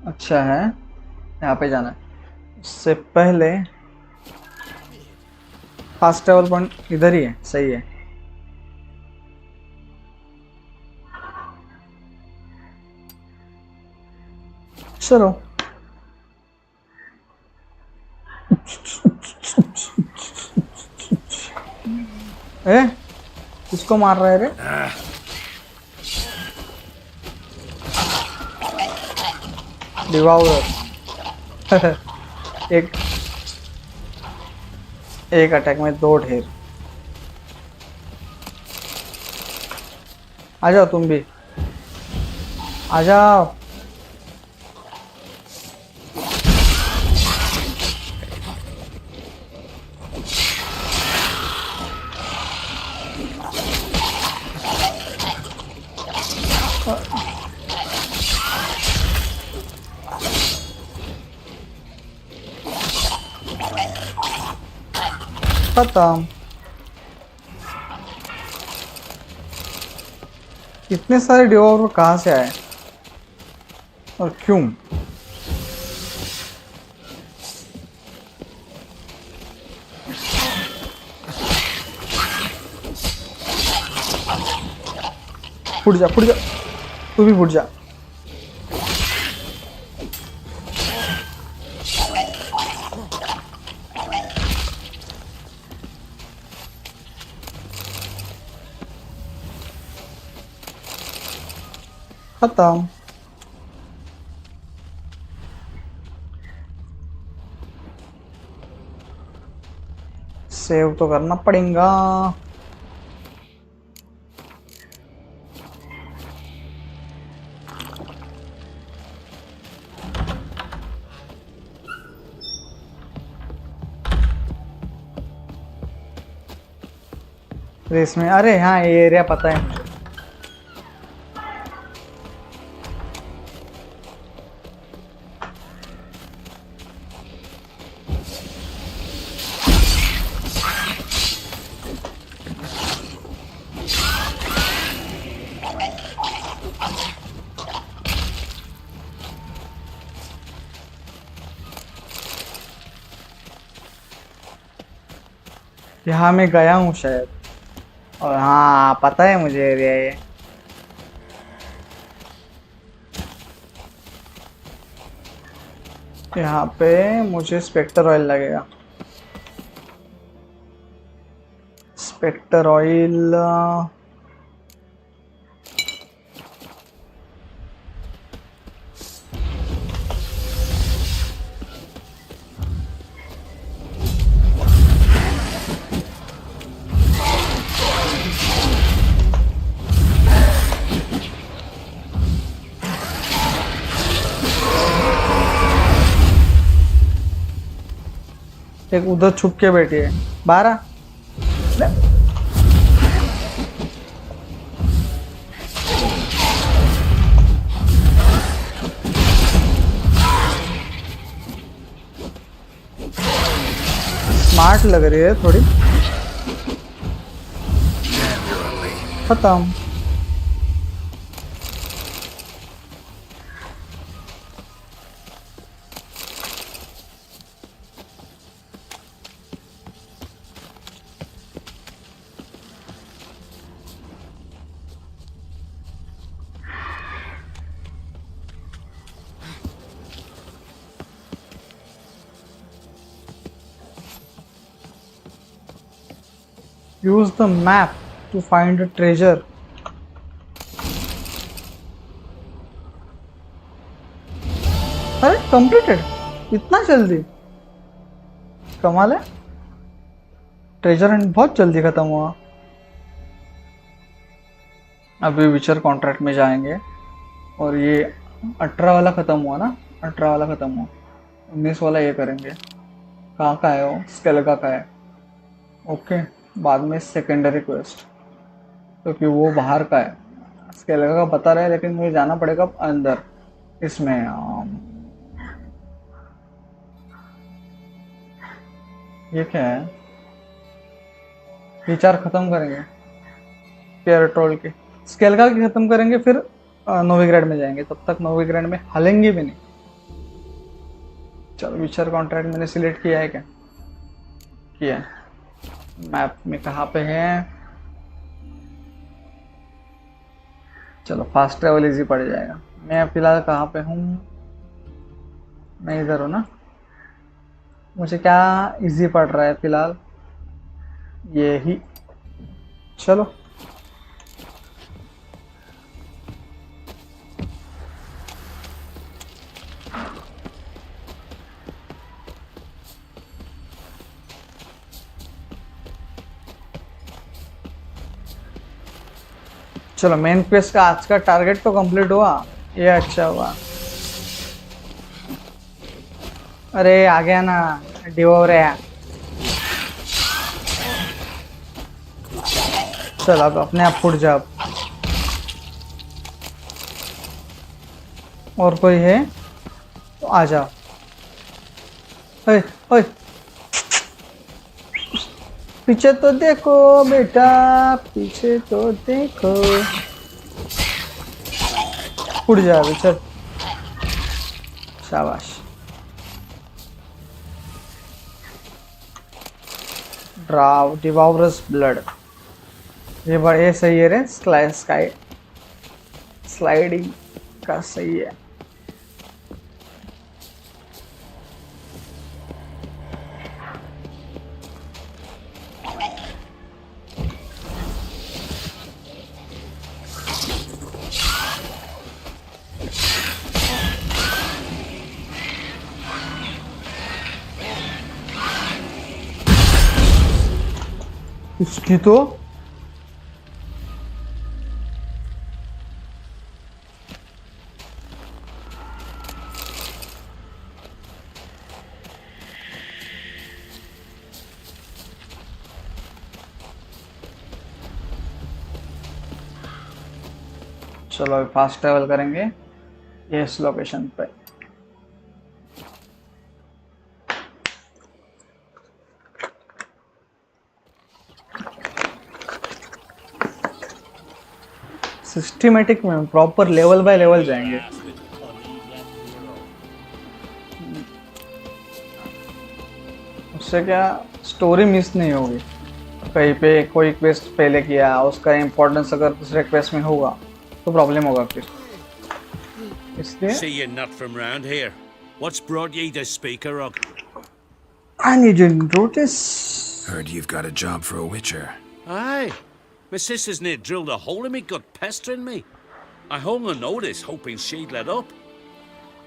अच्छा है, यहाँ पे जाना है. उससे पहले फास्ट ट्रैवल पॉइंट इधर ही है. सही है. चलो. किसको मार रहा है रे? डिवाउर। एक अटैक में 2 ढेर। आ जाओ तुम भी, आ जाओ। खत्म। इतने सारे डिवॉल्वर कहाँ से आए और क्यों? फुट जा, फुट जा, तू भी फुट जा। खत्म। सेव तो करना पड़ेगा। रेस में, अरे हाँ ये एरिया पता है मुझे। यहाँ मैं गया हूँ शायद, और हाँ पता है मुझे एरिया ये। यहाँ पे मुझे स्पेक्टर ऑयल लगेगा। स्पेक्टर ऑयल एक उधर छुप के बैठी है। 12 स्मार्ट लग रही है थोड़ी। खत्म। Use the map to find a treasure. अरे completed, इतना जल्दी, कमाल है। ट्रेजर हंट बहुत जल्दी खत्म हुआ। अभी विचर कॉन्ट्रैक्ट में जाएंगे और ये 18 वाला खत्म हुआ ना, 18 वाला खत्म हुआ, 19 वाला ये करेंगे। कहाँ का है वो? स्केलेगा का है। ओके, बाद में सेकेंडरी क्वेस्ट, क्योंकि वो बाहर का है। स्केलेगा का बता रहा है, लेकिन मुझे जाना पड़ेगा अंदर। इसमें ये क्या है? ये 4 खत्म करेंगे पेट्रोल के। स्केलेगा की खत्म करेंगे, फिर नोविग्रेड में जाएंगे। तब तक नोविग्रेड में हलेंगे भी नहीं। चलो, विचर कॉन्ट्रैक्ट मैंने सिलेक्ट किया है क्या? किया है। मैप में कहाँ पे है? चलो, फास्ट ट्रेवल इजी पड़ जाएगा। मैं फिलहाल कहाँ पे हूँ? मैं इधर हूँ ना। मुझे क्या इजी पड़ रहा है फिलहाल? ये ही। चलो चलो मेन क्वेस्ट का आज का टारगेट तो कंप्लीट हुआ, ये अच्छा हुआ। अरे आ गया ना डिवोर है। चल अब अपने आप फुट जा। और कोई है तो आ जाओ। ओए ओए पीछे तो देखो बेटा, पीछे तो देखो। उड़ जा अभी, चल शाबाश। ड्राव डिवॉरस ब्लड, ये बड़े सही है रे। स्लाइडिंग का सही है। इसकी तो चलो अभी फास्ट ट्रेवल करेंगे इस लोकेशन पे। सिस्टमेटिक में प्रॉपर लेवल बाय लेवल जाएंगे। उससे क्या स्टोरी मिस नहीं होगी। कहीं पे कोई क्वेस्ट पहले किया, उसका इम्पोर्टेंस अगर दूसरे क्वेस्ट में होगा तो प्रॉब्लम होगा फिर, इसलिए। See you're not from round here. What's brought ye to Speaker Rock? I need you notice. Heard you've got a job for a witcher. Aye. My sister's near drilled a hole in me gut, pestering me. I hung a notice, hoping she'd let up.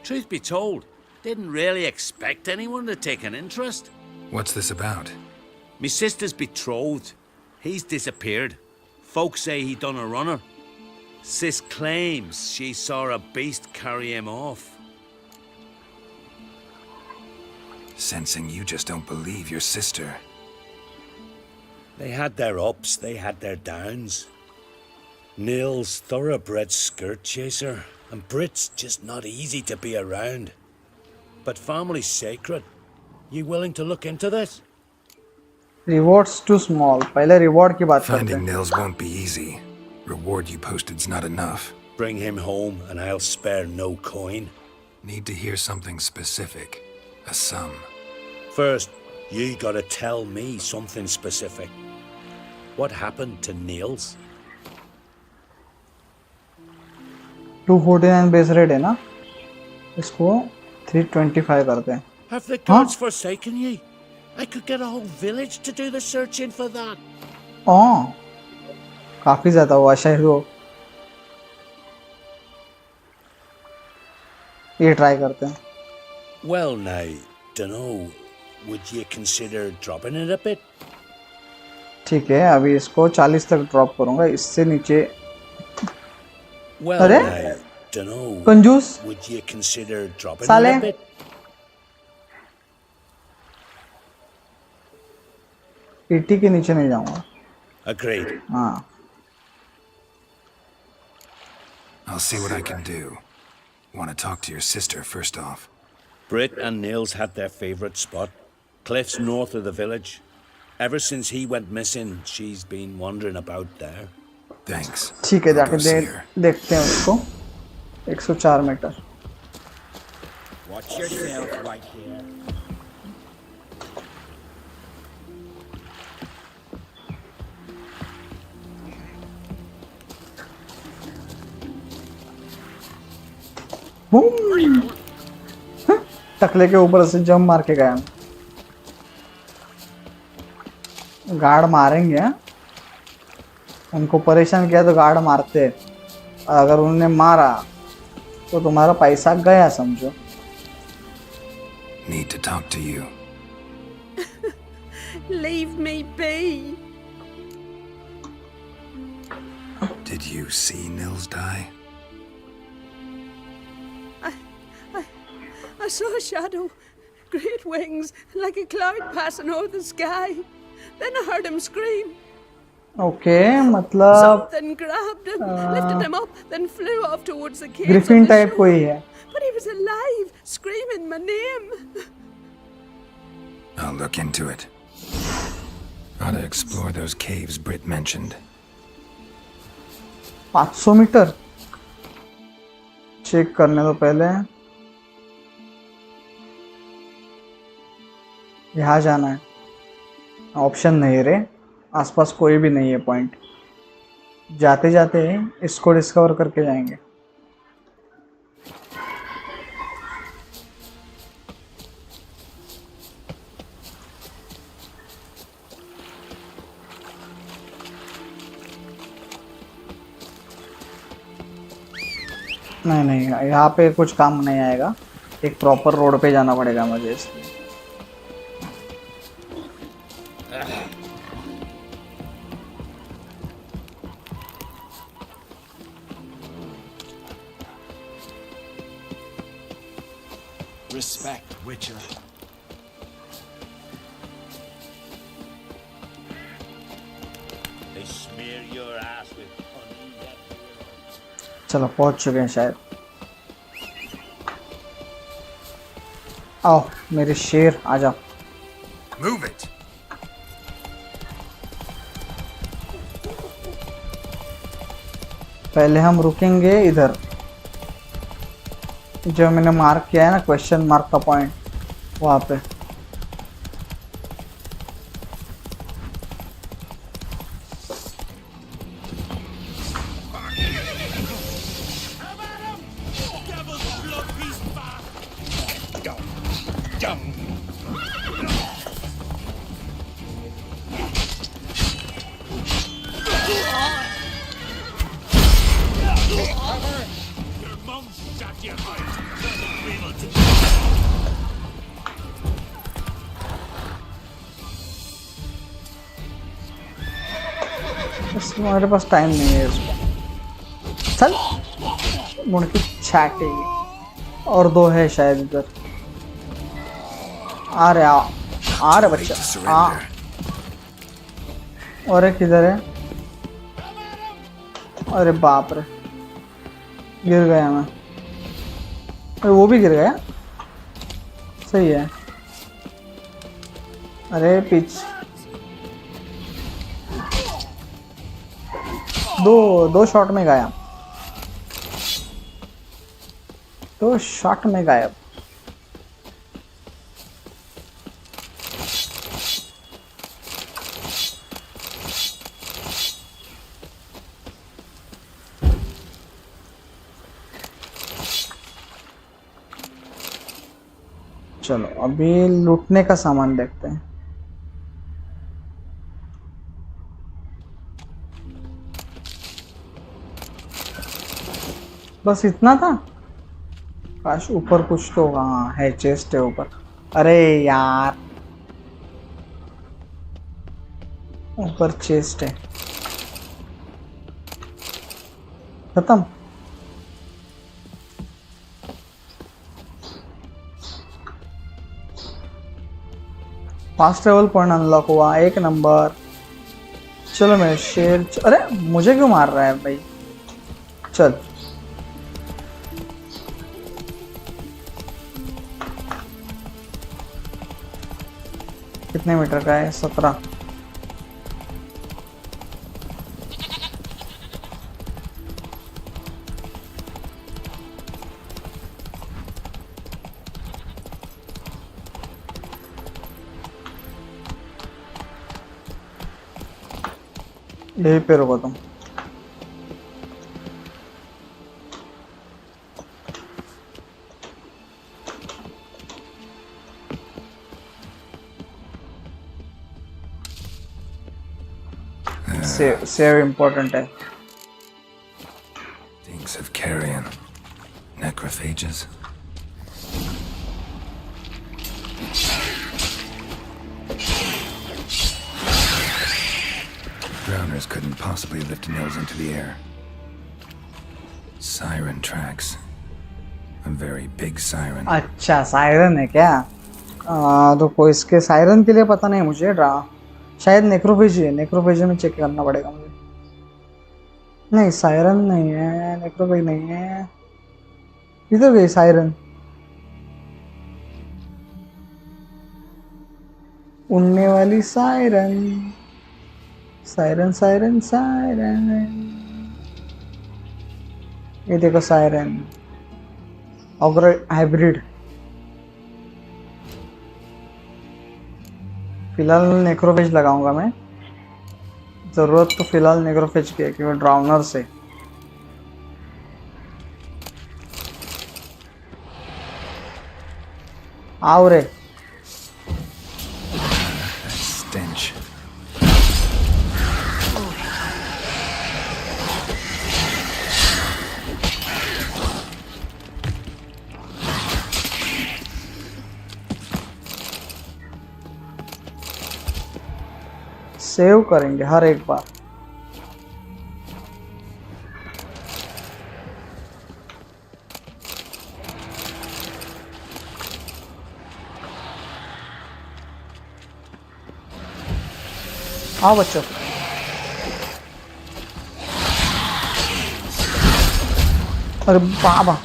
Truth be told, didn't really expect anyone to take an interest. What's this about? Me sister's betrothed. He's disappeared. Folks say he done a runner. Sis claims she saw a beast carry him off. Sensing you just don't believe your sister. They had their ups, they had their downs. Neil's thoroughbred skirt chaser, and Brit's just not easy to be around. But family's sacred. You willing to look into this? Rewards too small. पहले reward की बात करते हैं। Finding Nils won't be easy. Reward you posted's not enough. Bring him home and I'll spare no coin. Need to hear something specific. A sum. First, you gotta tell me something specific. What happened to Niels? 249 base rate है ना, इसको 325 करते हैं। Have the gods forsaken ye? I could get a whole village to do the searching for that. काफी ज्यादा हुआ शायद वो। ये ट्राई करते हैं। Well now, dunno, would you consider dropping it a bit? ठीक है, अभी इसको 40 तक ड्रॉप करूंगा, इससे नीचे। Well अरे now, dunno, कंजूस would you consider dropping साले। it a bit? 80 के नीचे नहीं जाऊंगा। Agreed. हाँ। I'll see what I can do. Want to talk to your sister first off. Britt and Niels had their favourite spot, cliffs north of the village. Ever since he went missing, she's been wandering about there. Thanks. ठीक है, जाके देखते हैं उसको। 104 metre. Watch yourself right here. टकले के ऊपर से jump मार के गया। गार्ड मारेंगे, उनको परेशान किया तो गार्ड मारते, अगर उन्होंने मारा तो तुम्हारा पैसा गया समझो। Need to talk to you. Leave me be. Did you see Nils die? I saw a shadow, great wings, like a cloud passing over the sky. Then I heard him scream. Okay, मतलब Something grabbed him, lifted him up, then flew off towards the caves Griffin on the type shore. कोई है. But he was alive, screaming my name. I'll look into it. Ought to explore those caves Britt mentioned. 500 metre check करने दो पहले. यहाँ जाना है. Option नहीं रे, आसपास कोई भी नहीं है पॉइंट. जाते जाते इसको डिस्कवर करके जाएंगे. नहीं नहीं, यहाँ पे कुछ काम नहीं आएगा. एक प्रॉपर रोड पे जाना पड़ेगा मुझे इसलिए. Respect, Witcher. They smear your ass with honey. चलो पहुंच चुके हैं शायद. आओ मेरे शेर आ जाओ. Move it. पहले हम रुकेंगे इधर, जो मैंने मार्क किया है ना, क्वेश्चन मार्क का पॉइंट, वहाँ पे. हमारे पास टाइम नहीं है इसको. चल मुड़ की छाटे. और दो है शायद इधर. आ रहे बच्चा आ. और एक इधर है. अरे बाप रे, गिर गया मैं. अरे वो भी गिर गया. सही है. अरे पीछे दो शॉट में गायब. 2 शॉट में गायब. चलो अभी लूटने का सामान देखते हैं. बस इतना था. काश ऊपर कुछ तो. हाँ है, चेस्ट है ऊपर. अरे यार ऊपर चेस्ट है. खत्म. फास्ट ट्रेवल पॉइंट अनलॉक हुआ. 1 नंबर. चलो मैं शेर. अरे मुझे क्यों मार रहा है भाई. चल कितने मीटर का है. 17. यहीं पे रुको तुम. Save important है. Thinks of carrion. Necrophages. Drowners couldn't possibly lift Nils into the air. Siren tracks. A very big siren. अच्छा सायरन है क्या? तो कोई इसके सायरन के लिए पता नहीं मुझे। शायद नेक्रोफेजी है, नेक्रोफेजी में चेक करना पड़ेगा मुझे। नहीं सायरन नहीं है, नेक्रोफेज नहीं है। किधर गई सायरन? उड़ने वाली सायरन, सायरन सायरन सायरन। ये देखो सायरन, हाइब्रिड। फिलहाल नेक्रोफेज लगाऊंगा मैं, जरूरत तो फिलहाल नेक्रोफेज की है क्योंकि ड्राउनर से। आओ रे। Stench. सेव करेंगे हर एक बार। आओ बच्चों। अरे बाबा,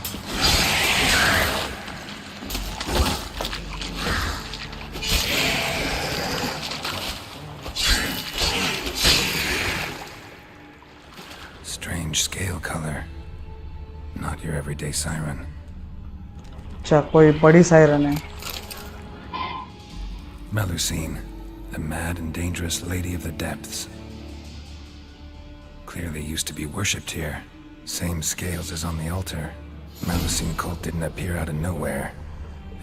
Strange scale color. Not your everyday siren. अच्छा कोई बड़ी सायरन है। Melusine, the mad and dangerous lady of the depths. Clearly used to be worshipped here. Same scales as on the altar. Melusine cult didn't appear out of nowhere.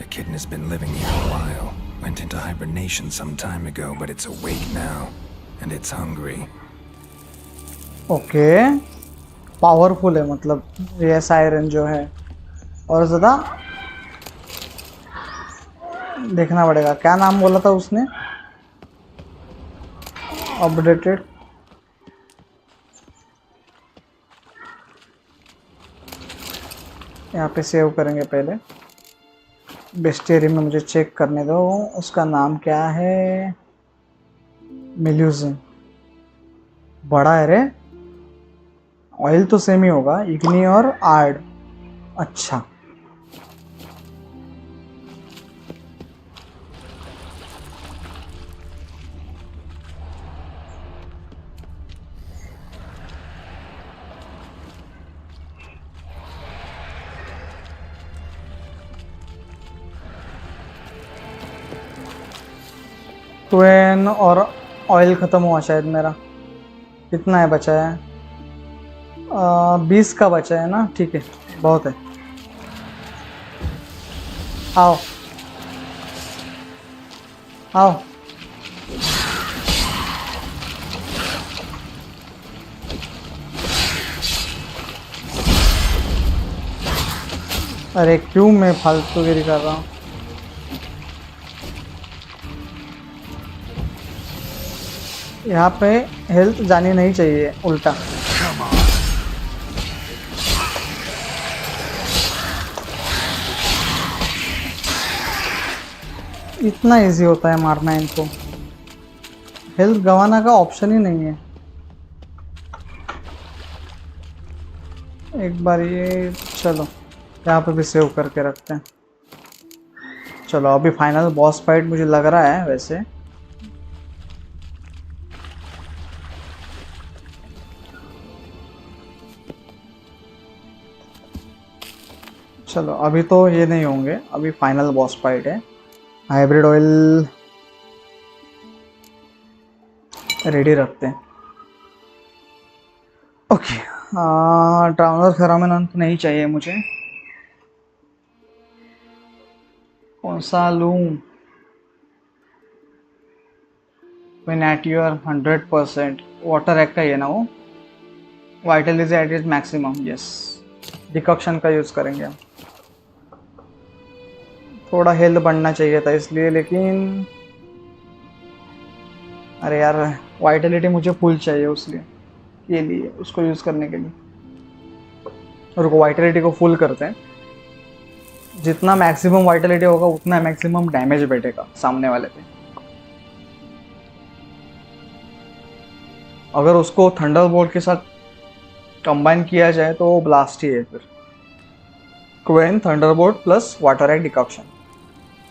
The kitten has been living here a while. Went into hibernation some time ago, but it's awake now. And it's hungry. Okay, powerful है मतलब ये siren जो है। और ज़्यादा देखना पड़ेगा। क्या नाम बोला था उसने? अपडेटेड। यहाँ पे सेव करेंगे पहले। बेस्टेरी में मुझे चेक करने दो, उसका नाम क्या है? मेल्यूजिन। बड़ा है रे। ऑयल तो सेम ही होगा, इग्नी और आर्ड। अच्छा ट्वेन और ऑयल ख़त्म हुआ शायद मेरा। कितना है बचा है? 20 का बचा है ना, ठीक है बहुत है। आओ आओ। अरे क्यों मैं फालतूगिरी कर रहा हूँ? यहाँ पे हेल्थ जानी नहीं चाहिए उल्टा। इतना इजी होता है मारना इनको, हेल्थ गंवाना का ऑप्शन ही नहीं है। एक बार ये चलो यहाँ पे भी सेव करके रखते हैं। चलो अभी फाइनल बॉस फाइट मुझे लग रहा है वैसे। चलो अभी तो ये नहीं होंगे, अभी फाइनल बॉस फाइट है। हाइब्रिड ऑयल रेडी रखते हैं। ओके, ट्राउनर फेरोमोन नहीं चाहिए मुझे। कौन सा लूं? When at your 100%। Water egg का ये ना वो vitality at is maximum. Yes, decoction का यूज़ करेंगे हम। थोड़ा हेल्थ बढ़ना चाहिए था इसलिए, लेकिन अरे यार वाइटलिटी मुझे फुल चाहिए उसलिए, ये लिए उसको यूज़ करने के लिए। रुको, वाइटलिटी को फुल करते हैं। जितना मैक्सिमम वाइटलिटी होगा उतना मैक्सिमम डैमेज बैठेगा सामने वाले पे। अगर उसको थंडरबोल्ट के साथ कंबाइन किया जाए तो वो ब्लास्ट ही है फिर। Quen thunderbolt plus water hag decoction,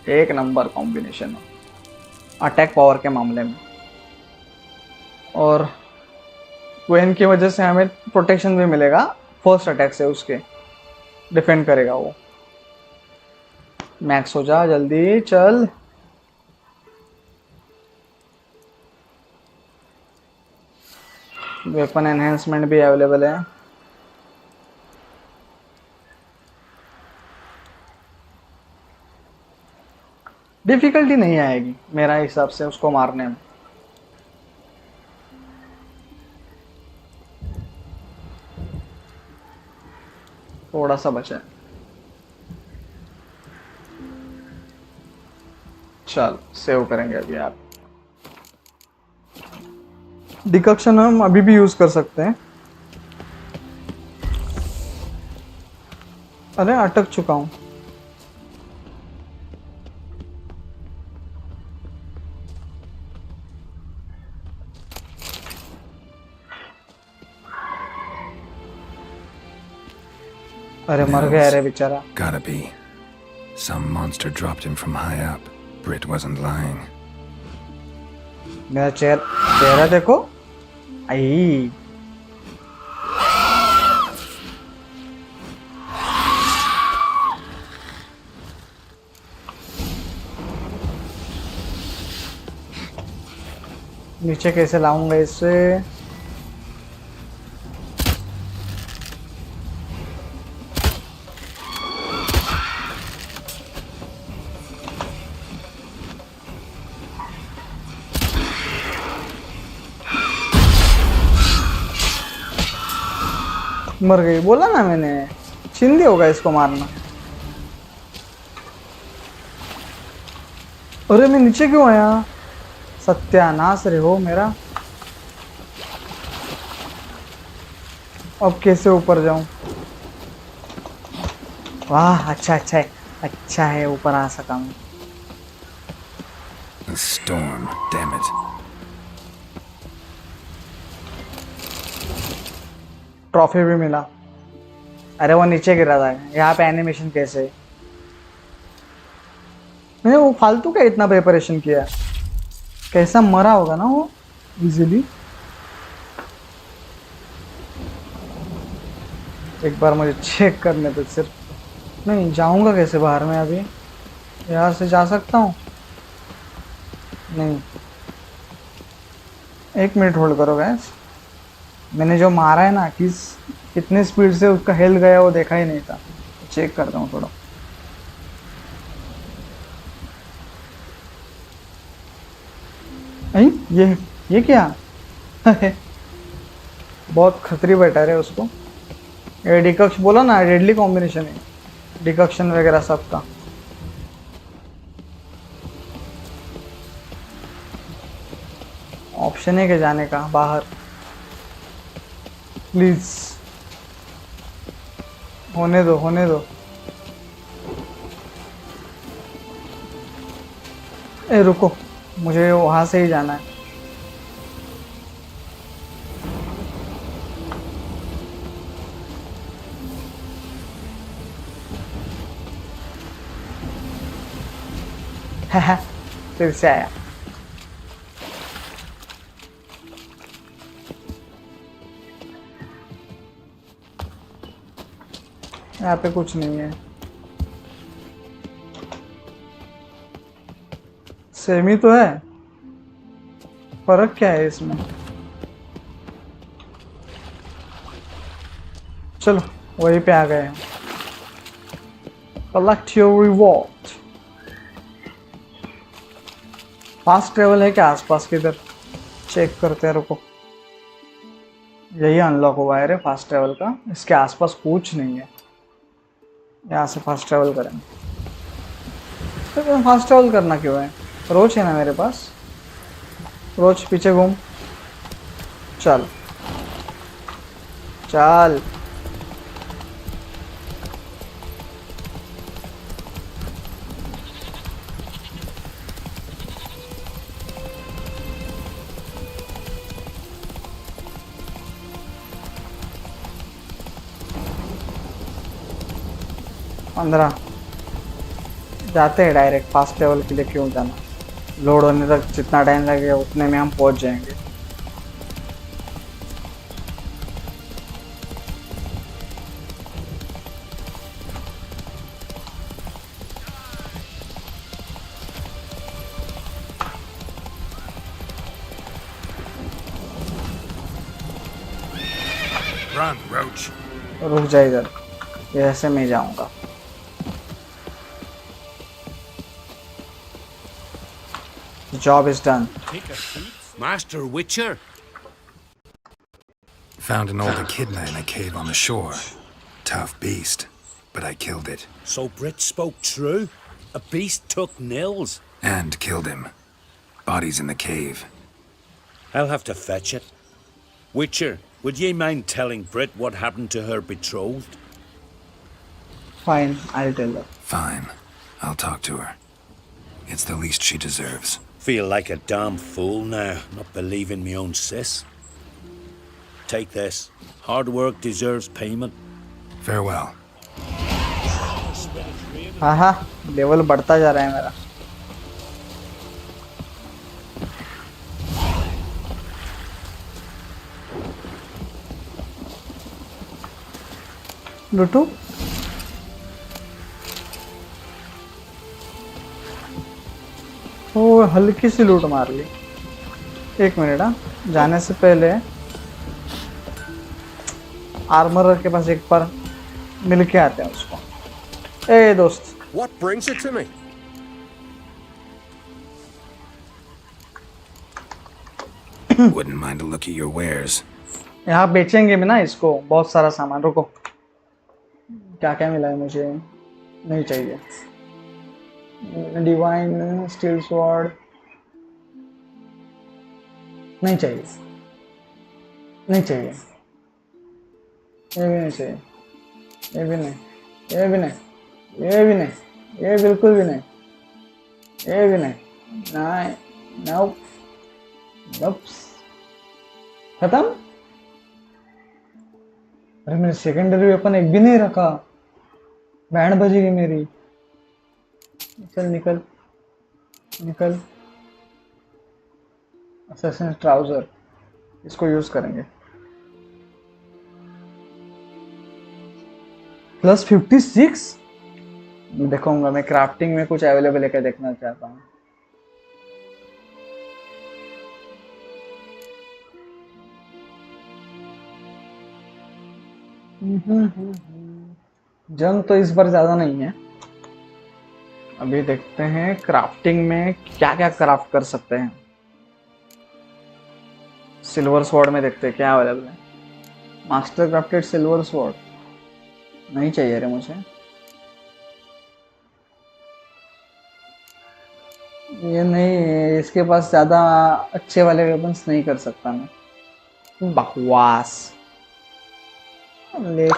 एक नंबर कॉम्बिनेशन अटैक पावर के मामले में। और क्वेन की वजह से हमें प्रोटेक्शन भी मिलेगा, फर्स्ट अटैक से उसके डिफेंड करेगा वो। मैक्स हो जा जल्दी, चल। वेपन एनहेंसमेंट भी अवेलेबल है। डिफिकल्टी नहीं आएगी मेरा हिसाब से उसको मारने में। थोड़ा सा बचा है। चल सेव करेंगे अभी। आप डिकॉक्शन हम अभी भी यूज कर सकते हैं। अरे अटक चुका हूं। अरे मर गया रे बेचारा। Gotta be. Some monster dropped him from high up. Britt wasn't lying. मेरा चेहरा देखो। आई नीचे कैसे लाऊंगा इससे? मर गई, बोला ना मैंने, चिंदी होगा इसको मारना। अरे मैं नीचे क्यों आया? सत्यानाश रे हो मेरा। अब कैसे ऊपर जाऊं? वाह अच्छा अच्छा है, अच्छा है ऊपर आ सका मैं। A storm, damn it. Trophy भी मिला। अरे वो नीचे गिरा था, यहाँ पे एनिमेशन कैसे? मैंने वो फालतू का इतना प्रिपरेशन किया, कैसा मरा होगा ना वो इजीली। एक बार मुझे चेक करने दो सिर्फ। नहीं जाऊंगा कैसे बाहर में? अभी यहाँ से जा सकता हूँ? नहीं, एक मिनट होल्ड करो गैस। मैंने जो मारा है ना, कितने स्पीड से उसका हेल्थ गया वो देखा ही नहीं था। चेक करता हूँ थोड़ा। ये क्या? बहुत खतरी बैठा रहे उसको। ये डिकॉक्श बोला ना, डेडली कॉम्बिनेशन है डिकॉक्शन वगैरह सबका। ऑप्शन है क्या जाने का बाहर? प्लीज होने दो, होने दो। ए रुको, मुझे वहां से ही जाना है। फिर से आया। यहाँ पे कुछ नहीं है। सेम ही तो है, फर्क क्या है इसमें? चलो वहीं पे आ गए हैं। Collect your reward. Fast travel है क्या आसपास किधर? चेक करते हैं, रुको। यही अनलॉक हुआ है रे फास्ट ट्रेवल का, इसके आसपास कुछ नहीं है। यहाँ से फास्ट ट्रेवल करेंगे। तो फास्ट ट्रेवल करना क्यों है? रोच है ना मेरे पास। रोच पीछे घूम, चल चल। 15 जाते हैं डायरेक्ट। फास्ट लेवल के लिए क्यों जाना, लोड होने तक जितना टाइम लगेगा उतने में हम पहुंच जाएंगे। Run, Roach. रुक जा इधर, ये ऐसे मैं जाऊंगा। The job is done. Take a seat, Master Witcher. Found an old echidna in a cave on the shore. Tough beast, but I killed it. So Brit spoke true? A beast took Nils? And killed him. Body's in the cave. I'll have to fetch it. Witcher, would ye mind telling Brit what happened to her betrothed? Fine, I'll tell her. Fine. I'll talk to her. It's the least she deserves. Feel like a damn fool now, not believing me own sis. Take this. Hard work deserves payment. Farewell. हाँ, level बढ़ता जा रहा है मेरा। लूटू वो हल्की सी लूट मार ली। एक मिनट, जाने से पहले आर्मरर के पास एक बार मिल के आते हैं उसको। ए दोस्त, What brings it to me? Wouldn't mind a look at your wares. यहाँ बेचेंगे भी ना इसको, बहुत सारा सामान। रुको, क्या क्या मिला है मुझे, नहीं चाहिए। डिवाइन स्टील स्वॉर्ड नहीं चाहिए, नहीं चाहिए, ये भी नहीं चाहिए, ये भी नहीं, ये भी नहीं, ये भी नहीं, ये बिल्कुल भी नहीं, ये भी नहीं, नहीं, नोप, नोप्स, खत्म। अरे मैंने सेकेंडरी वेपन एक भी नहीं रखा, बैंड बजेगी मेरी। चल निकल निकल। असैसिन ट्राउजर, इसको यूज करेंगे। +56 देखूंगा मैं, क्राफ्टिंग में कुछ अवेलेबल है क्या देखना चाहता हूँ। जंग तो इस बार ज्यादा नहीं है। अभी देखते हैं क्राफ्टिंग में क्या क्या क्राफ्ट कर सकते हैं। सिल्वर स्वॉर्ड में देखते हैं क्या अवेलेबल है। मास्टर क्राफ्टेड सिल्वर स्वॉर्ड नहीं चाहिए रे मुझे, ये नहीं, इसके पास ज्यादा अच्छे वाले वेपन्स नहीं कर सकता मैं। बकवास ले।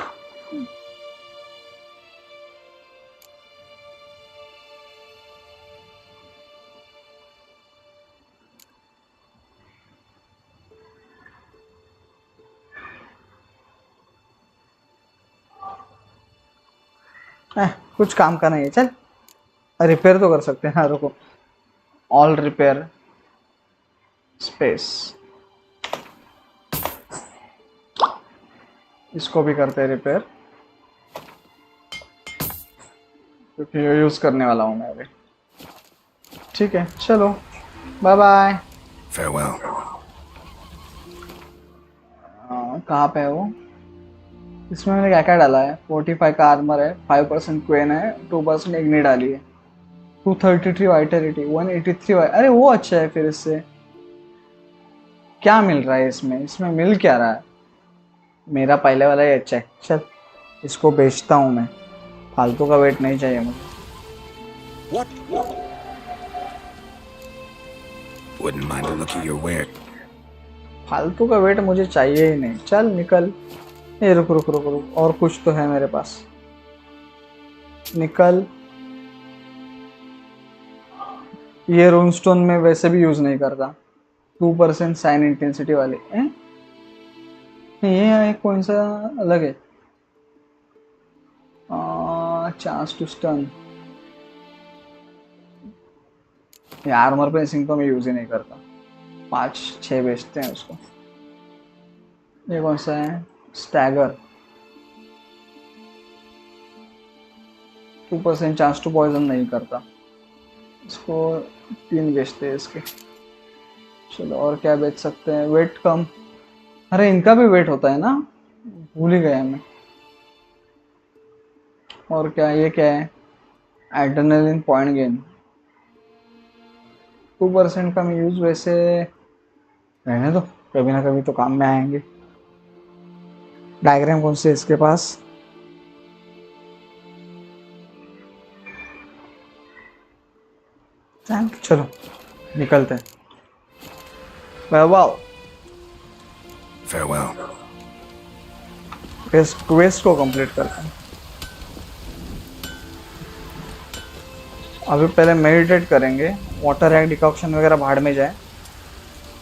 कुछ काम का नहीं है, चल रिपेयर तो कर सकते हैं। हाँ रुको, ऑल रिपेयर स्पेस, इसको भी करते हैं रिपेयर, क्योंकि ये यूज करने वाला हूँ मैं अभी। ठीक है, चलो बाय बाय। Farewell. कहाँ पे है वो? इसमें मैंने क्या क्या डाला है? 45 का आर्मर है, 5% क्वेन है, 2% इग्नी डाली है, 233 वाइटलिटी, 183 अरे वो अच्छा है। फिर इससे क्या मिल रहा है? इसमें इसमें मिल क्या रहा है? मेरा पहले वाला ही अच्छा है। चल इसको बेचता हूँ मैं, फालतू का वेट नहीं चाहिए मुझे। Wouldn't mind a look at your wear. फालतू का वेट मुझे चाहिए ही नहीं। चल निकल। ये रुक रुक रुक रुक, और कुछ तो है मेरे पास। निकल। ये रूनस्टोन में वैसे भी यूज नहीं करता, 2% साइन इंटेंसिटी वाली है। ये कौन सा अलग है? Chance to stun. ये आर्मर पेंसिंग तो मैं यूज ही नहीं करता। 5-6 बेचते हैं उसको। ये कौन सा है? स्टैगर। 2% चांस टू पॉइजन नहीं करता। इसको 3 बेचते हैं इसके। चलो और क्या बेच सकते हैं? वेट कम। अरे इनका भी वेट होता है ना, भूल ही गया मैं। और क्या, ये क्या है? Adrenaline point gain. 2% कम यूज, वैसे रहने दो, कभी ना कभी तो काम में आएंगे। डायग्राम कौन से इसके पास? चलो निकलते हैं। Farewell. क्वेस्ट को कंप्लीट करते हैं। अभी पहले मेडिटेट करेंगे। वाटर एग डिकॉक्शन वगैरह भाड़ में जाए।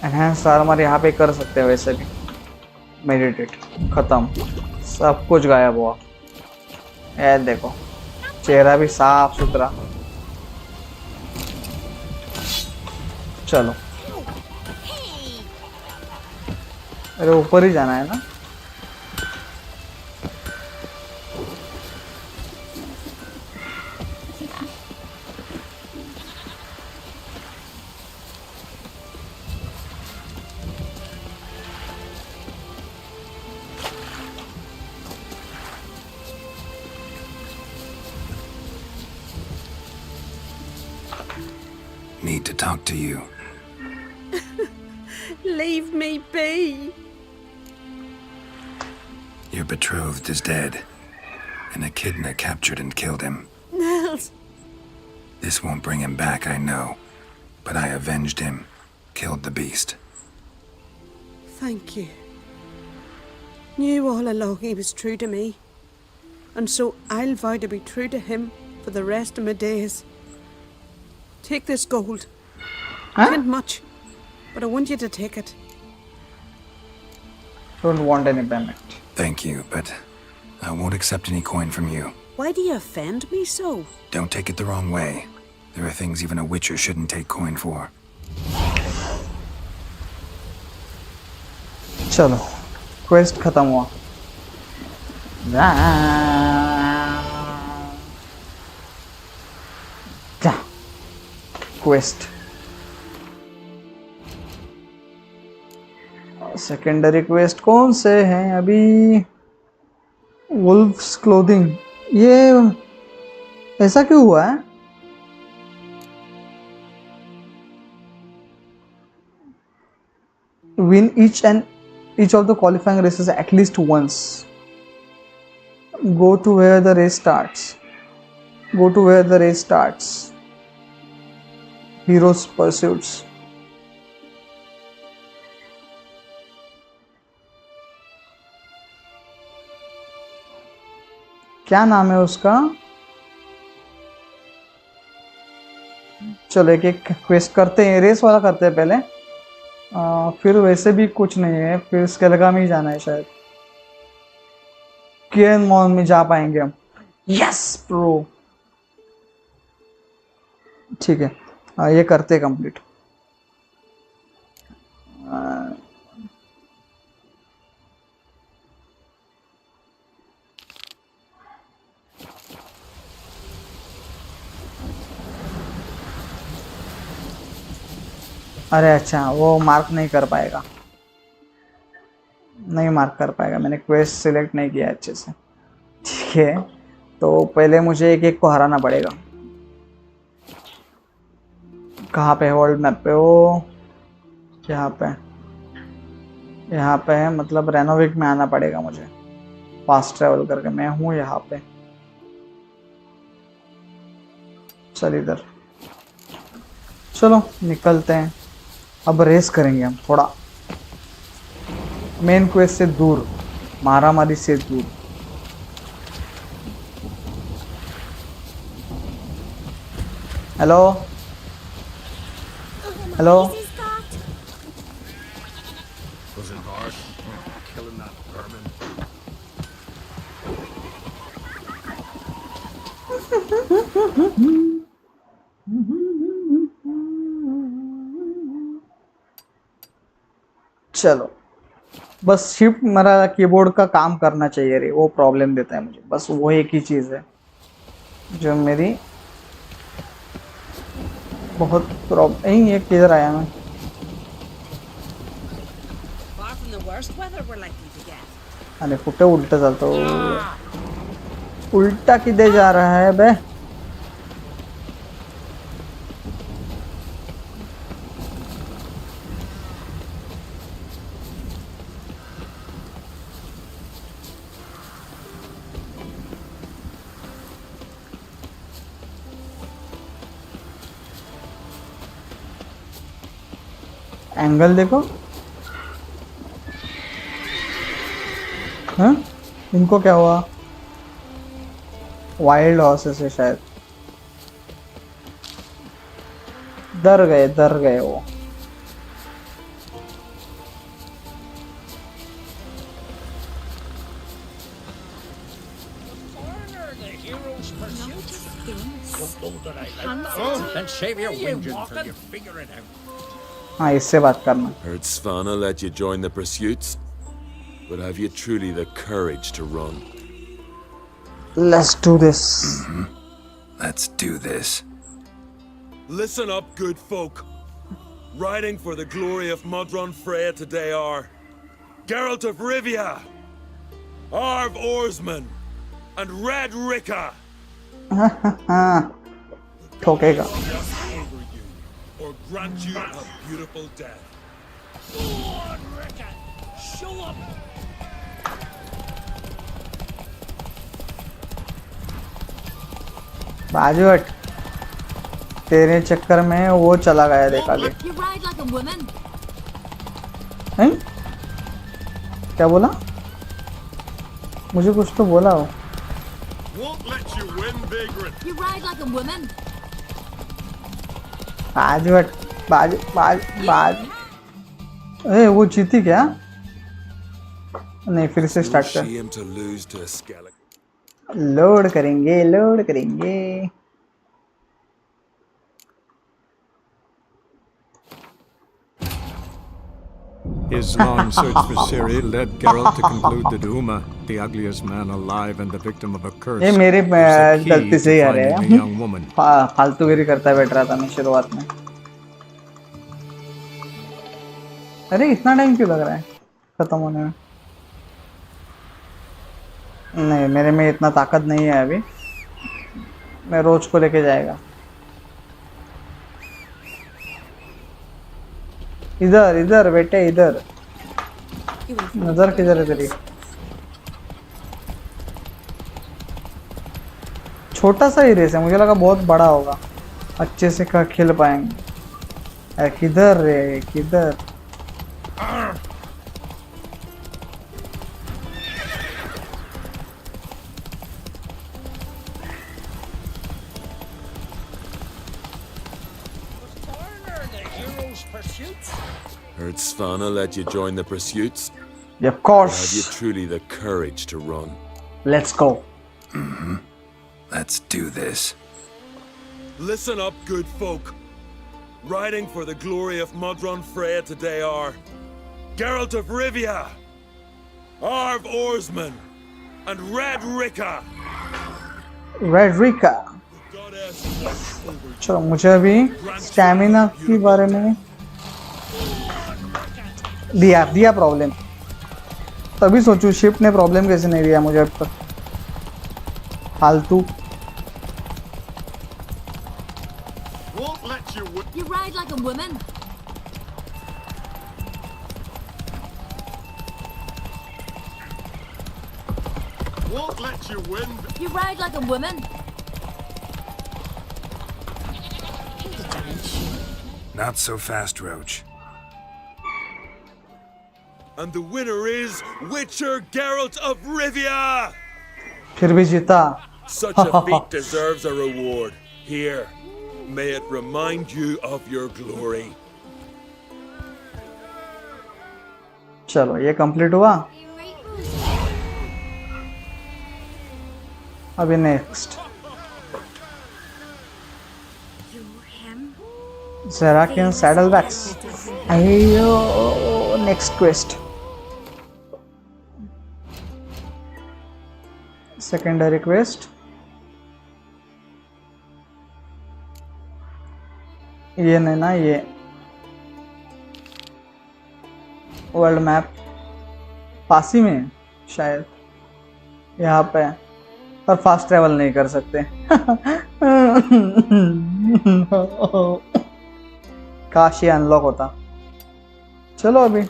एनहेंस आर्मर यहाँ पे कर सकते हैं वैसे भी। मेडिटेट खत्म, सब कुछ गायब हुआ। ये देखो, चेहरा भी साफ सुथरा। चलो, अरे ऊपर ही जाना है ना। Need to talk to you. Leave me be. Your betrothed is dead, and a echidna captured and killed him. Nels. This won't bring him back, I know, but I avenged him, killed the beast. Thank you. Knew all along he was true to me, and so I'll vow to be true to him for the rest of my days. Take this gold. Not much, but I want you to take it. Don't want any payment. Thank you, but I won't accept any coin from you. Why do you offend me so? Don't take it the wrong way. There are things even a witcher shouldn't take coin for. चलो, quest खत्म हुआ। क्या quest? Secondary quest कौन से हैं अभी? Wolves clothing. ये ऐसा क्यों हुआ है? Win each of the qualifying races at least once. Go to where the race starts. Go to where the race starts. Heroes pursuits. क्या नाम है उसका? चलो एक एक क्वेस्ट करते हैं। रेस वाला करते हैं पहले। फिर वैसे भी कुछ नहीं है, फिर स्केलगा में ही जाना है शायद। केन मॉल में जा पाएंगे हम। यस प्रो, ठीक है। ये करते कंप्लीट। अरे अच्छा, वो मार्क नहीं कर पाएगा, नहीं मार्क कर पाएगा। मैंने क्वेस्ट सिलेक्ट नहीं किया अच्छे से। ठीक है, तो पहले मुझे एक एक को हराना पड़ेगा। कहाँ पे है वर्ल्ड मैप पे? वो यहाँ पे, यहाँ पे है, मतलब रेनोविक में आना पड़ेगा मुझे फास्ट ट्रेवल करके। मैं हूँ यहाँ पे। चल इधर, चलो निकलते हैं। अब रेस करेंगे हम थोड़ा मेन क्वेस्ट से दूर, मारामारी से दूर। Hello hello, Was it harsh? Killing that vermin. चलो बस शिफ्ट मेरा कीबोर्ड का काम करना चाहिए रे, वो प्रॉब्लम देता है मुझे, बस वो एक ही चीज़ है जो मेरी बहुत प्रॉब्लम। नहीं ये किधर आया मैं? अरे कुठे उल्टा चालतो, उल्टा किधे जा रहा है बे? एंगल देखो। हाँ इनको क्या हुआ? वाइल्ड हॉर्सेस है शायद, डर गए वो। Then shave your whinging till you figure it out. हाँ इससे बात करना। Heard Svanna let you join the pursuits, but have you truly the courage to run? Let's do this. Let's do this. Listen up, good folk. Riding for the glory of Modron Freya today are Geralt of Rivia, Arv Oarsman, and Red Ricka. ठोकेगा। Or grant you a beautiful death. Go on, Ricka! Show up! बाजू हट, तेरे चक्कर में वो चला गया देखा ले। हैं? क्या बोला? मुझे कुछ तो बोला वो। Won't let you win, vagrant. You ride like a woman. बाजू हट, बाजू। ए वो जीती क्या? नहीं फिर से स्टार्ट कर। Shame to lose to a skeleton. Load करेंगे। His long search for Ciri led Geralt to conclude that Uma, the ugliest man alive and the victim of a curse, ये मेरे was the गलती key से to ही आ रहे finding हैं। the young woman. फालतूगिरी करता बैठ रहा था मैं शुरुआत में। अरे इतना टाइम क्यों लग रहा है खत्म होने में? नहीं मेरे में इतना ताकत नहीं है अभी, मैं रोज को लेके जाएगा। इधर बेटे इधर, नजर किधर है तेरी? छोटा सा ही रेस है, मुझे लगा बहुत बड़ा होगा, अच्छे से खेल पाएंगे। अरे किधर रे किधर? Heard Svanna let you join the pursuits? Yeah, of course. Have you truly the courage to run? Let's go. Let's do this. Listen up, good folk. Riding for the glory of Modron Freya today are Geralt of Rivia, Arv Oarsman, and Red Ricka. Red Ricka. चलो मुझे अभी stamina के बारे में दिया problem, तभी सोचू shift ने प्रॉब्लम कैसे नहीं दिया मुझे अब तक, फालतू। You ride like a woman. Won't let you win. You ride like a woman. Not so fast, Roach. And the winner is Witcher Geralt of Rivia! फिर भी जीता। Such a feat deserves a reward. Here, may it remind you of your glory. चलो ये complete हुआ। अभी next Zerakian saddlebacks. Ayo, next quest. Secondary quest. ये नहीं ना, ये वर्ल्ड मैप पास ही में शायद यहाँ पे, पर फास्ट ट्रैवल नहीं कर सकते। काश ये अनलॉक होता। चलो अभी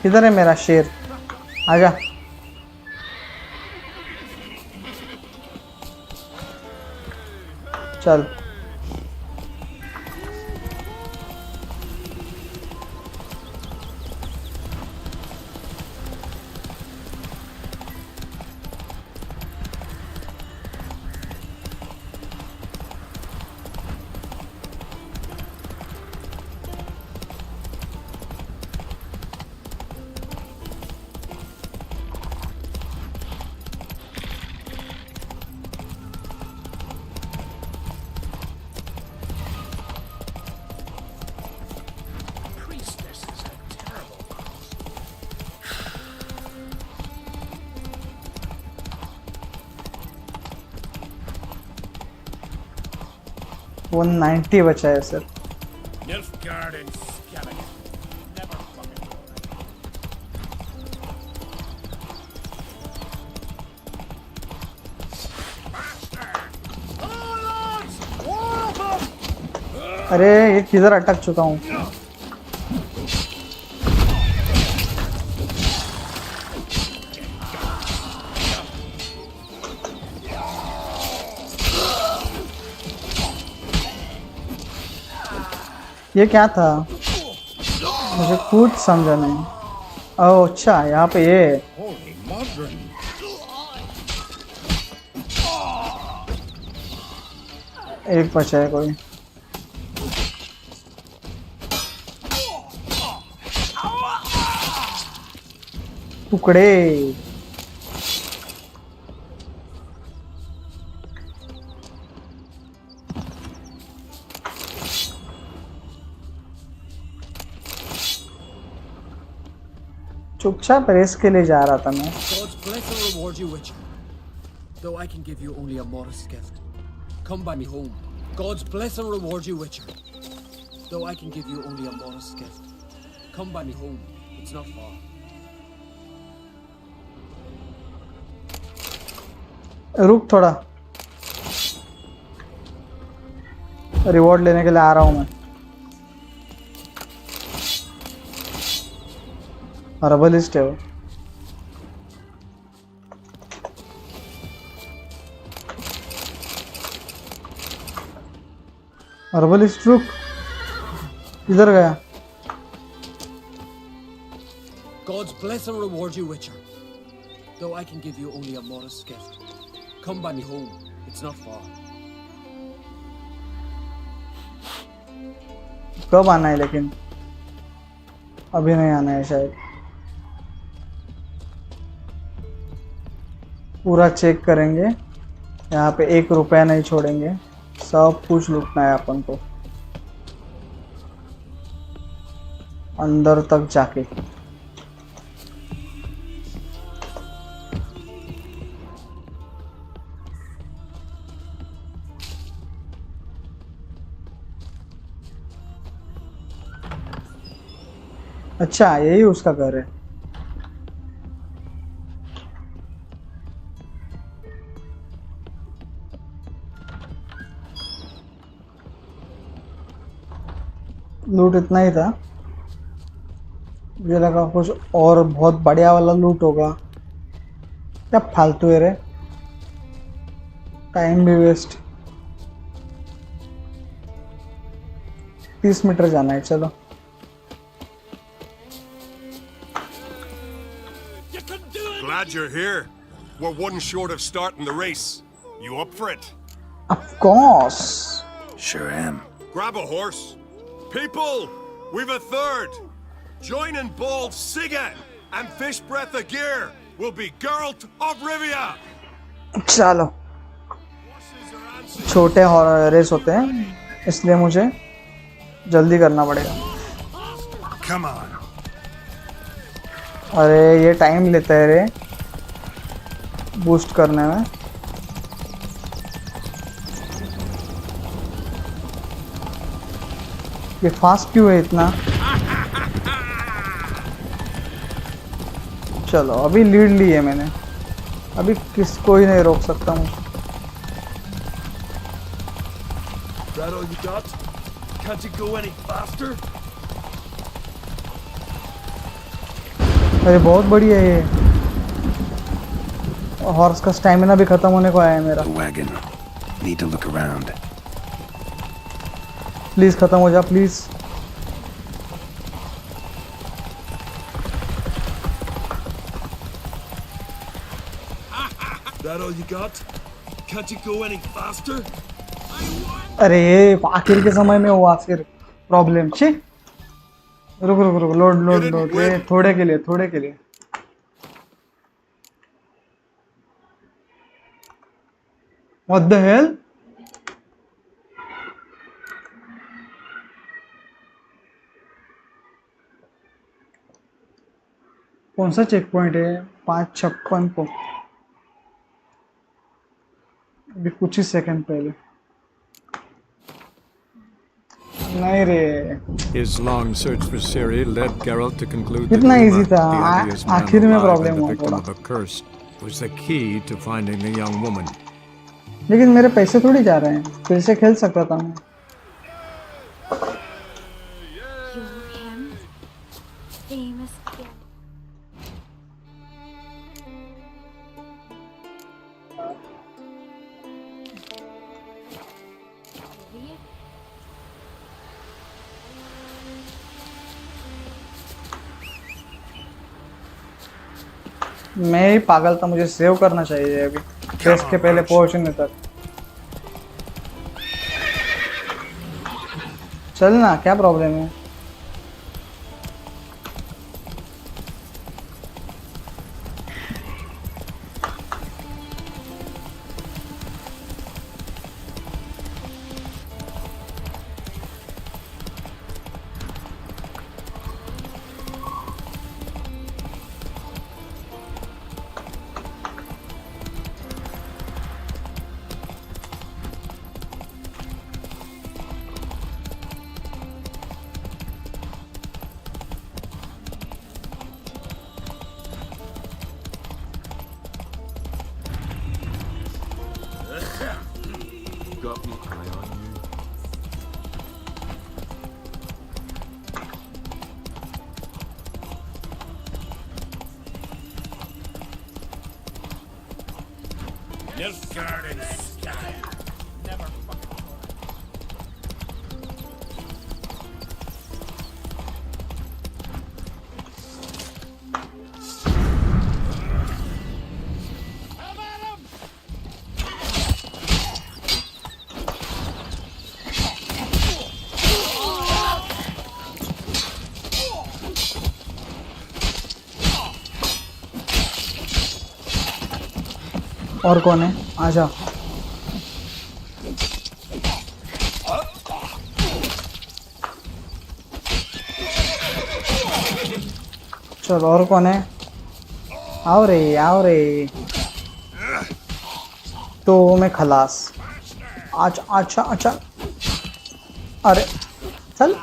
किधर है मेरा शेर, आजा। चल वो 90 बचा है सर। अरे ये किधर अटक चुका हूँ। ये क्या था, मुझे कुछ समझा नहीं। ओह अच्छा, यहाँ पे ये एक बचा है कोई। टुकड़े चुपचाप रेस के लिए जा रहा था मैं। God's blessing reward you, Witcher. Though I can give you only a modest gift. Come by me home. God's blessing reward you, Witcher. Though I can give you only a modest gift. Come by me home. It's not far. रुक थोड़ा, reward लेने के लिए आ रहा हूँ मैं। Herbalist है वो। हर्बलिस्ट रुक, इधर गया। God's blessing reward you, Witcher. Though I can give you only a modest gift. Come by me home. It's not far. कब आना है लेकिन? अभी नहीं आना है शायद। पूरा चेक करेंगे, यहाँ पे 1 रुपया नहीं छोड़ेंगे, सब कुछ लूटना है अपन को अंदर तक जाके। अच्छा यही उसका घर है। लूट इतना ही था, मुझे लगा कुछ और बहुत बढ़िया वाला लूट होगा। क्या फालतू है रे, टाइम भी वेस्ट। 30 मीटर जाना है, चलो। Glad you're here. We're one short of starting the race. You up for it? Of course. Sure am. Grab a horse. People, we've a third. Join in bold Siga and Fish Breath of Gear will be Geralt of Rivia. चलो, छोटे race होते हैं, इसलिए मुझे जल्दी करना पड़ेगा। Come on. अरे ये टाइम लेता है रे बूस्ट करने में। ये फास्ट क्यों है इतना? चलो अभी लीड ली है मैंने, अभी किसको ही नहीं रोक सकता मुझे। That all you got? Can't you go any faster? अरे बहुत बढ़िया है ये। हॉर्स का स्टैमिना भी खत्म होने को आया है मेरा। Wagon. Need to look around. Please खत्म हो जा please. That all you got? Can't you go any faster? अरे ये आखिर के समय में हुआ फिर प्रॉब्लम। छी रुक रुक रुक, लोड लोड लोड, ये थोड़े के लिए, थोड़े के लिए। What the hell? कौन सा चेक पॉइंट है? 5:56 को, अभी कुछ ही सेकंड पहले। नहीं रे, His long search for Ciri led Geralt to conclude that कितना Uma, इजी था। the ugliest man आखिर में alive प्रॉब्लम and the हुआ victim थोड़ा। of a curse, was the key to finding the young woman. लेकिन मेरे पैसे थोड़ी जा रहे हैं, फिर से खेल सकता था मैं। मैं ही पागल था, मुझे सेव करना चाहिए अभी टेस्ट के पहले पहुंचने तक। चल ना, क्या प्रॉब्लम है? Got me eye on you. Nilfgaard in sky. Never fucking और कौन है? आजा। चल और कौन है? आओ रे आओ रे। तो मैं खलास। अच्छा अच्छा अच्छा, अरे चल।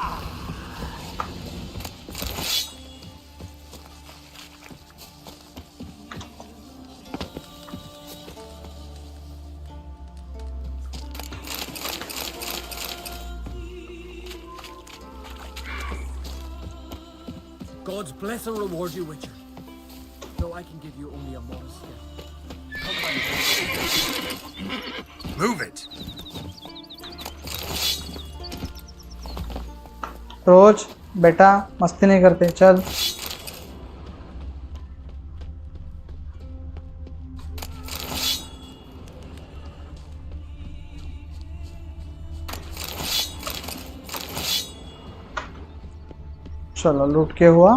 God's bless and reward you, Witcher. Though I can give you only a modest gift. Move it. रोज बेटा मस्ती नहीं करते, चल। चलो लूट के हुआ।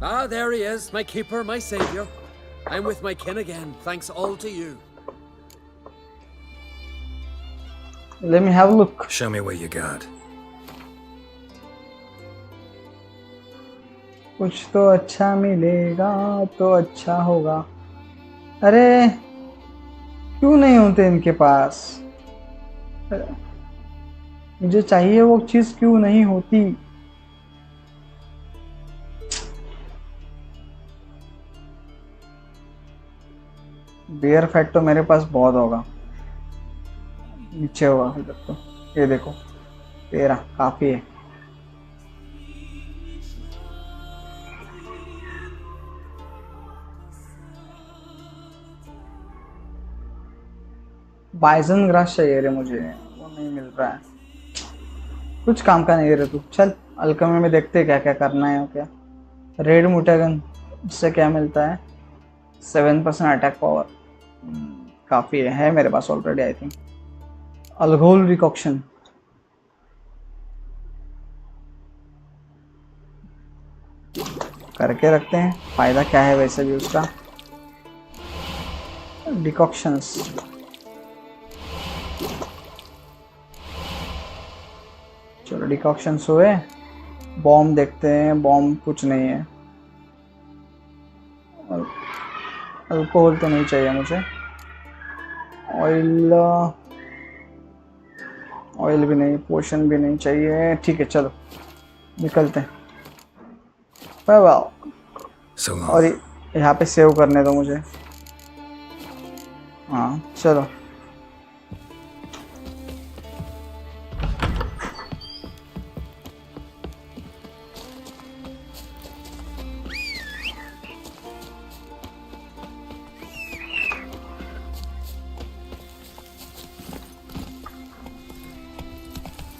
Ah, there he is, my keeper, my savior. I'm with my kin again, thanks all to you. Let me have a look. Show me what you got. कुछ तो अच्छा मिलेगा तो अच्छा होगा। अरे क्यों नहीं होते इनके पास? मुझे चाहिए वो चीज क्यों नहीं होती? बियर फैट तो मेरे पास बहुत होगा। नीचे होगा इधर तो। ये देखो 13 काफी है। बाइजन ग्रास चाहिए रे मुझे, वो नहीं मिल रहा है। कुछ काम का नहीं रे तू। चल अल्केमी में देखते क्या क्या करना है। क्या रेड मुटागन, इससे क्या मिलता है? 7% अटैक पावर, काफ़ी है मेरे पास ऑलरेडी आई थिंक। अल्कोहल रिकॉक्शन, करके रखते हैं, फायदा क्या है वैसे भी उसका। डिकॉक्शंस, चलो डिकॉक्शंस हुए। बॉम्ब देखते हैं, बॉम्ब कुछ नहीं है। अल्कोहल तो नहीं चाहिए मुझे। ऑयल, ऑयल भी नहीं, पोशन भी नहीं चाहिए। ठीक है चलो निकलते हैं। और यहाँ पे सेव करने दो मुझे। हाँ चलो।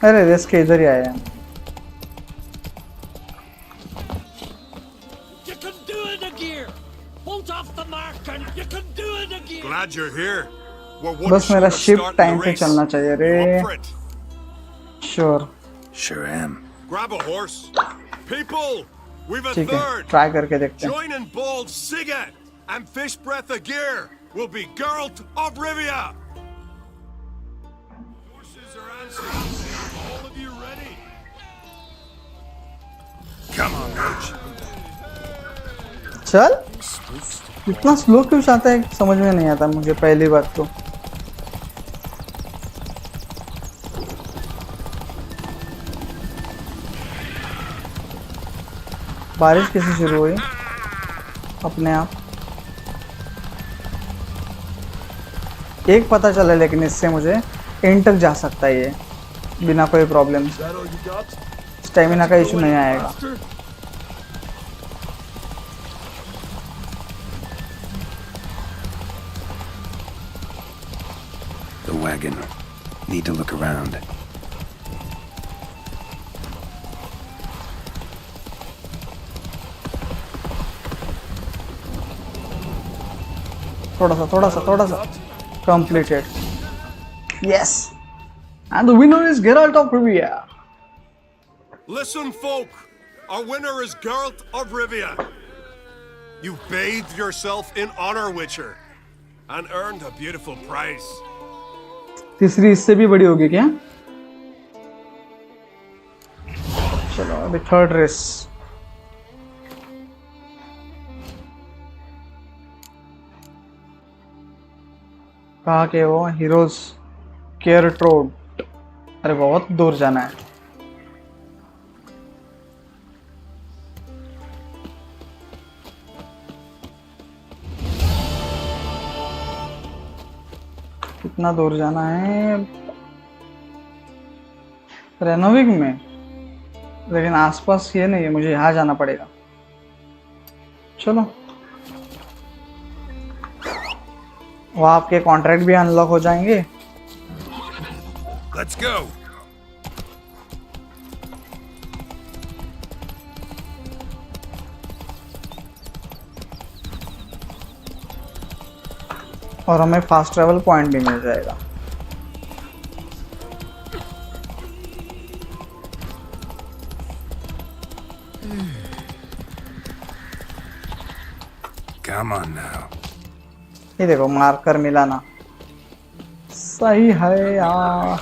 अरे रेस के इधर ही आए हैं। Glad you're here. बस मेरा शिप टाइम पे चलना चाहिए रे। Sure. Sure am. Grab a horse. People, we've a ठीक है, third. ट्राई करके देखते हैं। Join in bold Siget and fish breath of gear will be Geralt of Rivia. Horses are answering. All of you ready? Come on, Roach. चल, इतना slow क्यों जाता है समझ में नहीं आता मुझे पहली बात तो। बारिश कैसे शुरू हुई अपने आप? एक पता चला लेकिन इससे मुझे एंड तक जा सकता है ये बिना कोई प्रॉब्लम। स्टेमिना का इशू नहीं आएगा। The wagon. Need to look around. थोड़ा सा completed. Yes, and the winner is Geralt of Rivia. Listen, folk. Our winner is Geralt of Rivia. You bathed yourself in honor, Witcher, and earned a beautiful prize. तीसरी इससे भी बड़ी होगी क्या? चलो अभी थर्ड रेस। कहाँ के वो हीरोज केयर ट्रोड? अरे बहुत दूर जाना है। कितना दूर जाना है? रेनोविक में, लेकिन आसपास ये नहीं है, मुझे यहाँ जाना पड़ेगा। चलो, वो आपके कॉन्ट्रैक्ट भी अनलॉक हो जाएंगे। Let's go. और हमें फास्ट ट्रैवल पॉइंट भी मिल जाएगा। Come on now. ये देखो मार्कर मिला ना, सही है यार.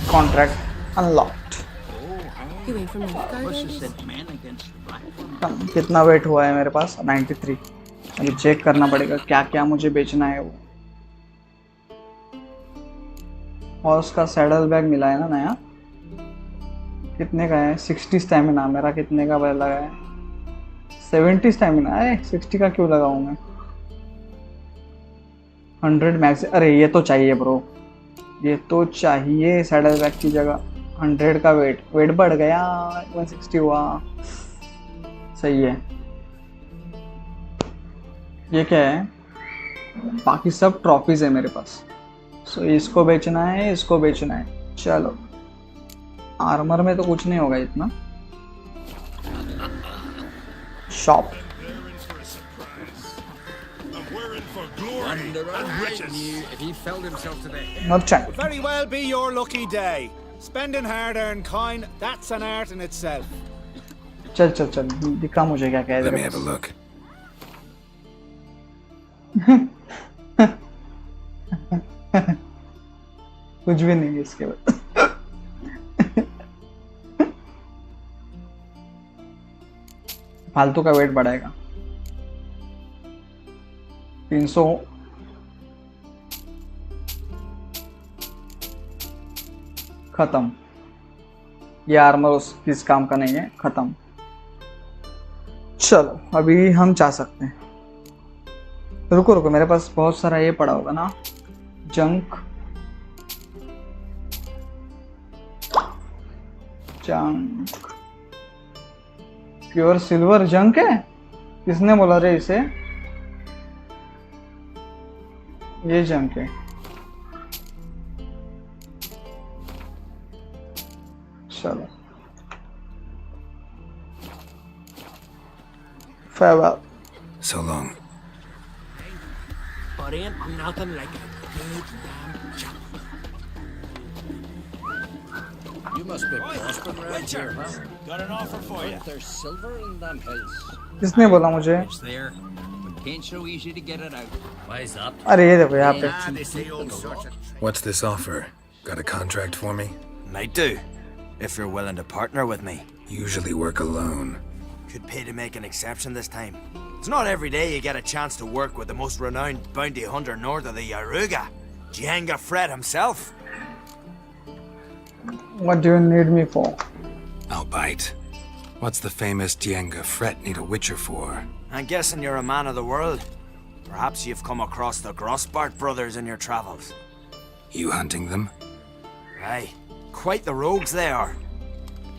Contract unlocked. You ain't from कितना वेट हुआ है मेरे पास? 93. अभी चेक करना पड़ेगा क्या क्या मुझे बेचना है वो. हॉर्स का सैडल बैग मिला है ना नया. कितने का है? 60 स्टैमिना. मेरा कितने का लगा है? 70 स्टैमिना है. 60 का क्यों लगाऊं मैं? 100 मैक्स. अरे ये तो चाहिए ब्रो, ये तो चाहिए सैडल बैग की जगह. 100 का वेट बढ़ गया, 160 हुआ. सही है. ये क्या है? बाकी सब ट्रॉफीज है मेरे पास. सो इसको बेचना है, इसको बेचना है. चलो, आर्मर में तो कुछ नहीं होगा इतना. Shop. Merchant. Very well be your lucky day. Spending hard-earned coin, that's an art in itself. चल चल चल, दिखा मुझे क्या कह Let me have a look. कुछ भी नहीं है इसके बाद. फालतू का वेट बढ़ाएगा. 300. खत्म. ये आर्मर उस किस काम का नहीं है. खत्म. चलो अभी हम जा सकते हैं. रुको रुको, मेरे पास बहुत सारा ये पड़ा होगा ना, junk. Junk, pure silver junk है. किसने बोला रे इसे? ये जंक है. चलो farewell. So long. But ain't nothing like a good lamb chop. You must be prospering around here, huh? Got an offer for you. There's silver in them hills. किसने बोला मुझे? It's there, but ain't so easy to get it out. Why is that? अरे ये देखो यहाँ पे. They say all sorts of. What's this offer? Got a contract for me? Might do, if you're willing to partner with me. Usually work alone. Could pay to make an exception this time. It's not every day you get a chance to work with the most renowned bounty hunter north of the Yaruga, Jianga Fred himself. What do you need me for? I'll bite. What's the famous Jianga Fret need a witcher for? I'm guessing you're a man of the world. Perhaps you've come across the Grossbart brothers in your travels. You hunting them? Aye, quite the rogues they are.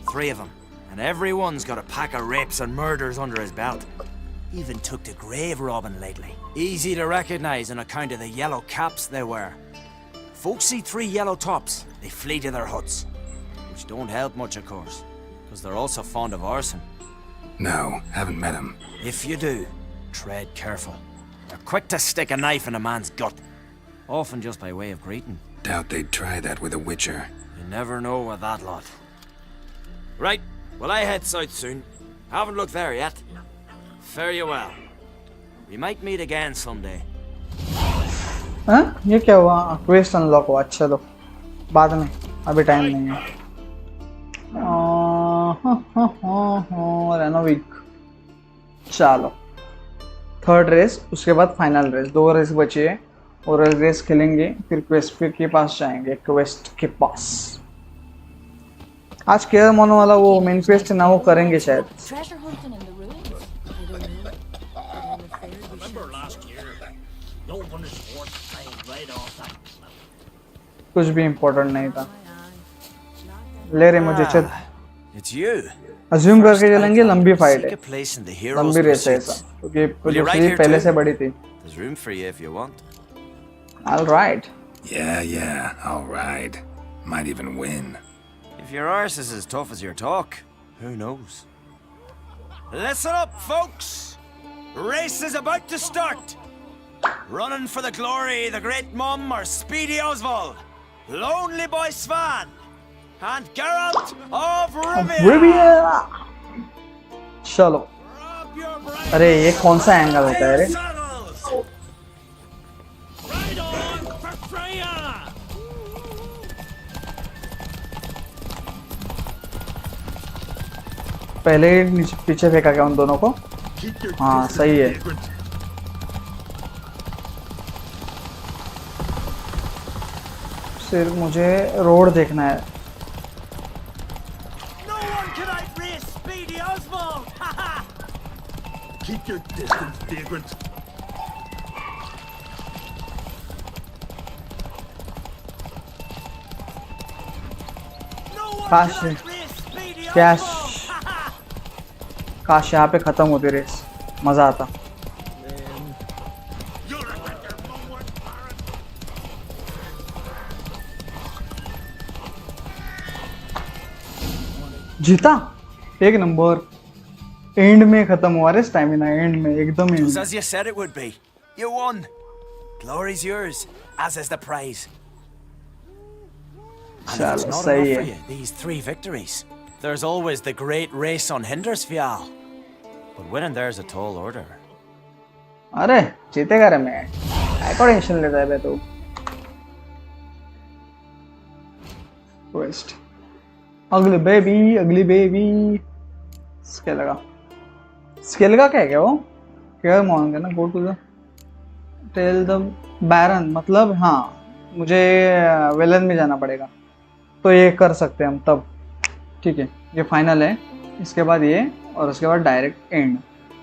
3 of them, and everyone's got a pack of rapes and murders under his belt. Even took to grave robbing lately. Easy to recognize on account of the yellow caps they wear. Folks see 3 yellow tops, they flee to their huts. Which don't help much, of course, because they're also fond of arson. No, haven't met him. If you do, tread careful. They're quick to stick a knife in a man's gut, often just by way of greeting. Doubt they'd try that with a witcher. You never know with that lot. Right, well I head south soon. Haven't looked there yet. Fare you well. We might meet again someday. हाँ? ये क्या हुआ? Quest unlock हुआ. अच्छा लो, बाद में, अभी time नहीं है. रेनोविक. चलो 3rd रेस, उसके बाद फाइनल रेस. 2 रेस बची है और रेस खेलेंगे, फिर क्वेस्ट के पास जाएंगे. क्वेस्ट के पास आज केयर मोनो वाला वो मेन क्वेस्ट है ना, वो करेंगे शायद. Treasure hunting in the ruins? I don't know. I'm afraid we Remember last year? No one is worth flying right off that cliff. कुछ भी इम्पोर्टेंट नहीं था. ले रहे मुझे. चल It's you. अज्यूम करके चलेंगे. लंबी फाइट है, Seek a place in the hero's लंबी रेस है ऐसा, pursuits. क्योंकि Will you ride दूसरी here पहले too? से बड़ी थी. There's room for you if you want. All right. Yeah, I'll ride. Might even win. If your arse is as tough as your talk, who knows? Listen up, folks! Race is about to start! Running for the glory, the great mum or Speedy Oswald, Lonely Boy Svan, and Geralt of Rivia. Rivia. चलो, अरे ये कौन सा angle होता है रे? पहले नीचे पीछे फेंका क्या उन दोनों को? हाँ सही है। सिर्फ मुझे रोड देखना है। Keep your distance, vagrant. काश यहाँ पे खत्म होती रेस, मजा आता। जीता, एक नंबर। एंड में खत्म हुआ रे स्टैमिना, एंड में एकदम and. As you said it would be. You won. Glory's yours, as is the prize. And if it's not enough for you, these 3 victories, there's always the great race on Hindersfjall. But winning there's a tall order. अरे जीतेगा रे मैं, काय को tension लेता है बे तू? Waste, अगली बेबी। स्केल का क्या है क्या वो? क्या मांगे ना, go to the tell the Baron, मतलब हाँ मुझे वेलन में जाना पड़ेगा, तो ये कर सकते हैं हम तब। ठीक है, ये फाइनल है। इसके बाद ये, और उसके बाद डायरेक्ट एंड।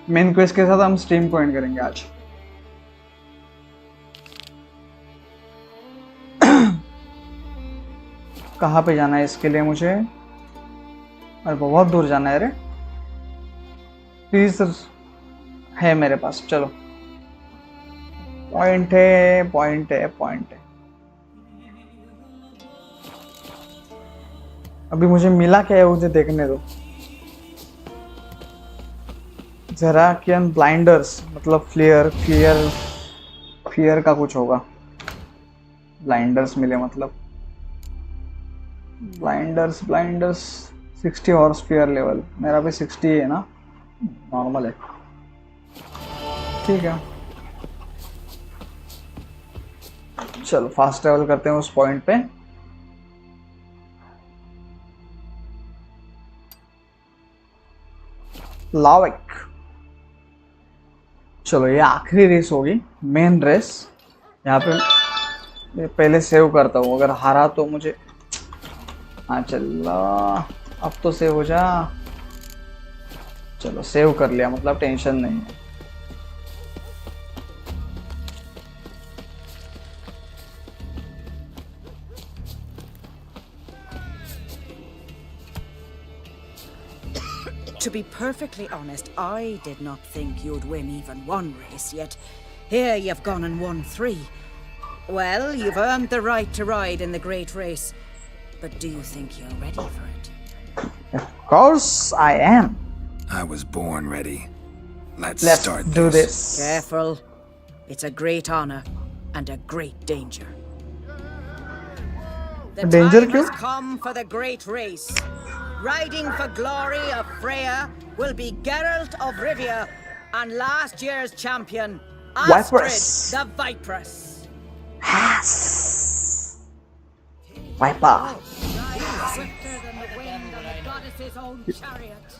मेन क्वेस्ट के साथ हम स्ट्रीम को एंड करेंगे आज। कहाँ पे जाना है इसके लिए मुझे? अरे बहुत दूर जाना है रे। प्लीज है मेरे पास, चलो। पॉइंट है। अभी मुझे मिला क्या है मुझे देखने दो जरा। कियन ब्लाइंडर्स, मतलब फियर का कुछ होगा। ब्लाइंडर्स मिले, मतलब ब्लाइंडर्स 60 हॉर्स फियर लेवल। मेरा भी 60 है ना, नॉर्मल है। ठीक है, चलो फास्ट ट्रैवल करते हैं उस पॉइंट पे। लाविक, चलो ये आखिरी रेस होगी, मेन रेस। यहाँ पे पहले सेव करता हूँ, अगर हारा तो मुझे, हाँ चलो अब तो सेव हो जा। चलो सेव कर लिया, मतलब टेंशन नहीं है। To be perfectly honest, I did not think you'd win even one race, yet here you've gone and won 3. Well, you've earned the right to ride in the great race, but do you think you're ready for it? Of course I am. I was born ready. Let's start do this. Careful. It's a great honor and a great danger. The danger time has come for the great race. Riding for glory of Freya will be Geralt of Rivia and last year's champion, Astrid the Viperess. Yes. Viper. Swifter than the wind on the goddess's own chariot.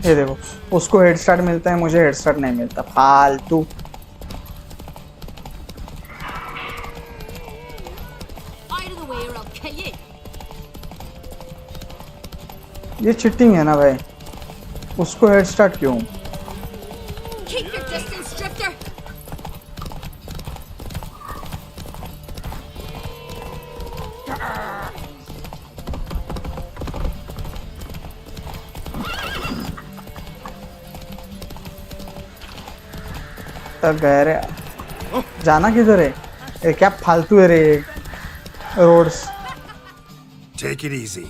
ये देखो, उसको head start मिलता है, मुझे head start नहीं मिलता, फालतू। ये चिटिंग है ना भाई, उसको हेड स्टार्ट क्यों? Keep your distance, Drifter. तक गए रे, जाना किधर है? ये क्या फालतू है रे रोड्स। Take it easy.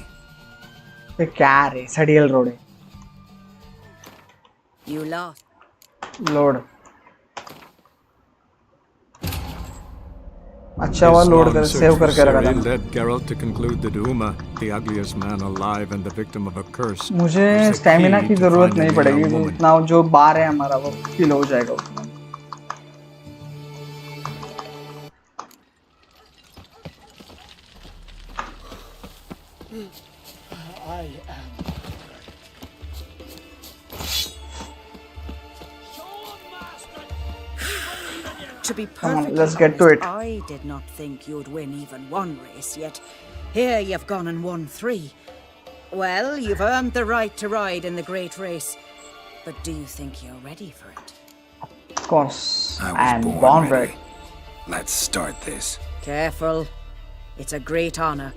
ये क्या रे, सडियल रोड है। You lost. लोड, अच्छा हुआ His लोड long कर search सेव for करके रखा था Ciri led Geralt to conclude that Uma, the ugliest man alive and the victim of a curse, मुझे was the स्टैमिना key की to जरूरत finding नहीं the पड़ेगी, young woman. इतना जो बार है हमारा वो फिल हो जाएगा उसमें। I am. To be Come on, perfectly let's get to honest, it. I did not think you'd win even one race, yet here you've gone and won 3. Well, you've earned the right to ride in the great race, but do you think you're ready for it? Of course, I and was born born ready. ready. Let's start this. Careful. It's a great honor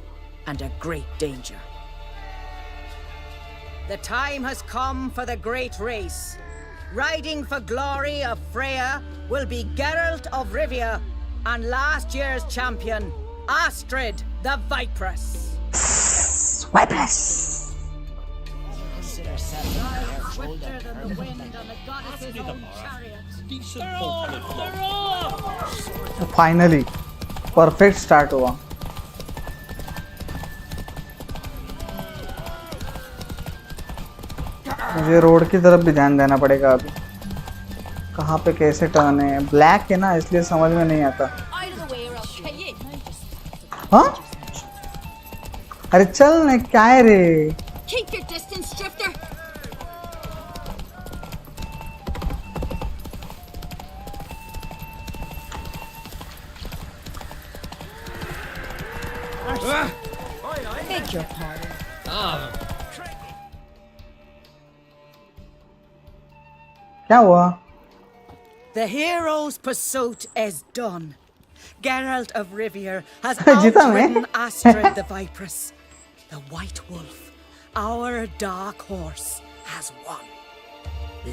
and a great danger. The time has come for the great race. Riding for glory of Freya will be Geralt of Rivia and last year's champion, Astrid the Vipress. Vipress. Consider swifter than the wind on the goddess's own chariot. Finally, perfect start हुआ. मुझे road की तरफ भी ध्यान देना पड़ेगा अभी. कहाँ पे कैसे टर्न है? ब्लैक है ना, इसलिए समझ में नहीं आता. हाँ? अरे चल ना, क्या है रे? Keep your distance, Drifter. Beg your pardon. क्या हुआ? The hero's pursuit is done. Geralt of Rivia has जीता मैं? outridden Astrid the Vipress. The White Wolf, our dark horse, has won.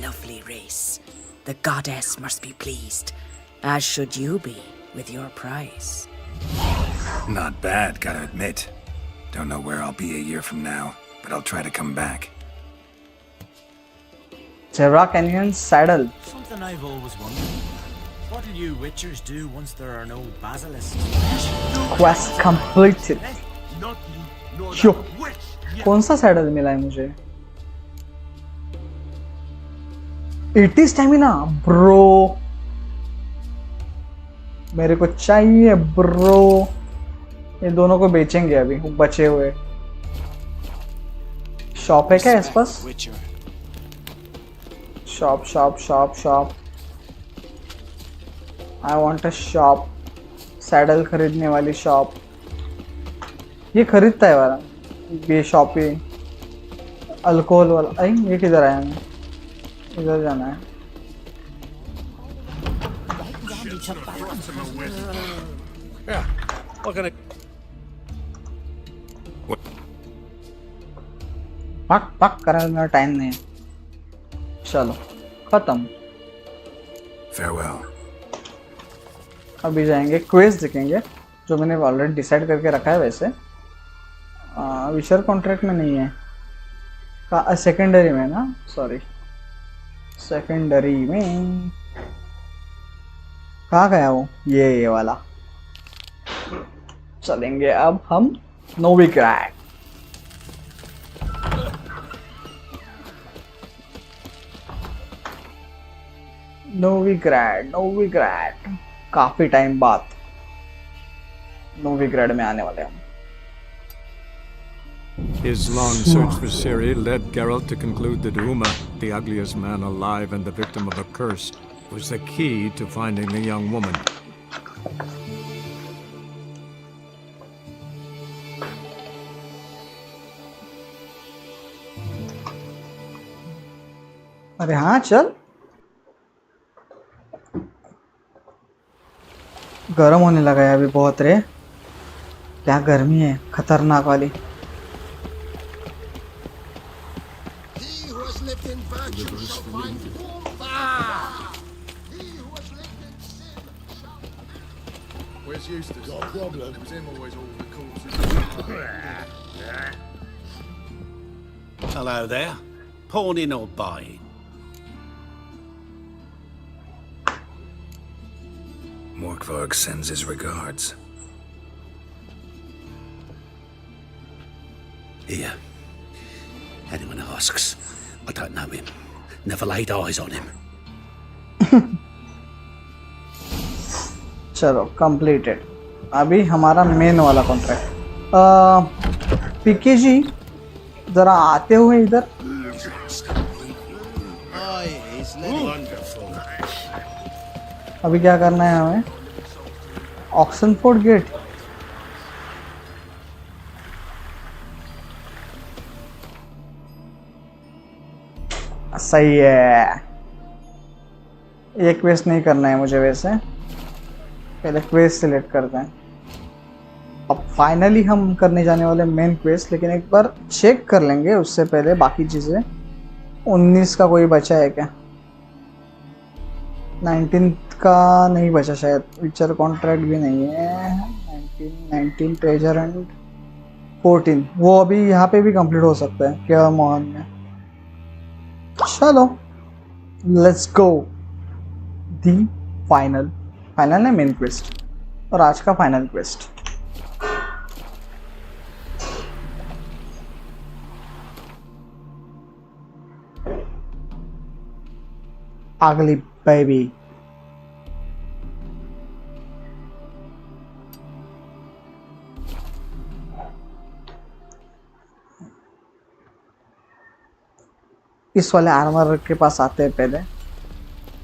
Lovely race. The goddess must be pleased, as should you be with your prize. Not bad, gotta admit. Don't know where I'll be a year from now, but I'll try to come back. Zebra Canyon saddle. Something I've always wondered. What'll you witchers do once there are no basilisks? Quest completed. यो, कौन सा saddle मिला है मुझे? 80 stamina bro, मेरे को चाहिए bro. ये दोनों को बेचेंगे अभी बचे हुए. शॉप है क्या इस पास? Shop shop shop shop. I want a shop. Saddle खरीदने वाली शॉप. ये खरीदता है वाला. ये शॉप ही अल्कोहल वाला. अरे ये किधर आया? मैं इधर जाना है. Yeah, what can I... पक पक करने का टाइम नहीं है. चलो खत्म. Farewell. अभी जाएंगे क्वेस्ट देखेंगे जो मैंने ऑलरेडी डिसाइड करके रखा है. वैसे विशर कॉन्ट्रैक्ट में नहीं है, सेकेंडरी में ना. सॉरी, सेकेंडरी में कहाँ गया वो? ये वाला. चलेंगे अब हम नोविग्राड. नोविग्राड काफी टाइम बाद नोविग्राड में आने वाले हम. His long search for Ciri led Geralt to conclude that Uma, the ugliest man alive and the victim of a curse, was the key to finding the young woman. अरे हाँ चल. गर्म होने लगा है अभी बहुत रे. क्या गर्मी है खतरनाक वाली. Where's Eustace? Got a problem? It was him always all the courses. Hello there. Pawning or buying? Morkvarg sends his regards. Here. Anyone asks, I don't know him. Never laid eyes on him. चलो completed. अभी हमारा main वाला contract. पीके जी जरा आते हुए इधर। अभी क्या करना है हमें? ऑक्सनफोर्ड गेट। सही है। ये क्वेस्ट नहीं करना है मुझे वैसे, पहले क्वेस्ट सिलेक्ट करते हैं। अब फाइनली हम करने जाने वाले मेन क्वेस्ट, लेकिन एक बार चेक कर लेंगे उससे पहले बाकी चीज़ें। 19 का कोई बचा है क्या? 19 का नहीं बचा शायद। विचर कॉन्ट्रैक्ट भी नहीं है। 19 ट्रेजर एंड 14 वो अभी यहाँ पे भी कंप्लीट हो सकता है क्या मोहन में। चलो लेट्स गो दी फाइनल है मेन क्वेस्ट और आज का फाइनल क्वेस्ट। अगली बेबी। इस वाले आर्मर के पास आते हैं पहले।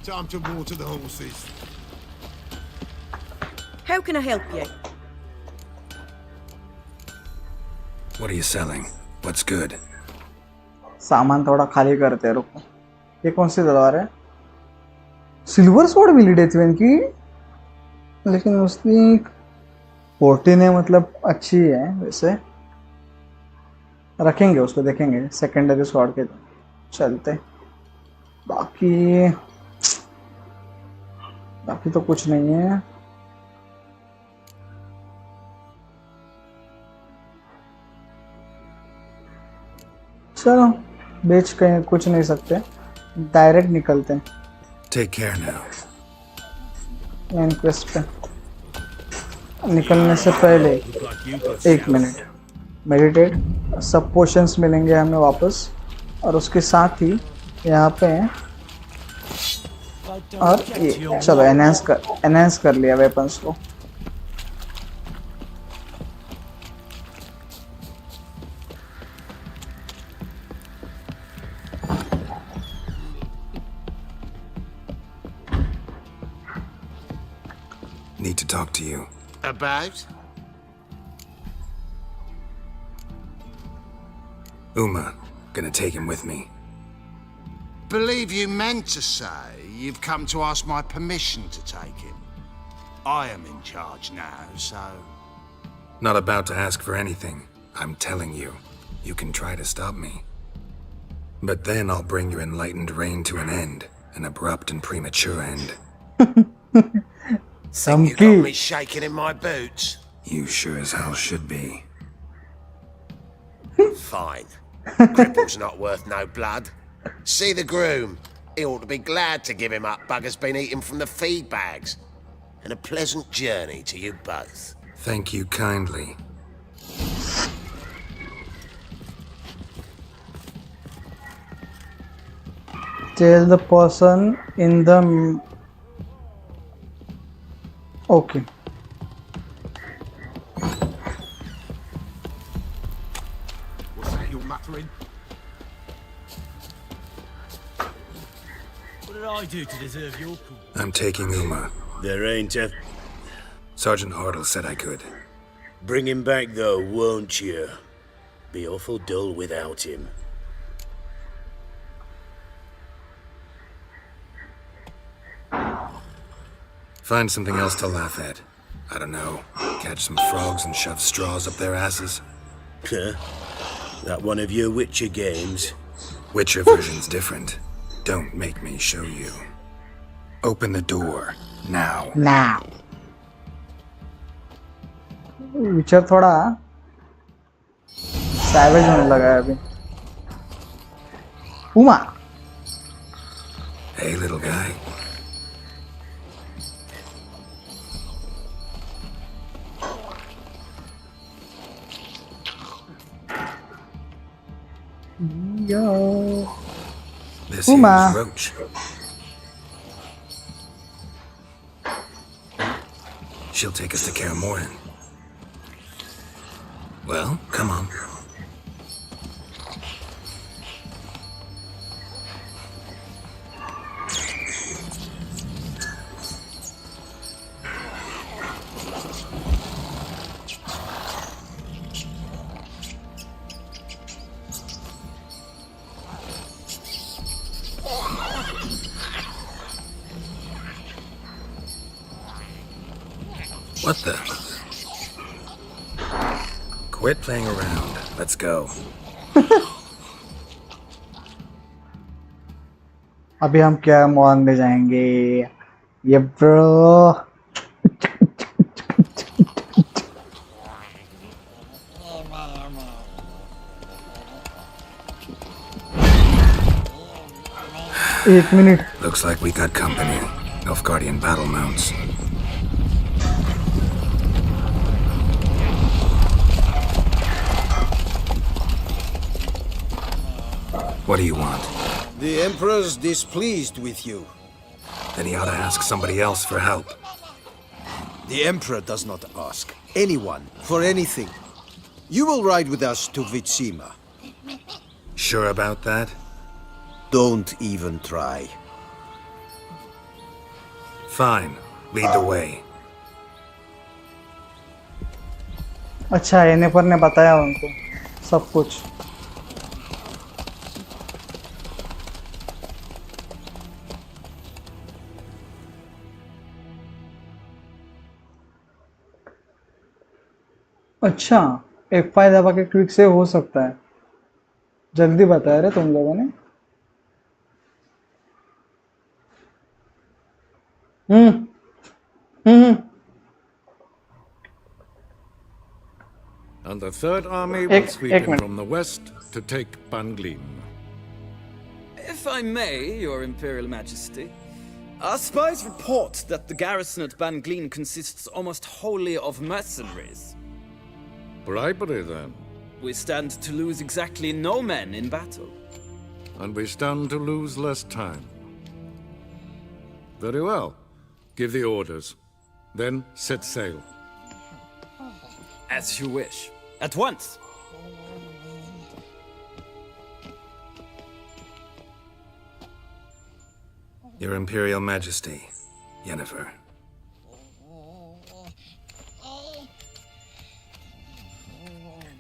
Time to water the horses. How can I help you? What are you selling? What's good? सामान थोड़ा खाली करते हैं, रुको। ये कौन सी तलवार है? सिल्वर स्वॉर्ड मिली थी इनकी, लेकिन उसकी 14 है, मतलब अच्छी है वैसे। रखेंगे उसको, देखेंगे सेकेंडरी स्वॉर्ड के चलते। बाकी तो कुछ नहीं है। चलो बेच के कुछ नहीं सकते, डायरेक्ट निकलते हैं। Take care now. Main quest पे निकलने से पहले 1 मिनट मेडिटेट। सब पोशंस मिलेंगे हमें वापस, और उसके साथ ही यहाँ पे और ये चलो एनहांस कर लिया वेपन्स को। Need to talk to you. About? Uma, gonna take him with me. Believe you meant to say you've come to ask my permission to take him. I am in charge now, so... Not about to ask for anything. I'm telling you. You can try to stop me. But then I'll bring your enlightened reign to an end. An abrupt and premature end. Think you got me shaking in my boots? You sure as hell should be. Fine. Cripple's not worth no blood. See the groom. He ought to be glad to give him up. Bugger's been eating from the feed bags. And a pleasant journey to you both. Thank you kindly. Tell the person in the... Okay. What's that you're muttering? What did I do to deserve your call? I'm taking Uma. There ain't a... Sergeant Hartle said I could. Bring him back though, won't you? Be awful dull without him. Find something else to laugh at. I don't know. Catch some frogs and shove straws up their asses. Huh? That one of your Witcher games? Witcher version's different. Don't make me show you. Open the door. Now. Now. विचर थोड़ा savage होने लगा है अभी। Uma. Hey, little guy. This Uma. here's Roach. She'll take us to Kaer Morhen. Well, come on. What the? Quit playing around. Let's go. अभी हम क्या mall में जाएंगे ये ब्रो एक minute Looks like we got company. Nilfgaardian battle mounts. What do you want? The Emperor's displeased with you. Then he ought to ask somebody else for help. The Emperor does not ask anyone for anything. You will ride with us to Vitsima. Sure about that? Don't even try. Fine. Lead the way. अच्छा एने पर ने बताया उनको सब कुछ अच्छा F5 दबा के क्विक से हो सकता है जल्दी बताया रे तुम लोगों ने And the Third Army will sweep in from the west to take Banglim. If I may, Your Imperial Majesty, our spies report that the garrison at Bangleen consists almost wholly of mercenaries. Bribery, then. We stand to lose exactly no men in battle. And we stand to lose less time. Very well. Give the orders. Then set sail. As you wish. At once. Your Imperial Majesty, Yennefer.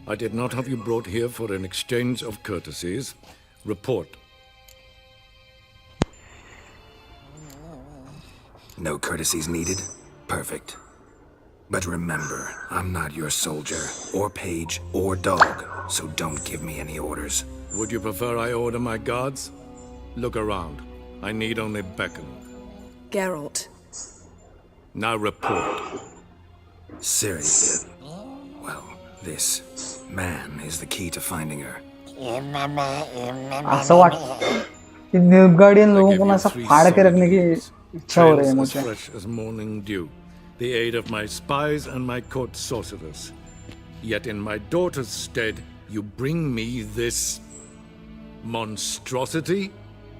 I did not have you brought here for an exchange of courtesies. Report. No courtesies needed? Perfect. But remember, I'm not your soldier, or page, or dog, so don't give me any orders. Would you prefer I order my guards? Look around. I need only beckon. Geralt. Now report. Ciri. Well, this man is the key to finding her. ऐसा वाट न्यूगार्डियन लोगों को ना सब फाड़ के रखने की इच्छा हो रही है मुझे fresh as morning dew, the aid of my spies and my court sorcerers. Yet in my daughter's stead, you bring me this monstrosity?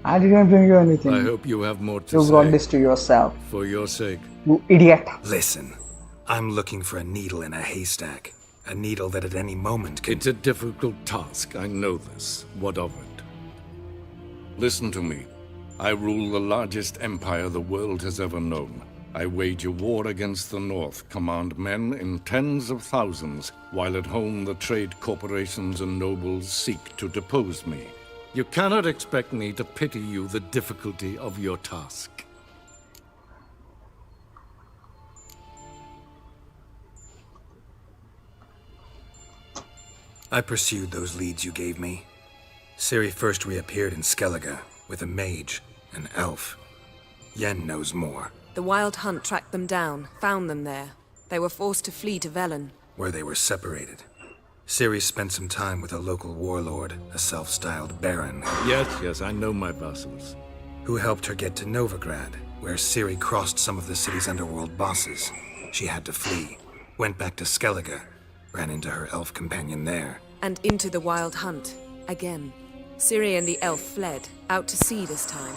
I didn't bring you anything. I hope you have more to You say. brought this to yourself. For your sake. You idiot. Listen, I'm looking for a needle in a haystack. A needle that at any moment can... It's a difficult task, I know this. What of it? Listen to me. I rule the largest empire the world has ever known. I wage a war against the North, command men in tens of thousands, while at home the trade corporations and nobles seek to depose me. You cannot expect me to pity you the difficulty of your task. I pursued those leads you gave me. Ciri first reappeared in Skellige with a mage, an elf. Yen knows more. The Wild Hunt tracked them down, found them there. They were forced to flee to Velen. Where they were separated. Ciri spent some time with a local warlord, a self-styled baron. Yes, I know my vassals. Who helped her get to Novigrad, where Ciri crossed some of the city's underworld bosses. She had to flee. Went back to Skellige. Ran into her elf companion there. And into the Wild Hunt. Again. Ciri and the elf fled, out to sea this time.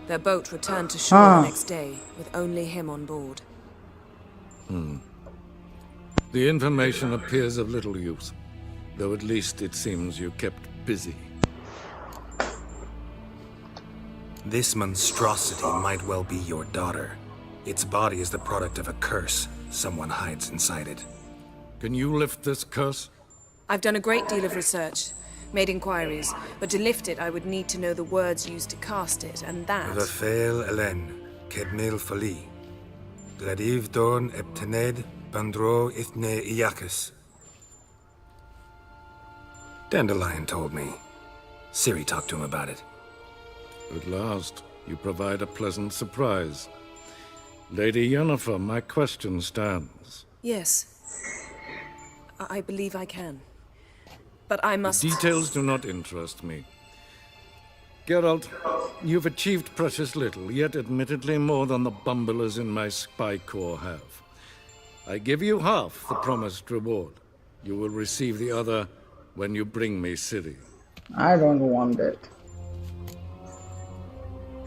Their boat returned to shore the next day, with only him on board. The information appears of little use, though at least it seems you kept busy. This monstrosity might well be your daughter. Its body is the product of a curse. Someone hides inside it. Can you lift this curse? I've done a great deal of research, made inquiries, but to lift it I would need to know the words used to cast it, and that... Rafael Elen, Kedmil Fali. Gladiv Dorn Eptened Bandro Ithne Iakis. Dandelion told me. Ciri talked to him about it. At last, you provide a pleasant surprise. Lady Yennefer, my question stands. Yes. I believe I can. But I must... The details do not interest me. Geralt, you've achieved precious little, yet admittedly more than the bumblers in my spy corps have. I give you half the promised reward. You will receive the other when you bring me Ciri. I don't want it.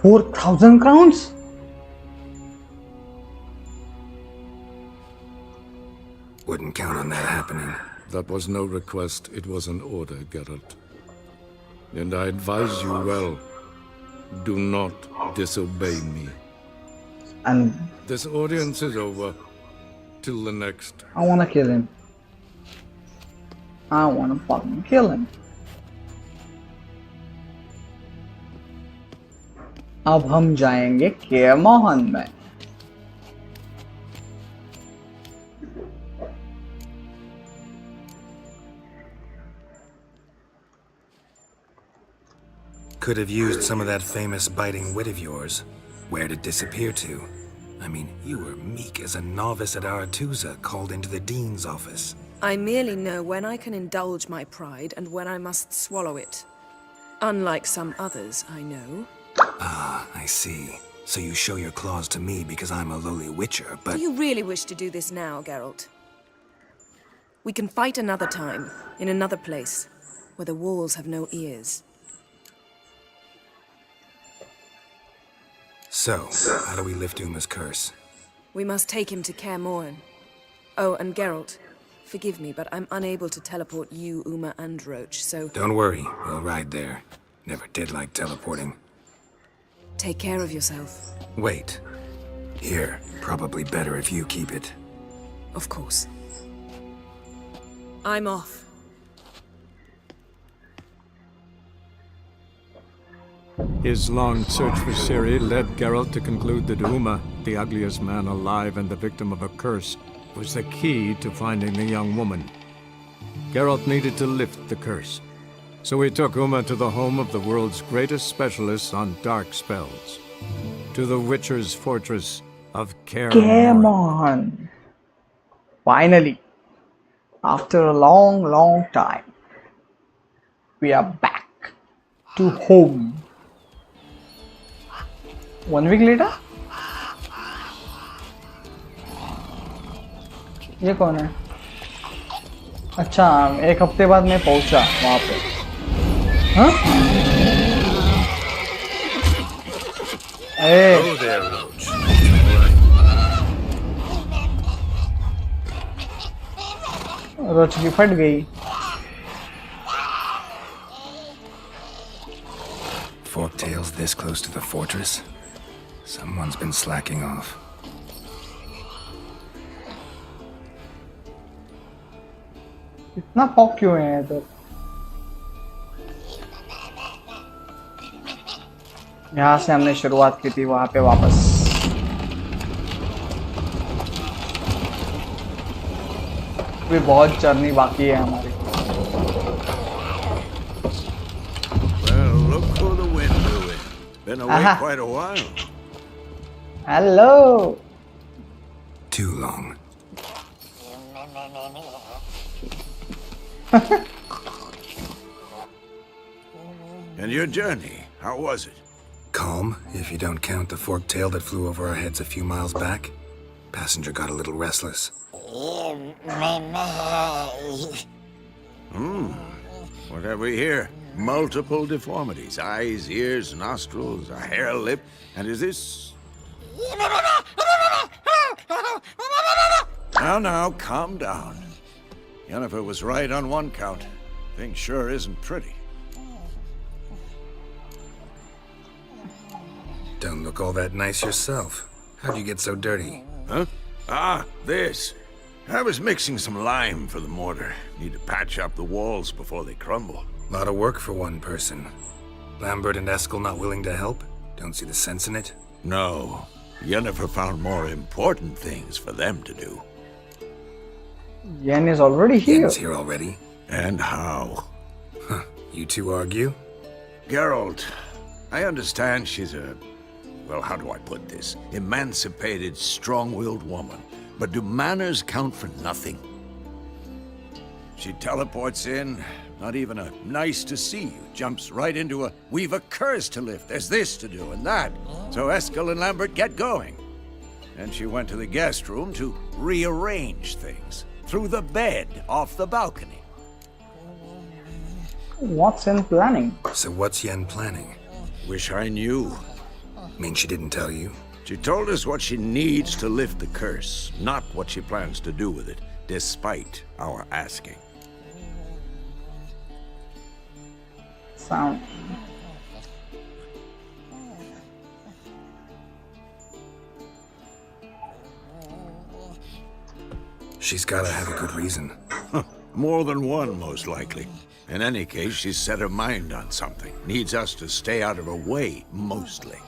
4,000 crowns? Wouldn't count on that happening. That was no request, it was an order, Geralt. And I advise you well, do not disobey me. And this audience is over. Till the next. I wanna kill him. I wanna fucking kill him. अब हम जाएंगे के मोहन में. Could have used some of that famous biting wit of yours. Where'd it disappear to? I mean, you were meek as a novice at Aretusa called into the dean's office. I merely know when I can indulge my pride and when I must swallow it. Unlike some others, I know. Ah, I see. So you show your claws to me because I'm a lowly witcher, but... Do you really wish to do this now, Geralt? We can fight another time, in another place, where the walls have no ears. So, how do we lift Uma's curse? We must take him to Kaer Morhen. Oh, and Geralt, forgive me, but I'm unable to teleport you, Uma, and Roach, so... Don't worry, we'll ride there. Never did like teleporting. Take care of yourself. Wait. Here, probably better if you keep it. Of course. I'm off. His long search for Ciri led Geralt to conclude that Uma, the ugliest man alive and the victim of a curse, was the key to finding the young woman. Geralt needed to lift the curse, so he took Uma to the home of the world's greatest specialists on dark spells, to the Witcher's fortress of Kaer Morhen. Finally, after a long time, we are back to home. 1 week later? ये कौन है? अच्छा, 1 हफ्ते बाद मैं पहुंचा वहां पे. हाँ? Hello there, Roach. रोच की फट गई. Forktails this close to the fortress? Someone's been slacking off. इतना फॉक क्यों है इधर? यहाँ से हमने शुरुआत की थी, वहां पे वापस. अभी बहुत जर्नी बाकी है हमारी. Well, look who the wind blew in. Been away quite a while. Hello. Too long. And your journey, how was it? Calm, if you don't count the forked tail that flew over our heads a few miles back. Passenger got a little restless. What have we here? multiple deformities. Eyes, ears, nostrils, a hair lip. And is this... Now, calm down. Yennefer was right on one count. Thing sure isn't pretty. Don't look all that nice yourself. How'd you get so dirty? Huh? Ah, this. I was mixing some lime for the mortar. Need to patch up the walls before they crumble. Lot of work for one person. Lambert and Eskel not willing to help? Don't see the sense in it? No. Yennefer found more important things for them to do. Yen is already here. Yen's here already? And how? Huh. You two argue? Geralt, I understand she's a... well, how do I put this? Emancipated, strong-willed woman. But do manners count for nothing? She teleports in, not even a nice to see you, jumps right into a we've a curse to lift, there's this to do and that. So Eskel and Lambert get going. And she went to the guest room to rearrange things. Through the bed, off the balcony. What's in planning? So what's Yen planning? Wish I knew. Mean she didn't tell you? She told us what she needs to lift the curse, not what she plans to do with it, despite our asking. Sound. She's gotta have a good reason. More than one, most likely. In any case, she's set her mind on something. Needs us to stay out of her way, mostly.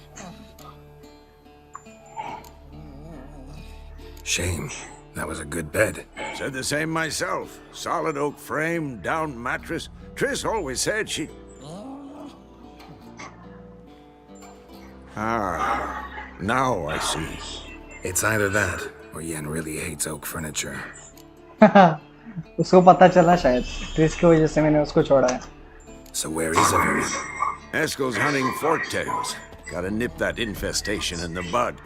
Shame. That was a good bed. Said the same myself. Solid oak frame, down mattress. Triss always said she... Ah, now I see. It's either that, or Yen really hates oak furniture. उसको पता चला शायद tris की वजह से मैंने उसको छोड़ा है. So where is everyone? Eskel's hunting forktails. Gotta nip that infestation in the bud.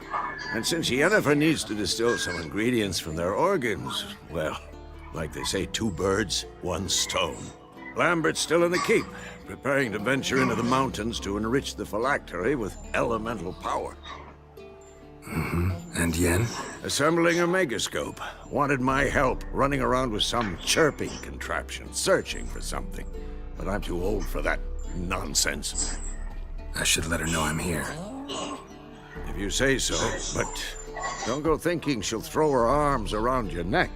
And since Yennefer needs to distill some ingredients from their organs, well, like they say, 2 birds, 1 stone. Lambert's still in the keep, preparing to venture into the mountains to enrich the phylactery with elemental power. Mm-hmm. And Yen? Assembling a megascope. Wanted my help running around with some chirping contraption, searching for something. But I'm too old for that nonsense. I should let her know I'm here. If you say so, but don't go thinking she'll throw her arms around your neck.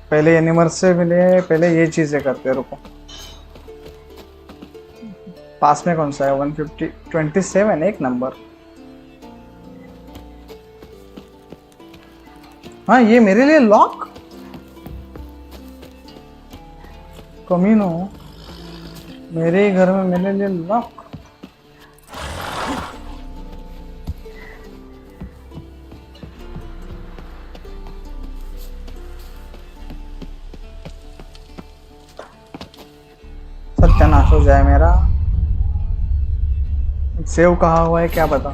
पहले animal से मिले, पहले ये चीजें करते हैं. रुको, पास में कौन सा है? 150 27 एक नंबर. हाँ, ये मेरे लिए लॉक. कमीनो, मेरे घर में मेरे लिए लॉक. सत्यानाश हो जाए मेरा. सेव कहाँ हुआ है क्या पता.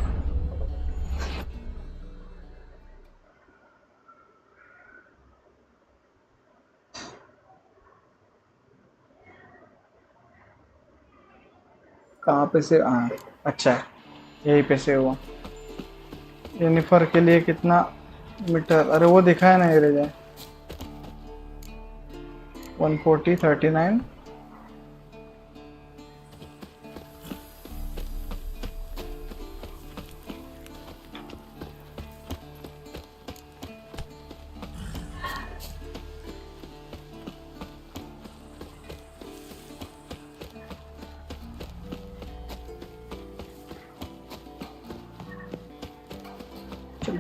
कहाँ पे से? हाँ, अच्छा है, यहीं पे से हुआ. जेनिफर के लिए कितना मीटर? अरे वो दिखाया ना, ये जाए. 140 39.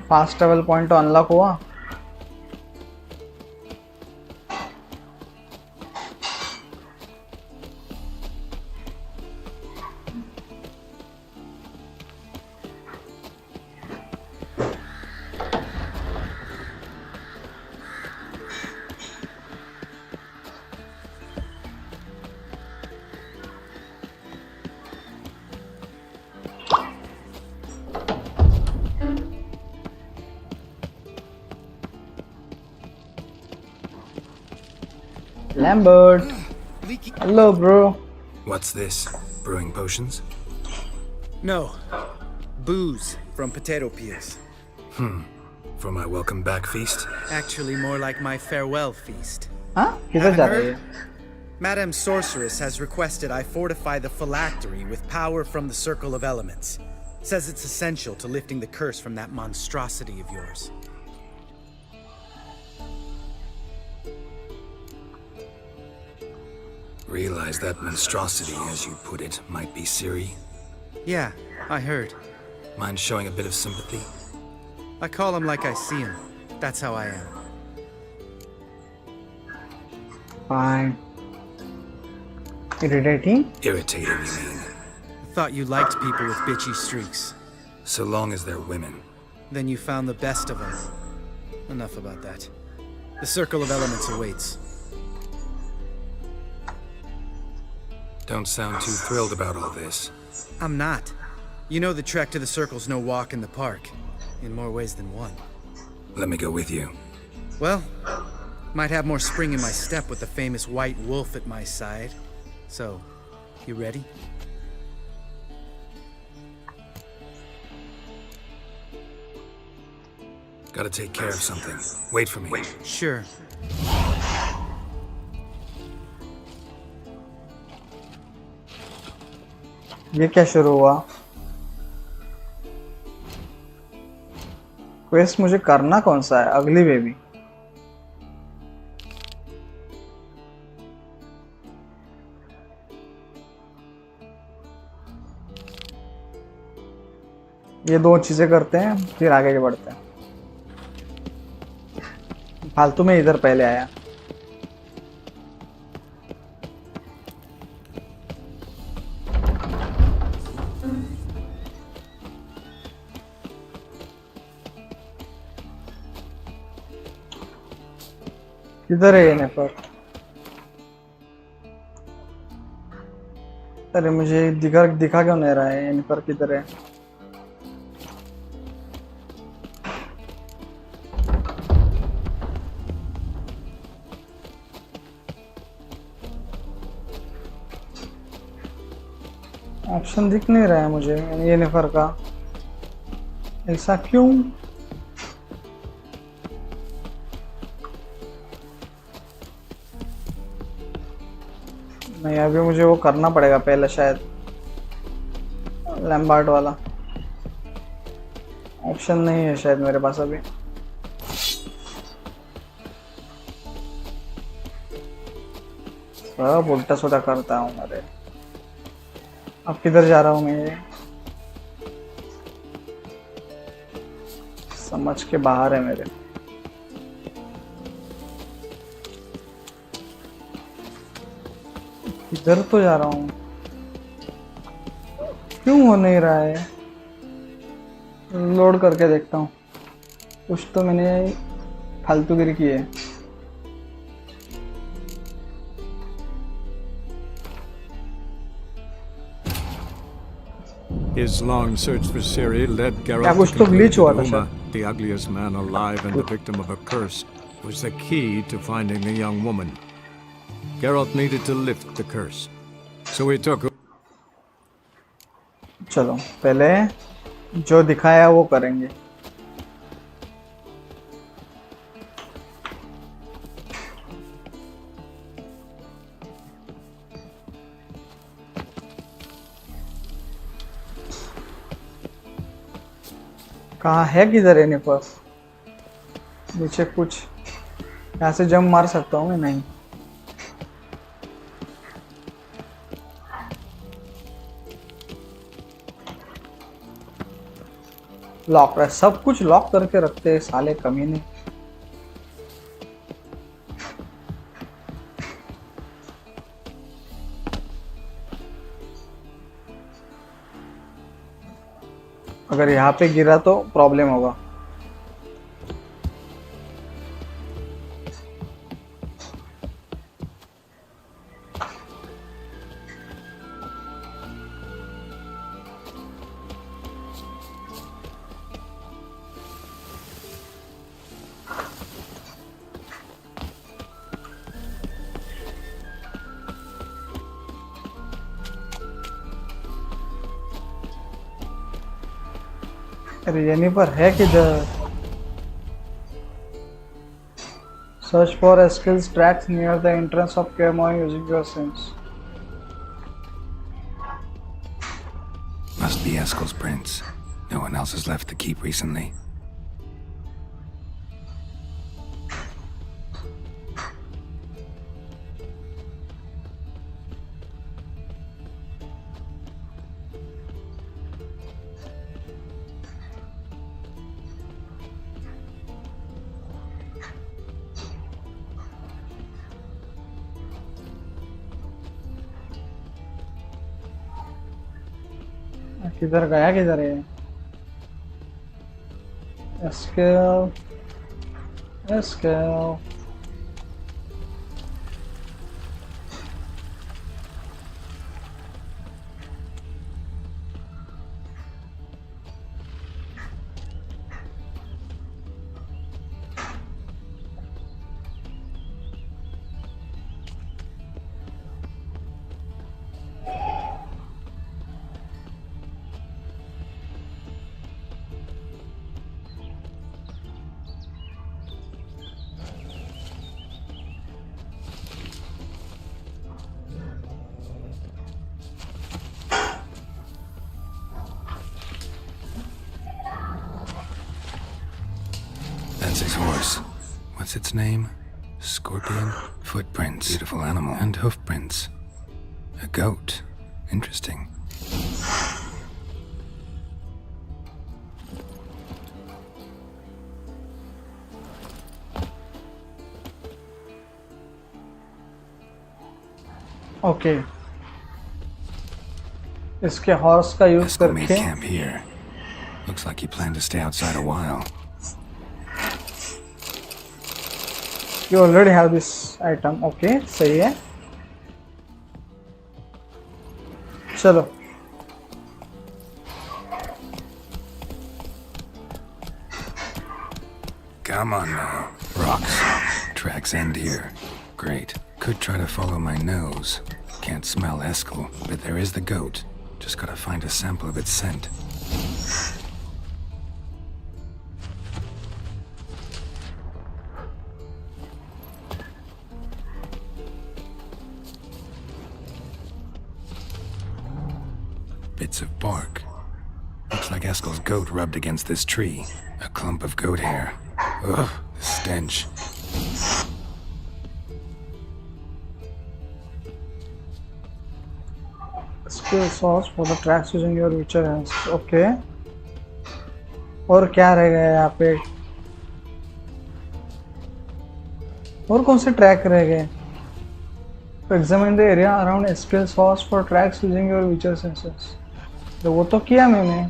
फास्ट ट्रैवल पॉइंट तो अनलॉक हुआ. Lambert. Hello, bro. What's this? Brewing potions? No. Booze from potato peels. For my welcome back feast? Actually, more like my farewell feast. हाँ किधर जा रही है? Madame Sorceress has requested I fortify the phylactery with power from the Circle of Elements. Says it's essential to lifting the curse from that monstrosity of yours. Realize that monstrosity, as you put it, might be Siri? Yeah, I heard. Mind showing a bit of sympathy? I call him like I see him. That's how I am. Fine. Irritating? Irritating, you mean? Thought you liked people with bitchy streaks. So long as they're women. Then you found the best of them. Enough about that. The Circle of Elements awaits. Don't sound too thrilled about all this. I'm not. You know the trek to the Circle's no walk in the park. In more ways than one. Let me go with you. Well, might have more spring in my step with the famous white wolf at my side. So, you ready? Gotta take care of something. Wait for me. Sure. ये क्या शुरू हुआ? Quest मुझे करना कौन सा है? अगली बेबी. ये दो चीजें करते हैं फिर आगे बढ़ते हैं. फालतू में इधर पहले आया. किधर है ये नेपर? अरे मुझे दिखा क्यों नहीं रहा है ये नेपर किधर है? ऑप्शन दिख नहीं रहा है मुझे ये नेपर का. ऐसा क्यों? नहीं अभी मुझे वो करना पड़ेगा पहले शायद. लैम्बार्ड वाला ऑप्शन नहीं है शायद मेरे पास अभी. सब उल्टा सुल्टा करता हूँ. अरे अब किधर जा रहा हूँ मैं? समझ के बाहर है मेरे. इधर तो जा रहा हूँ. क्यों हो नहीं रहा है? लोड करके देखता हूँ. कुछ तो मैंने फालतूगिरी की है. His long search for Ciri led क्या Geralt कुछ to तो conclude glitch हुआ that था Uma, शायद. the ugliest man alive and the victim of a curse, was the key to finding the young woman. Geralt needed to lift the curse, so he took. चलो पहले जो दिखाया वो करेंगे. कहाँ है किधर है नेपर? नीचे कुछ यहाँ से जंप मार सकता हूँ मैं? नहीं. लॉक है. सब कुछ लॉक करके रखते हैं साले कमीने. अगर यहाँ पे गिरा तो प्रॉब्लम होगा. अरे जेनिफर है किधर? Search for skills tracks near the entrance of Kermoy using your sense. Must be Eskel's prints. No one else has left the keep recently. किधर गया किधर है? Eskel. That's his horse. What's its name? Scorpion? Footprints. Beautiful animal. And hoofprints. A goat. Interesting. Okay. इसके horse का use Eskel made करके camp here. Looks like he planned to stay outside a while. You already have this item. Okay, सही है. चलो. Come on now. Rocks. Tracks end here. Great. Could try to follow my nose. Can't smell Eskel, but there is the goat. Just gotta find a sample of its scent. Bits of bark. Looks like Eskel's goat rubbed against this tree. A clump of goat hair. Ugh, the stench. Skill source for the tracks using your Witcher hands. Okay. और क्या रह गया यहाँ पे? और कौन से track रह गए? Examine the area around a skill source for tracks using your Witcher senses. तो वो तो किया मैंने.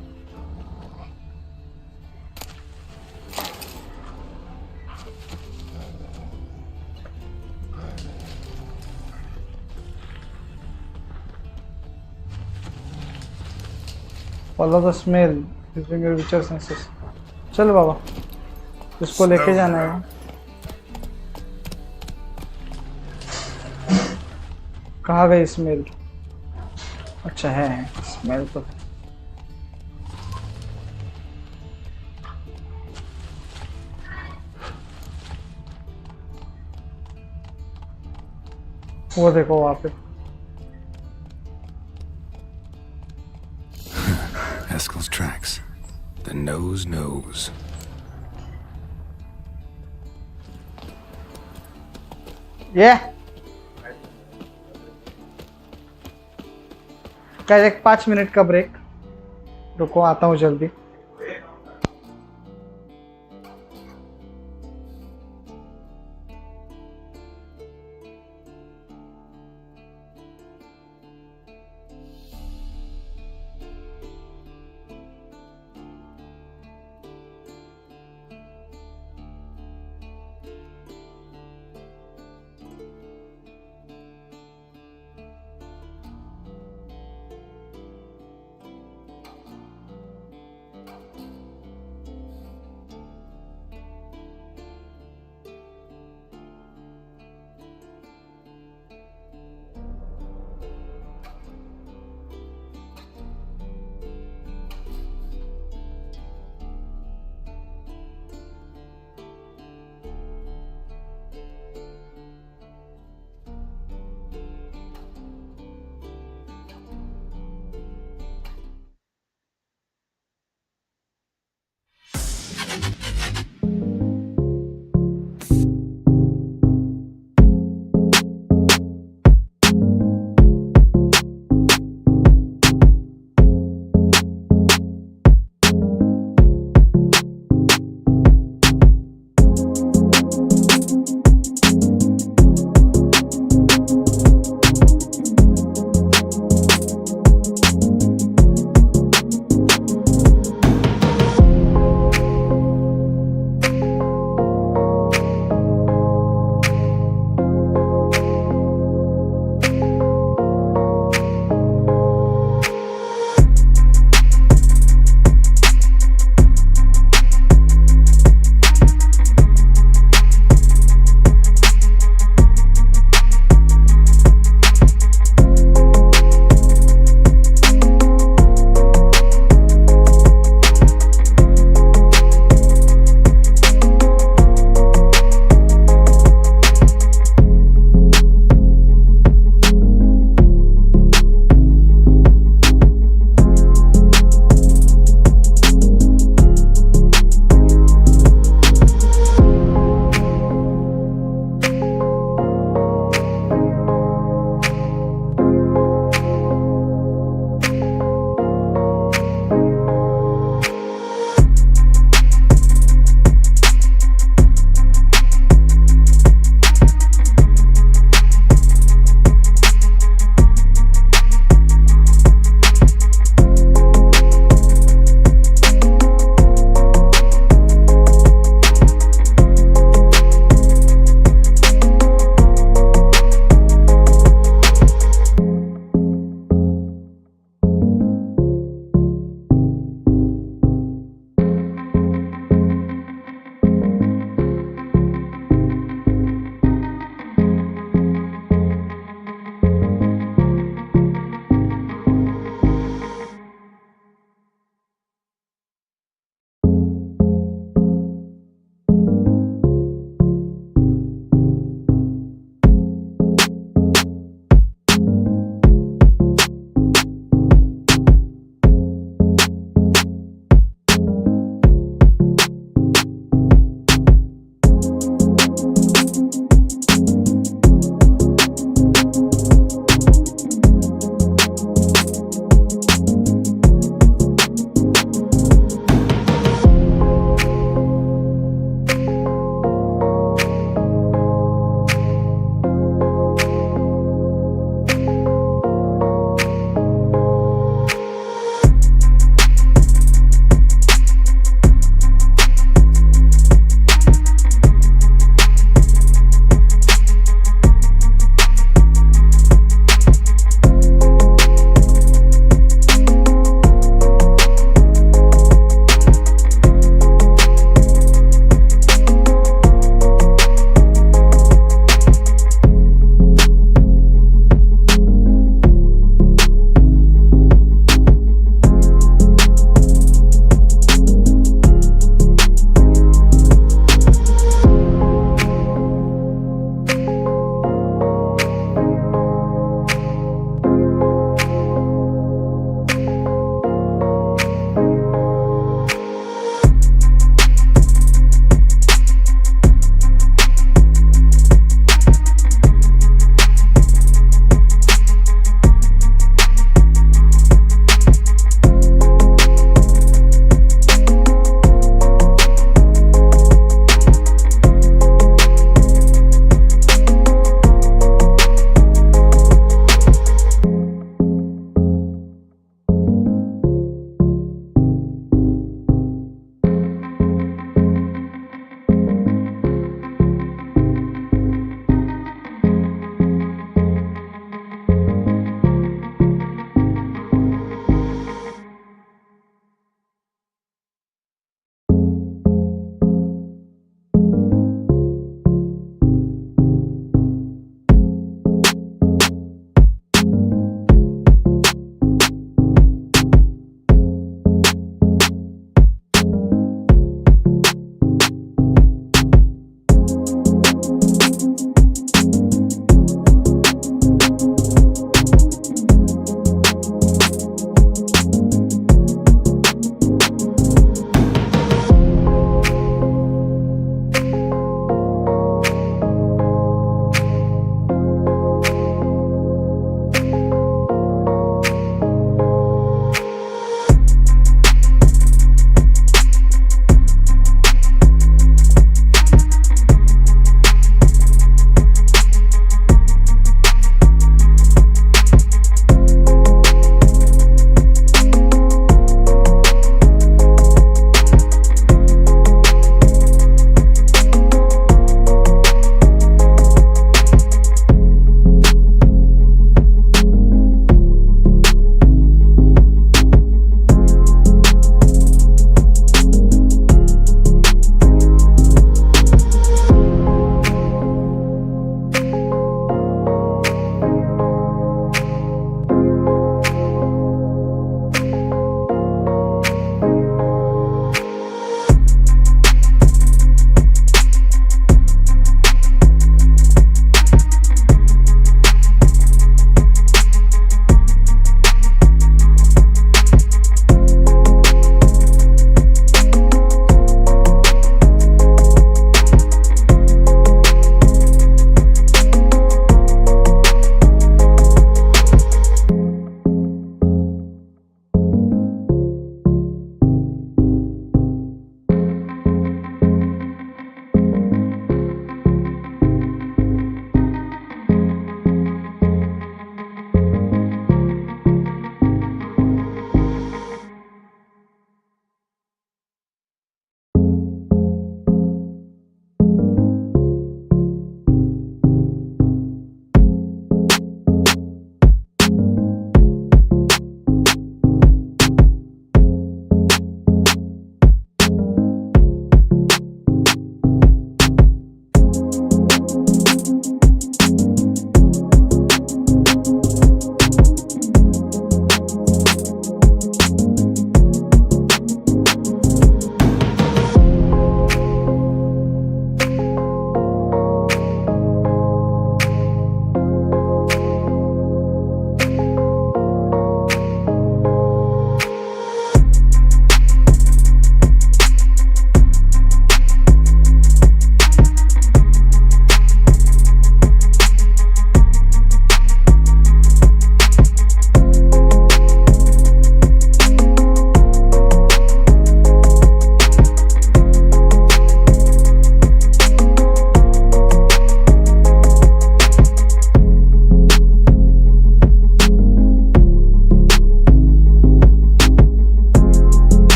Follow the smell using your Witcher senses. चलो बाबा, इसको लेके जाना है. कहाँ गई स्मेल? अच्छा है स्मेल तो. वो देखो वहाँ पे. Eskel's tracks. The nose knows. Yeah. क्या एक 5 मिनट का ब्रेक. रुको आता हूँ जल्दी.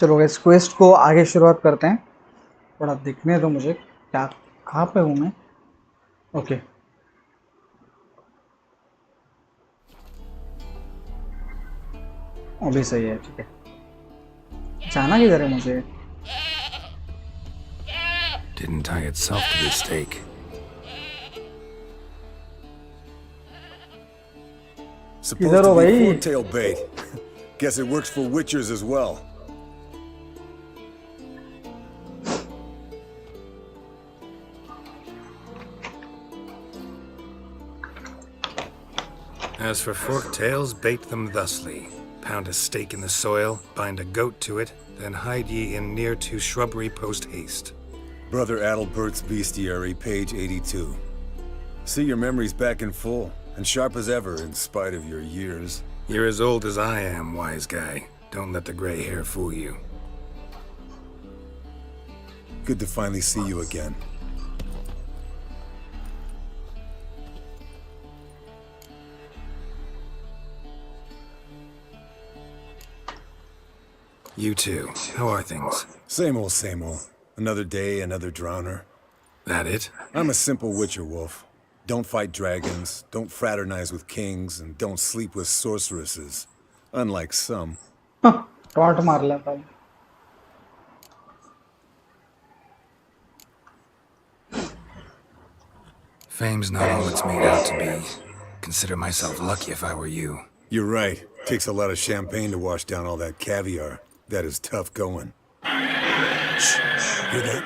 चलो इस क्वेस्ट को आगे शुरुआत करते हैं। थोड़ा दिखने दो मुझे, क्या कहाँ पे हूँ मैं। ओके, अभी सही है, ठीक है। जाना किधर है मुझे? Didn't tie itself to the stake. Supposed to be forktail bait. Guess it works for witchers as well. As for forktails, bait them thusly. Pound a stake in the soil, bind a goat to it, then hide ye in near to shrubbery post haste. Brother Adalbert's Bestiary, page 82. See your memories back in full, and sharp as ever in spite of your years. You're as old as I am, wise guy. Don't let the gray hair fool you. Good to finally see you again. You too. How are things? Same old, same old. Another day, another drowner. That it? I'm a simple witcher wolf. Don't fight dragons, don't fraternize with kings, and don't sleep with sorceresses. Unlike some. Taunt मार लेता हूँ। Fame's not all it's made out to be. Consider myself lucky if I were you. You're right. Takes a lot of champagne to wash down all that caviar. That is tough going. Shh. Hear that?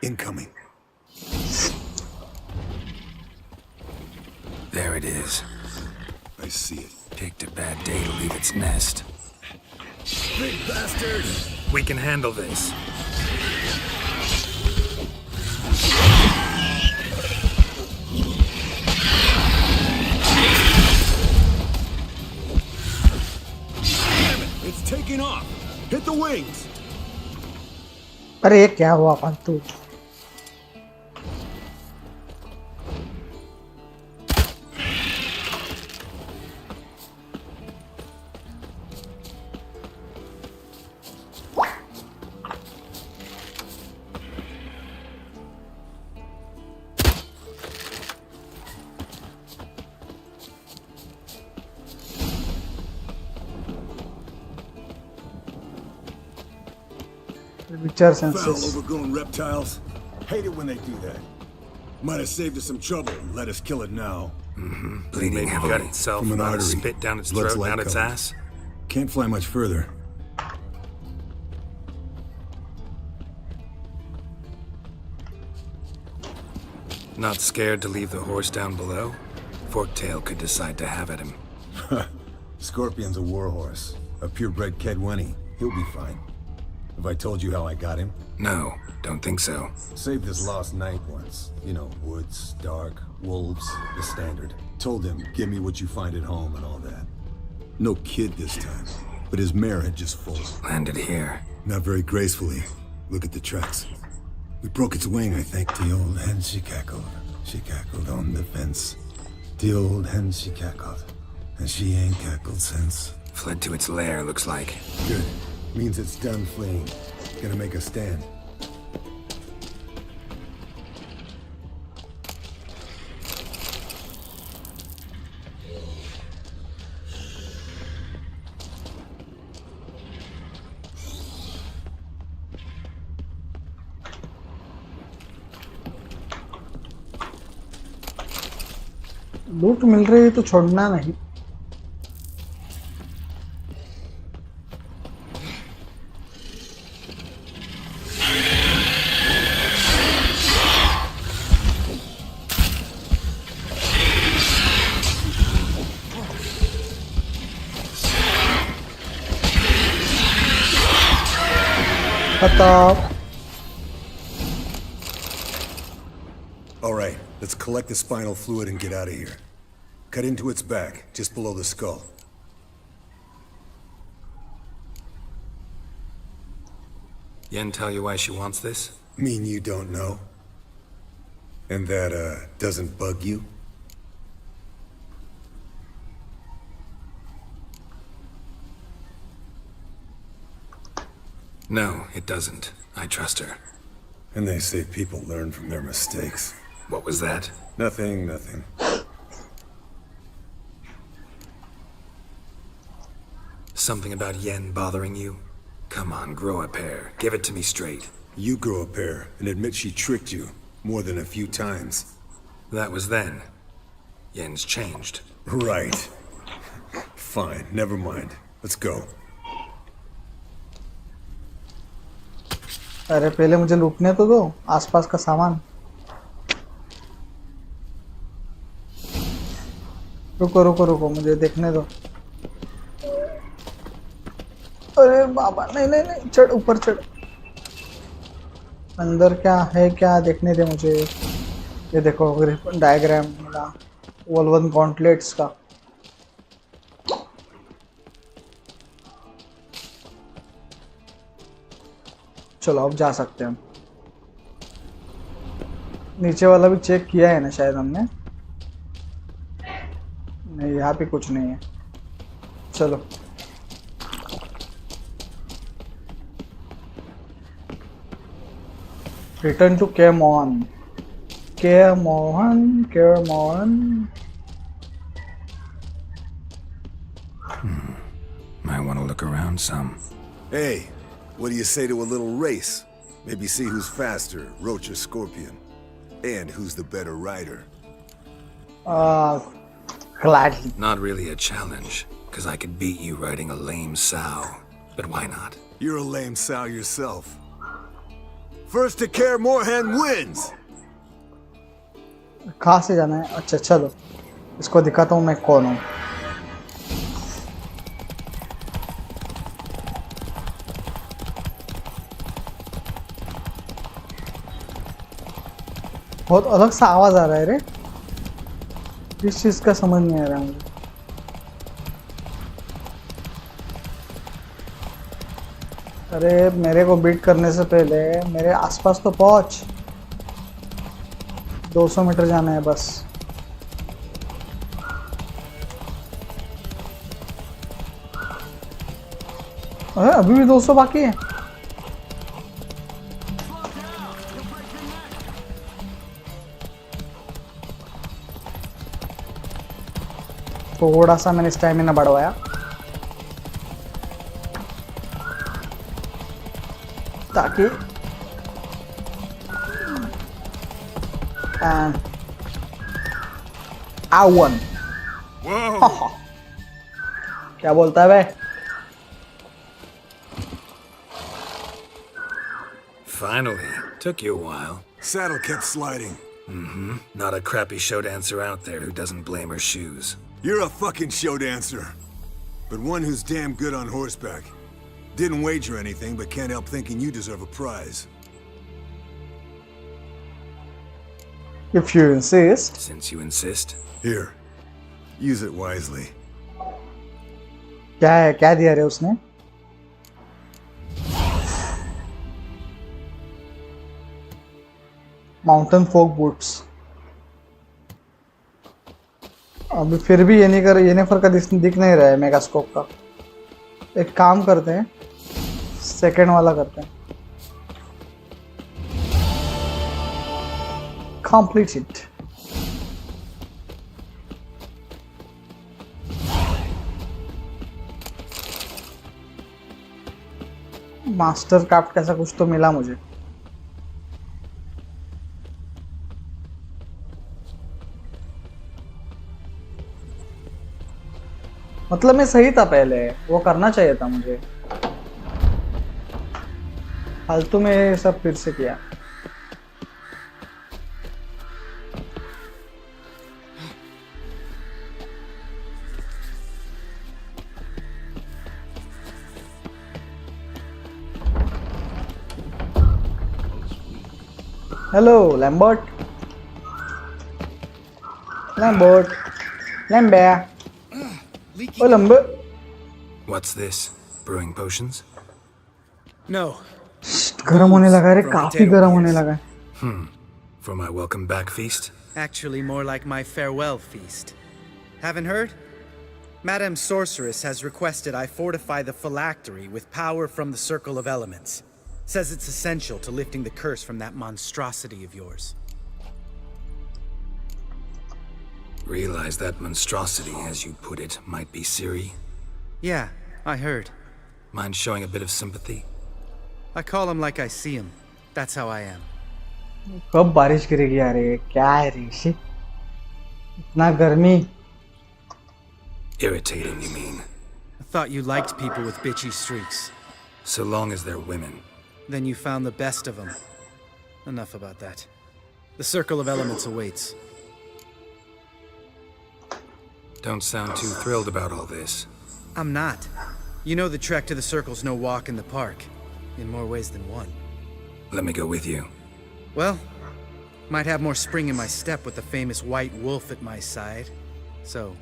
Incoming. There it is. I see it. Picked a bad day to leave its nest. Big bastard! We can handle this. Damn it! It's taking off! Hit the wings! अरे ये क्या हुआ फालतू? Foul, overgrown reptiles. Hate it when they do that. Might have saved us some trouble and let us kill it now. Bleeding heavily. Cut itself, From an not artery. spit down its Blood's throat, light down its colored. ass. Can't fly much further. Not scared to leave the horse down below? Forktail could decide to have at him. Scorpion's a warhorse. A purebred Kedwenny. He'll be fine. Have I told you how I got him? No, don't think so. Saved his lost knight once. You know, woods, dark, wolves, the standard. Told him, give me what you find at home and all that. No kid this time, but his mare had just full. Landed here. Not very gracefully. Look at the tracks. We broke its wing, I think. The old hen, she cackled. She cackled on the fence. The old hen, she cackled. And she ain't cackled since. Fled to its lair, looks like. Good. Means it's done fleeing. Gonna make a stand. लूट मिल रही है तो छोड़ना नहीं। All right, let's collect the spinal fluid and get out of here. Cut into its back, just below the skull. Yen tell you why she wants this? Mean you don't know? And that, doesn't bug you? No, it doesn't. I trust her. And they say people learn from their mistakes. What was that? Nothing, nothing. Something about Yen bothering you? Come on, grow a pair. Give it to me straight. You grow a pair and admit she tricked you more than a few times. That was then. Yen's changed. Right. Fine, never mind. Let's go. अरे पहले मुझे लूटने तो दो आसपास का सामान। रुको रुको रुको, मुझे देखने दो। अरे बाबा, नहीं नहीं नहीं, चढ़ ऊपर चढ़। अंदर क्या है, क्या देखने दे मुझे। ये देखो डायग्राम मिला वोल्वन गॉन्टलेट्स का। चलो अब जा सकते हैं हम। नीचे वाला भी चेक किया है ना शायद हमने। नहीं, यहाँ पे कुछ नहीं है। चलो return to come on. Come on come on. Might want to look around some. Hey, what do you say to a little race? Maybe see who's faster, Roach or Scorpion. And who's the better rider. Gladly. Not really a challenge, because I could beat you riding a lame sow. But why not? You're a lame sow yourself. First to care Moorhen wins! कहाँ से जाना है? अच्छा चलो इसको दिखाता हूँ मैं कौन हूँ। बहुत अलग सा आवाज आ रहा है रे, इस चीज का समझ नहीं आ रहा मुझे। अरे मेरे को बीट करने से पहले मेरे आसपास तो पहुंच। 200 मीटर जाना है बस। अरे अभी भी 200 बाकी है। थोड़ा सा मैंने स्टैमिना बढ़वाया ताकि आवन। क्या बोलता है भाई? Finally. Took you a while. Saddle kept sliding. Mm-hmm. Not a crappy show dancer out there who doesn't blame her shoes. You're a fucking show dancer. But one who's damn good on horseback. Didn't wager anything, but can't help thinking you deserve a prize. If you insist. Since you insist. Here. Use it wisely. क्या है? क्या दिया रे उसने? Mountain फोक boots. अभी फिर भी Jennifer का दिख नहीं रहा है मेगास्कोप का। एक काम करते हैं, सेकंड वाला करते हैं। Complete it. मास्टर क्राफ्ट कैसा कुछ तो मिला मुझे। मतलब मैं सही था पहले, वो करना चाहिए था मुझे। फालतू में सब फिर से किया। Hello Lambert. लैम्बर्ट लैम्बे। Oh, What's this? Brewing potions? No. गर्म होने लगा रे, काफी गर्म होने लगा। For my welcome back feast? Actually, more like my farewell feast. Haven't heard? Madame Sorceress has requested I fortify the phylactery with power from the Circle of Elements. Says it's essential to lifting the curse from that monstrosity of yours. Realize that monstrosity, as you put it, might be Siri? Yeah, I heard. Mind showing a bit of sympathy? I call him like I see him. That's how I am. कब बारिश गिरेगी यार ये क्या है रे she इतना गर्मी Irritating, you mean? I thought you liked people with bitchy streaks. So long as they're women. Then you found the best of them. Enough about that. The Circle of Elements awaits. Don't sound too thrilled about all this. I'm not. You know the trek to the Circle's no walk in the park. In more ways than one. Let me go with you. Well, might have more spring in my step with the famous white wolf at my side. So,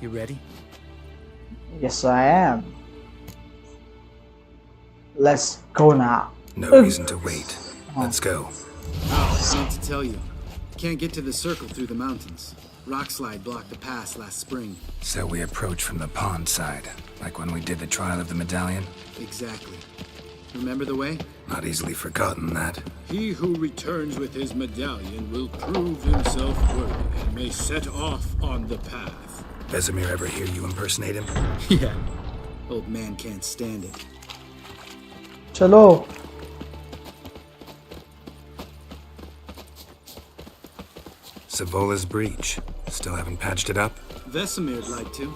you ready? Yes, I am. Let's go now. No reason to wait. Let's go. I need to tell you. Can't get to the Circle through the mountains. Rockslide blocked the pass last spring. So we approach from the pond side, like when we did the trial of the medallion? Exactly. Remember the way? Not easily forgotten, that. He who returns with his medallion will prove himself worthy and may set off on the path. Vesemir ever hear you impersonate him? Yeah. Old man can't stand it. चलो Savola's breach. Still haven't patched it up? Vesemir'd like to.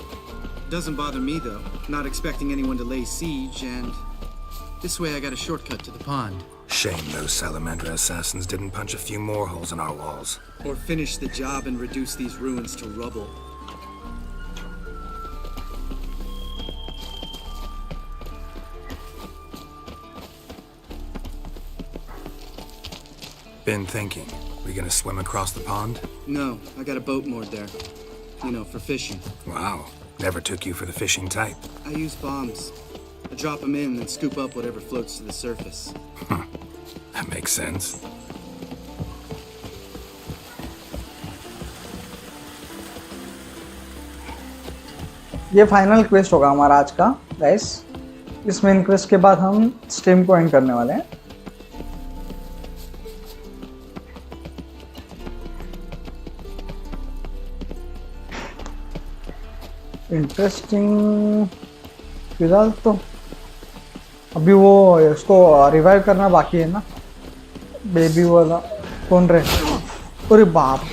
Doesn't bother me though. Not expecting anyone to lay siege, and this way I got a shortcut to the pond. Shame those Salamandra assassins didn't punch a few more holes in our walls. Or finish the job and reduce these ruins to rubble. Been thinking. We gonna swim across the pond? No, I got a boat moored there. You know, for fishing. Wow. Never took you for the fishing type. I use bombs. I drop them in and scoop up whatever floats to the surface. That makes sense. ये final quest होगा हमारा आज का guys इस main quest के बाद हम stream को एंड करने वाले हैं इंटरेस्टिंग फिलहाल तो अभी वो उसको रिवाइव करना बाकी है ना बेबी वाला कौन रहे अरे बाप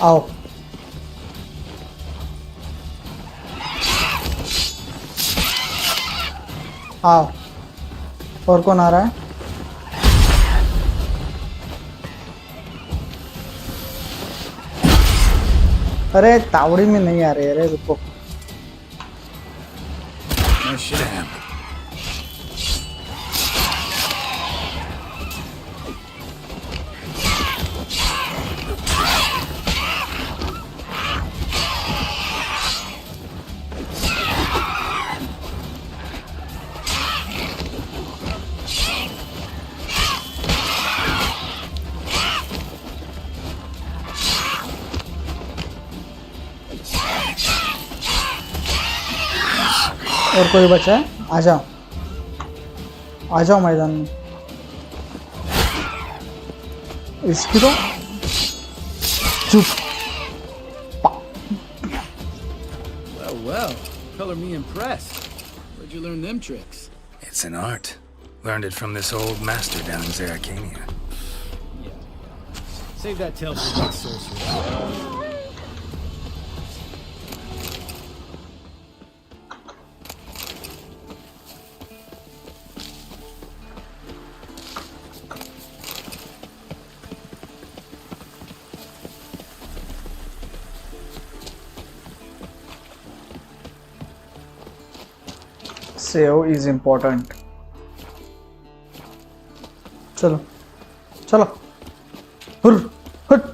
आओ आओ और कौन आ रहा है अरे तावड़ी में नहीं आ रहे अरे रुको No shit. और कोई बचा है आ जाओ मैदान में इसकी तो चुप Well, color me impressed. Where'd you learn them tricks? It's an art. Learned it from this old master down in Zeracania. Save that tale for the sorcerer. Save is important. चलो चलो हुर हट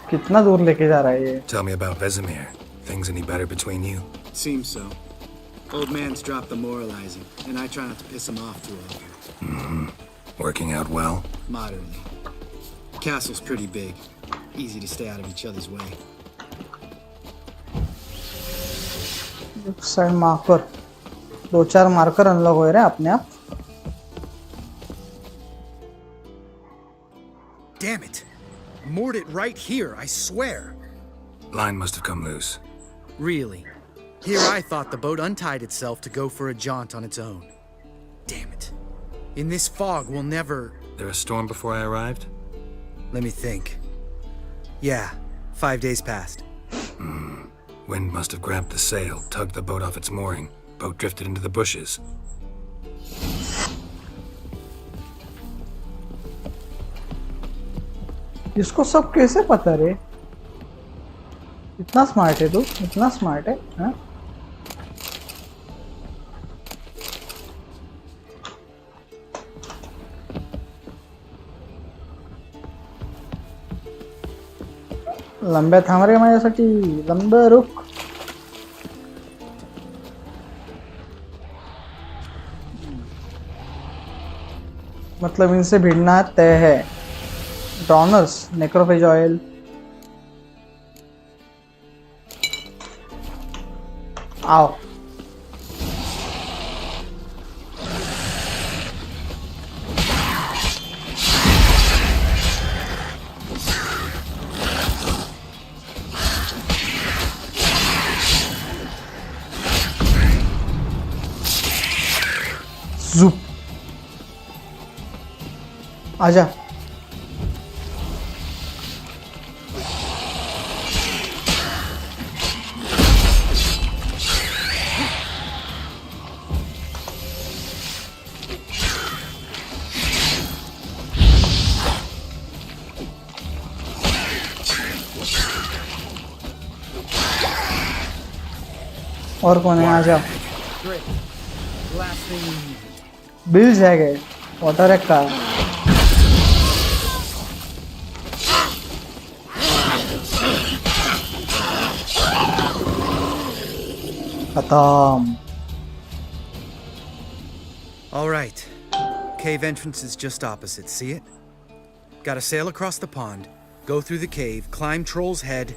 कितना दूर लेके जा रहा है ये Tell me about Vesemir. Things any better between you? Seems so. Old man's dropped the moralizing, and I try not to piss him off too often. Working out well? Moderately. Castle's pretty big. Easy to stay out of each other's way. Side marker 2-4 marker unlock हो रहे हैं अपने आप. Damn it! Moored it right here, I swear. Line must have come loose. Really? Here I thought the boat untied itself to go for a jaunt on its own. Damn it. In this fog, we'll never... There a storm before I arrived? Let me think. Yeah, 5 days passed. Wind must have grabbed the sail, tugged the boat off its mooring. Boat drifted into the bushes. इसको सब कैसे पता रे? इतना smart है तू, इतना smart है, हाँ? लंबे थांब रे माझ्यासाठी, लंबे रुक. मतलब इनसे भिड़ना तय है. ड्रॉनर्स, नेक्रोफेज ऑयल. आओ. Zoop. आजा. और कौन है? आजा. बिल्स है गए. वाटर एक का. खत्म. All right. Cave entrance is just opposite, see it? Gotta sail across the pond, go through the cave, climb Troll's Head,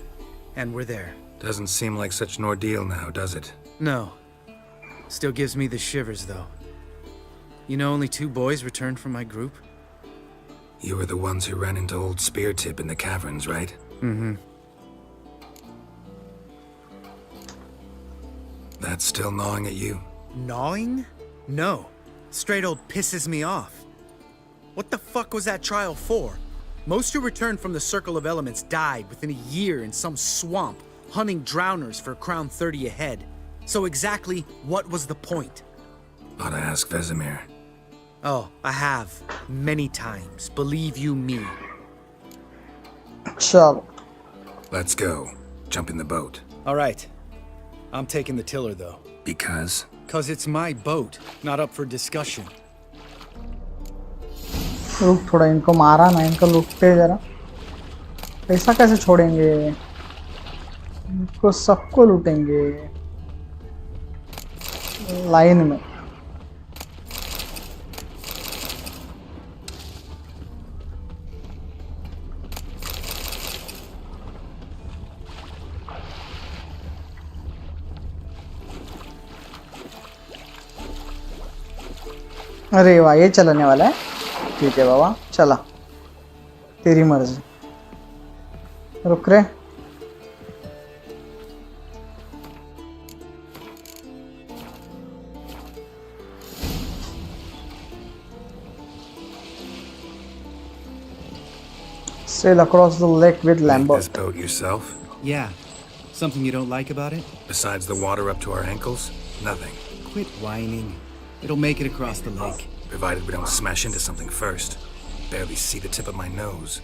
and we're there. Doesn't seem like such an ordeal now, does it? No. Still gives me the shivers, though. You know only 2 boys returned from my group? You were the ones who ran into old Spear Tip in the caverns, right? Mm-hmm. That's still gnawing at you? Gnawing? No. Straight old pisses me off. What the fuck was that trial for? Most who returned from the Circle of Elements died within a year in some swamp, hunting drowners for Crown 30 a head. So exactly what was the point? Ought to ask Vesemir. Oh, I have. Many times. Believe you me. Chalo. Let's go. Jump in the boat. All right. I'm taking the tiller, though. Because? 'Cause it's my boat, not up for discussion. रुक थोड़ा, इनको मारा ना, इनको लूटते जरा. ऐसा कैसे छोड़ेंगे? इनको सबको लूटेंगे लाइन में. अरे वाह, ये चलने वाला है. ठीक है बाबा, चला. तेरी मर्जी. रुक रे. Sail across the lake with Lambert. This boat yourself? Yeah. Something you don't like about it? Besides the water up to our ankles? Nothing. Quit whining. It'll make it across the lake. Provided we don't smash into something first. Barely see the tip of my nose.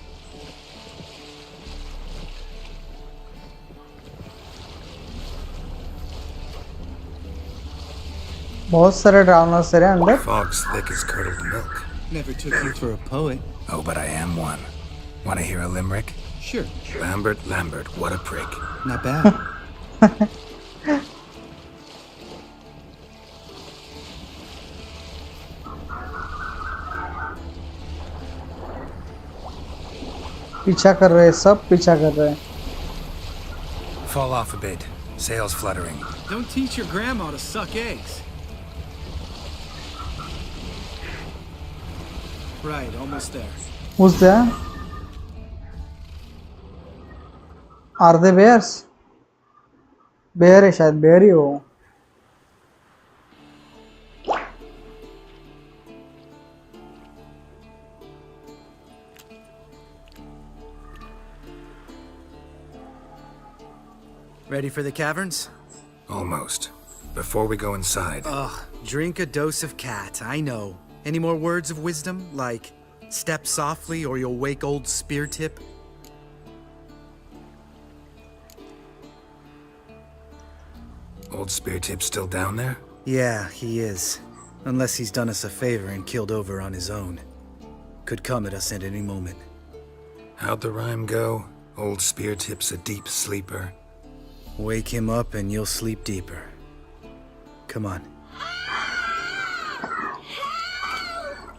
बहुत सारे ड्राउनर्स हैं अंदर. Fog's thick as curdled milk. Never took you for a poet. Oh, but I am one. Want to hear a limerick? Sure. Lambert, Lambert, what a prick. Not bad. पीछा कर रहे हैं, सब पीछा कर रहे हैं. Fall off a bit. Sails fluttering. Don't teach your grandma to suck eggs. Right, almost there. Who's there? Are they bears? Bear है शायद, बेयर ही हो. Ready for the caverns? Almost. Before we go inside. Ugh, drink a dose of cat, I know. Any more words of wisdom, like step softly or you'll wake old Spear Tip? Old Spear Tip still down there? Yeah, he is. Unless he's done us a favor and killed over on his own. Could come at us at any moment. How'd the rhyme go? Old Spear Tip's a deep sleeper. Wake him up and you'll sleep deeper. Come on.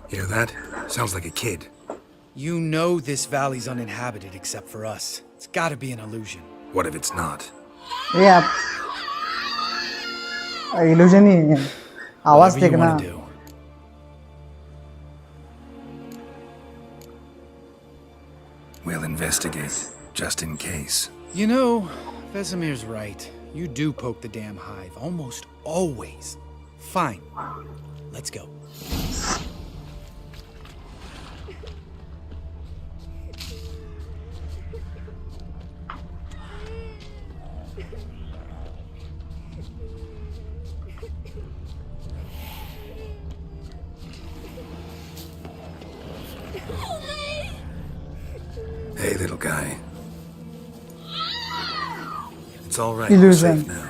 Hear that? Sounds like a kid. You know this valley's uninhabited except for us. It's gotta be an illusion. What if it's not? Yeah. Illusion ही है. आवाज Whatever you देखना. wanna do. We'll investigate, just in case. You know, Vesemir's right. You do poke the damn hive, almost always. Fine. Let's go. Hey, little guy. It's all right. Illusion. We're safe now.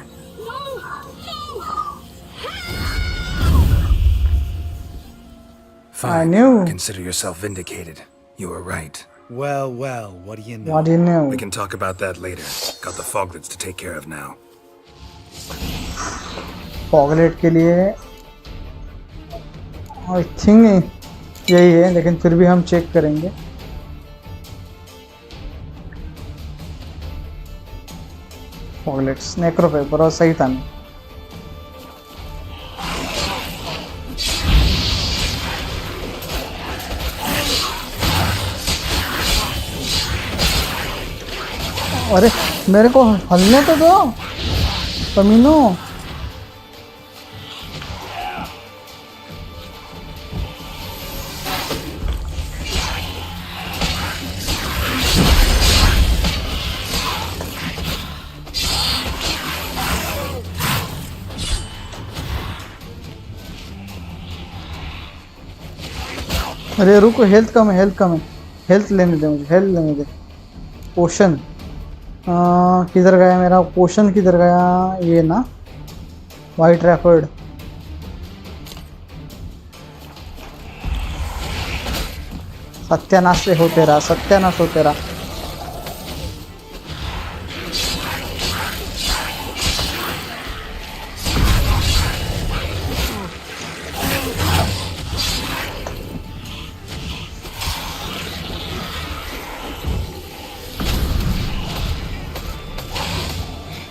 Fine. I knew. Consider yourself vindicated. You were right. Well, well, what do you know? What do you know? We can talk about that later. Got the foglets to take care of now. Foglet के लिए I think यही है, लेकिन फिर भी हम check करेंगे. Foglets, necropaper और सही था नहीं. अरे मेरे को हलने तो दो कमीनो. अरे रुको, हेल्थ कम है, हेल्थ कम है. हेल्थ लेने दे मुझे, हेल्थ लेने दे. पोशन किधर गया मेरा पोशन, किधर गया ये ना, वाइट रैफर्ड. सत्यानाश से हो तेरा, सत्यानाश हो तेरा.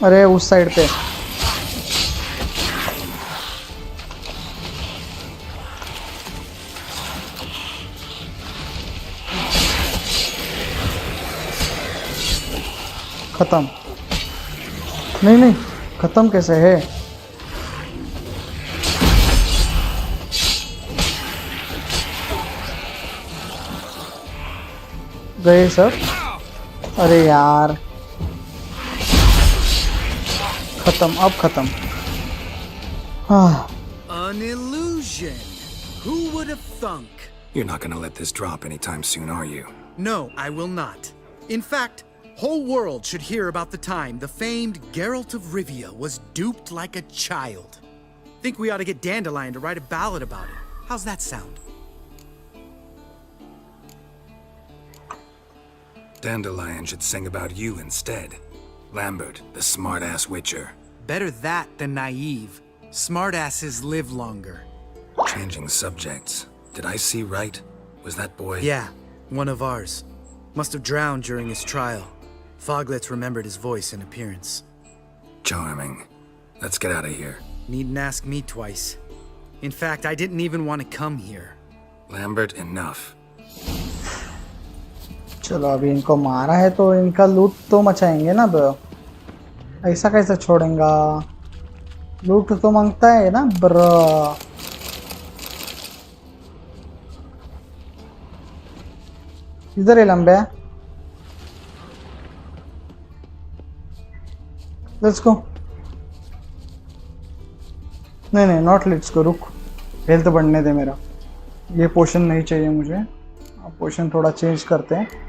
अरे उस साइड पे खत्म. नहीं नहीं, खत्म कैसे है? गए सब. अरे यार खत्म, अब खत्म. An illusion. Who would have thunk? You're not gonna let this drop anytime soon, are you? No, I will not. In fact, whole world should hear about the time the famed Geralt of Rivia was duped like a child. Think we ought to get Dandelion to write a ballad about it. How's that sound? Dandelion should sing about you instead. Lambert, the smart-ass witcher. Better that than naive. Smartasses live longer. Changing subjects. Did I see right? Was that boy? Yeah, one of ours. Must have drowned during his trial. Foglets remembered his voice and appearance. Charming. Let's get out of here. Needn't ask me twice. In fact, I didn't even want to come here. Lambert, enough. चलो अभी इनको मारा है तो इनका लूट तो मचाएंगे ना ब्रो, ऐसा कैसे छोड़ेंगा, लूट तो मांगता है ना ब्रो। इधर है लंबे, लेट्स गो। नहीं नहीं नॉट लेट्स गो, रुक, हेल्थ बढ़ने दे मेरा, ये पोशन नहीं चाहिए मुझे, अब पोशन थोड़ा चेंज करते हैं।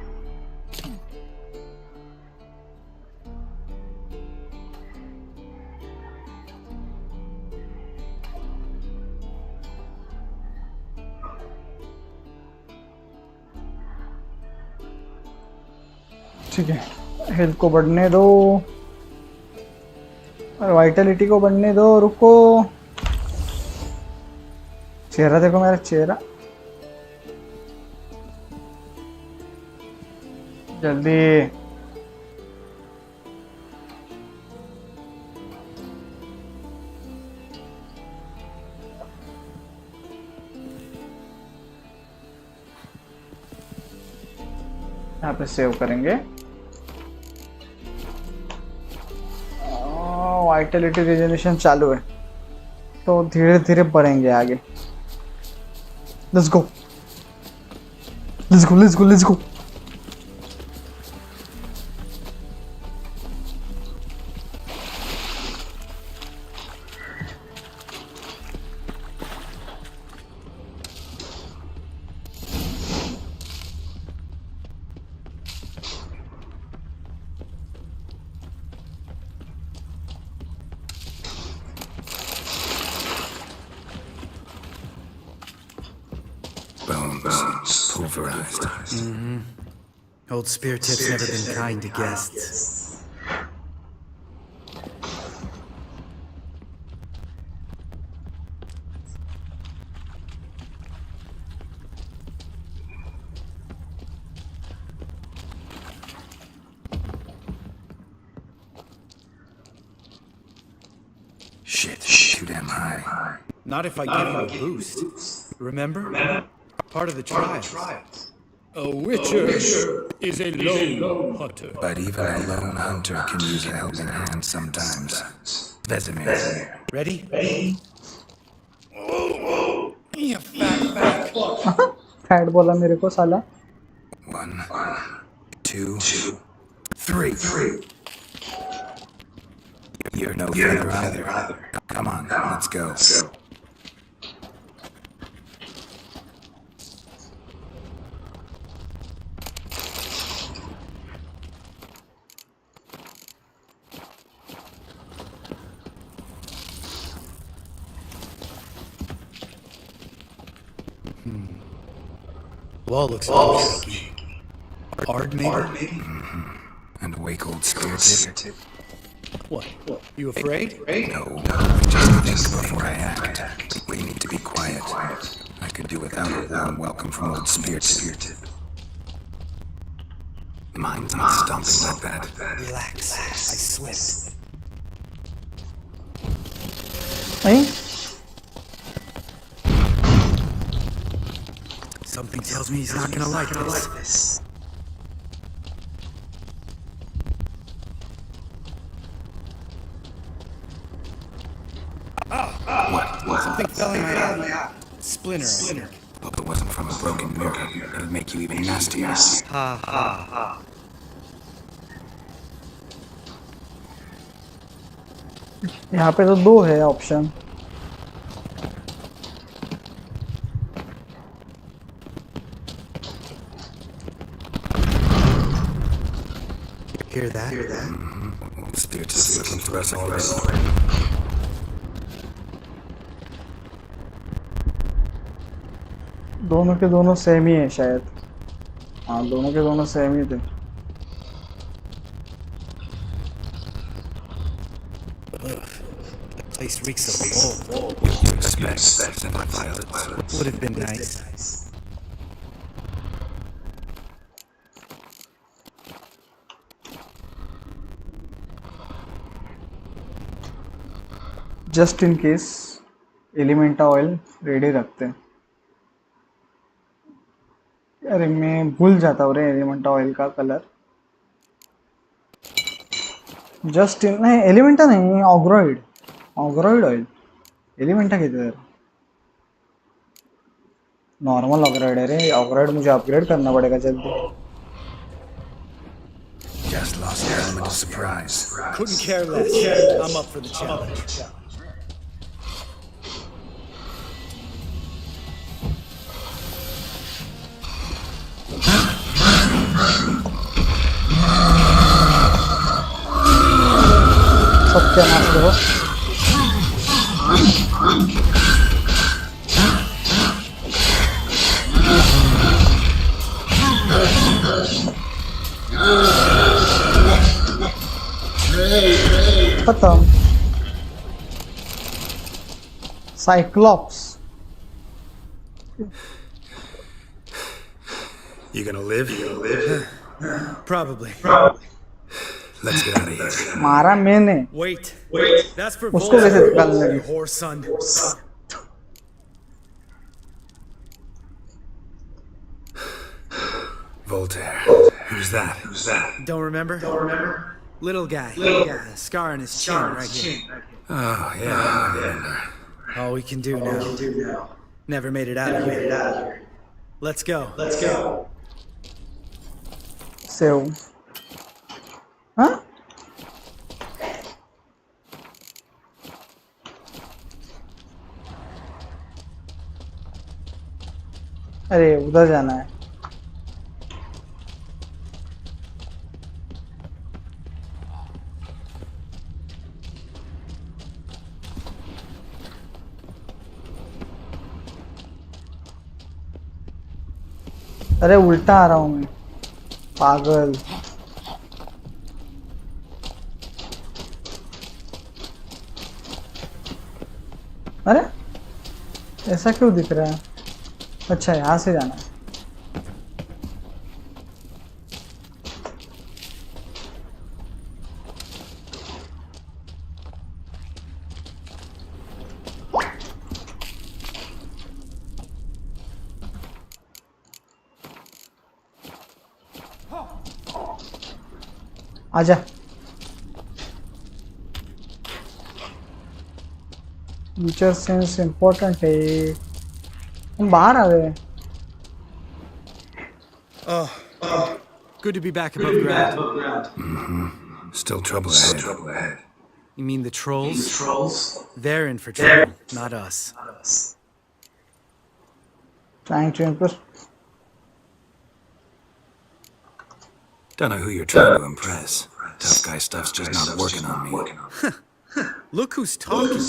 ठीक है, हेल्थ को बढ़ने दो और वाइटलिटी को बढ़ने दो। रुको, चेहरा देखो मेरा चेहरा, जल्दी। यहाँ पे सेव करेंगे। वाइटलिटी रिजनरेशन चालू है तो धीरे धीरे बढ़ेंगे आगे। Let's go let's go let's go let's go. Pulverized. Old Spear Tip's never been kind to guests. Shit, too damn high. Not if I give you a boost. Remember? Part of the trial. A witcher is a lone hunter. But even a lone hunter can use a helping hand sometimes. Vesemir. Ready? You fat fat बोला मेरे को साला। 1, 2, 3. You're no feather either. Come on, let's go. Wall looks shaky. Ard maybe? And a wake old Spear Tip. What? You afraid? No, just think before I act. We need to be quiet. I could do without a warm welcome from old Spear Tip. Mine's not stomping like that. Relax. I slipped. Hey? Something tells me he's not gonna like this. What? Something fell in my eye. Splinter. Hope it wasn't from a broken mirror. It'd make you even nastier. Ha. यहाँ पे तो 2 है option. Hear that? Old Spear Tip's looking for us already. दोनों के दोनों same ही है शायद। हाँ, दोनों के दोनों सेम ही थे। The place reeks of mold. You expect that violence Would have been nice. Just in case Elementa oil ready रखते हैं। अरे मैं भूल जाता हूँ रे एलिमेंटा ऑयल का कलर। जस्ट इन नहीं, एलिमेंटा नहीं, ऑग्रॉइड ऑयल। एलिमेंटा किधर? नॉर्मल ऑग्रॉइड है रे। ऑग्रॉइड मुझे अपग्रेड करना पड़ेगा जल्दी। Just lost the element of surprise. Couldn't care less. I'm up for the challenge. सत्यानाश करो। खत्म। Cyclops. You gonna live? Probably. Let's get out of here. मारा मैंने। Wait. That's for उसको कैसे निकालने लगी? whore son. Voltaire. Who's that? Don't remember? Little guy. Scar on his chin right here. Oh, yeah, I remember. All we can do now. Never made it out of here. Let's go. Save. हाँ? अरे उधर जाना है। अरे उल्टा आ रहा हूँ मैं, पागल। अरे ऐसा क्यों दिख रहा है? अच्छा यहाँ से जाना है। आजा। फीचर सेंस इम्पोर्टेंट है। हम बाहर आ गए। Good to be back above ground. Still trouble ahead. You mean the trolls? They're in for trouble, not us. Trying to impress. Don't know who you're trying to impress. Tough guy stuff's just not working on me. Look who's talking.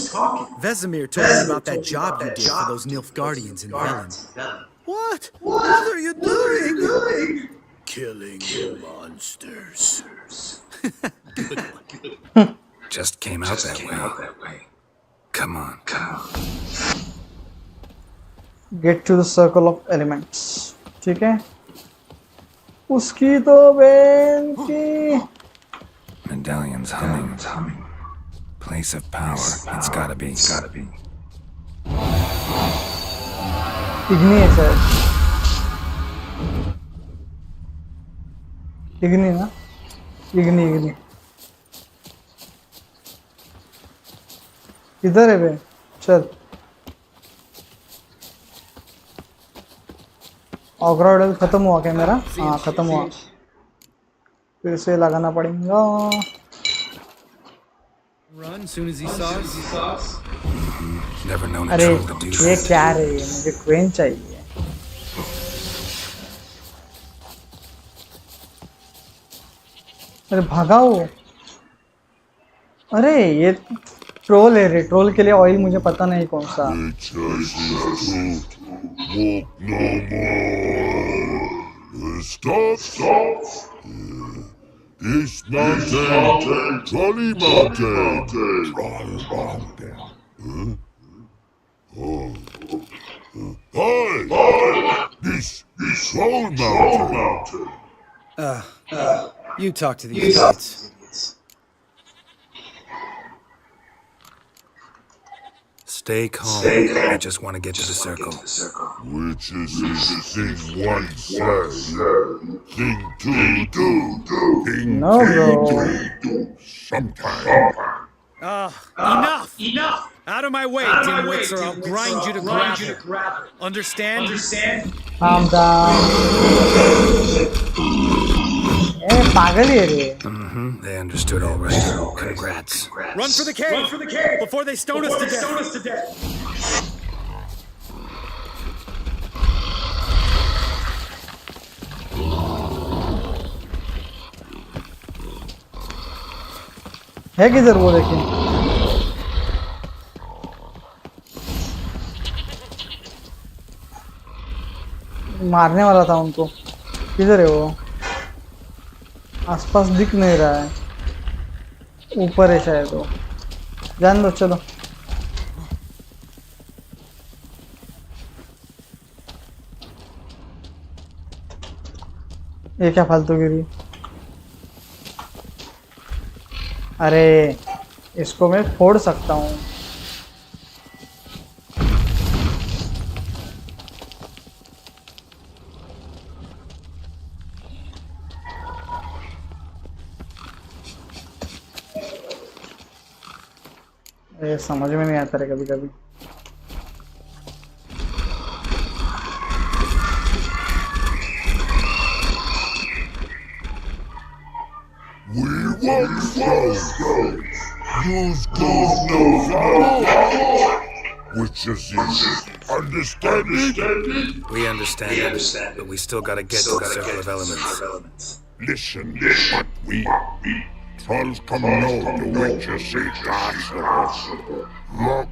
Vesemir told me about that job you did for those Nilfgaardians in Velen. What? What are you doing? Killing monsters. Just came out that way. Come on. Get to the circle of elements. ठीक है? उसकी तो बहन की। Medallion's humming. Place of power. It's gotta be. इग्नी है शायद। इग्नी ना? इग्नी। इधर है बे। चल। ऑग्रॉइड खत्म हुआ क्या मेरा? हाँ खत्म हुआ। फिर से लगाना पड़ेगा। Run soon as he saw us. Never known a अरे troll to do ये that. क्या रे? मुझे क्वेन चाहिए। अरे भगाओ। अरे ये ट्रोल है रे। ट्रोल के लिए ऑयल मुझे पता नहीं कौन सा। Stop. This mountain, Trolley Mountain. Hi! This Troll Mountain. You talk to these kids. Stay calm. I just want to get to the circle. Which is thing one say, thing two do, thing No, three bro. do, sometime. Enough! Out of my way, dimwits, or I'll grind you to gravel. Understand? Calm down. पागल ही है रे. They understood all right. Congrats. Run for the cave! Before they stone us to death! है किधर वो देखिए. मारने वाला था उनको. किधर है वो? आसपास दिख नहीं रहा है. ऊपर है शायद वो. जान दो चलो. ये क्या फालतू गिरी. अरे इसको मैं फोड़ सकता हूँ. ये समझ में नहीं आता है कभी कभी. We won't go. Use good knows which is understand it? We understand, but we still gotta get to the circle of elements. Listen, what we trolls come know the witches say gods. Look,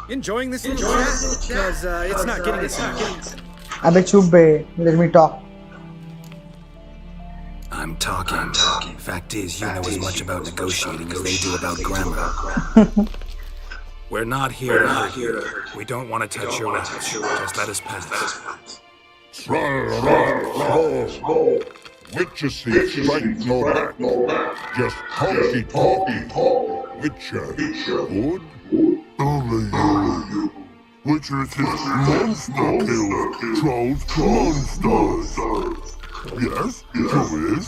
Enjoying this little chat? Because it's not getting us anywhere. अबे चुप बे. Let me talk. I'm talking. Fact is, you know as much about negotiating as they do about grammar. We're not here to hurt you. We don't want to touch your rights. Just let us pass. Troll. Witches say strike no back. Just talky. Witcher. Good? Only you. Witches is monster kills. Trolls monsters. Yes, true is.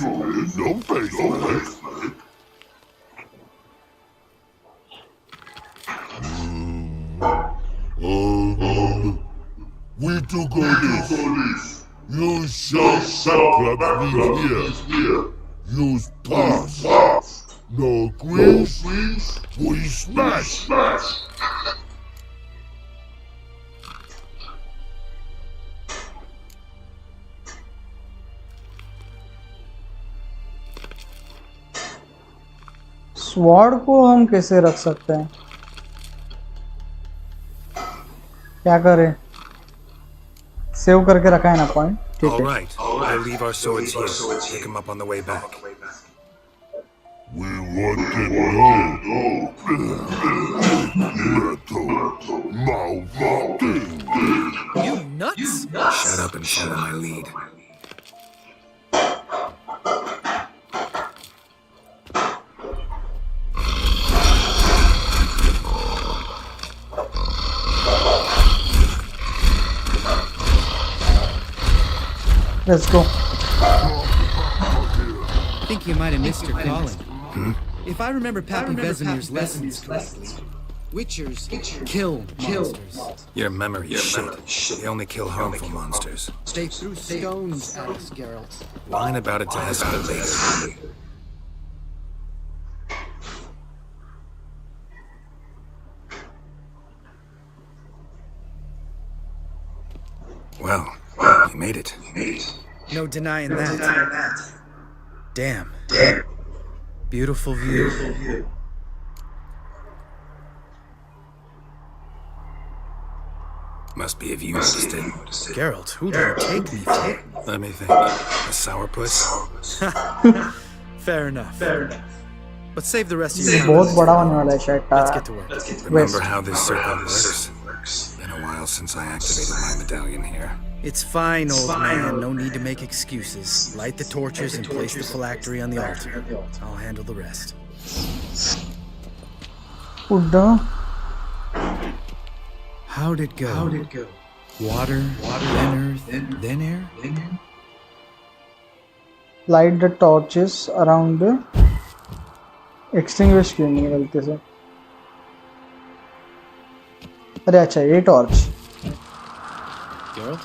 No face on it. We do go this. You shall sacrifice me here. Use pass. No grease. We smash. Sword को हम कैसे रख सकते हैं? क्या करें? Save करके रखा है ना पॉइंट. ठीक All है. right. I'll leave our swords here. Pick them up on the way back. We want to know. Metal. Mouth. You nuts? Shut up and follow my lead. Let's go. I think you might have missed your calling. If I remember Pappy Vesemir's lessons correctly, Witchers kill monsters. Your memory is shit. They only kill harmful monsters. They threw stones at us, Geralt. Whine about it to Hesper later. Well, we made it. No denying that. Damn. Beautiful view. Must be if you noticed it. Geralt, who do you take me for? Let me think. A sourpuss? Fair enough. But save the rest of your बहुत बड़ा होने वाला है शायद. Let's get to work. Remember how this circle works? Been a while since I activated my medallion here. It's fine, old man. No need to make excuses. Light the torches and place the phylactery on the altar. I'll handle the rest. उड़ा How'd it go? Water, then earth, then air? Light the torches around the extinguish क्यों नहीं गलती से अरे अच्छा ये torch Geralt?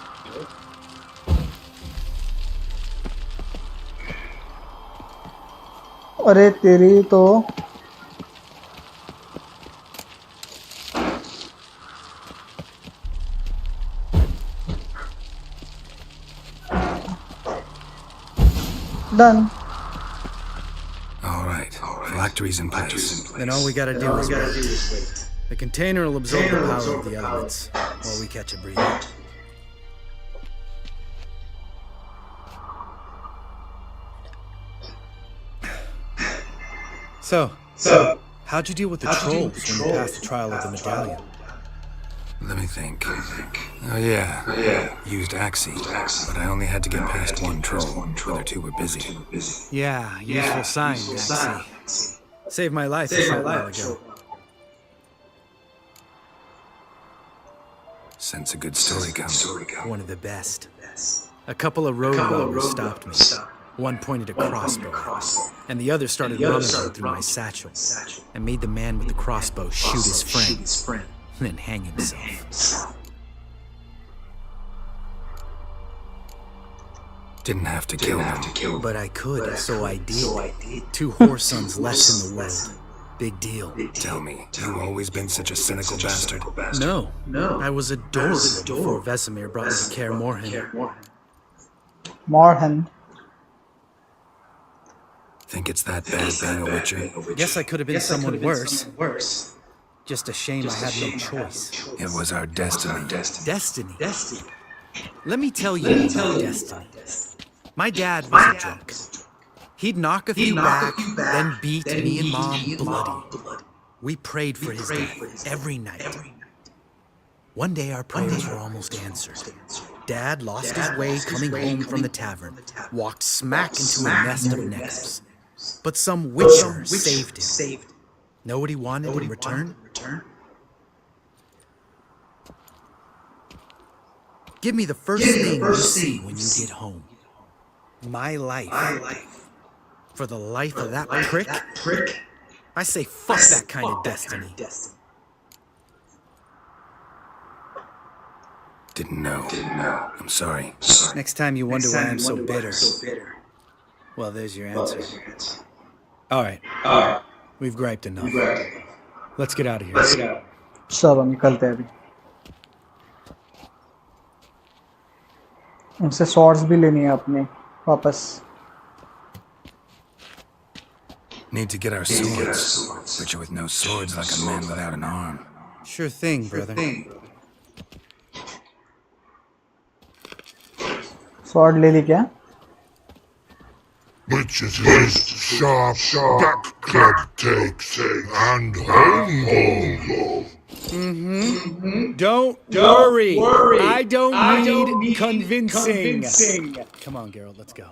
अरे तेरी तो done All right. Phylactery's in place. Then all we gotta do is wait. The container will absorb the power of the elements while we catch a breather. So, how'd you deal with the trolls when you passed the trial of the medallion? Let me think. Oh, yeah. Used Axie, but I only had to get past one troll. The other two were busy. Yeah, useful sign, Axie. Saved my life a short while ago. Sense a good story comes. One of the best. A couple of road rollers stopped me. One pointed a crossbow, and the other started rummaging through my satchel, and made the man with the crossbow shoot his friend, and then hang himself. Didn't have to kill him. But I could, so I did. 2 whoresons less in the world. Big deal. Tell me, you always been such a cynical bastard? No. I was adorable before Vesemir brought me to Kaer Morhen. Morhen. Think it's that bad being a witcher? Guess I could have been someone worse. Just a shame I had no choice. It was our destiny. Destiny? Let me tell you about destiny. My dad was a drunk. He'd knock a few back, then beat me and Mom bloody. We prayed for his death every night. One day our prayers were almost answered. Dad lost his way coming home from the tavern, walked smack into a nest of neckers. But some witcher saved him. Know what he wanted in return? Give me the first thing you see when you get home. My life. For the life of that prick? I say fuck that kind of destiny. Didn't know. I'm sorry. Next time you wonder why I'm so bitter. Well, there's your answer. All right. We've griped enough. Let's get out of here. चलो निकलते हैं अभी उनसे swords भी लेनी है अपने वापस Need to get our swords. But you're with no swords like a man without an arm. Sure thing, brother. sword ले ली क्या Witch's list, sharp, back club takes, and home. Don't worry. I don't need convincing. Come on, Geralt, let's go.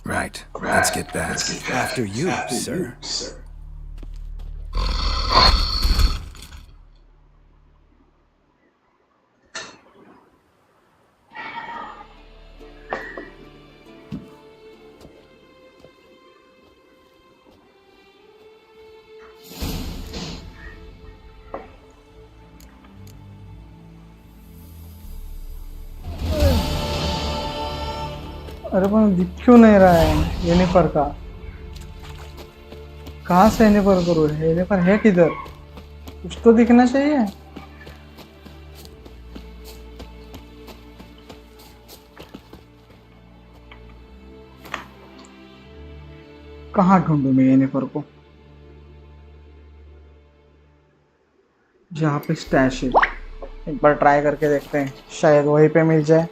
Right. Let's get back. After you, sir. अरे पर दिख क्यों नहीं रहा है Jennifer का कहाँ से येनिफर करूँ येनिफर है किधर कुछ तो दिखना चाहिए कहाँ ढूंढूं मैं येनिफर को जहाँ पे स्टैश है एक बार ट्राई करके देखते हैं शायद वहीं पे मिल जाए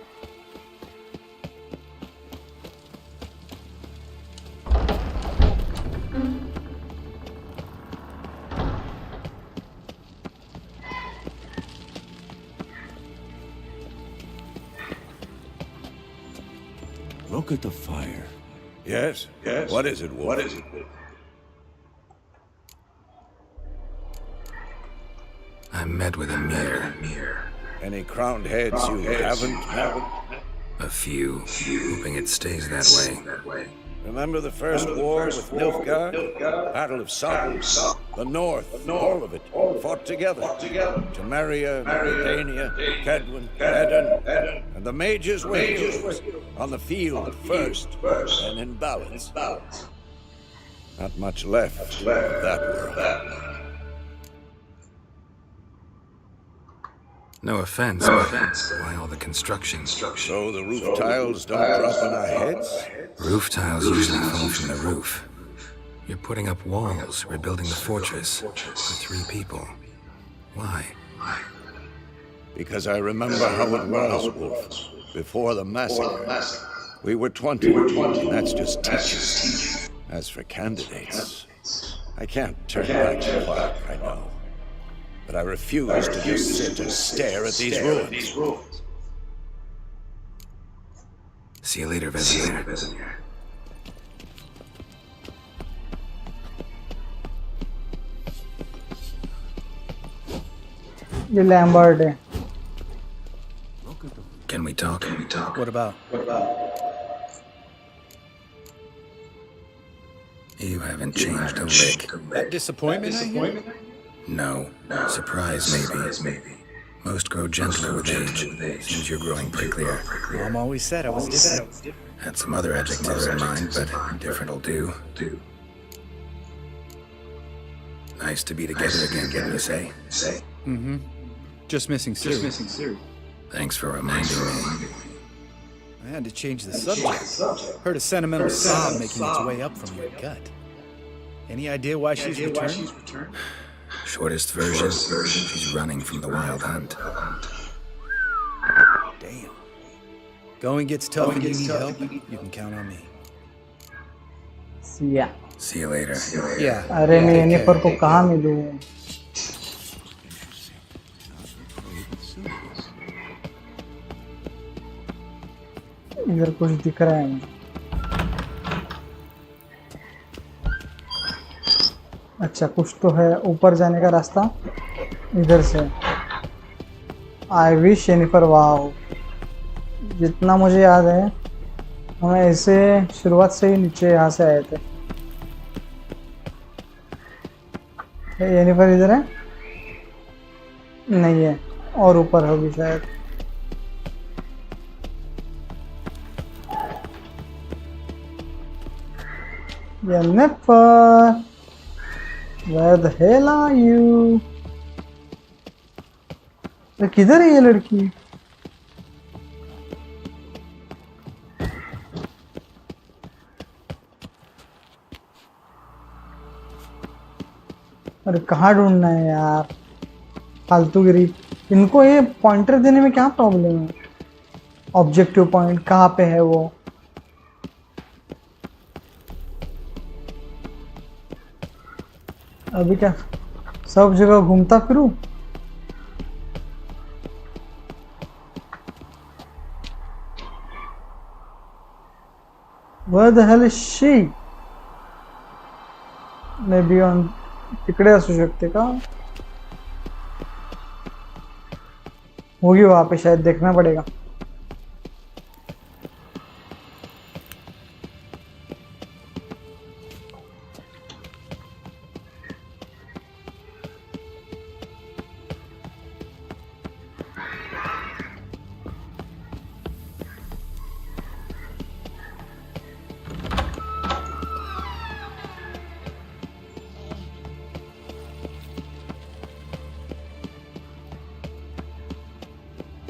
Look at the fire. Yes? Yes. What is it, Wolf? What is it? I met with a mirror. Any crowned heads you haven't? A few, hoping it stays that way. Remember the first war with Nilfgaard? Battle of Sogn. The North, all of it, fought together. Temeria, Dania, Kedwin, Eden, and the mages were heroes. On the field first, and in balance. Not much left of that world. No offense, but why all the construction? So the roof tiles don't drop on our heads? Roof tiles usually fall from the roof. You're putting up walls, rebuilding the fortress for 3 people. Why? Because I remember how it was, Wolf. Before the massacre. We were 20, and that's just teachers. As for candidates, I can't turn back the clock, I know. But I refuse to just sit and stare at these ruins. See you later, Vesemir. ये Lambert है. Can we talk? What about? You haven't changed a lick. That disappointment, I hear? No. Surprise, maybe. Most grow gentler with age. Seems you're growing pricklier. Mom always said I was different. Had some other adjectives in mind, but different'll do. Nice to be together again, wouldn't you say? Mm-hmm. Just missing Siri. Thanks for reminding me. I had to change the subject. Heard a sentimental sob making its way up from your gut. Any idea why she's returned? Shortest version, she's running from the wild hunt. Damn. Going gets tough and you need help, you can count on me. Yeah. See you later. Yeah. अरे मैं Jennifer को कहाँ मिलूँ? इधर कुछ दिख रहा है मुझे. अच्छा कुछ तो है ऊपर जाने का रास्ता इधर से. I wish Jennifer. वाओ, जितना मुझे याद है हम ऐसे शुरुआत से ही नीचे यहाँ से आए थे. येनिफर इधर है? नहीं है, और ऊपर होगी शायद. Yennefer, where the hell are you? किधर है ये लड़की? अरे कहाँ ढूंढना है यार, फालतूगिरी. इनको ये पॉइंटर देने में क्या प्रॉब्लम है? ऑब्जेक्टिव पॉइंट कहाँ पे है वो? अभी क्या सब जगह घूमता फिरूं? Where the hell is she? Maybe on तिकडे असू शकते का? होगी वहां पे शायद, देखना पड़ेगा.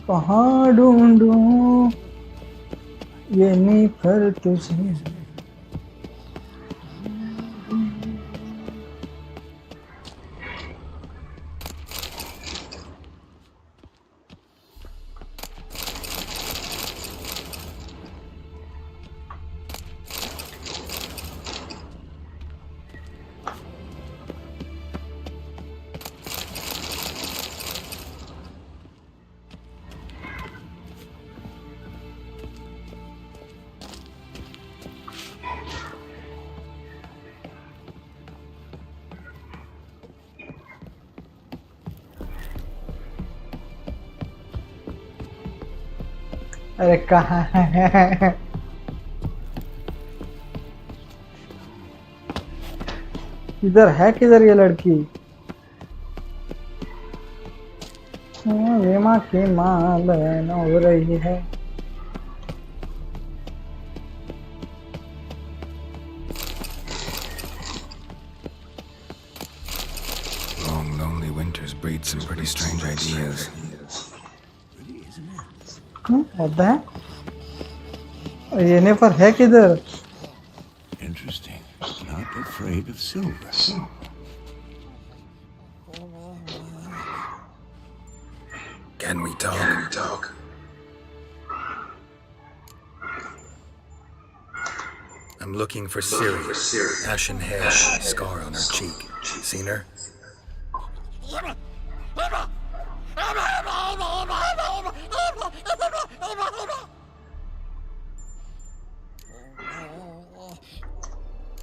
कहाँ ढूंढूं येनिफर तुझे? अरे कहाँ है? इधर है किधर ये लड़की? वेमा की माँ बहन हो रही है। Long, lonely winters breed some pretty strange ideas. होता है? ये नेफर है किधर? Interesting. Not afraid of silver. Can we talk? I'm looking for Siri. Ashen hair, scar on her cheek. Seen her?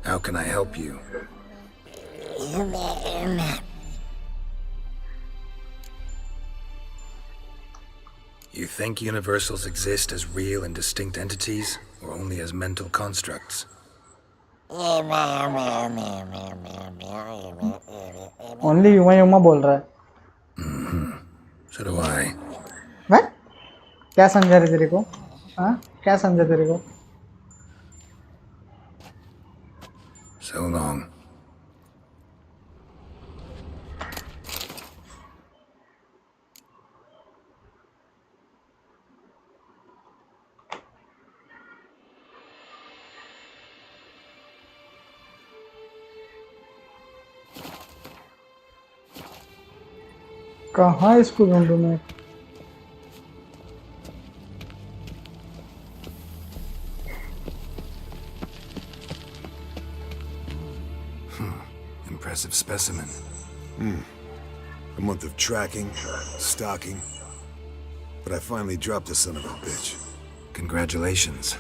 How can I help you? You think universals exist as real and distinct entities, or only as mental constructs? Only युमा बोल रहा है। So do I. What? क्या समझा रहे तेरे को? हाँ? क्या समझा तेरे को? So long. कहाँ इसको ढूंढूं मैं? Impressive specimen. A month of tracking, stalking. But I finally dropped the son of a bitch. Congratulations.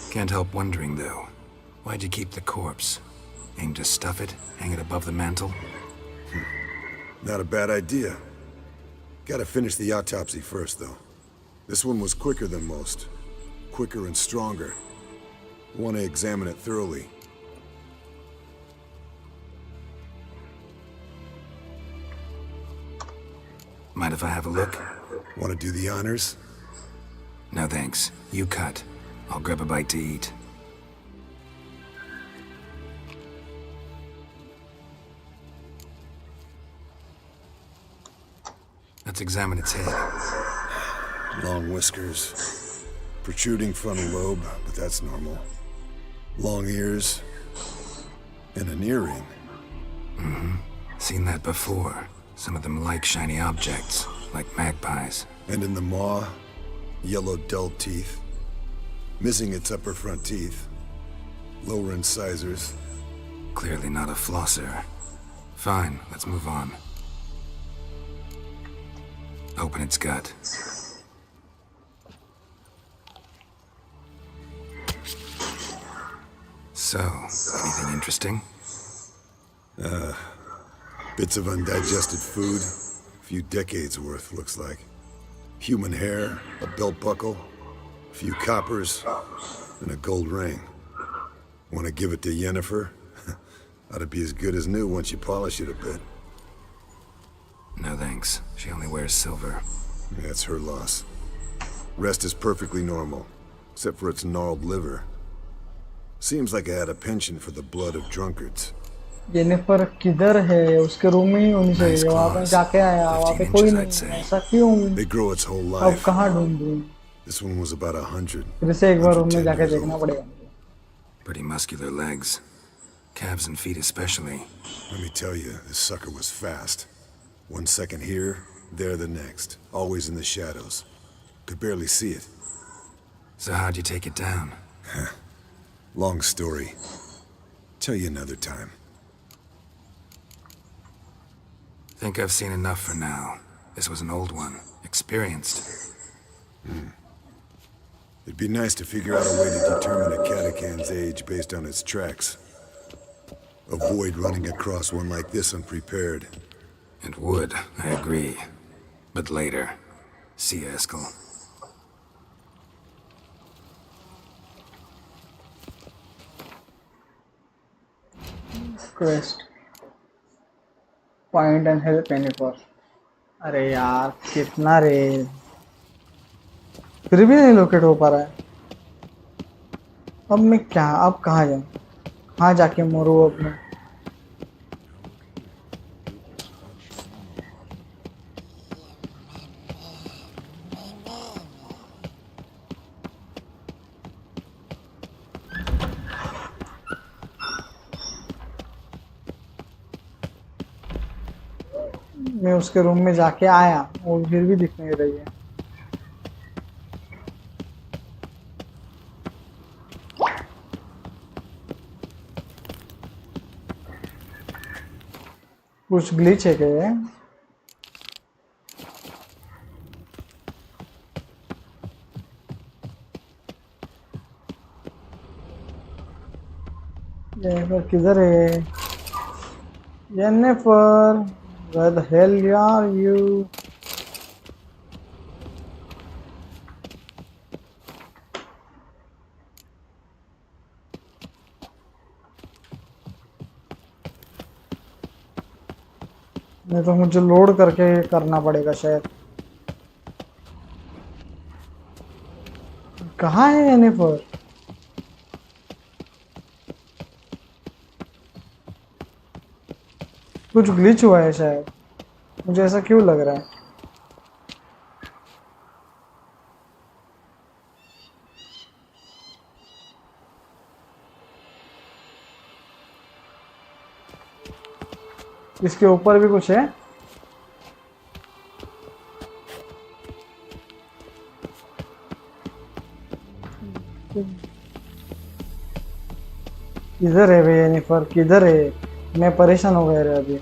Can't help wondering, though. Why'd you keep the corpse? Aim to stuff it? Hang it above the mantle? Not a bad idea. Gotta finish the autopsy first, though. This one was quicker than most. Quicker and stronger. Want to examine it thoroughly. Mind if I have a look? Want to do the honors? No thanks. You cut. I'll grab a bite to eat. Let's examine its head. Long whiskers. Protruding frontal lobe, but that's normal. Long ears. And an earring. Seen that before. Some of them like shiny objects, like magpies. And in the maw, yellow dull teeth. Missing its upper front teeth. Lower incisors. Clearly not a flosser. Fine, let's move on. Open its gut. So, anything interesting? Bits of undigested food. A few decades worth, looks like. Human hair, a belt buckle, a few coppers, and a gold ring. Want to give it to Yennefer? Ought to be as good as new once you polish it a bit. No thanks. She only wears silver. That's her loss. Rest is perfectly normal, except for its gnarled liver. Seems like I had a penchant for the blood of drunkards. Jennifer किधर है? उसके room में ही होनी चाहिए। वहाँ पे जाके आया, वहाँ पे कोई नहीं। ऐसा क्यों? They grow its whole अब life. कहाँ ढूंढूं? This one was about 100. फिर से एक बार रूम में जाके देखना पड़ेगा। Pretty muscular legs. Calves and feet especially. Let me tell you, this sucker was fast. 1 second here, there the next. Always in the shadows. Could barely see it. So how'd you take it down? Long story. Tell you another time. Think I've seen enough for now. This was an old one. Experienced. It'd be nice to figure out a way to determine a catacan's age based on its tracks. Avoid running across one like this unprepared. It would, I agree. But later. See you, Eskel. Quest find and help Yennefer. अरे यार कितना रे, फिर भी नहीं locate हो पा रहा है। अब मैं क्या, अब कहाँ जाऊँ, कहाँ जाके मरूँ अब मैं? मैं उसके रूम में जाके आया, वो फिर भी दिख नहीं रही है। कुछ ग्लिच है क्या ये किधर है? Jennifer, where the hell are you? नहीं तो मुझे लोड करके करना पड़ेगा शायद। कहाँ है जेनिफर? कुछ ग्लिच हुआ है शायद, मुझे ऐसा क्यों लग रहा है। इसके ऊपर भी कुछ है। किधर है भैया जेनिफर, किधर है? मैं परेशान हो गया रे अभी।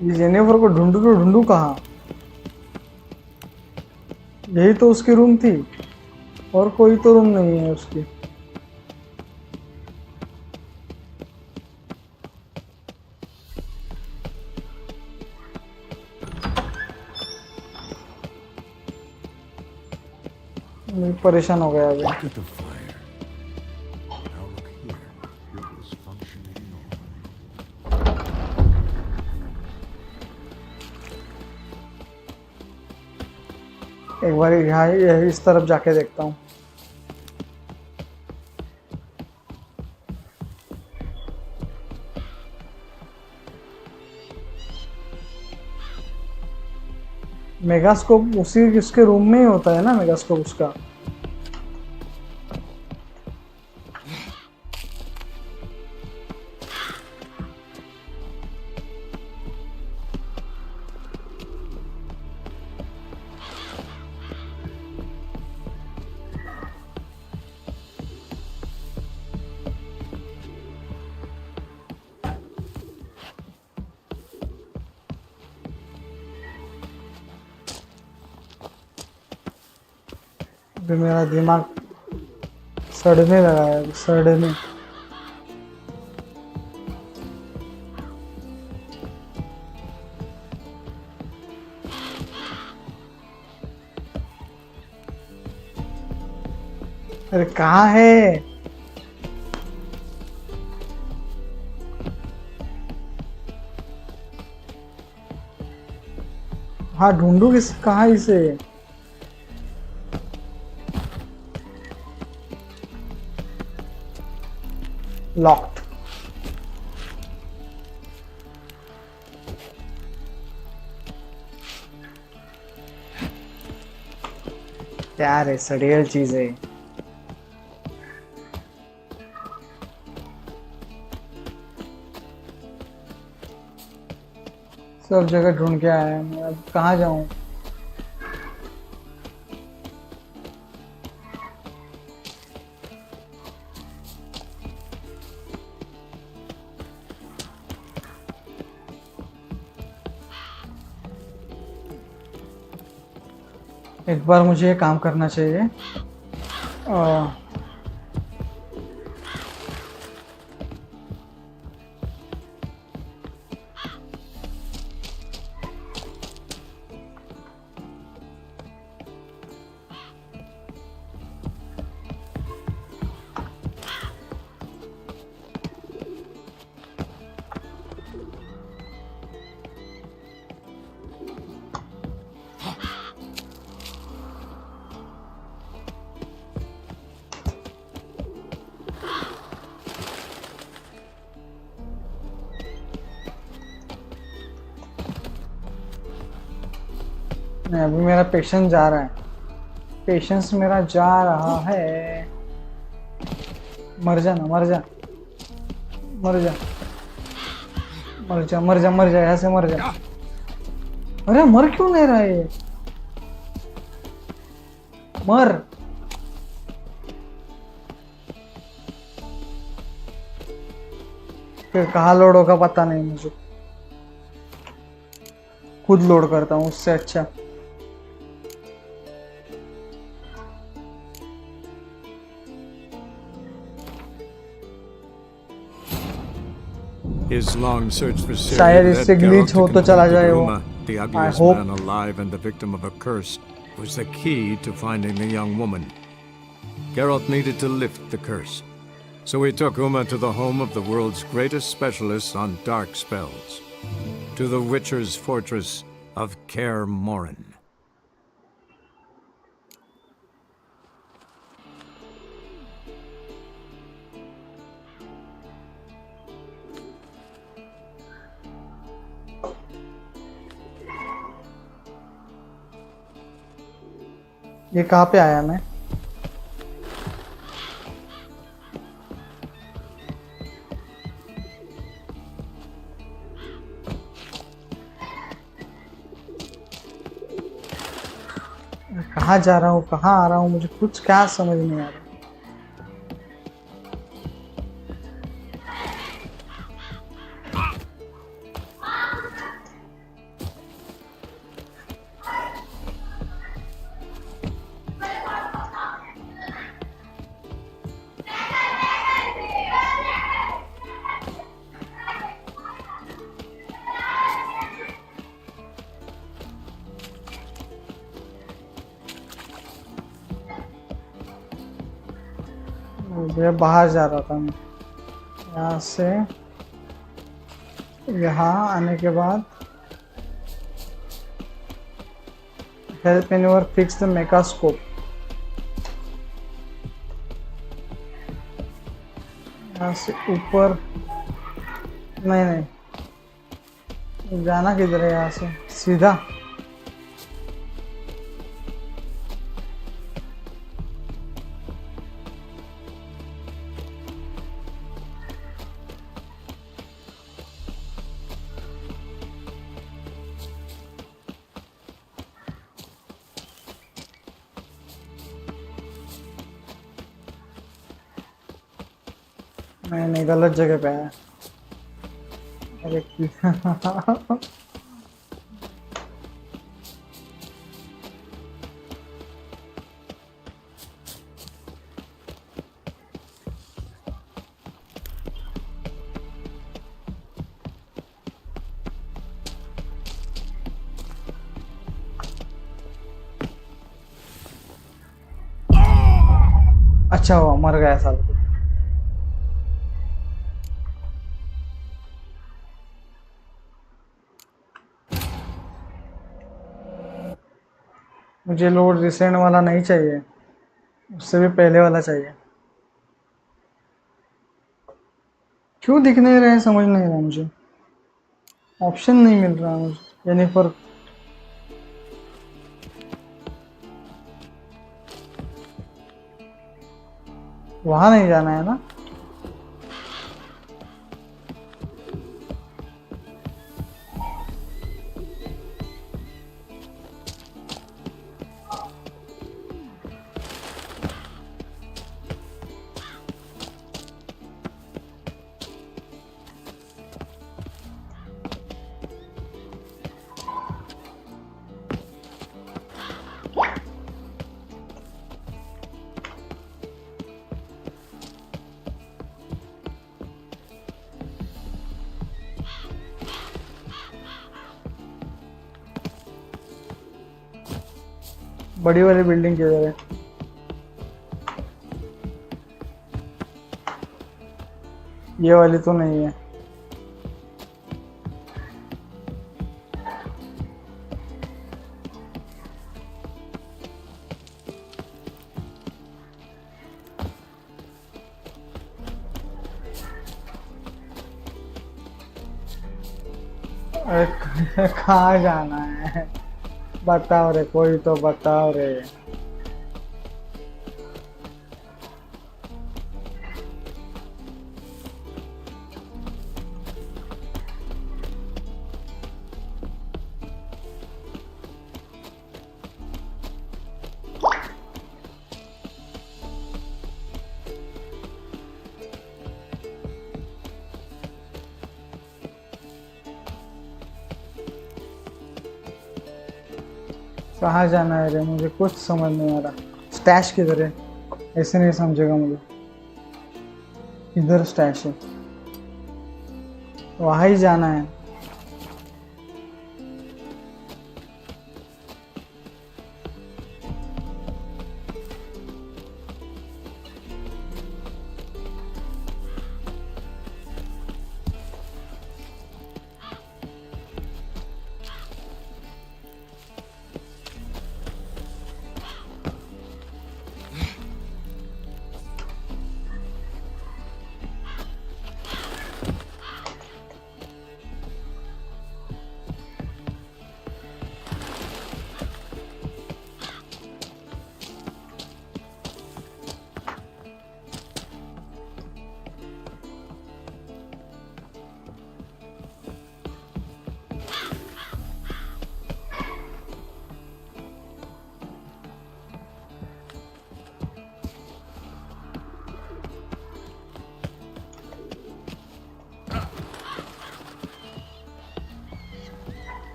ये जेनिफर को ढूंढू तो ढूंढू कहाँ? यही तो उसकी रूम थी, और कोई तो रूम नहीं है उसकी। मैं परेशान हो गया अभी। एक बार यहाँ इस तरफ जाके देखता हूँ। मेगास्कोप उसी उसके रूम में ही होता है ना, मेगास्कोप उसका। अभी मेरा दिमाग सड़ने लगा है, सड़ने। अरे कहाँ है? हाँ ढूंढू किस, कहाँ इसे? लॉक्ड। क्या रे, सड़ियल चीज है। सब जगह ढूंढ के आया मैं, अब कहाँ जाऊं? एक बार मुझे ये काम करना चाहिए। नहीं, अभी मेरा पेशेंस जा रहा है, पेशेंस मेरा जा रहा है। मर जा ना, मर जा, मर जा, मर जा, मर जा, मर जा, ऐसे मर जा। अरे मर क्यों नहीं रहा ये? मर। फिर कहाँ लोड होगा पता नहीं मुझे, खुद लोड करता हूँ उससे अच्छा। His long search for Ciri शायद led इससे Geralt ग्लिच to हो तो conclude चला that जाए वो। Uma, the I ugliest hope. man alive and the victim of a curse, was the key to finding the young woman. Geralt needed to lift the curse, so he took Uma to the home of the world's greatest specialists on dark spells, to the Witcher's fortress of Kaer Morhen. ये कहाँ पे आया मैं? कहाँ जा रहा हूँ, कहाँ आ रहा हूँ, मुझे कुछ क्या समझ नहीं आ रहा। मुझे बाहर जा रहा था मैं, यहाँ से यहाँ आने के बाद help anywhere fix the microscope. यहाँ से ऊपर नहीं नहीं, जाना किधर है? यहाँ से सीधा। नहीं, गलत जगह पे है। अरे अच्छा हुआ मर गया साल। मुझे लोड रिसेंट वाला नहीं चाहिए, उससे भी पहले वाला चाहिए। क्यों दिख नहीं रहे, समझ नहीं रहा मुझे, ऑप्शन नहीं मिल रहा मुझे। यानी पर वहां नहीं जाना है ना? बड़ी वाली बिल्डिंग किधर है? ये वाली तो नहीं है। अरे कहाँ जाना है? बताओ रे, कोई तो बताओ रे। कहाँ जाना है रे, मुझे कुछ समझ नहीं आ रहा। स्टैश किधर है? ऐसे नहीं समझेगा मुझे। इधर स्टैश है, वहाँ ही जाना है।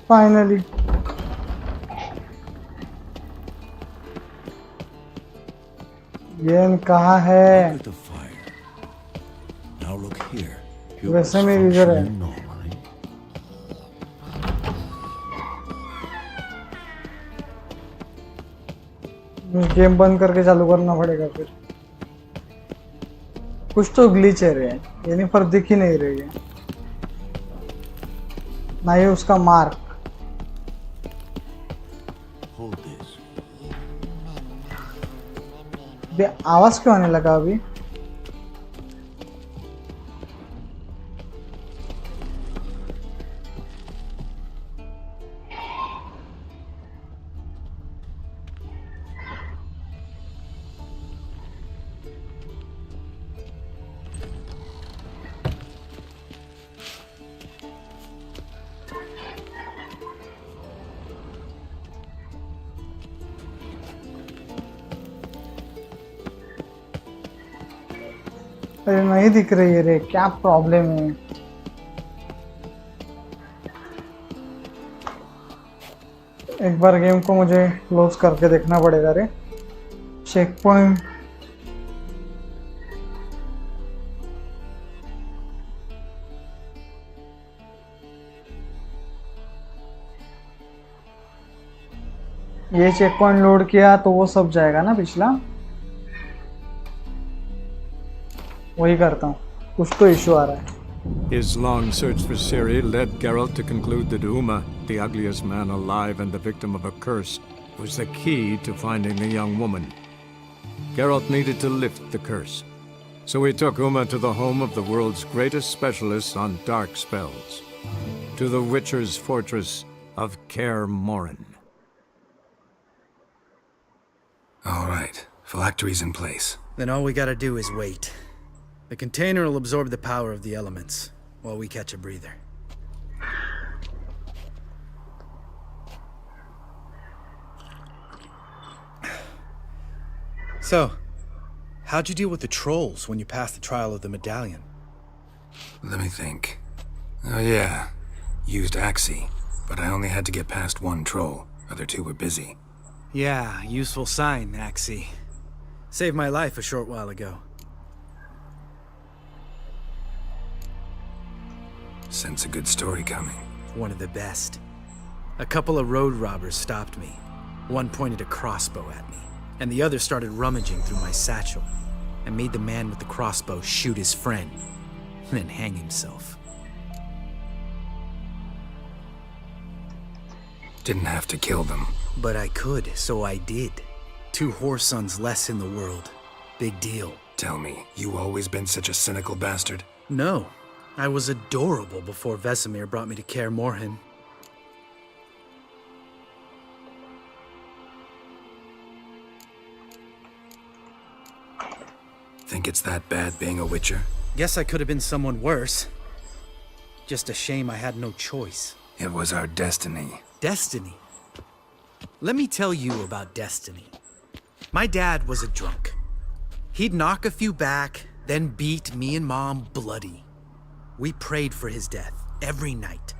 फाइनली गेम कहाँ है? वैसे में इधर है। गेम बंद करके चालू करना पड़ेगा फिर। कुछ तो ग्लिच है रे, यानी पर दिख ही नहीं रही है ना ये उसका मार्क। आवाज क्यों आने लगा अभी? अरे नहीं दिख रही है रे, क्या प्रॉब्लम है? एक बार गेम को मुझे क्लोज करके देखना पड़ेगा रे। चेक पॉइंट ये चेक पॉइंट लोड किया तो वो सब जाएगा ना पिछला। वही करता हूँ, कुछ तो इशू आ रहा है। His long search for Ciri led Geralt to conclude that Uma, the ugliest man alive and the victim of a curse, was the key to finding the young woman. Geralt needed to lift the curse, so he took Uma to the home of the world's greatest specialists on dark spells, to the Witcher's fortress of Kaer Morhen. All right, phylactery's in place. Then all we gotta do is wait. The container will absorb the power of the elements, while we catch a breather. So, how'd you deal with the trolls when you passed the trial of the medallion? Let me think. Oh yeah, used Axie, but I only had to get past one troll. Other two were busy. Yeah, useful sign, Axie. Saved my life a short while ago. Sense a good story coming. One of the best. A couple of road robbers stopped me. One pointed a crossbow at me, and the other started rummaging through my satchel, and made the man with the crossbow shoot his friend, and then hang himself. Didn't have to kill them. But I could, so I did. 2 whoresons less in the world. Big deal. Tell me, you always been such a cynical bastard? No. I was adorable before Vesemir brought me to Kaer Morhen. Think it's that bad being a Witcher? Guess I could have been someone worse. Just a shame I had no choice. It was our destiny. Destiny? Let me tell you about destiny. My dad was a drunk. He'd knock a few back, then beat me and Mom bloody. We prayed for his death every night.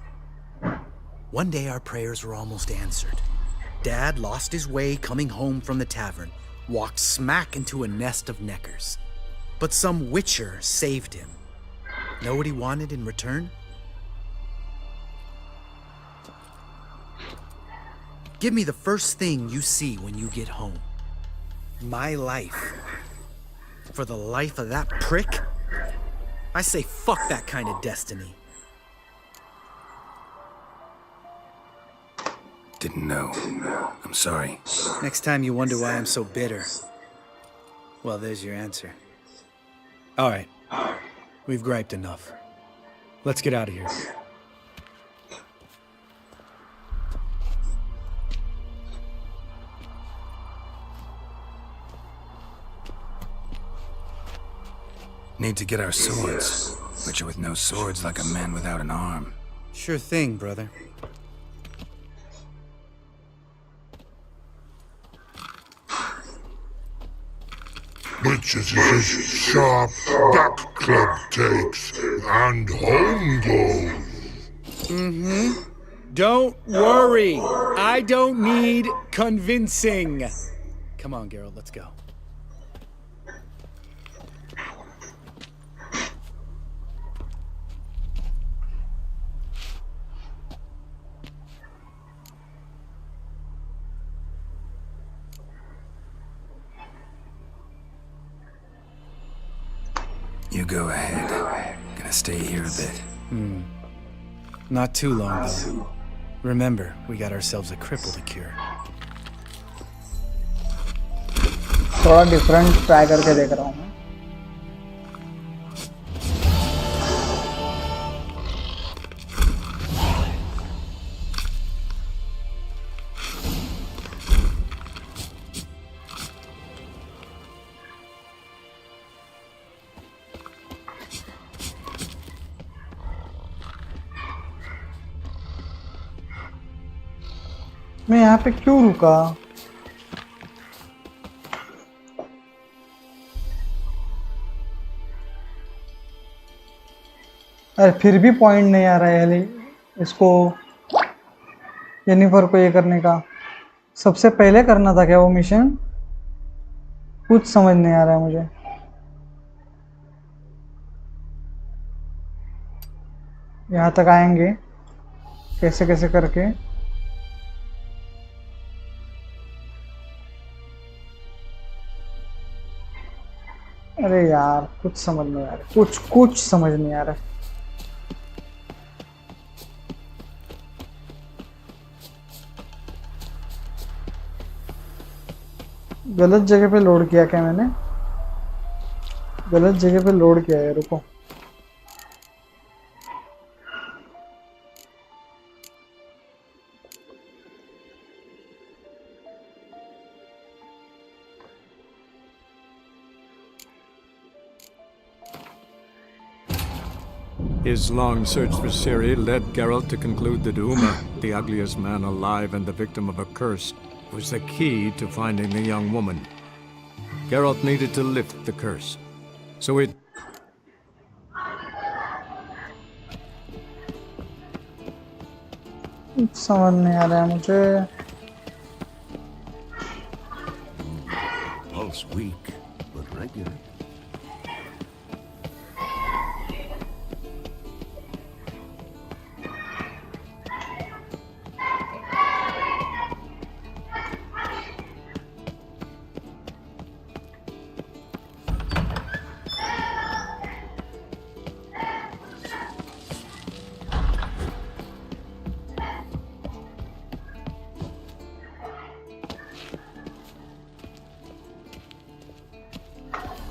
One day our prayers were almost answered. Dad lost his way coming home from the tavern, walked smack into a nest of neckers. But some Witcher saved him. Know what he wanted in return? Give me the first thing you see when you get home. My life. For the life of that prick? I say fuck that kind of destiny. Didn't know. I'm sorry. Next time you wonder why I'm so bitter, well, there's your answer. All right. We've griped enough. Let's get out of here. Need to get our swords. Witcher with no swords like a man without an arm. Sure thing, brother. Witches is as sharp back club takes and home goes. Don't worry. I don't need convincing. Come on, Geralt, let's go. You go ahead. Gonna stay here a bit. Not too long, though. Remember, we got ourselves a cripple to cure. थोड़ा different try करके देख रहा हूँ मैं. मैं यहाँ पे क्यों रुका? अरे फिर भी पॉइंट नहीं आ रहा है इसको जेनिफर को ये करने का. सबसे पहले करना था क्या वो मिशन? कुछ समझ नहीं आ रहा है मुझे. यहाँ तक आएंगे कैसे कैसे करके. अरे यार कुछ समझ नहीं आ रहा. कुछ समझ नहीं आ रहा. गलत जगह पे लोड किया क्या मैंने? गलत जगह पे लोड किया है. रुको. His long search for Ciri led Geralt to conclude that Uma, the ugliest man alive and the victim of a curse, was the key to finding the young woman. Geralt needed to lift the curse. So it... समझ नहीं आ रहा है मुझे. Pulse weak, but regular.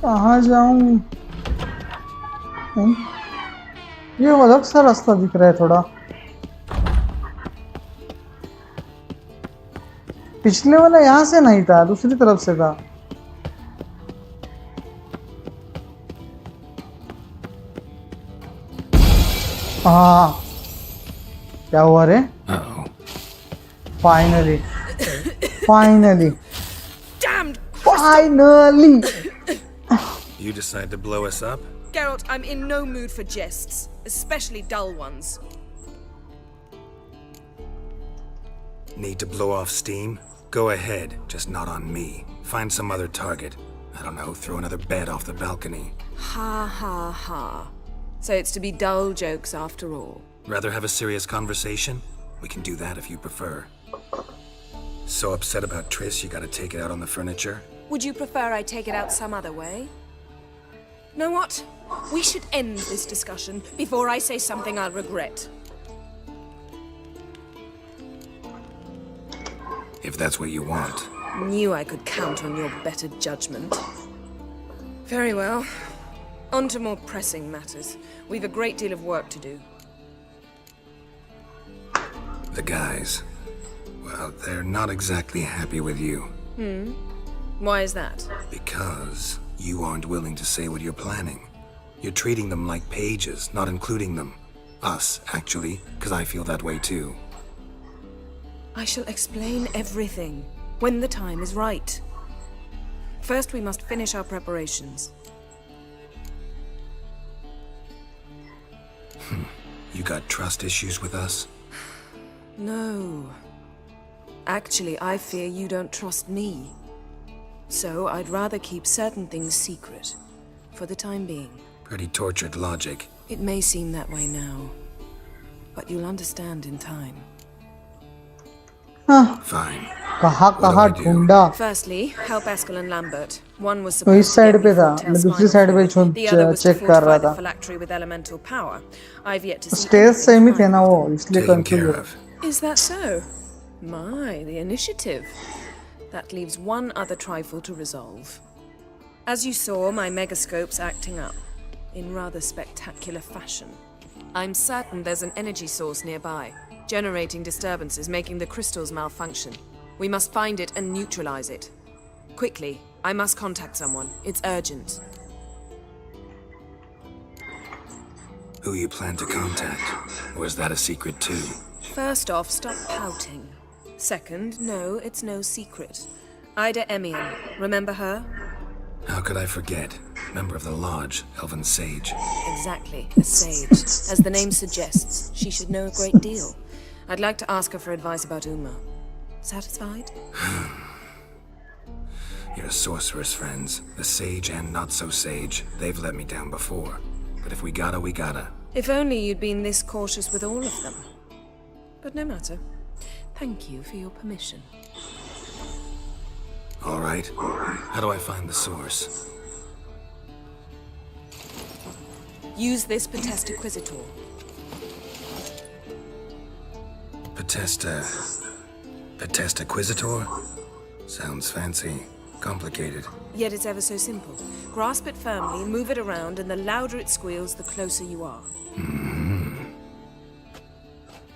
कहाँ जाऊं? ये अलग सा रास्ता दिख रहा है थोड़ा। पिछले वाला यहाँ से नहीं था, दूसरी तरफ से था। हाँ, क्या हुआ रे? Finally, finally, finally. You decide to blow us up? Geralt, I'm in no mood for jests, especially dull ones. Need to blow off steam? Go ahead, just not on me. Find some other target. I don't know, throw another bed off the balcony. Ha ha ha. So it's to be dull jokes after all. Rather have a serious conversation? We can do that if you prefer. So upset about Triss you gotta take it out on the furniture? Would you prefer I take it out some other way? Know what? We should end this discussion before I say something I'll regret. If that's what you want. Knew I could count on your better judgment. Very well. On to more pressing matters. We've a great deal of work to do. The guys. Well, they're not exactly happy with you. Why is that? Because you aren't willing to say what you're planning. You're treating them like pages, not including them. Us, actually, because I feel that way too. I shall explain everything when the time is right. First, we must finish our preparations. You got trust issues with us? No. Actually, I fear you don't trust me. So I'd rather keep certain things secret, for the time being. Pretty tortured logic. It may seem that way now, but you'll understand in time. Fine. कहाँ ढूंढा? Firstly, help Eskel and Lambert. One was तो इस supposed to side get पे me था, full मैं tail दूसरी spinal side पे fluid. The other was to check कर रहा fortify the था। phylactery with elemental power. I've yet to see stage anything same ही थे fine. ना वो, इसलिए Taken कंफ्यूज care हो। of. Is that so? My, the initiative. That leaves one other trifle to resolve. As you saw, my megascope's acting up, in rather spectacular fashion. I'm certain there's an energy source nearby, generating disturbances, making the crystals malfunction. We must find it and neutralize it. Quickly, I must contact someone. It's urgent. Who you plan to contact? Or is that a secret too? First off, stop pouting. Second, no, it's no secret. Ida Emian, remember her? How could I forget? Member of the Lodge, Elven Sage. Exactly, a sage. As the name suggests, she should know a great deal. I'd like to ask her for advice about Uma. Satisfied? Your sorceress friends, the sage and not so sage, they've let me down before. But if we gotta, we gotta. If only you'd been this cautious with all of them. But no matter. Thank you for your permission. All right. How do I find the source? Use this Potesta Quisitor. Potesta Quisitor? Sounds fancy. Complicated. Yet it's ever so simple. Grasp it firmly, move it around, and the louder it squeals, the closer you are.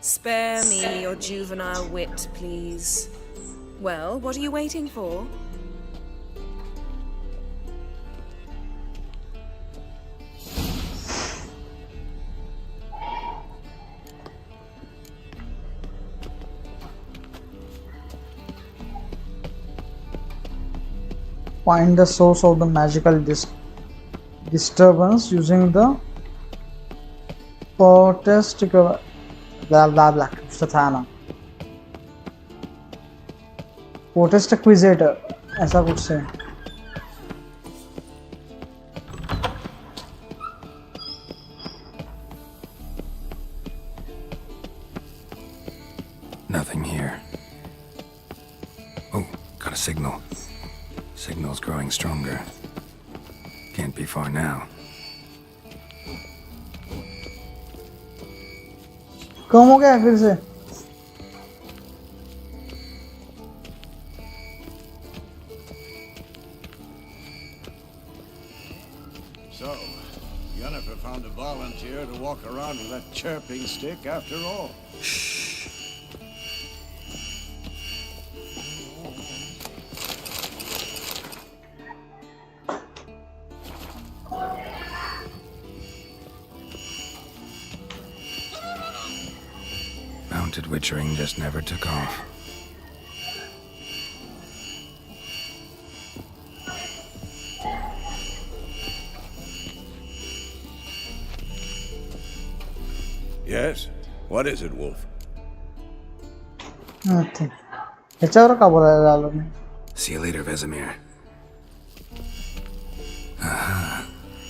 Spare me your juvenile wit, please. Well, what are you waiting for? Find the source of the magical disturbance using the Potesta blah blah blah. कुछ था ना, Potesta Quisitor ऐसा कुछ से। Nothing here. Oh, got a signal. Signal's growing stronger. Can't be far now. कम हो गया फिर से। So, Yennefer found a volunteer to walk around with that chirping stick after all. Shh. Mounted witchering just never took off. Yes? What is it, Wolf? Okay. ह्याच्यावर का बोलायला आलो मी? See you later, Vesemir.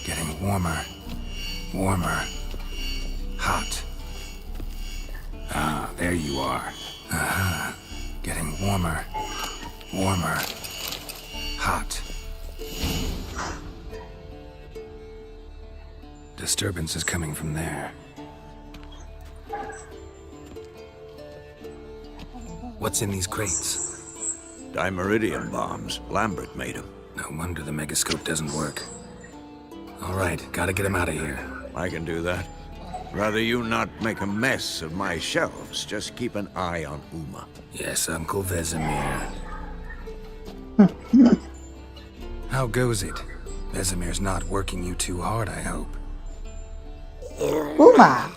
Getting warmer. Warmer. Hot. Ah, there you are. Getting warmer. Warmer. Hot. Disturbance is coming from there. What's in these crates? Dimeridian bombs. Lambert made them. No wonder the megascope doesn't work. All right, gotta get him out of here. I can do that. Rather you not make a mess of my shelves. Just keep an eye on Uma. Yes, Uncle Vesemir. How goes it? Vesemir's not working you too hard, I hope. Uma.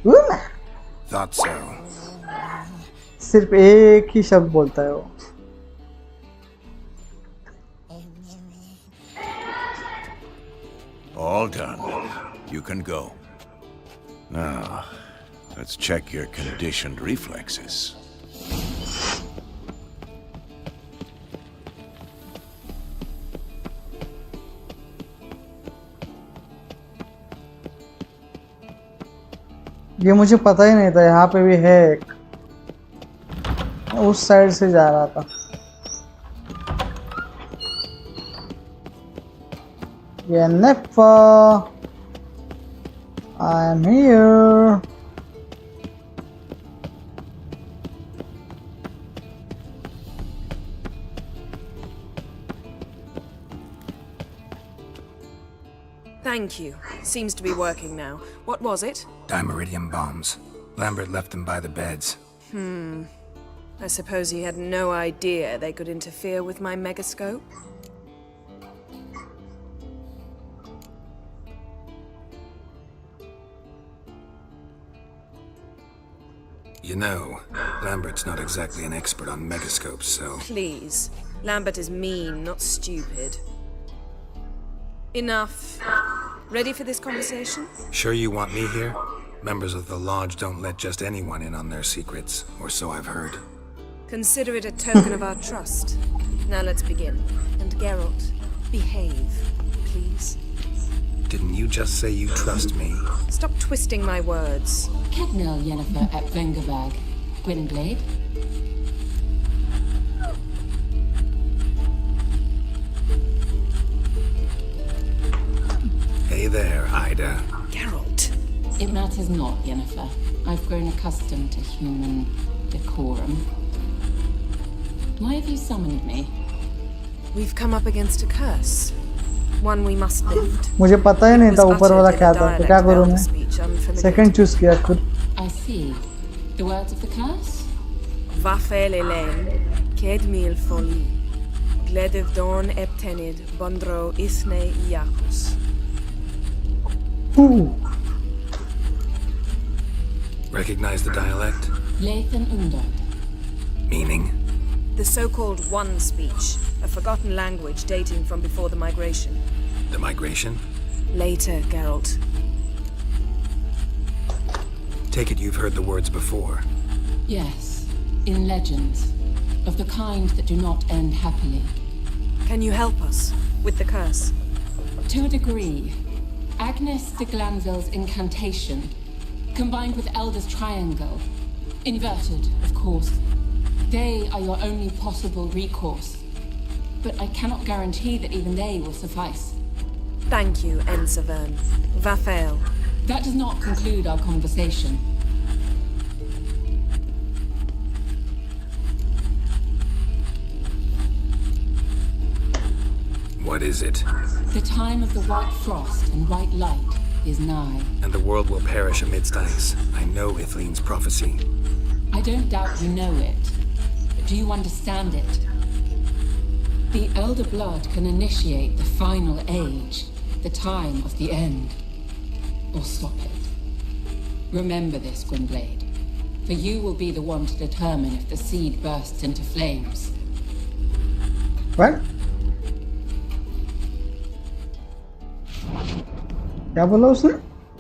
Uma. Thought so. सिर्फ एक ही शब्द बोलता है वो. All done. You can go. Now, let's check your conditioned reflexes. ये मुझे पता ही नहीं था यहाँ पे भी है एक. उस साइड से जा रहा था. Yennefer, I'm here. Thank you. Seems to be working now. What was it? Dimeridium bombs. Lambert left them by the beds. I suppose he had no idea they could interfere with my megascope? You know, Lambert's not exactly an expert on megascopes, so... Please. Lambert is mean, not stupid. Enough. Ready for this conversation? Sure you want me here? Members of the Lodge don't let just anyone in on their secrets, or so I've heard. Consider it a token of our trust. Now let's begin. And Geralt, behave, please. Didn't you just say you trust me? Stop twisting my words. Cadnell Yennefer at Vengerberg. Gwynblade. Hey there, Ida. Geralt. It matters not, Yennefer. I've grown accustomed to human decorum. Why have you summoned me? We've come up against a curse. One we must lift. मुझे पता ही नहीं था ऊपर वाला क्या था. तो क्या करूँ मैं? Second choose किया खुद. I see. The words of the curse? Vafel Elaine, Kedmil Foli, Gledev Don Eptenid, Bondro Isne Iacus. Recognize the dialect? Lathan Undod. Meaning? The so-called One Speech, a forgotten language dating from before the migration. The migration? Later, Geralt. Take it you've heard the words before. Yes, in legends. Of the kind that do not end happily. Can you help us with the curse? To a degree. Agnes de Glanville's incantation, combined with Elder's triangle. Inverted, of course. They are your only possible recourse. But I cannot guarantee that even they will suffice. Thank you, Ensavern. Vafel. That does not conclude our conversation. What is it? The time of the white frost and white light is nigh. And the world will perish amidst ice. I know Ithleen's prophecy. I don't doubt you know it. But do you understand it? The Elder Blood can initiate the final age, the time of the end. Or stop it. Remember this, Gwynblade. For you will be the one to determine if the seed bursts into flames. What? क्या बोला उसने?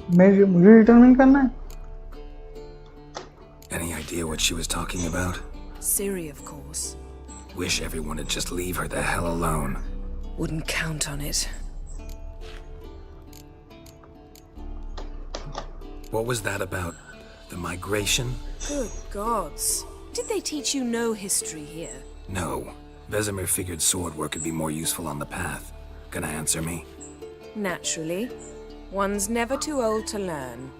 मुझे determine करना है? Any idea what she was talking about? Ciri, of course. Wish everyone would just leave her the hell alone. Wouldn't count on it. What was that about? The migration? Good gods. Did they teach you no history here? No. Vesemir figured sword work would be more useful on the path. Gonna answer me? Naturally. One's never too old to learn.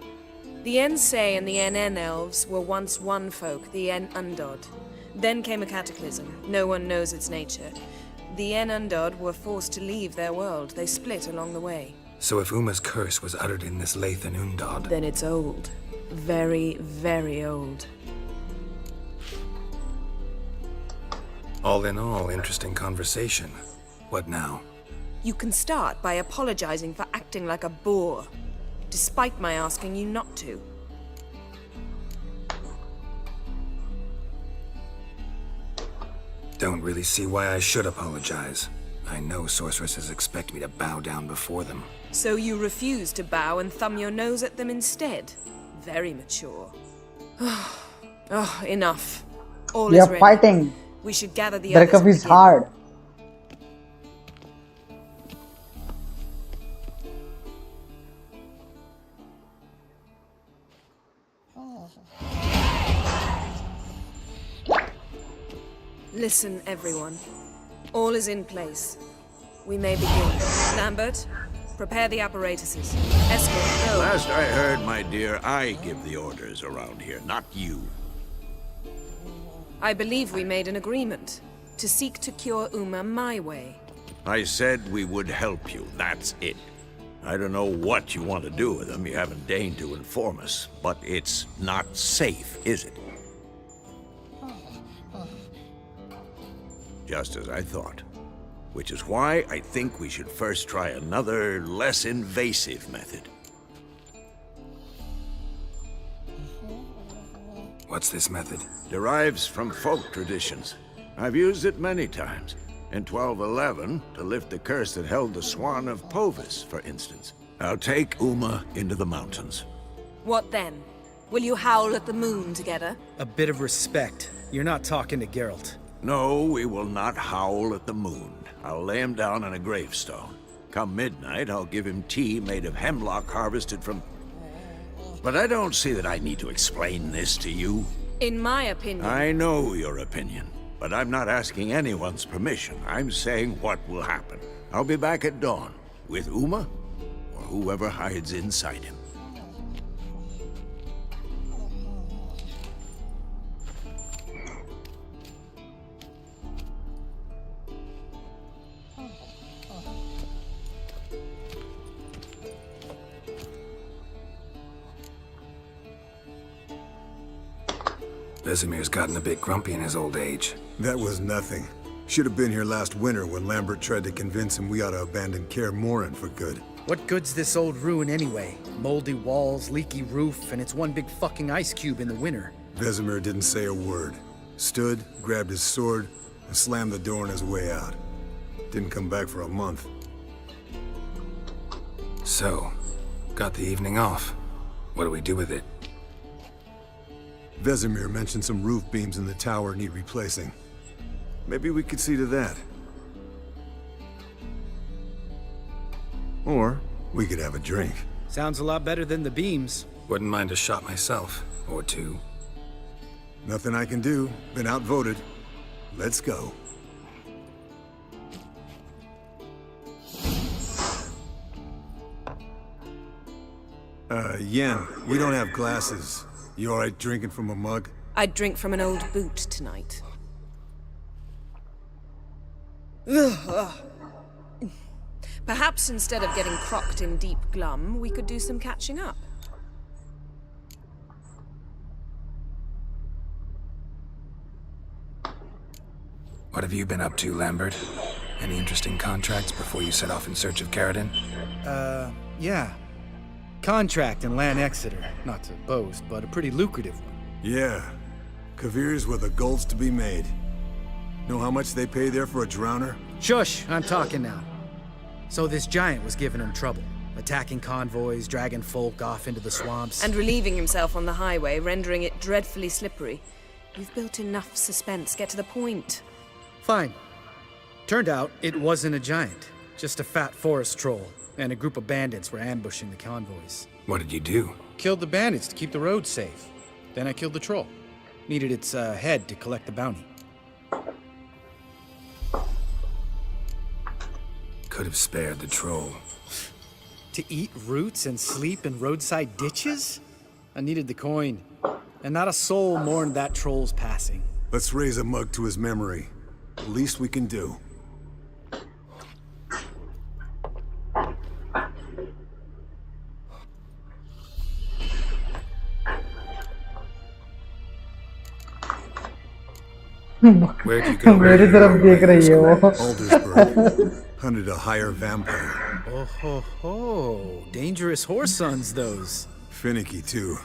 The Ensei and the NN elves were once one folk, the En Undod. Then came a cataclysm. No one knows its nature. The En Undod were forced to leave their world. They split along the way. So if Uma's curse was uttered in this Lathan Undod... Then it's old. Very, very old. All in all, interesting conversation. What now? You can start by apologizing for acting like a boor, despite my asking you not to. Don't really see why I should apologize. I know sorceresses expect me to bow down before them. So you refuse to bow and thumb your nose at them instead? Very mature. Oh, enough. All We is are ready. fighting. We should gather the The others and recovery is begin. hard. Listen, everyone. All is in place. We may begin. Lambert, prepare the apparatuses. Escort, go. Last I heard, my dear, I give the orders around here, not you. I believe we made an agreement to seek to cure Uma my way. I said we would help you, that's it. I don't know what you want to do with them, you haven't deigned to inform us, but it's not safe, is it? Just as I thought. Which is why I think we should first try another, less invasive method. What's this method? Derives from folk traditions. I've used it many times. In 1211, to lift the curse that held the Swan of Povis, for instance. I'll take Uma into the mountains. What then? Will you howl at the moon together? A bit of respect. You're not talking to Geralt. No, we will not howl at the moon. I'll lay him down on a gravestone. Come midnight, I'll give him tea made of hemlock harvested from... But I don't see that I need to explain this to you. In my opinion... I know your opinion, but I'm not asking anyone's permission. I'm saying what will happen. I'll be back at dawn, with Uma, or whoever hides inside him. Vesemir's gotten a bit grumpy in his old age. That was nothing. Should have been here last winter when Lambert tried to convince him we ought to abandon Kaer Morhen for good. What good's this old ruin anyway? Moldy walls, leaky roof, and it's one big fucking ice cube in the winter. Vesemir didn't say a word. Stood, grabbed his sword, and slammed the door on his way out. Didn't come back for a month. So, got the evening off. What do we do with it? Vesemir mentioned some roof beams in the tower need replacing. Maybe we could see to that. Or we could have a drink. Sounds a lot better than the beams. Wouldn't mind a shot myself, or two. Nothing I can do. Been outvoted. Let's go. Yen, we don't have glasses. You alright drinking from a mug? I'd drink from an old boot tonight. Perhaps instead of getting crocked in deep glum, we could do some catching up. What have you been up to, Lambert? Any interesting contracts before you set off in search of Carradine? Yeah. Contract in Lan Exeter. Not to boast, but a pretty lucrative one. Yeah. Kavir's where the gold's to be made. Know how much they pay there for a drowner? Shush, I'm talking now. So this giant was giving him trouble. Attacking convoys, dragging folk off into the swamps. And relieving himself on the highway, rendering it dreadfully slippery. You've built enough suspense. Get to the point. Fine. Turned out it wasn't a giant. Just a fat forest troll. And a group of bandits were ambushing the convoys. What did you do? Killed the bandits to keep the road safe. Then I killed the troll. Needed its head to collect the bounty. Could have spared the troll. To eat roots and sleep in roadside ditches? I needed the coin. And not a soul mourned that troll's passing. Let's raise a mug to his memory. The least we can do. Where'd you go? मेरी तरफ देख रही है वो. Aldersburg. Hunted a higher vampire. Oh ho ho. Dangerous whoresons, those. Finicky, too.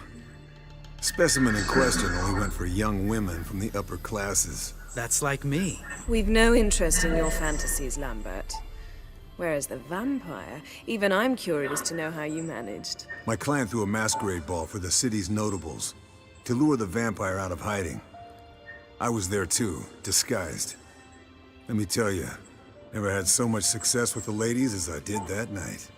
Specimen in question only went for young women from the upper classes. That's like me. We've no interest in your fantasies, Lambert. Whereas the vampire, even I'm curious to know how you managed. My client threw a masquerade ball for the city's notables to lure the vampire out of hiding. I was there too, disguised. Let me tell you, never had so much success with the ladies as I did that night.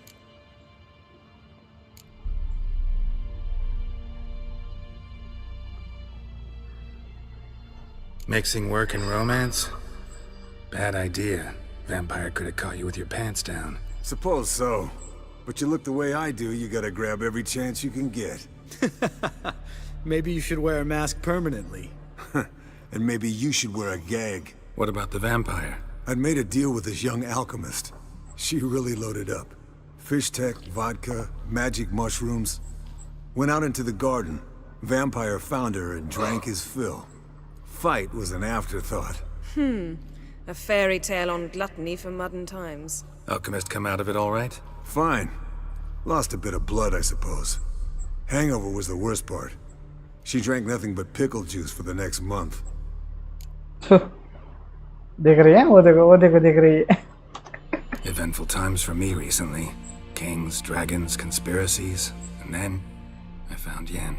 Mixing work and romance? Bad idea. Vampire could have caught you with your pants down. Suppose so. But you look the way I do, you gotta grab every chance you can get. Maybe you should wear a mask permanently. And maybe you should wear a gag. What about the vampire? I'd made a deal with this young alchemist. She really loaded up. Fish tech, vodka, magic mushrooms. Went out into the garden. Vampire found her and drank his fill. Fight was an afterthought. A fairy tale on gluttony for modern times. Alchemist come out of it all right? Fine. Lost a bit of blood, I suppose. Hangover was the worst part. She drank nothing but pickle juice for the next month. देख रही है वो देखो देख रही है. Eventful times for me recently. Kings, dragons, conspiracies. And then I found Yen.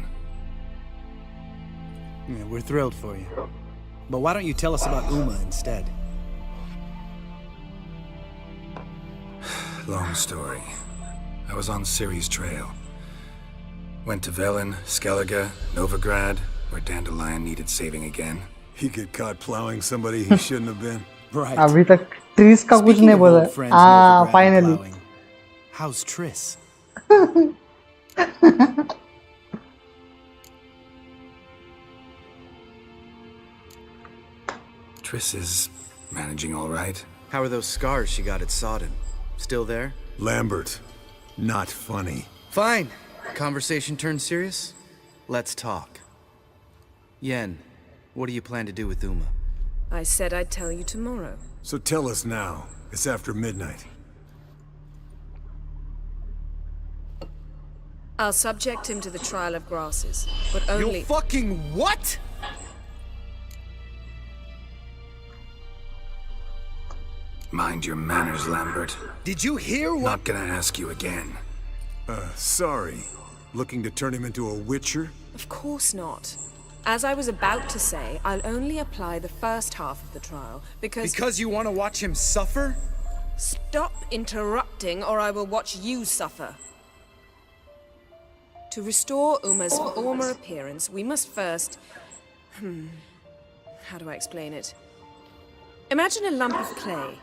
Yeah, we're thrilled for you. But why don't you tell us about Uma instead? Long story. I was on Ciri's trail. Went to Velen, Skellige, Novigrad, where Dandelion needed saving again. He get caught plowing somebody he shouldn't have been. Right. अभी तक tris का कुछ नहीं बोला. Finally. How's Triss? Triss is managing all right. How are those scars she got at Sodden? Still there? Lambert. Not funny. Fine. Conversation turned serious? Let's talk. Yen, what do you plan to do with Uma? I said I'd tell you tomorrow. So tell us now. It's after midnight. I'll subject him to the trial of grasses, but only— You fucking what?! Mind your manners, Lambert. Did you hear what— Not gonna ask you again. Sorry. Looking to turn him into a witcher? Of course not. As I was about to say, I'll only apply the first half of the trial, because— Because you want to watch him suffer? Stop interrupting, or I will watch you suffer. To restore Uma's former appearance, we must first— how do I explain it? Imagine a lump of clay.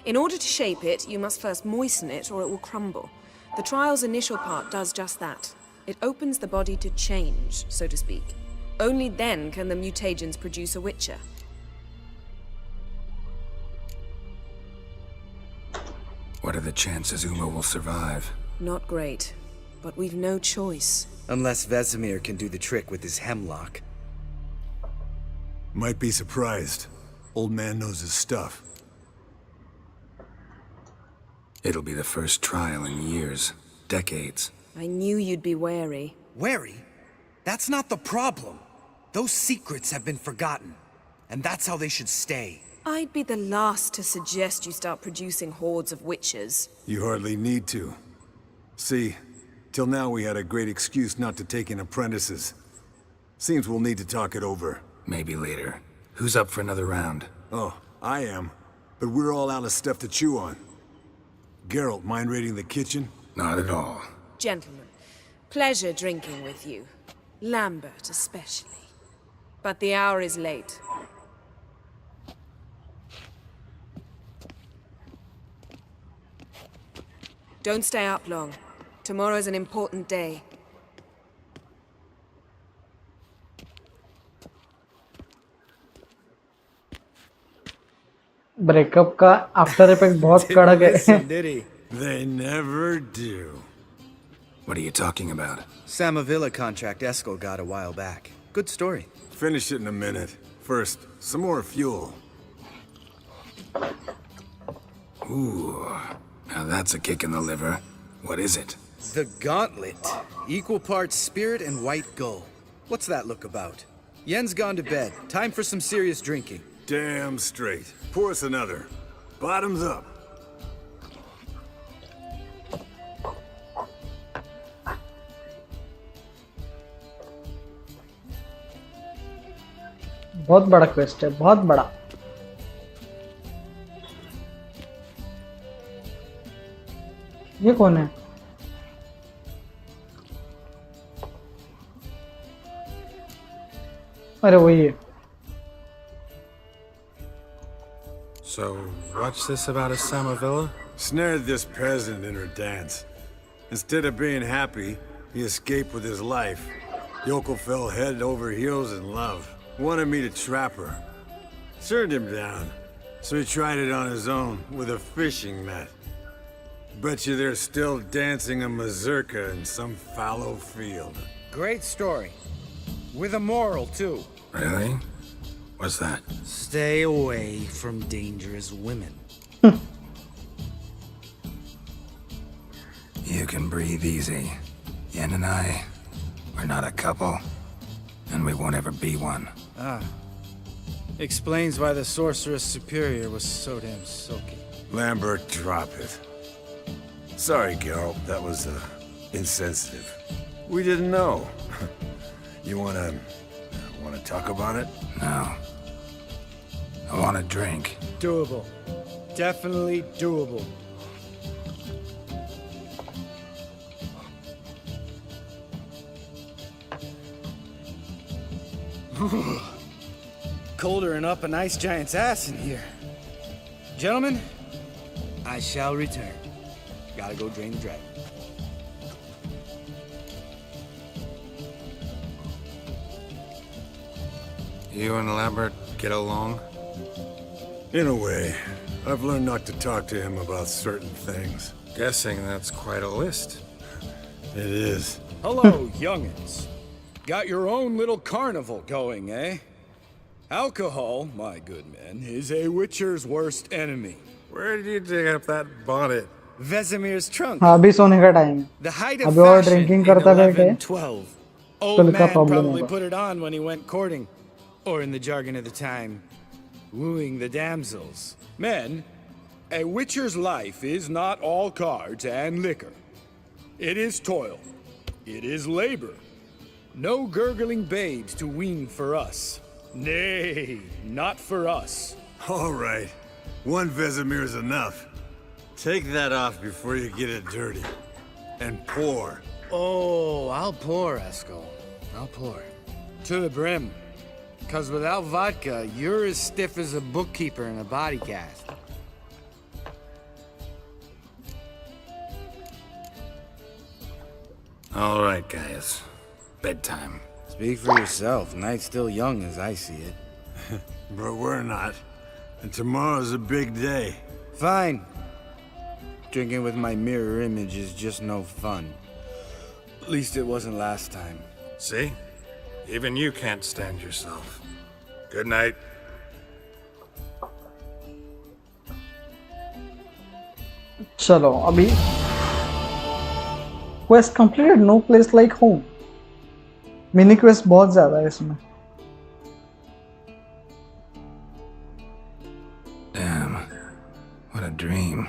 In order to shape it, you must first moisten it, or it will crumble. The trial's initial part does just that. It opens the body to change, so to speak. Only then can the mutagens produce a witcher. What are the chances Uma will survive? Not great, but we've no choice. Unless Vesemir can do the trick with his hemlock. Might be surprised. Old man knows his stuff. It'll be the first trial in years, decades. I knew you'd be wary. Wary? That's not the problem. Those secrets have been forgotten, and that's how they should stay. I'd be the last to suggest you start producing hordes of witches. You hardly need to. See, till now we had a great excuse not to take in apprentices. Seems we'll need to talk it over. Maybe later. Who's up for another round? Oh, I am. But we're all out of stuff to chew on. Geralt, mind raiding the kitchen? Not at all. Gentlemen, pleasure drinking with you. Lambert especially. But the hour is late. Don't stay up long. Tomorrow's an important day. Breakup का after effect बहुत कड़क है. Did he? They never do. What are you talking about? Samavilla contract Eskel got a while back. Good story. Finish it in a minute. First, some more fuel. Ooh, now that's a kick in the liver. What is it? The Gauntlet. Equal parts spirit and white gull. What's that look about? Yen's gone to bed. Time for some serious drinking. Damn straight. Pour us another. Bottoms up. बहुत बड़ा quest है, बहुत बड़ा. ये कौन है? अरे वही है. So, what's this about a Samavilla? Snared this peasant in her dance. Instead of being happy, he escaped with his life. Yoko fell head over heels in love. Wanted me to trap her. Turned him down. So he tried it on his own with a fishing net. Bet you they're still dancing a mazurka in some fallow field. Great story. With a moral, too. Really? What's that? Stay away from dangerous women. You can breathe easy. Yen and I, we're not a couple. And we won't ever be one. Ah. Explains why the Sorceress Superior was so damn silky. Lambert, drop it. Sorry, Geralt, that was, insensitive. We didn't know. You wanna talk about it? No. I want a drink. Doable. Definitely doable. Colder and up an ice giant's ass in here. Gentlemen, I shall return. Gotta go drain the dragon. You and Lambert get along? In a way. I've learned not to talk to him about certain things. Guessing that's quite a list. It is. Hello, youngins. Got your own little carnival going, eh? Alcohol, my good men, is a witcher's worst enemy. Where did you dig up that bonnet? Vesemir's trunk. हाँ अभी सोने का time है. The height of अभी और fashion drinking in करता बैठे. 1112. तो Old लिखा man प्रॉब्लम probably होगा. put it on when he went courting. Or in the jargon of the time, wooing the damsels. Men, a witcher's life is not all cards and liquor. It is toil. It is labor. No gurgling babes to wean for us. Nay, not for us. All right. One Vesemir's enough. Take that off before you get it dirty. And pour. Oh, I'll pour, Eskel. I'll pour. To the brim. 'Cause without vodka, you're as stiff as a bookkeeper in a body cast. All right, guys. Bedtime. Speak for yourself. Night's still young as I see it. But we're not. And tomorrow's a big day. Fine. Drinking with my mirror image is just no fun. At least it wasn't last time. See? Even you can't stand yourself. Good night. चलो अभी quest completed, no place like home. Mini quest बहुत ज्यादा है इसमें। Damn, what a dream.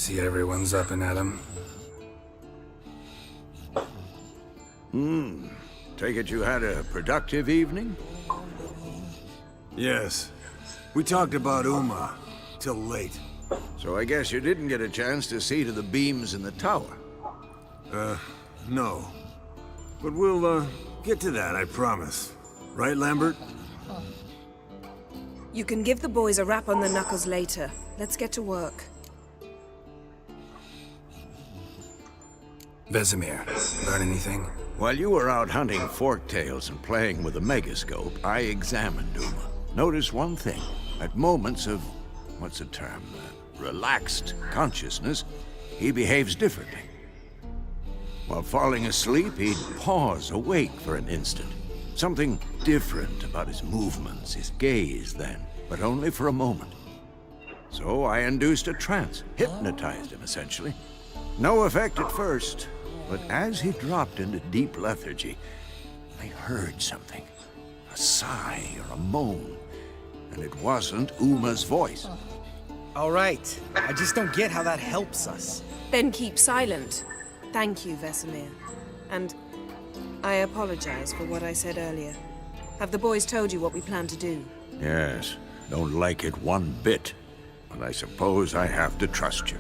See everyone's up and at 'em. Take it you had a productive evening? Yes. We talked about Uma till late. So I guess you didn't get a chance to see to the beams in the tower. No. But we'll, get to that, I promise. Right, Lambert? You can give the boys a rap on the knuckles later. Let's get to work. Vesemir, learn anything? While you were out hunting forktails and playing with a megascope, I examined Uma. Noticed one thing. At moments of, what's the term, relaxed consciousness, he behaves differently. While falling asleep, he'd pause awake for an instant. Something different about his movements, his gaze then, but only for a moment. So I induced a trance, hypnotized him essentially. No effect at first, but as he dropped into deep lethargy, I heard something. A sigh or a moan, and it wasn't Uma's voice. All right. I just don't get how that helps us. Then keep silent. Thank you, Vesemir. And I apologize for what I said earlier. Have the boys told you what we plan to do? Yes, don't like it one bit, but I suppose I have to trust you.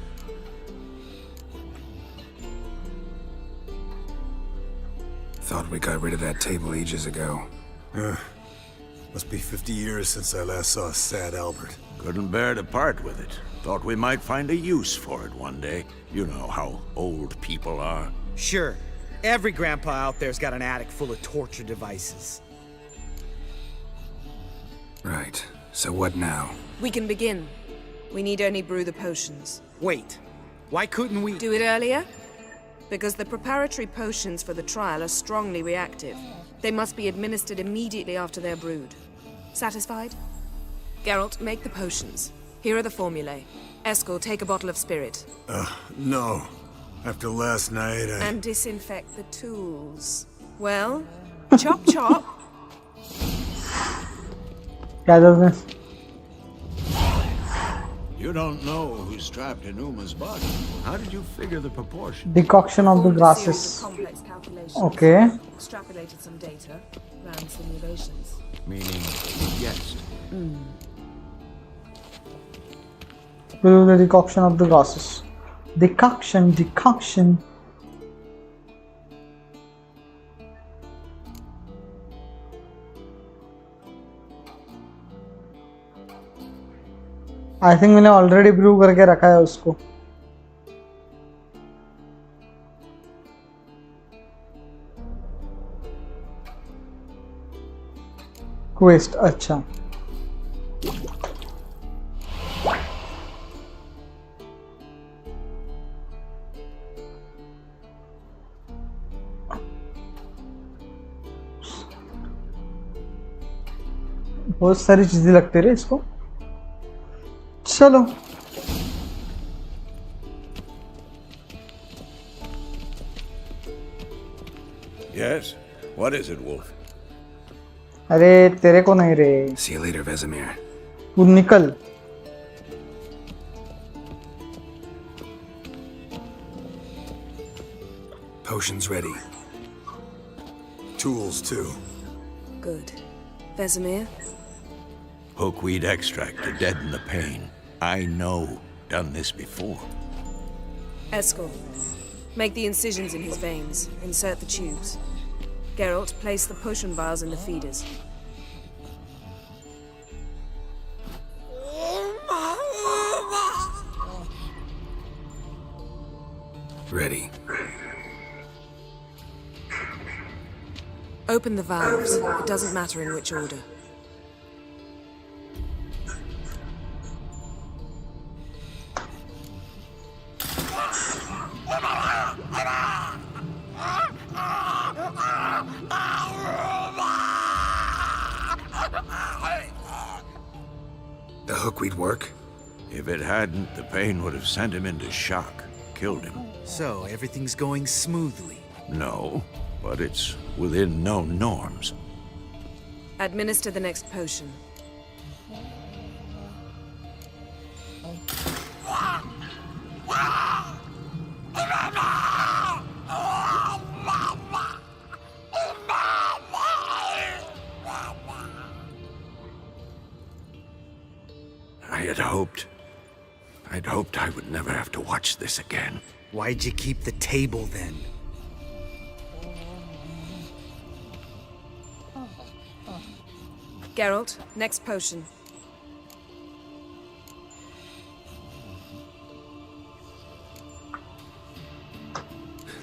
Thought we got rid of that table ages ago. Must be 50 years since I last saw sad Albert. Couldn't bear to part with it. Thought we might find a use for it one day. You know how old people are. Sure. Every grandpa out there's got an attic full of torture devices. Right. So what now? We can begin. We need only brew the potions. Wait. Why couldn't we... Do it earlier? Because the preparatory potions for the trial are strongly reactive. They must be administered immediately after they're brewed. Satisfied? Geralt, make the potions. Here are the formulae. Eskel, take a bottle of spirit. No. After last night, And disinfect the tools. Well, chop chop. क्या करते हैं? You don't know who's trapped in Uma's body. How did you figure the proportion? Decoction of the grasses. Complex calculations. Okay. Extrapolated some data, ran simulations. Meaning, you guessed. We'll do the decoction of the grasses. Decoction. I think मैंने already Bru करके रखा है उसको। Quest, अच्छा बहुत सारी चीजें लगती रही इसको। चलो Yes? What is it, Wolf? अरे तेरे को नहीं रे। See you later, Vesemir. तू निकल। Potions ready. Tools, too. Good. Vesemir? Hookweed extract to deaden the pain. I know. Done this before. Eskel, make the incisions in his veins. Insert the tubes. Geralt, place the potion vials in the feeders. Ready. Open the valves. It doesn't matter in which order. The hookweed work? If it hadn't, the pain would have sent him into shock, killed him. So, everything's going smoothly? No, but it's within known norms. Administer the next potion. I'd hoped I would never have to watch this again. Why'd you keep the table then? Geralt, next potion.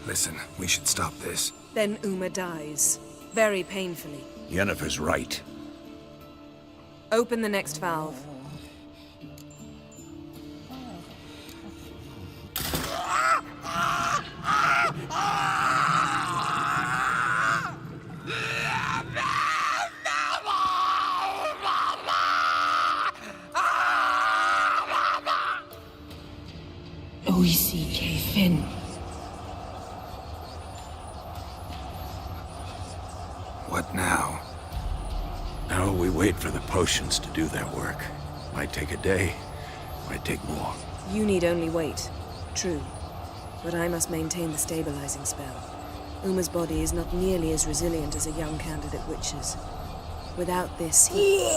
Listen, we should stop this. Then Uma dies. Very painfully. Yennefer's right. Open the next valve. Fin. What now? Now we wait for the potions to do their work. Might take a day, might take more. You need only wait. True. But I must maintain the stabilizing spell. Uma's body is not nearly as resilient as a young candidate witch's. Without this, he...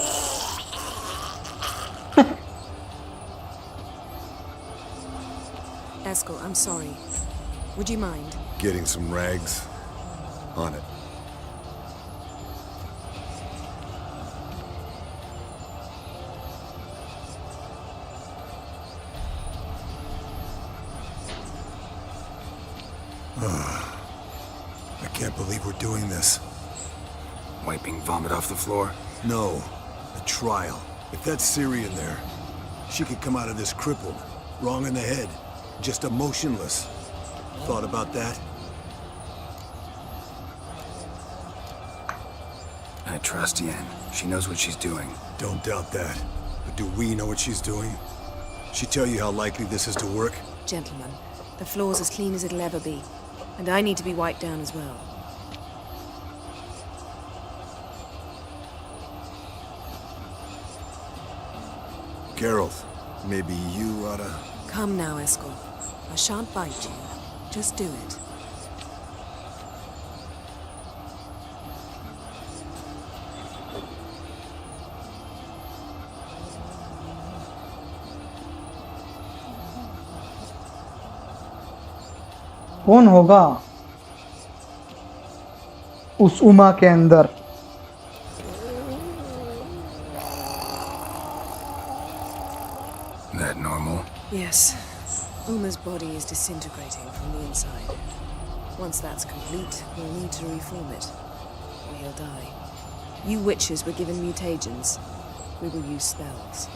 Eskel, I'm sorry. Would you mind? Getting some rags. On it. I can't believe we're doing this. Wiping vomit off the floor? No. The trial. If that's Ciri in there, she could come out of this crippled. Wrong in the head. Just emotionless. Thought about that? I trust Yen. She knows what she's doing. Don't doubt that. But do we know what she's doing? She tell you how likely this is to work? Gentlemen, the floor's as clean as it'll ever be. And I need to be wiped down as well. Geralt, maybe you oughta... Come now, Eskel. I shan't bite you. Just do it. कौन होगा उस उमा के अंदर? That normal? Yes. Uma's body is disintegrating from the inside. Once that's complete, we'll need to reform it, or he'll die. You witches were given mutagens. We will use spells.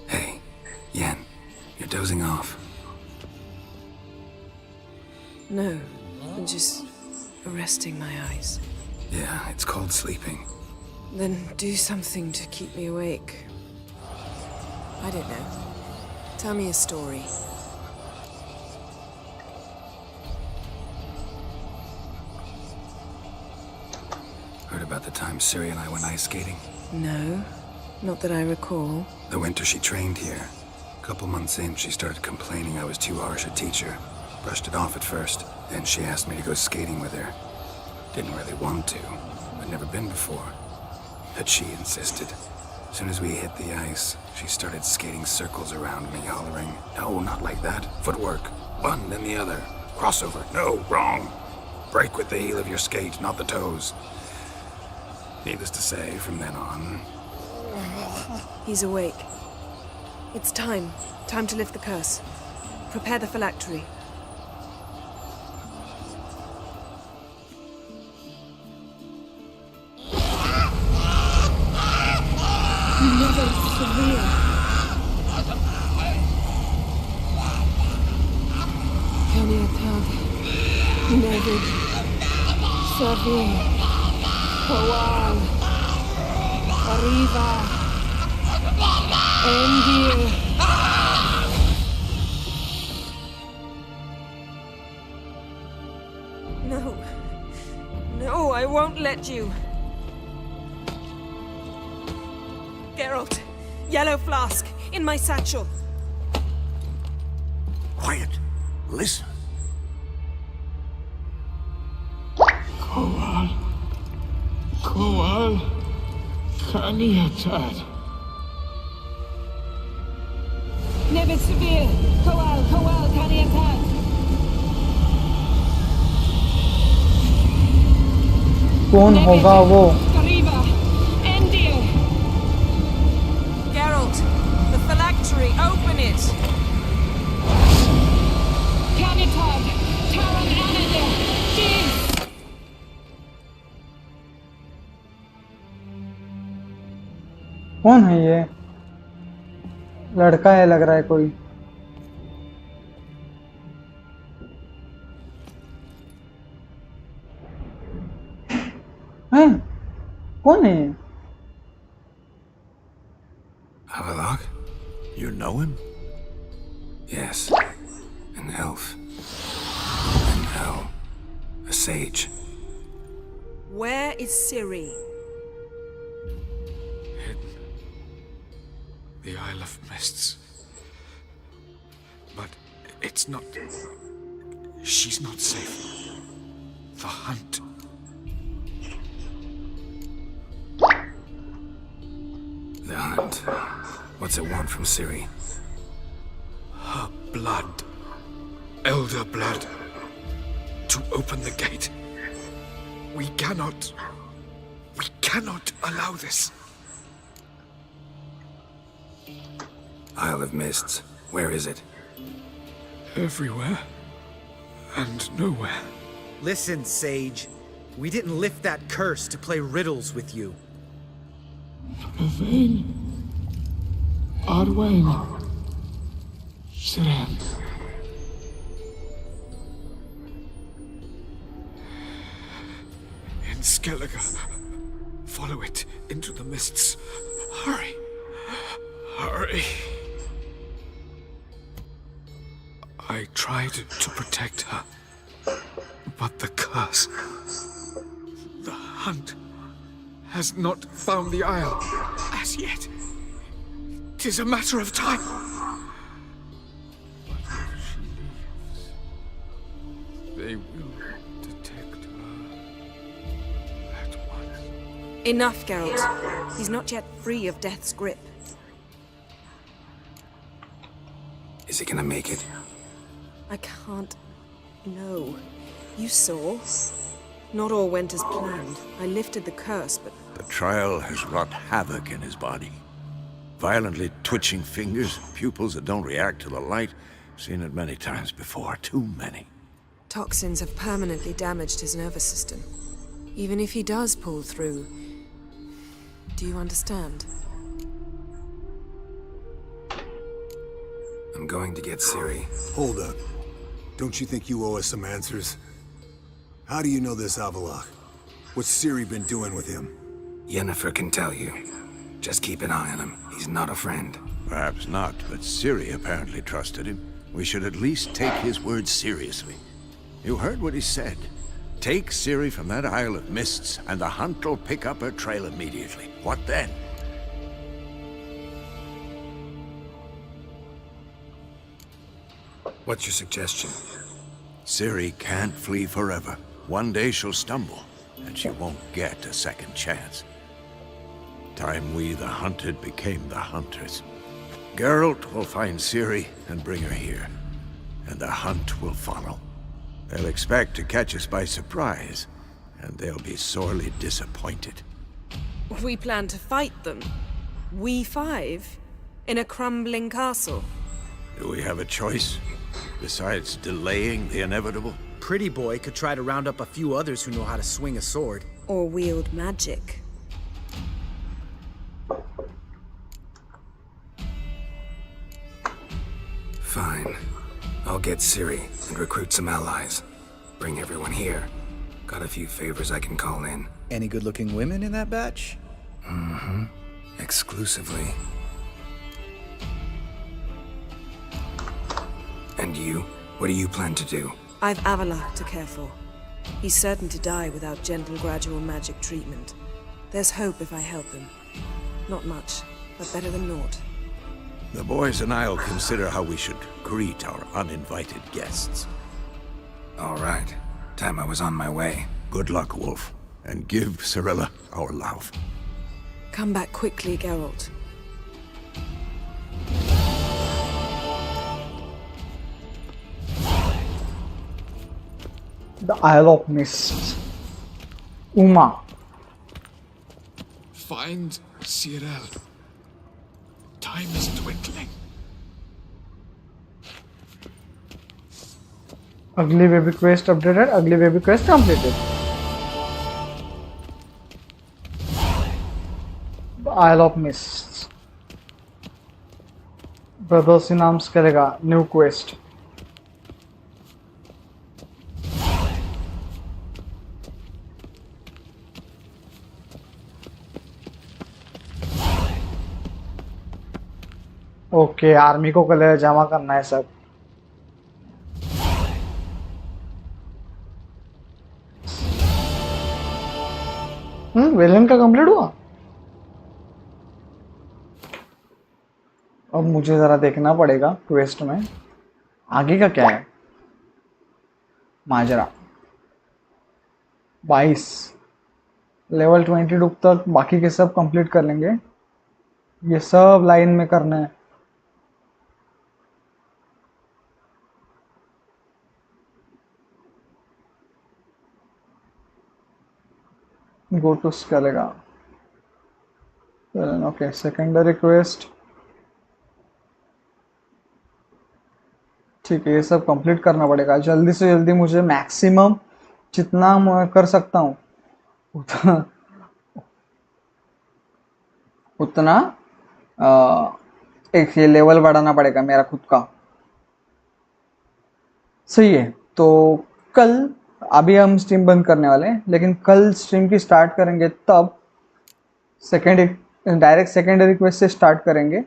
Hey, Yen, you're dozing off. No, I'm just arresting my eyes. Yeah, it's called sleeping. Then do something to keep me awake. I don't know. Tell me a story. Heard about the time Ciri and I went ice skating? No, not that I recall. The winter she trained here. A couple months in, she started complaining I was too harsh a teacher. Brushed it off at first. Then she asked me to go skating with her. Didn't really want to. I'd never been before. But she insisted. As soon as we hit the ice, she started skating circles around me, hollering, "No, not like that. Footwork. One, then the other. Crossover. No, wrong. Break with the heel of your skate, not the toes." Needless to say, from then on... He's awake. It's time. Time to lift the curse. Prepare the phylactery. Never severe. Kaniatag. Nevid. Severe. Kowal. Arriva. Endir. No. No, I won't let you. Geralt, yellow flask, in my satchel. Quiet. Listen. Kowal. Kowal. Kaniatad. Nevid severe. Kowal, Kowal, Kaniatag. कौन होगा वो? Arriva. Endir. Geralt, the phylactery, open it! Kaniatag. Taran Anadir. Jeez. कौन है ये? लड़का है लग रहा है कोई। हैं? कौन है ये? Havelock? You know him? Yes. An elf. An elf. A sage. Where is Ciri? The Isle of Mists. But it's not... She's not safe. The hunt. The hunt. What's it want from Ciri? Her blood. Elder blood. To open the gate. We cannot allow this. Isle of Mists. Where is it? Everywhere. And nowhere. Listen, Sage. We didn't lift that curse to play riddles with you. Yvain. Arwain. Siren. In Skellige. Follow it into the mists. Hurry. Hurry. I tried to protect her. But the curse... The hunt... has not found the Isle as yet. 'Tis a matter of time. But if she leaves, they will detect her at once. Enough, Geralt. He's not yet free of death's grip. Is he gonna make it? I can't... No. You saw. Not all went as planned. I lifted the curse, but... The trial has wrought havoc in his body. Violently twitching fingers, pupils that don't react to the light. Seen it many times before, too many. Toxins have permanently damaged his nervous system. Even if he does pull through... Do you understand? I'm going to get Ciri. Hold up. Don't you think you owe us some answers? How do you know this Havelock? What's Ciri been doing with him? Yennefer can tell you. Just keep an eye on him. He's not a friend. Perhaps not, but Ciri apparently trusted him. We should at least take his words seriously. You heard what he said. Take Ciri from that Isle of Mists, and the hunt will pick up her trail immediately. What then? What's your suggestion? Ciri can't flee forever. One day she'll stumble, and she won't get a second chance. Time we, the hunted, became the hunters. Geralt will find Ciri and bring her here, and the hunt will follow. They'll expect to catch us by surprise, and they'll be sorely disappointed. We plan to fight them. We five? In a crumbling castle? Do we have a choice, besides delaying the inevitable? Pretty Boy could try to round up a few others who know how to swing a sword. Or wield magic. Fine. I'll get Ciri and recruit some allies. Bring everyone here. Got a few favors I can call in. Any good-looking women in that batch? Mm-hmm. Exclusively. And you? What do you plan to do? I've Avila to care for. He's certain to die without gentle, gradual magic treatment. There's hope if I help him. Not much, but better than naught. The boys and I'll consider how we should greet our uninvited guests. All right. Time I was on my way. Good luck, Wolf. And give Cirilla our love. Come back quickly, Geralt. The Isle of Mist. Uma. Find Cyril. Time is dwindling. Ugly baby quest updated. Ugly baby quest completed. The Isle of Mist. Brothers in Arms करेगा new quest. Okay army को colour जमा करना है सब. Villain का complete हुआ. अब मुझे जरा देखना पड़ेगा क्वेस्ट में आगे का क्या है. माजरा 22 लेवल 22 तक बाकी के सब कंप्लीट कर लेंगे. ये सब लाइन में करना है. गो टू करेगा. ओके सेकेंडरी क्वेस्ट ठीक है. ये सब कंप्लीट करना पड़ेगा जल्दी से जल्दी. मुझे मैक्सिमम जितना मैं कर सकता हूँ उतना एक ये लेवल बढ़ाना पड़ेगा मेरा खुद का. सही है. तो कल अभी हम स्ट्रीम बंद करने वाले हैं लेकिन कल स्ट्रीम की स्टार्ट करेंगे तब डायरेक्ट सेकेंडरी रिक्वेस्ट से स्टार्ट करेंगे.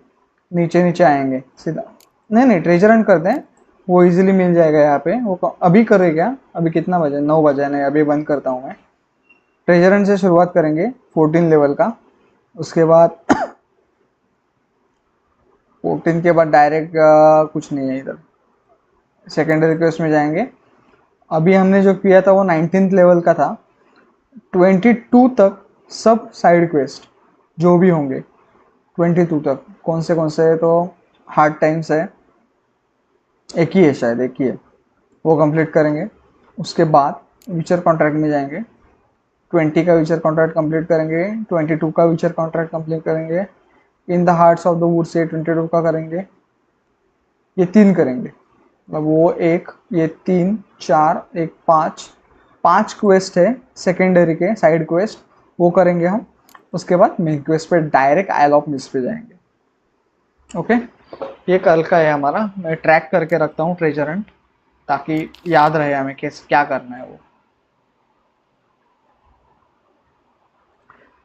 नीचे नीचे आएंगे सीधा. नहीं ट्रेजर हंट करते हैं वो इजीली मिल जाएगा यहाँ पे. वो अभी करे क्या. अभी कितना बजे 9 बजे. नहीं अभी बंद करता हूँ मैं. ट्रेजर हंट से शुरुआत करेंगे 14 लेवल का. उसके बाद 14 के बाद डायरेक्ट कुछ नहीं है इधर. सेकेंडरी रिक्वेस्ट में जाएंगे. अभी हमने जो किया था वो 19th लेवल का था. 22 तक सब साइड क्वेस्ट जो भी होंगे 22 तक. कौन से तो हार्ड टाइम्स है. एक ही है शायद. एक ही है. वो कंप्लीट करेंगे. उसके बाद विचर कॉन्ट्रैक्ट में जाएंगे. 20 का विचर कॉन्ट्रैक्ट कंप्लीट करेंगे. 22 का विचर कॉन्ट्रैक्ट कंप्लीट करेंगे. In the hearts of the would say 22 का करेंगे. ये 3 करेंगे. मतलब वो एक ये 3 4 1 5 क्वेस्ट है सेकेंडरी के साइड क्वेस्ट. वो करेंगे हम. उसके बाद मेन क्वेस्ट पे डायरेक्ट आइल ऑफ मिस्ट पे जाएंगे. ओके ये कल का है हमारा. मैं ट्रैक करके रखता हूँ ट्रेजर हंट ताकि याद रहे हमें कैसे क्या करना है वो.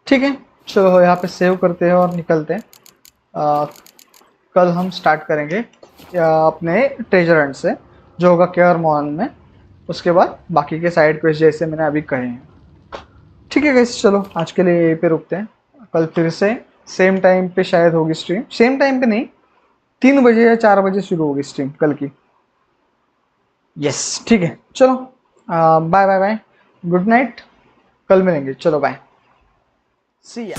ठीक है चलो यहाँ पे सेव करते हैं और निकलते हैं. कल हम स्टार्ट करेंगे अपने ट्रेजर हंट से जो होगा केयर मॉल में. उसके बाद बाकी के साइड क्वेस्ट जैसे मैंने अभी कहे हैं. ठीक है गाइस चलो आज के लिए यहीं पे रुकते हैं. कल फिर से सेम टाइम पे शायद होगी स्ट्रीम. सेम टाइम पे नहीं 3 बजे या 4 बजे शुरू होगी स्ट्रीम कल की. यस ठीक है चलो bye bye bye. Good night. कल मिलेंगे. चलो बाय. सी या.